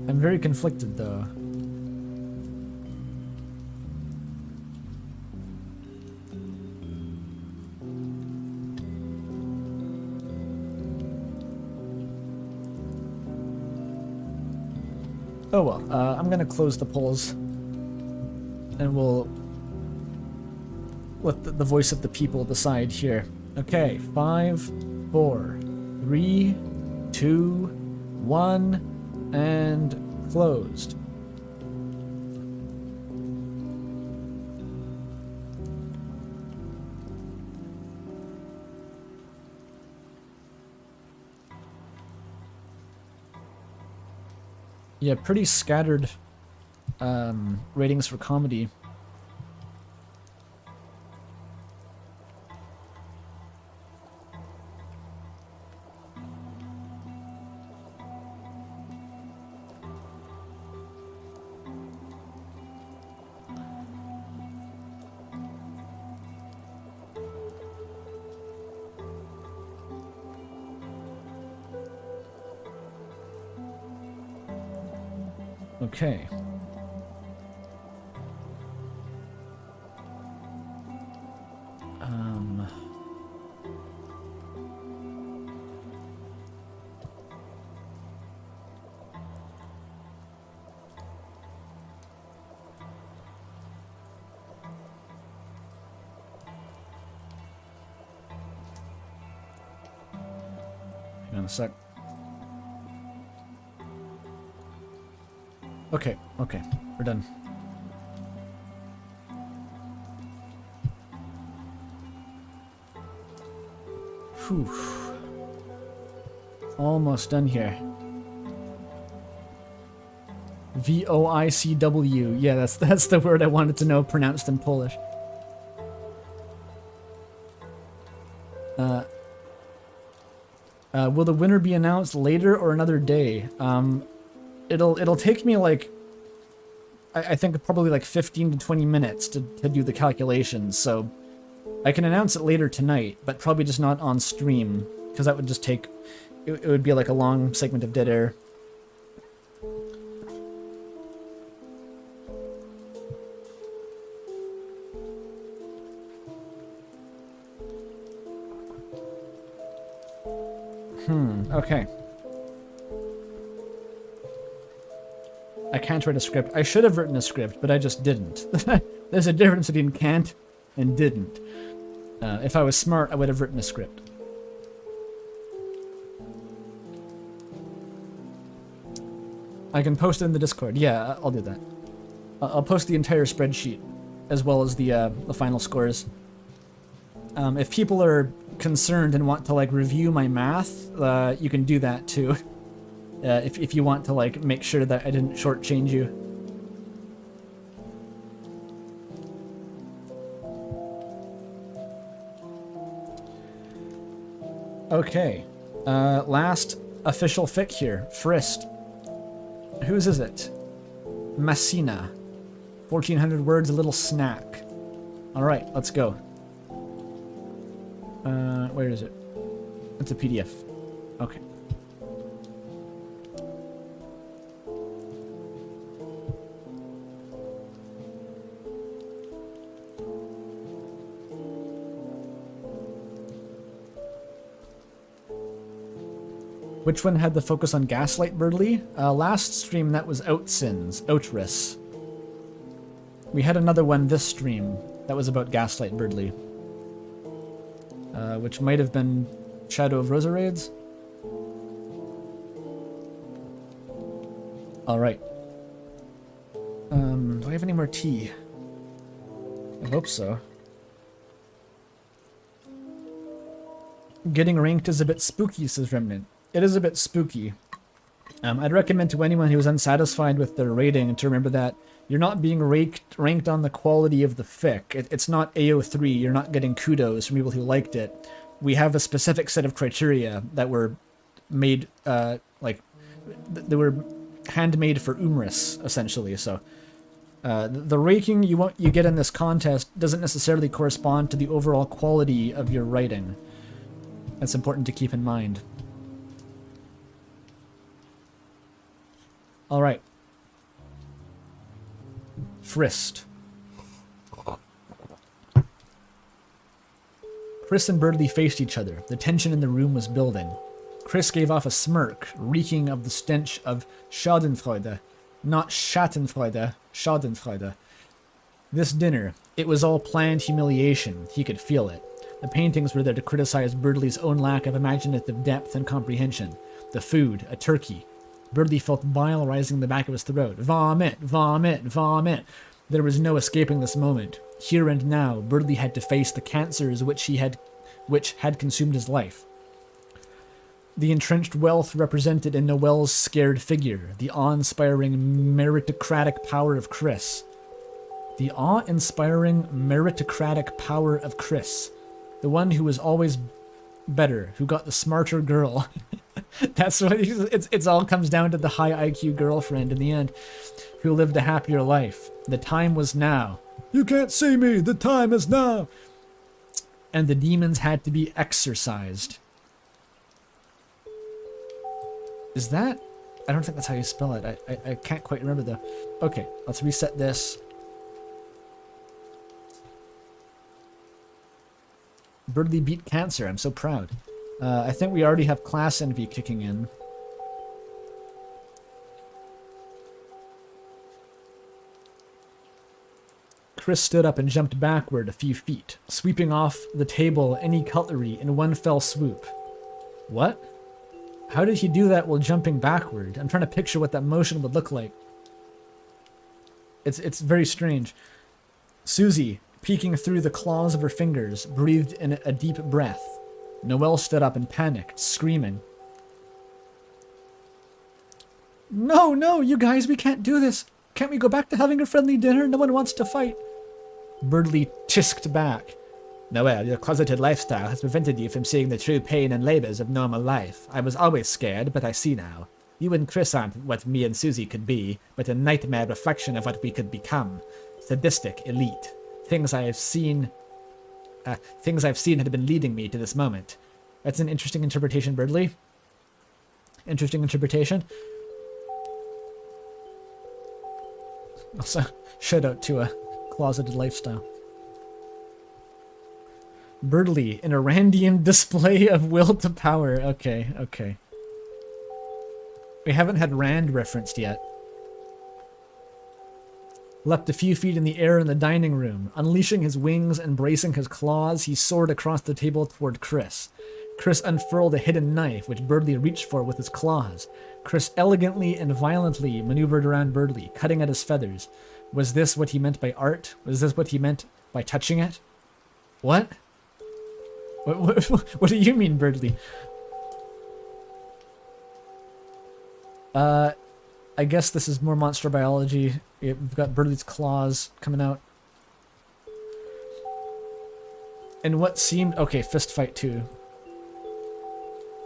I'm very conflicted though. Oh well, I'm gonna close the polls, and we'll let the voice of the people decide here. Okay, 5, 4, 3, 2, 1, and closed. Yeah, pretty scattered ratings for comedy. Okay. Hang on a sec. Okay, we're done. Whew. Almost done here. VOICW. Yeah, that's the word I wanted to know pronounced in Polish. Will the winner be announced later or another day? It'll take me like, I think probably like 15 to 20 minutes to do the calculations, so I can announce it later tonight, but probably just not on stream, because that would just take, it would be like a long segment of dead air. Okay. I can't write a script. I should have written a script, but I just didn't. There's a difference between can't and didn't. If I was smart, I would have written a script. I can post it in the Discord. Yeah, I'll do that. I'll post the entire spreadsheet, as well as the final scores. If people are concerned and want to like review my math, you can do that too. If you want to like make sure that I didn't shortchange you. Okay, last official fic here. Frist. Whose is it? Messina. 1,400 words, a little snack. All right, let's go. Where is it? It's a PDF. Okay. Which one had the focus on gaslight, Birdly? Last stream that was Umriss. We had another one this stream that was about gaslight, Birdly. Which might have been Shadow of Roserades. Alright. Do I have any more tea? I hope so. Getting ranked is a bit spooky, says Remnant. It is a bit spooky. I'd recommend to anyone who's unsatisfied with their rating to remember that you're not being ranked on the quality of the fic. It's not AO3. You're not getting kudos from people who liked it. We have a specific set of criteria that were made, they were handmade for Umriss, essentially. So the ranking you get in this contest doesn't necessarily correspond to the overall quality of your writing. That's important to keep in mind. All right. Frist. Chris and Birdly faced each other. The tension in the room was building. Chris gave off a smirk, reeking of the stench of Schadenfreude. Not Schattenfreude, Schadenfreude. This dinner, it was all planned humiliation. He could feel it. The paintings were there to criticize Birdly's own lack of imaginative depth and comprehension. The food, a turkey. Birdly felt bile rising in the back of his throat. Vomit, vomit, vomit. There was no escaping this moment. Here and now, Birdly had to face the cancers which had consumed his life. The entrenched wealth represented in Noelle's scared figure, the awe-inspiring meritocratic power of Chris. The awe-inspiring meritocratic power of Chris. The one who was always better, who got the smarter girl. That's what it's all comes down to the high IQ girlfriend in the end, who lived a happier life. The time was now. You can't see me, the time is now. And the demons had to be exorcised. Is that? I don't think that's how you spell it. I can't quite remember though. Okay, let's reset this. Birdly beat cancer. I'm so proud. I think we already have class envy kicking in. Chris stood up and jumped backward a few feet, sweeping off the table any cutlery in one fell swoop. What? How did he do that while jumping backward? I'm trying to picture what that motion would look like. It's very strange. Susie, peeking through the claws of her fingers, breathed in a deep breath. Noelle stood up and panicked, screaming. No, no, you guys, we can't do this. Can't we go back to having a friendly dinner? No one wants to fight. Birdly tisked back. Noelle, your closeted lifestyle has prevented you from seeing the true pain and labors of normal life. I was always scared, but I see now. You and Chris aren't what me and Susie could be, but a nightmare reflection of what we could become. Sadistic, elite. Things I've seen had been leading me to this moment. That's an interesting interpretation, Birdly. Interesting interpretation. Also, shout out to a closeted lifestyle. Birdly, in a Randian display of will to power. Okay, okay. We haven't had Rand referenced yet. Leapt a few feet in the air in the dining room. Unleashing his wings and bracing his claws, he soared across the table toward Chris. Chris unfurled a hidden knife, which Birdly reached for with his claws. Chris elegantly and violently maneuvered around Birdly, cutting at his feathers. Was this what he meant by art? Was this what he meant by touching it? What? What do you mean, Birdly? I guess this is more monster biology. We've got Birdly's claws coming out. And what seemed... Okay, fist fight too.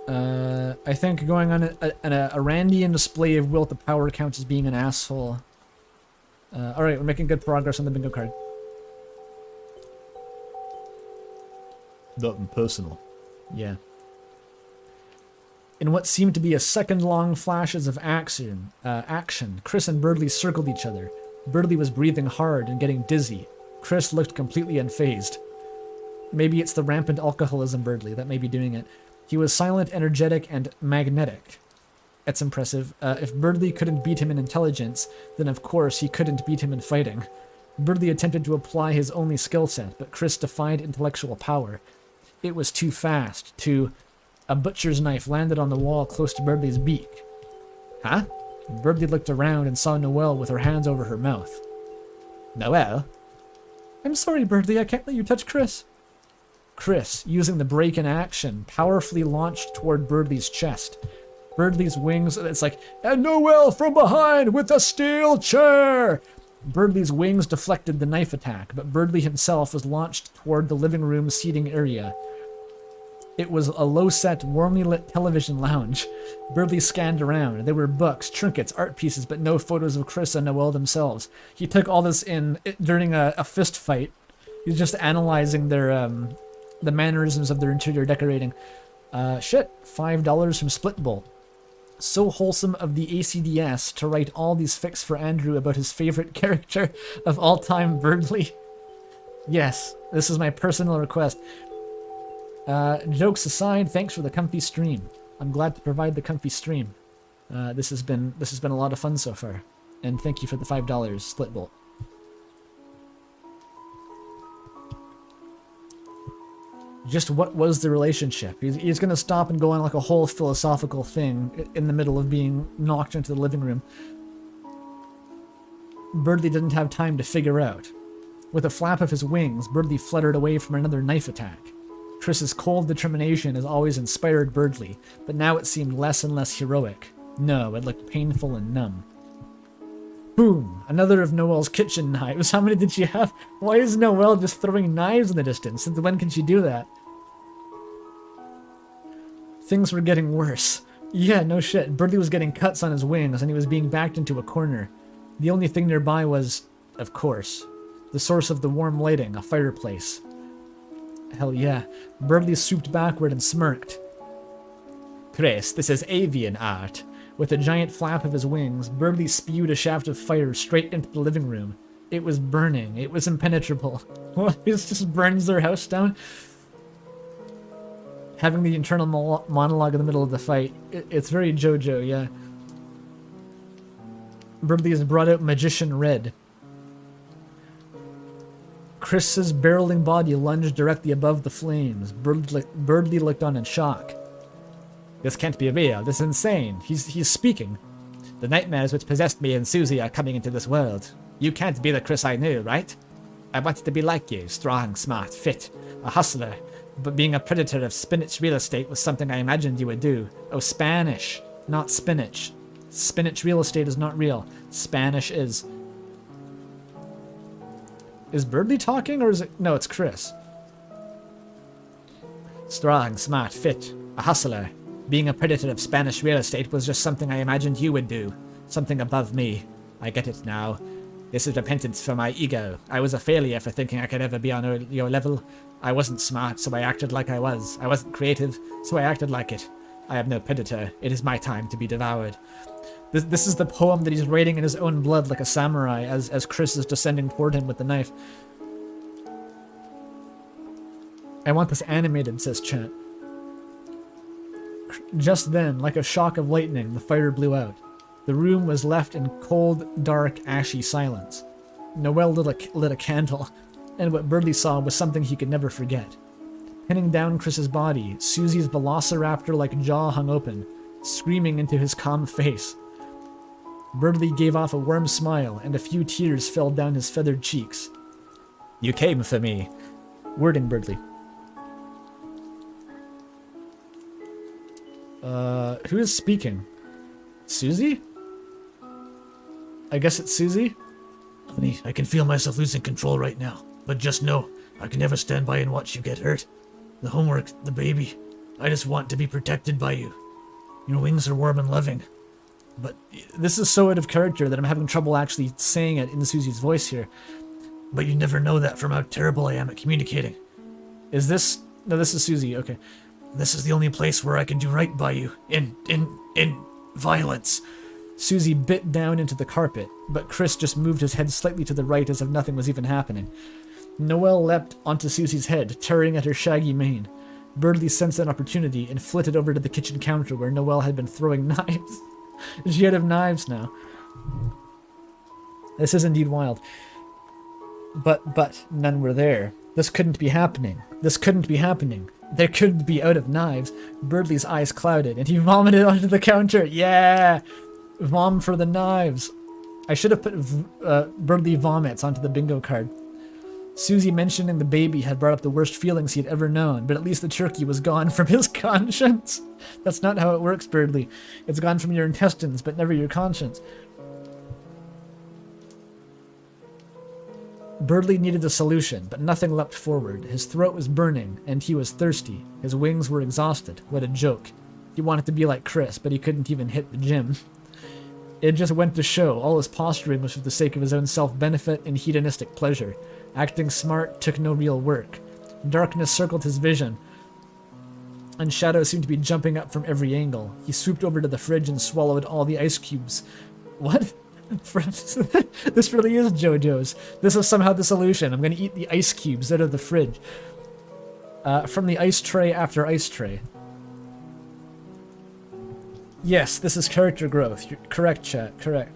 I think going on a Randian display of will to power counts as being an asshole. Alright, we're making good progress on the bingo card. Nothing personal. Yeah. In what seemed to be a second-long flashes of action, Chris and Birdley circled each other. Birdley was breathing hard and getting dizzy. Chris looked completely unfazed. Maybe it's the rampant alcoholism Birdley that may be doing it. He was silent, energetic, and magnetic. That's impressive. If Birdley couldn't beat him in intelligence, then of course he couldn't beat him in fighting. Birdley attempted to apply his only skill set, but Chris defied intellectual power. It was too fast, A butcher's knife landed on the wall close to Birdley's beak. Huh? Birdley looked around and saw Noelle with her hands over her mouth. Noelle? I'm sorry, Birdley, I can't let you touch Chris. Chris, using the break in action, powerfully launched toward Birdley's chest. Birdley's wings, it's like, and Noelle from behind with a steel chair! Birdley's wings deflected the knife attack, but Birdley himself was launched toward the living room seating area. It was a low-set, warmly lit television lounge. Birdley scanned around. There were books, trinkets, art pieces, but no photos of Chris and Noelle themselves. He took all this in during a fist fight. He's just analyzing their the mannerisms of their interior decorating. $5 from Splitbolt. So wholesome of the ACDS to write all these fics for Andrew about his favorite character of all time, Birdley. Yes, this is my personal request. Jokes aside, thanks for the comfy stream. I'm glad to provide the comfy stream. This has been a lot of fun so far. And thank you for the $5, Splitbolt. Just what was the relationship? He's going to stop and go on like a whole philosophical thing in the middle of being knocked into the living room. Birdley didn't have time to figure out. With a flap of his wings, Birdley fluttered away from another knife attack. Chris's cold determination has always inspired Birdley, but now it seemed less and less heroic. No, it looked painful and numb. Boom! Another of Noelle's kitchen knives. How many did she have? Why is Noelle just throwing knives in the distance? Since when can she do that? Things were getting worse. Yeah, no shit. Birdley was getting cuts on his wings, and he was being backed into a corner. The only thing nearby was, of course, the source of the warm lighting, a fireplace. Hell yeah. Birdley swooped backward and smirked. Chris, this is avian art. With a giant flap of his wings, Birdley spewed a shaft of fire straight into the living room. It was burning. It was impenetrable. What? It just burns their house down? Having the internal monologue in the middle of the fight. It's very JoJo, yeah. Birdley has brought out Magician Red. Chris's barreling body lunged directly above the flames. Birdley looked on in shock. This can't be real. This is insane. He's speaking. The nightmares which possessed me and Susie are coming into this world. You can't be the Chris I knew, right? I wanted to be like you, strong, smart, fit, a hustler. But being a predator of spinach real estate was something I imagined you would do. Oh, Spanish, not spinach. Spinach real estate is not real. Spanish is. Is Birdley talking, or is it... No, it's Chris. Strong, smart, fit, a hustler. Being a predator of Spanish real estate was just something I imagined you would do. Something above me. I get it now. This is repentance for my ego. I was a failure for thinking I could ever be on your level. I wasn't smart, so I acted like I was. I wasn't creative, so I acted like it. I am no predator. It is my time to be devoured. This is the poem that he's writing in his own blood like a samurai as Chris is descending toward him with the knife. I want this animated, says chat. Just then, like a shock of lightning, the fire blew out. The room was left in cold, dark, ashy silence. Noelle lit a candle, and what Birdley saw was something he could never forget. Pinning down Chris's body, Susie's velociraptor-like jaw hung open, screaming into his calm face. Birdley gave off a warm smile, and a few tears fell down his feathered cheeks. You came for me. Wording Birdley. Who is speaking? Susie? I guess it's Susie? Honey, I can feel myself losing control right now. But just know, I can never stand by and watch you get hurt. The homework, the baby. I just want to be protected by you. Your wings are warm and loving. But this is so out of character that I'm having trouble actually saying it in Susie's voice here. But you never know that from how terrible I am at communicating. Is this No, this is Susie. Okay. This is the only place where I can do right by you. In violence. Susie bit down into the carpet, but Chris just moved his head slightly to the right as if nothing was even happening. Noelle leapt onto Susie's head, tearing at her shaggy mane. Birdley sensed an opportunity and flitted over to the kitchen counter where Noelle had been throwing knives. She had knives now. This is indeed wild. But none were there. This couldn't be happening. This couldn't be happening. There couldn't be out of knives. Birdley's eyes clouded, and he vomited onto the counter. Yeah! Vom for the knives. I should have put Birdley vomits onto the bingo card. Susie mentioning the baby had brought up the worst feelings he had ever known, but at least the turkey was gone from his conscience. That's not how it works, Birdley. It's gone from your intestines, but never your conscience. Birdley needed a solution, but nothing leapt forward. His throat was burning, and he was thirsty. His wings were exhausted. What a joke. He wanted to be like Chris, but he couldn't even hit the gym. It just went to show all his posturing was for the sake of his own self-benefit and hedonistic pleasure. Acting smart took no real work. Darkness circled his vision, and shadows seemed to be jumping up from every angle. He swooped over to the fridge and swallowed all the ice cubes. What? This really is JoJo's. This is somehow the solution. I'm gonna eat the ice cubes out of the fridge. From the ice tray after ice tray. Yes, this is character growth. You're correct, chat. Correct.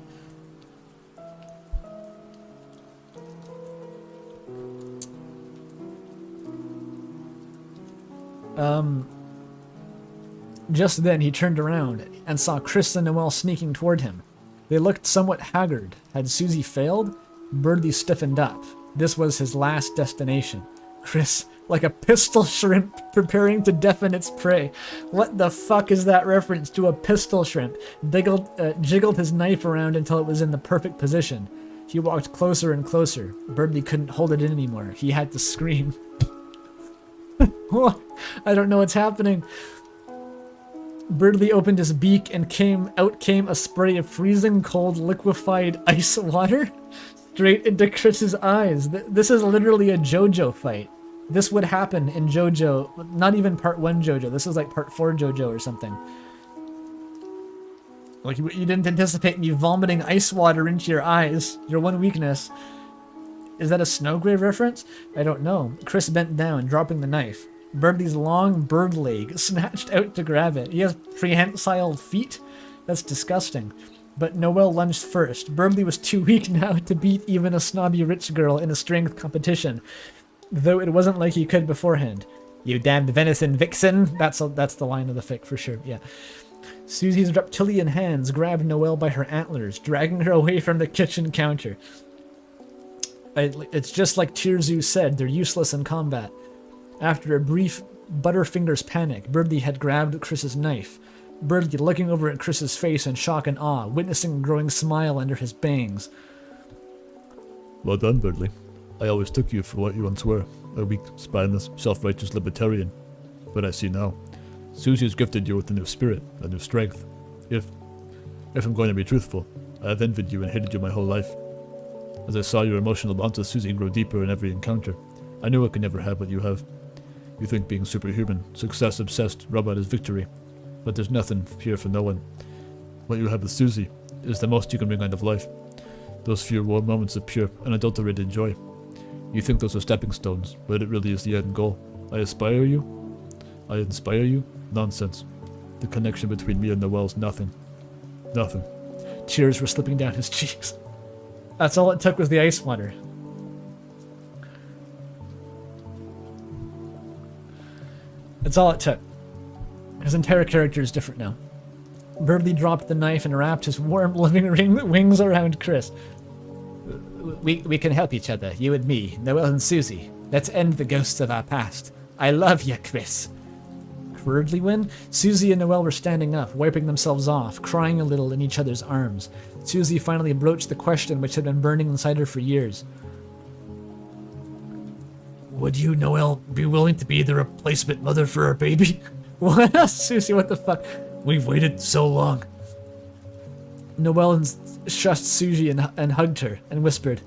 Just then he turned around and saw Chris and Noelle sneaking toward him. They looked somewhat haggard. Had Susie failed? Birdie stiffened up. This was his last destination. Chris, like a pistol shrimp preparing to deafen its prey. What the fuck is that reference to a pistol shrimp? Jiggled his knife around until it was in the perfect position. He walked closer and closer. Birdie couldn't hold it in anymore. He had to scream. I don't know what's happening. Birdley opened his beak and out came a spray of freezing cold liquefied ice water straight into Chris's eyes. This is literally a JoJo fight. This would happen in JoJo, not even part 1 JoJo. This is like part 4 JoJo or something. Like you didn't anticipate me vomiting ice water into your eyes. Your one weakness. Is that a Snowgrave reference? I don't know. Chris bent down, dropping the knife. Birdley's long bird leg snatched out to grab it. He has prehensile feet? That's disgusting. But Noelle lunged first. Birdley was too weak now to beat even a snobby rich girl in a strength competition, though it wasn't like he could beforehand. You damned venison vixen! That's the line of the fic for sure, yeah. Susie's reptilian hands grabbed Noelle by her antlers, dragging her away from the kitchen counter. It's just like Tirzu said, they're useless in combat. After a brief Butterfingers panic, Birdley had grabbed Chris's knife. Birdley looking over at Chris's face in shock and awe, witnessing a growing smile under his bangs. Well done, Birdley. I always took you for what you once were, a weak, spineless, self-righteous libertarian. But I see now. Susie has gifted you with a new spirit, a new strength. If I'm going to be truthful, I have envied you and hated you my whole life. As I saw your emotional bond to Susie grow deeper in every encounter, I knew I could never have what you have. You think being superhuman, success-obsessed, rub out as victory. But there's nothing here for no one. What you have with Susie is the most you can bring out of life. Those few warm moments of pure, unadulterated joy. You think those are stepping stones, but it really is the end goal. I inspire you? Nonsense. The connection between me and Noelle's nothing. Nothing. Tears were slipping down his cheeks. That's all it took was the ice water. That's all it took. His entire character is different now. Birdley dropped the knife and wrapped his warm living wings around Chris. We can help each other, you and me, Noelle and Susie. Let's end the ghosts of our past. I love you, Chris. Birdley win? Susie and Noelle were standing up, wiping themselves off, crying a little in each other's arms. Susie finally broached the question which had been burning inside her for years. Would you, Noelle, be willing to be the replacement mother for our baby? What? Susie, what the fuck? We've waited so long. Noelle shushed Susie and hugged her and whispered,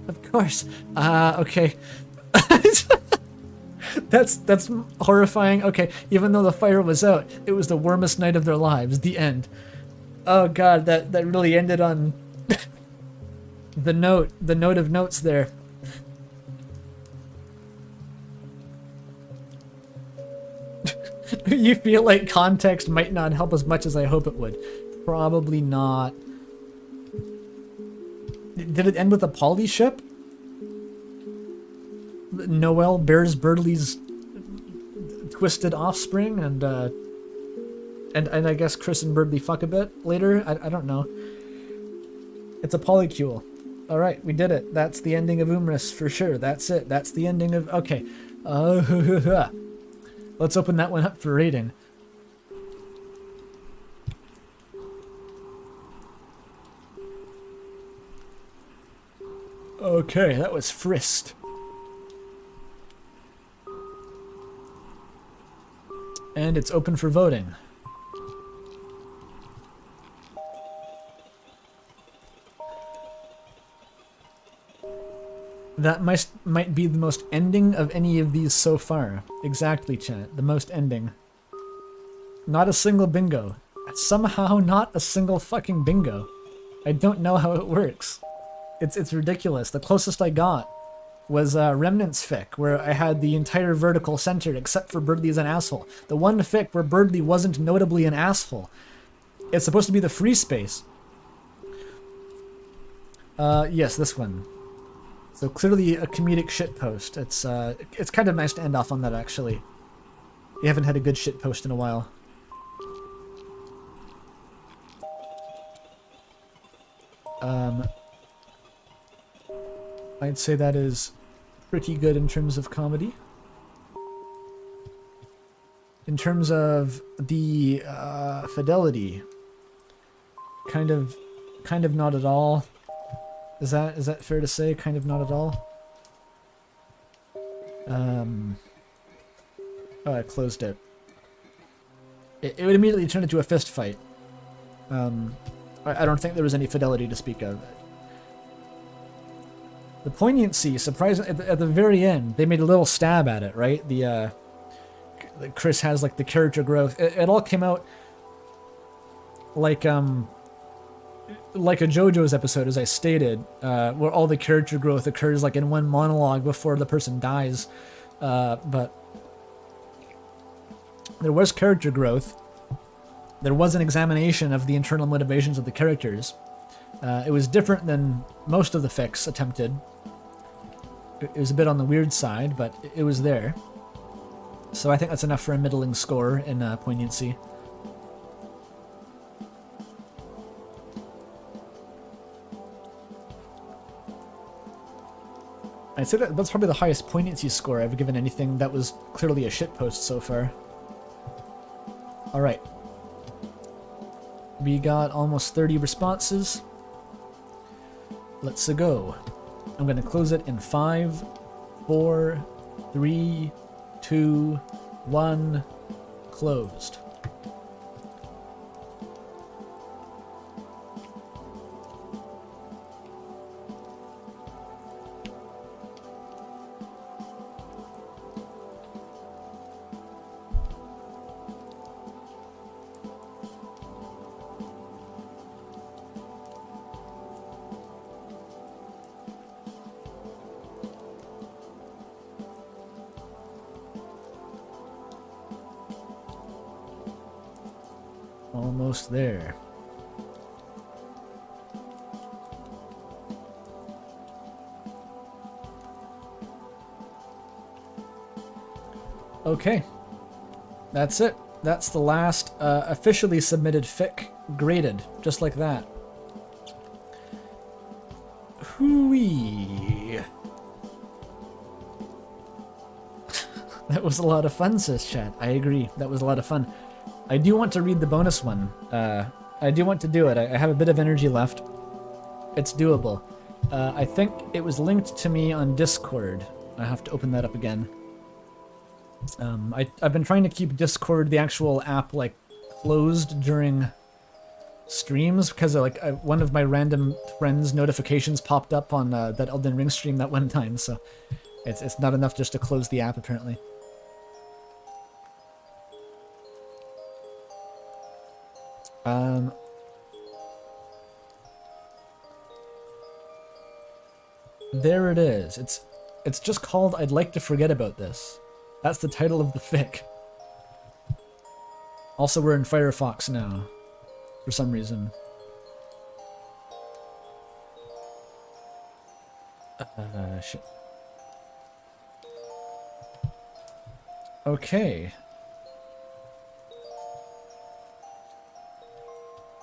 Of course. Okay. That's horrifying. Okay, even though the fire was out, it was the warmest night of their lives. The end. Oh god, that really ended on the note of notes there. You feel like context might not help as much as I hope it would. Probably not. Did it end with a poly ship? Noel bears Birdley's twisted offspring, and I guess Chris and Birdley fuck a bit later. I don't know. It's a polycule. All right, we did it. That's the ending of Umriss for sure. That's it. That's the ending of. Okay. Let's open that one up for rating. Okay, that was Frist. And it's open for voting. That might be the most ending of any of these so far. Exactly, chat. The most ending. Not a single bingo. Somehow not a single fucking bingo. I don't know how it works. It's ridiculous. The closest I got was Remnant's fic, where I had the entire vertical centered except for Birdley as an asshole. The one fic where Birdley wasn't notably an asshole. It's supposed to be the free space. Yes, this one. So clearly a comedic shitpost. It's kind of nice to end off on that, actually. We haven't had a good shitpost in a while. I'd say that is pretty good in terms of comedy. In terms of the fidelity, kind of not at all. Is that fair to say? Kind of not at all. Oh, I closed it. It would immediately turn into a fist fight. I don't think there was any fidelity to speak of. The poignancy, surprisingly, at the very end, they made a little stab at it, right? Chris has like the character growth. It all came out like a JoJo's episode, as I stated, where all the character growth occurs like in one monologue before the person dies. But there was character growth. There was an examination of the internal motivations of the characters. It was different than most of the fics attempted. It was a bit on the weird side, but it was there. So I think that's enough for a middling score in Poignancy. I'd say that's probably the highest Poignancy score I've given anything that was clearly a shitpost so far. Alright. We got almost 30 responses. Let's go. I'm going to close it in 5, 4, 3, 2, 1, closed. Almost there. Okay. That's it. That's the last officially submitted fic graded, just like that. Hooey. That was a lot of fun, says chat. I agree. That was a lot of fun. I do want to read the bonus one. I do want to do it. I have a bit of energy left. It's doable. I think it was linked to me on Discord. I have to open that up again. I've been trying to keep Discord, the actual app, like closed during streams because one of my random friends' notifications popped up on that Elden Ring stream that one time. So it's not enough just to close the app apparently. There it is. It's just called I'd Like to Forget About This. That's the title of the fic. Also, we're in Firefox now, for some reason. Shit. Okay.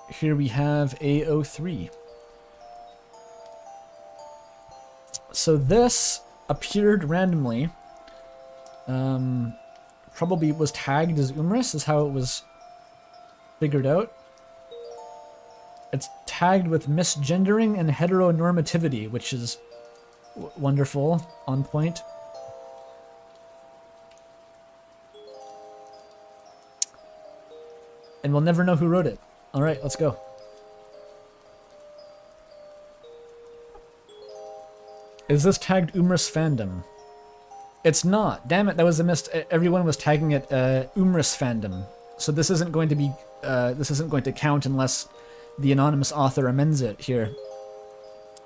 Here we have A03. So this appeared randomly. Probably was tagged as Umriss, is how it was figured out. It's tagged with misgendering and heteronormativity, which is wonderful, on point. And we'll never know who wrote it. Alright, let's go. Is this tagged Umriss fandom? It's not. Damn it, that was a miss. Everyone was tagging it Umriss fandom. So this isn't going to be this isn't going to count unless the anonymous author amends it here.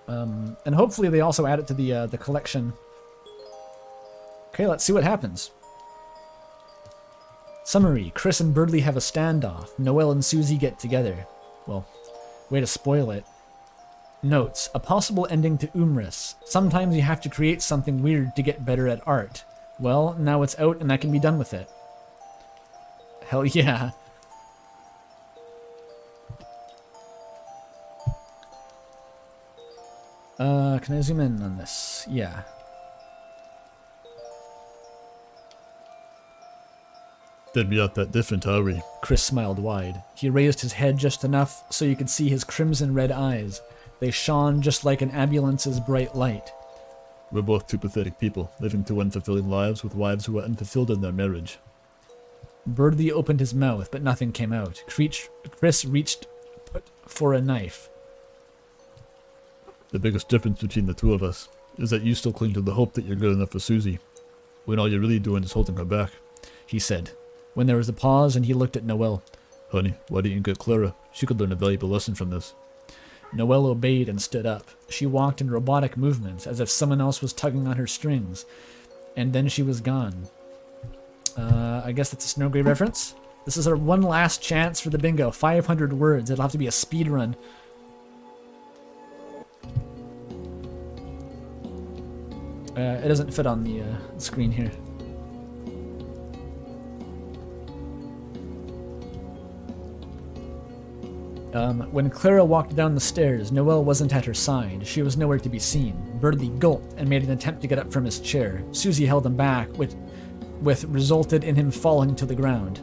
And hopefully they also add it to the collection. Okay, let's see what happens. Summary: Chris and Birdley have a standoff. Noelle and Susie get together. Well, way to spoil it. Notes: a possible ending to Umriss. Sometimes you have to create something weird to get better at art. Well, now it's out and I can be done with it. Hell yeah. Can I zoom in on this? Yeah. Then we aren't that different, are we? Chris smiled wide. He raised his head just enough so you could see his crimson red eyes. They shone just like an ambulance's bright light. We're both two pathetic people, living two unfulfilling lives with wives who are unfulfilled in their marriage. Birdley opened his mouth, but nothing came out. Chris reached for a knife. The biggest difference between the two of us is that you still cling to the hope that you're good enough for Susie, when all you're really doing is holding her back, he said. When there was a pause and he looked at Noelle. Honey, why don't you get Clara? She could learn a valuable lesson from this. Noelle obeyed and stood up. She walked in robotic movements, as if someone else was tugging on her strings. And then she was gone. I guess that's a Snow Grey reference. This is our one last chance for the bingo. 500 words. It'll have to be a speed run. It doesn't fit on the screen here. When Clara walked down the stairs, Noelle wasn't at her side. She was nowhere to be seen. Birdley gulped and made an attempt to get up from his chair. Susie held him back, which resulted in him falling to the ground.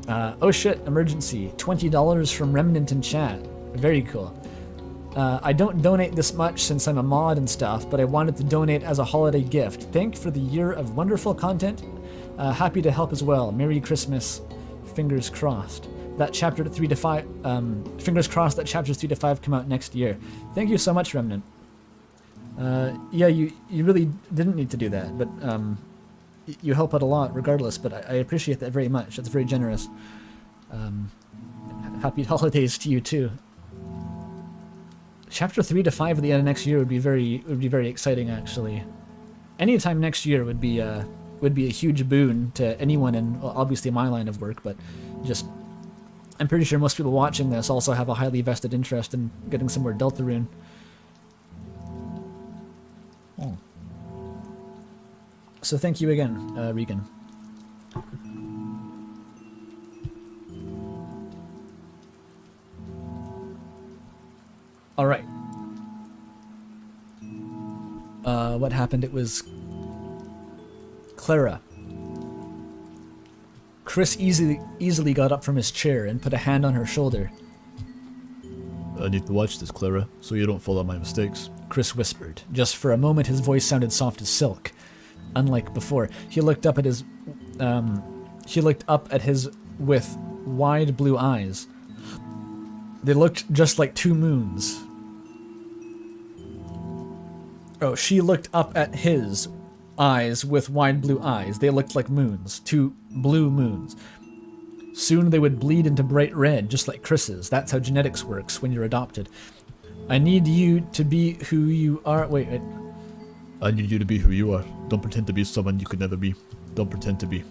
Oh shit, emergency. $20 from Remnant in chat. Very cool. I don't donate this much since I'm a mod and stuff, but I wanted to donate as a holiday gift. Thank for the year of wonderful content. Happy to help as well. Merry Christmas. Fingers crossed. That chapter 3 to 5, fingers crossed that chapters 3 to 5 come out next year. Thank you so much, Remnant. Yeah, you really didn't need to do that, but you help out a lot regardless, but I appreciate that very much. That's very generous. Happy holidays to you too. Chapter 3 to 5 at the end of next year would be very exciting, actually. Anytime next year would be a huge boon to anyone in, well, obviously my line of work, but just, I'm pretty sure most people watching this also have a highly vested interest in getting some more Deltarune. Oh. So thank you again, Regan. All right. What happened? It was Clara. Chris easily got up from his chair and put a hand on her shoulder. I need to watch this, Clara, so you don't follow my mistakes. Chris whispered. Just for a moment, his voice sounded soft as silk. Unlike before, he looked up at his with wide blue eyes. They looked just like two moons. Oh, she looked up at his eyes with wide blue eyes. They looked like moons. Two blue moons. Soon they would bleed into bright red, just like Chris's. That's how genetics works when you're adopted. I need you to be who you are. Wait. I need you to be who you are. Don't pretend to be someone you could never be. Don't pretend to be.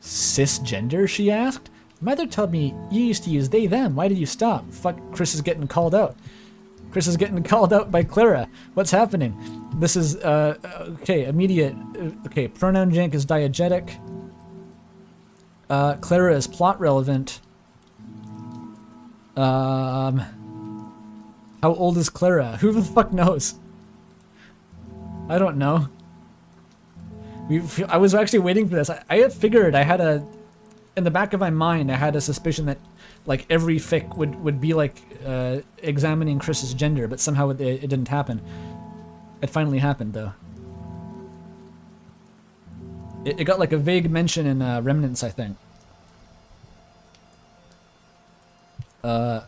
Cisgender, she asked. Mother told me you used to use they, them. Why did you stop? Fuck, Chris is getting called out. Chris is getting called out by Clara. What's happening? This is, okay, immediate. Okay, pronoun jank is diegetic. Clara is plot relevant. How old is Clara? Who the fuck knows? I don't know. I was actually waiting for this. I had figured I had in the back of my mind, I had a suspicion that like every fic would be like examining Chris's gender, but somehow it didn't happen. It finally happened though. It got like a vague mention in Remnants, I think. All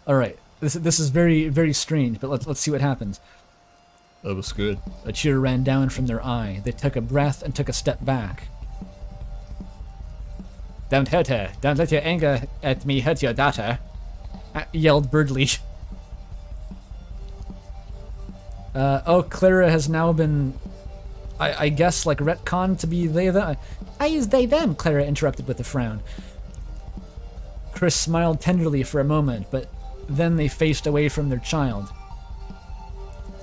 right. This is very, very strange, but let's see what happens. That was good. A tear ran down from their eye. They took a breath and took a step back. Don't hurt her. Don't let your anger at me hurt your daughter, yelled Birdley. Oh, Clara has now been, I guess, like retconned to be they, them. I use they, them, Clara interrupted with a frown. Chris smiled tenderly for a moment, but then they faced away from their child.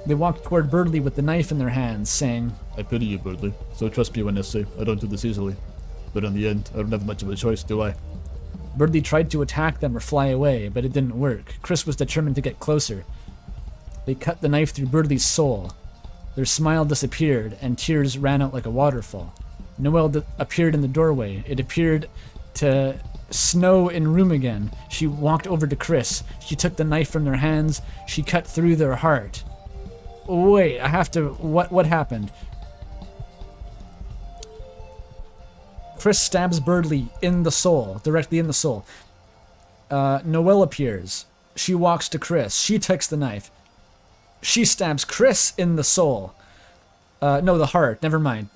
They walked toward Birdley with the knife in their hands, saying, I pity you, Birdley, so trust me when I say I don't do this easily. But in the end, I don't have much of a choice, do I? Birdley tried to attack them or fly away, but it didn't work. Chris was determined to get closer. They cut the knife through Birdley's soul. Their smile disappeared, and tears ran out like a waterfall. Noelle appeared in the doorway. It appeared to snow in room again. She walked over to Chris. She took the knife from their hands. She cut through their heart. Wait, I have to... What happened? Chris stabs Birdley in the soul, directly in the soul. Noelle appears. She walks to Chris. She takes the knife. She stabs Chris in the soul. No, the heart. Never mind.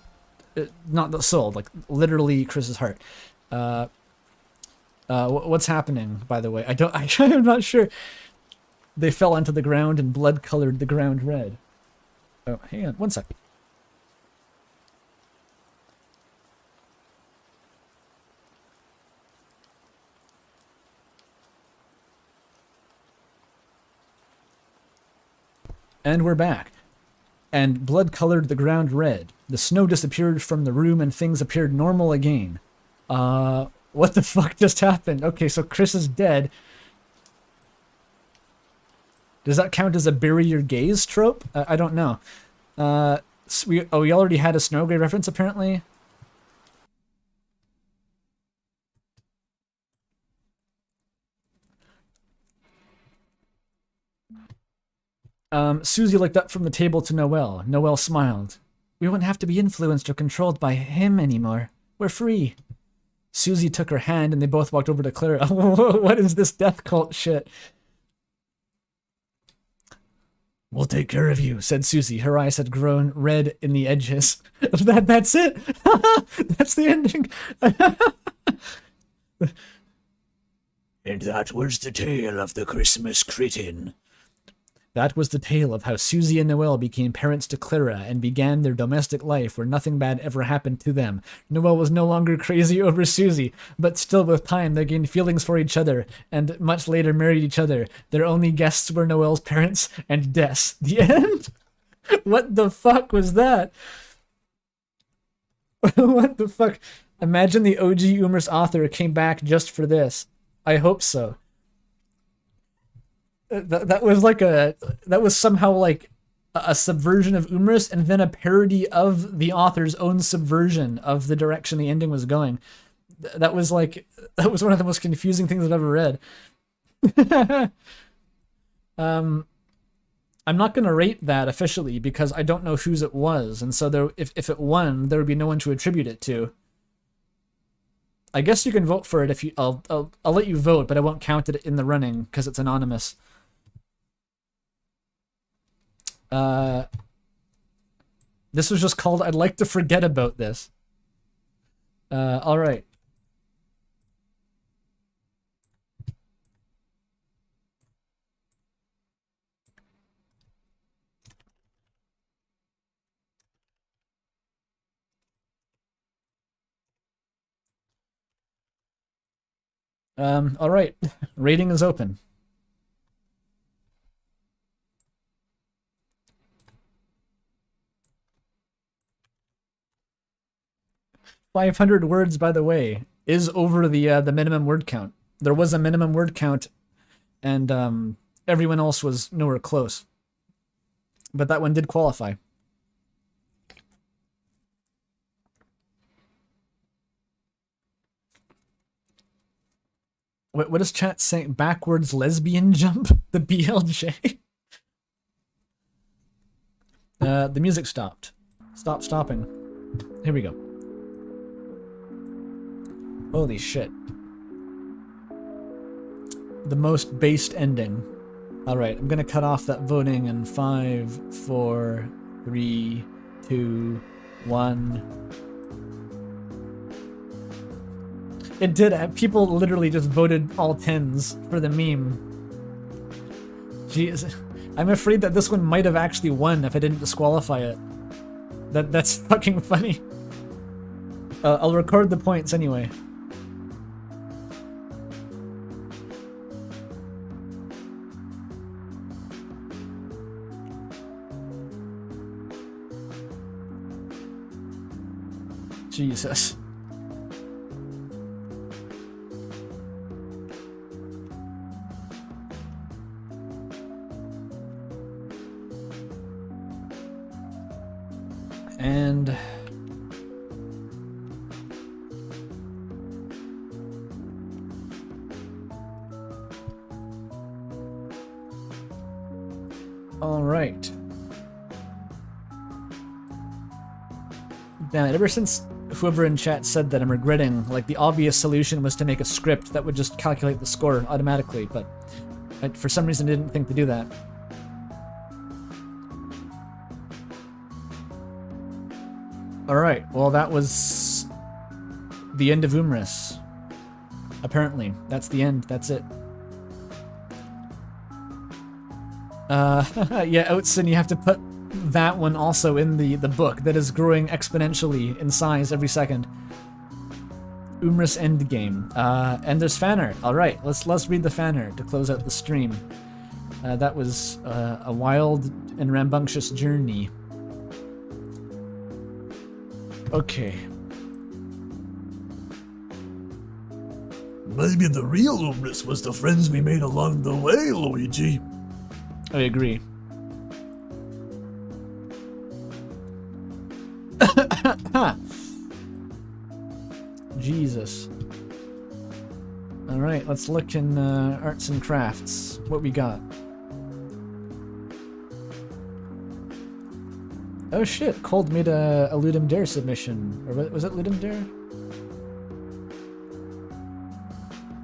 Not the soul. Like, literally Chris's heart. What's happening, by the way? I'm not sure. They fell onto the ground and blood colored the ground red. Oh, hang on. One sec. And we're back. And blood colored the ground red. The snow disappeared from the room and things appeared normal again. What the fuck just happened? Okay, so Chris is dead. Does that count as a bury your gaze trope? I don't know. We already had a Snow Gray reference apparently. Susie looked up from the table to Noelle. Noelle smiled. We won't have to be influenced or controlled by him anymore. We're free. Susie took her hand and they both walked over to Clara. What is this death cult shit? We'll take care of you, said Susie. Her eyes had grown red in the edges. That's it. That's the ending. And that was the tale of the Christmas Critin. That was the tale of how Susie and Noelle became parents to Clara and began their domestic life where nothing bad ever happened to them. Noelle was no longer crazy over Susie, but still with time they gained feelings for each other and much later married each other. Their only guests were Noelle's parents and Des. The end? What the fuck was that? What the fuck? Imagine the OG Umriss author came back just for this. I hope so. That was somehow like a subversion of Umriss and then a parody of the author's own subversion of the direction the ending was going. That was one of the most confusing things I've ever read. I'm not going to rate that officially because I don't know whose it was, and so if it won, there would be no one to attribute it to. I guess you can vote for it if you. I'll let you vote, but I won't count it in the running because it's anonymous. This was just called I'd Like to Forget About This. All right. All right. Rating is open. "500 words, by the way, is over the minimum word count. There was a minimum word count, and everyone else was nowhere close. But that one did qualify. What is chat saying? Backwards lesbian jump? The BLJ? The music stopped. Stopping. Here we go. Holy shit. The most based ending. Alright, I'm gonna cut off that voting in 5, 4, 3, 2, 1. It did. People literally just voted all 10s for the meme. Jeez. I'm afraid that this one might have actually won if I didn't disqualify it. That's fucking funny. I'll record the points anyway. Jesus. And all right. Damn it, ever since whoever in chat said that, I'm regretting, like, the obvious solution was to make a script that would just calculate the score automatically, but I, for some reason, didn't think to do that. Alright, well that was the end of Umriss. Apparently. That's the end, that's it. Yeah, Outson, you have to put that one also in the book that is growing exponentially in size every second. Umriss Endgame. And there's fan art. Alright, let's read the fan art to close out the stream. That was a wild and rambunctious journey. Okay. Maybe the real Umriss was the friends we made along the way, Luigi. I agree. Jesus. Alright, let's look in arts and crafts. What we got? Oh shit, Cold made a Ludum Dare submission. Or was it Ludum Dare?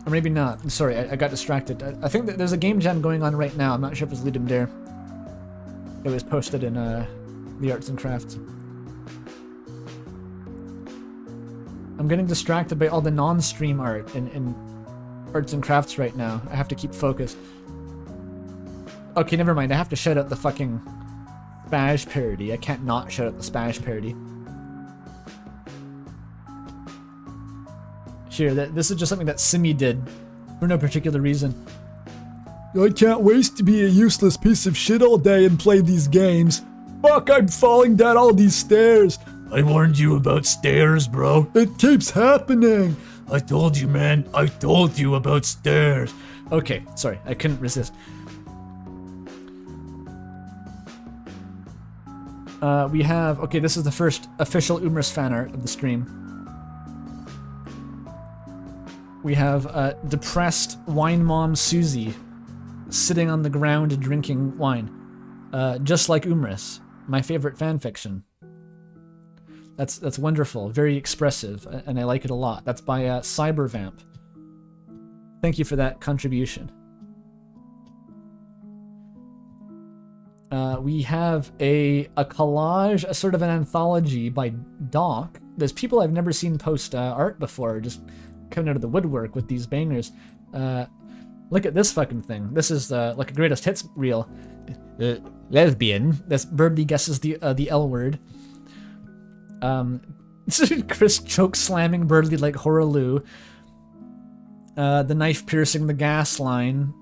Or maybe not. I'm sorry, I got distracted. I think that there's a game jam going on right now. I'm not sure if it's Ludum Dare. It was posted in the arts and crafts. I'm getting distracted by all the non-stream art in arts and crafts right now. I have to keep focused. Okay, never mind. I have to shout out the fucking Spaz parody. I can't not shout out the Spaz parody. Here, this is just something that Simi did for no particular reason. I can't waste to be a useless piece of shit all day and play these games. Fuck, I'm falling down all these stairs. I warned you about stairs, bro. It keeps happening. I told you, man. I told you about stairs. Okay, sorry. I couldn't resist. We have... Okay, this is the first official Umriss fan art of the stream. We have depressed wine mom Susie sitting on the ground drinking wine. Just like Umriss, my favorite fanfiction. That's wonderful, very expressive, and I like it a lot. That's by Cybervamp. Thank you for that contribution. We have a collage, a sort of an anthology by Doc. There's people I've never seen post art before, just coming out of the woodwork with these bangers. Look at this fucking thing. This is like a greatest hits reel. Lesbian. That's Birdie guesses the L word. Chris choke slamming Birdie like Horaloo. The knife piercing the gas line.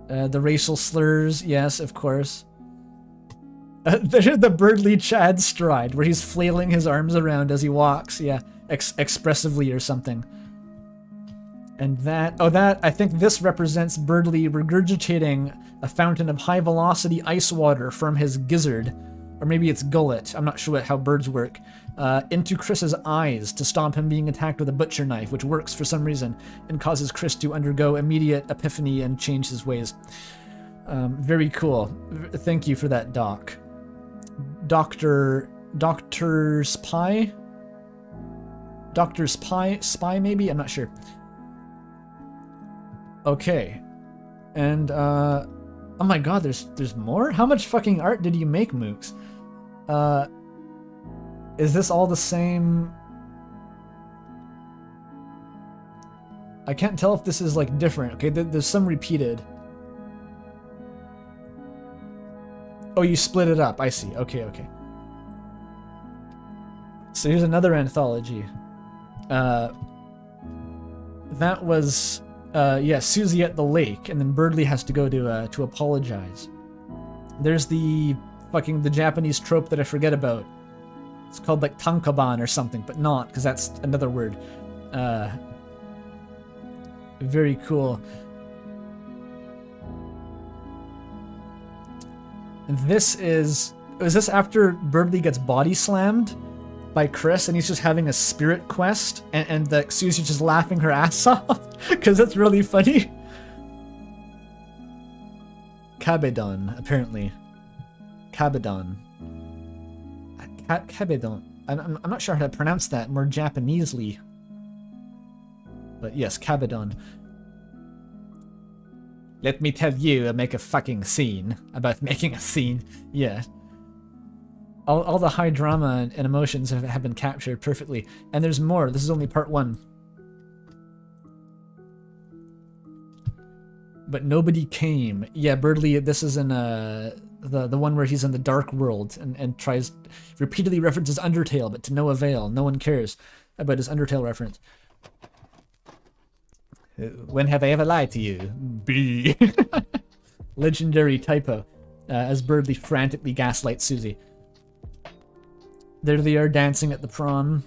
The racial slurs, yes, of course. The Birdly Chad stride, where he's flailing his arms around as he walks, yeah, expressively or something. And I think this represents Birdly regurgitating a fountain of high-velocity ice water from his gizzard, or maybe it's gullet, I'm not sure how birds work, into Chris's eyes to stop him being attacked with a butcher knife, which works for some reason, and causes Chris to undergo immediate epiphany and change his ways. Very cool. Thank you for that, Doc. Dr. Spy? Dr. Spy maybe? I'm not sure. Okay. And, oh my god, there's more? How much fucking art did you make, Mooks? Is this all the same? I can't tell if this is, like, different. Okay, there's some repeated. Oh, you split it up. I see. Okay. So here's another anthology. That was, Susie at the lake, and then Birdly has to go to apologize. There's the Japanese trope that I forget about. It's called, like, tankaban or something, but not, because that's another word. Very cool. Is this after Birdly gets body slammed by Chris and he's just having a spirit quest and Susie's just laughing her ass off? Because that's really funny. Kabedon, apparently. Kabedon. Kabedon. I'm not sure how to pronounce that more Japanesely. But yes, Kabedon. Let me tell you, make a fucking scene about making a scene. Yeah. All the high drama and emotions have been captured perfectly. And there's more. This is only part 1. But nobody came. Yeah, Birdly, this is in the one where he's in the dark world and tries, repeatedly references Undertale, but to no avail. No one cares about his Undertale reference. When have I ever lied to you? B. Legendary typo, as Birdly frantically gaslights Susie. There they are dancing at the prom.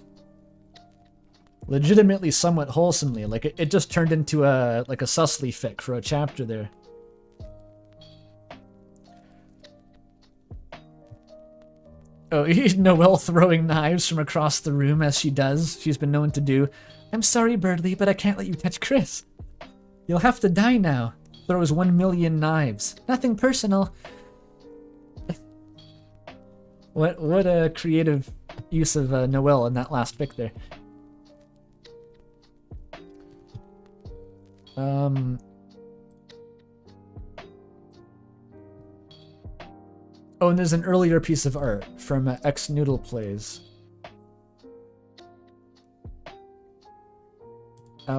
Legitimately somewhat wholesomely, like it just turned into a Susly fic for a chapter there. Oh, Noelle throwing knives from across the room as she does. She's been known to do. I'm sorry, Birdly, but I can't let you touch Chris. You'll have to die now. Throws 1 million knives. Nothing personal. What a creative use of Noelle in that last fic there. Oh, and there's an earlier piece of art from X Noodle Plays.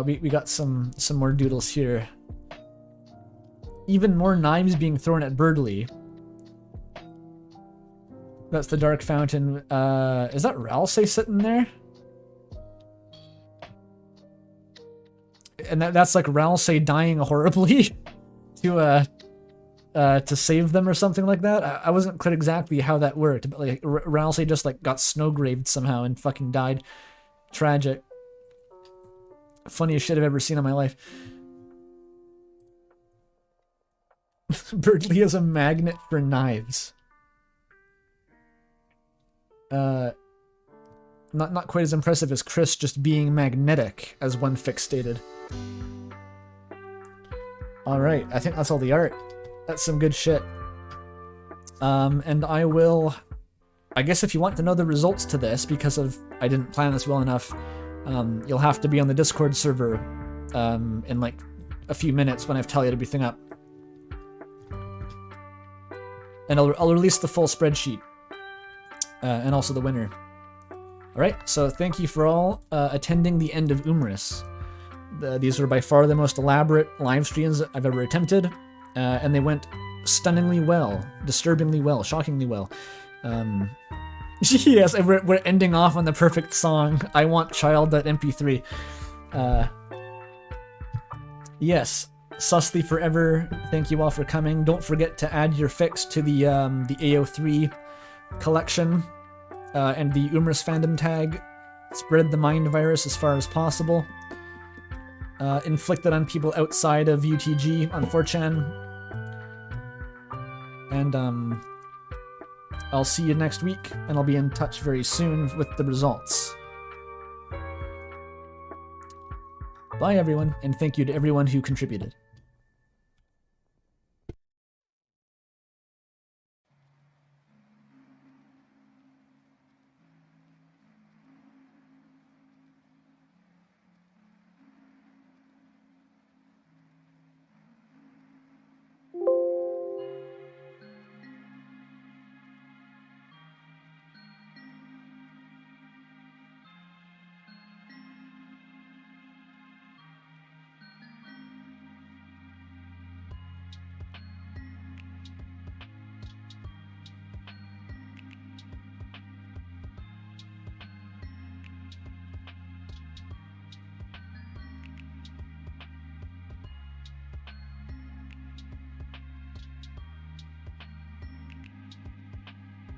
We got some more doodles here. Even more knives being thrown at Birdly. That's the Dark Fountain. Is that Ralsei sitting there? And that's like Ralsei dying horribly to save them or something like that. I wasn't clear exactly how that worked, but like Ralsei just like got snowgraved somehow and fucking died. Tragic. Funniest shit I've ever seen in my life. Birdly is a magnet for knives. Not quite as impressive as Chris just being magnetic, as one fic stated. Alright, I think that's all the art. That's some good shit. And I guess if you want to know the results to this, because I didn't plan this well enough, you'll have to be on the Discord server in like a few minutes when I've tallied everything up. And I'll release the full spreadsheet. And also the winner. Alright, so thank you for all attending the end of Umriss. These were by far the most elaborate live streams I've ever attempted, and they went stunningly well, disturbingly well, shockingly well. Yes, we're ending off on the perfect song, I Want Child.mp3. Yes, Susly Forever, thank you all for coming. Don't forget to add your fics to the AO3 collection and the Umriss fandom tag. Spread the mind virus as far as possible. Inflict it on people outside of UTG on 4chan. And I'll see you next week, and I'll be in touch very soon with the results. Bye everyone, and thank you to everyone who contributed.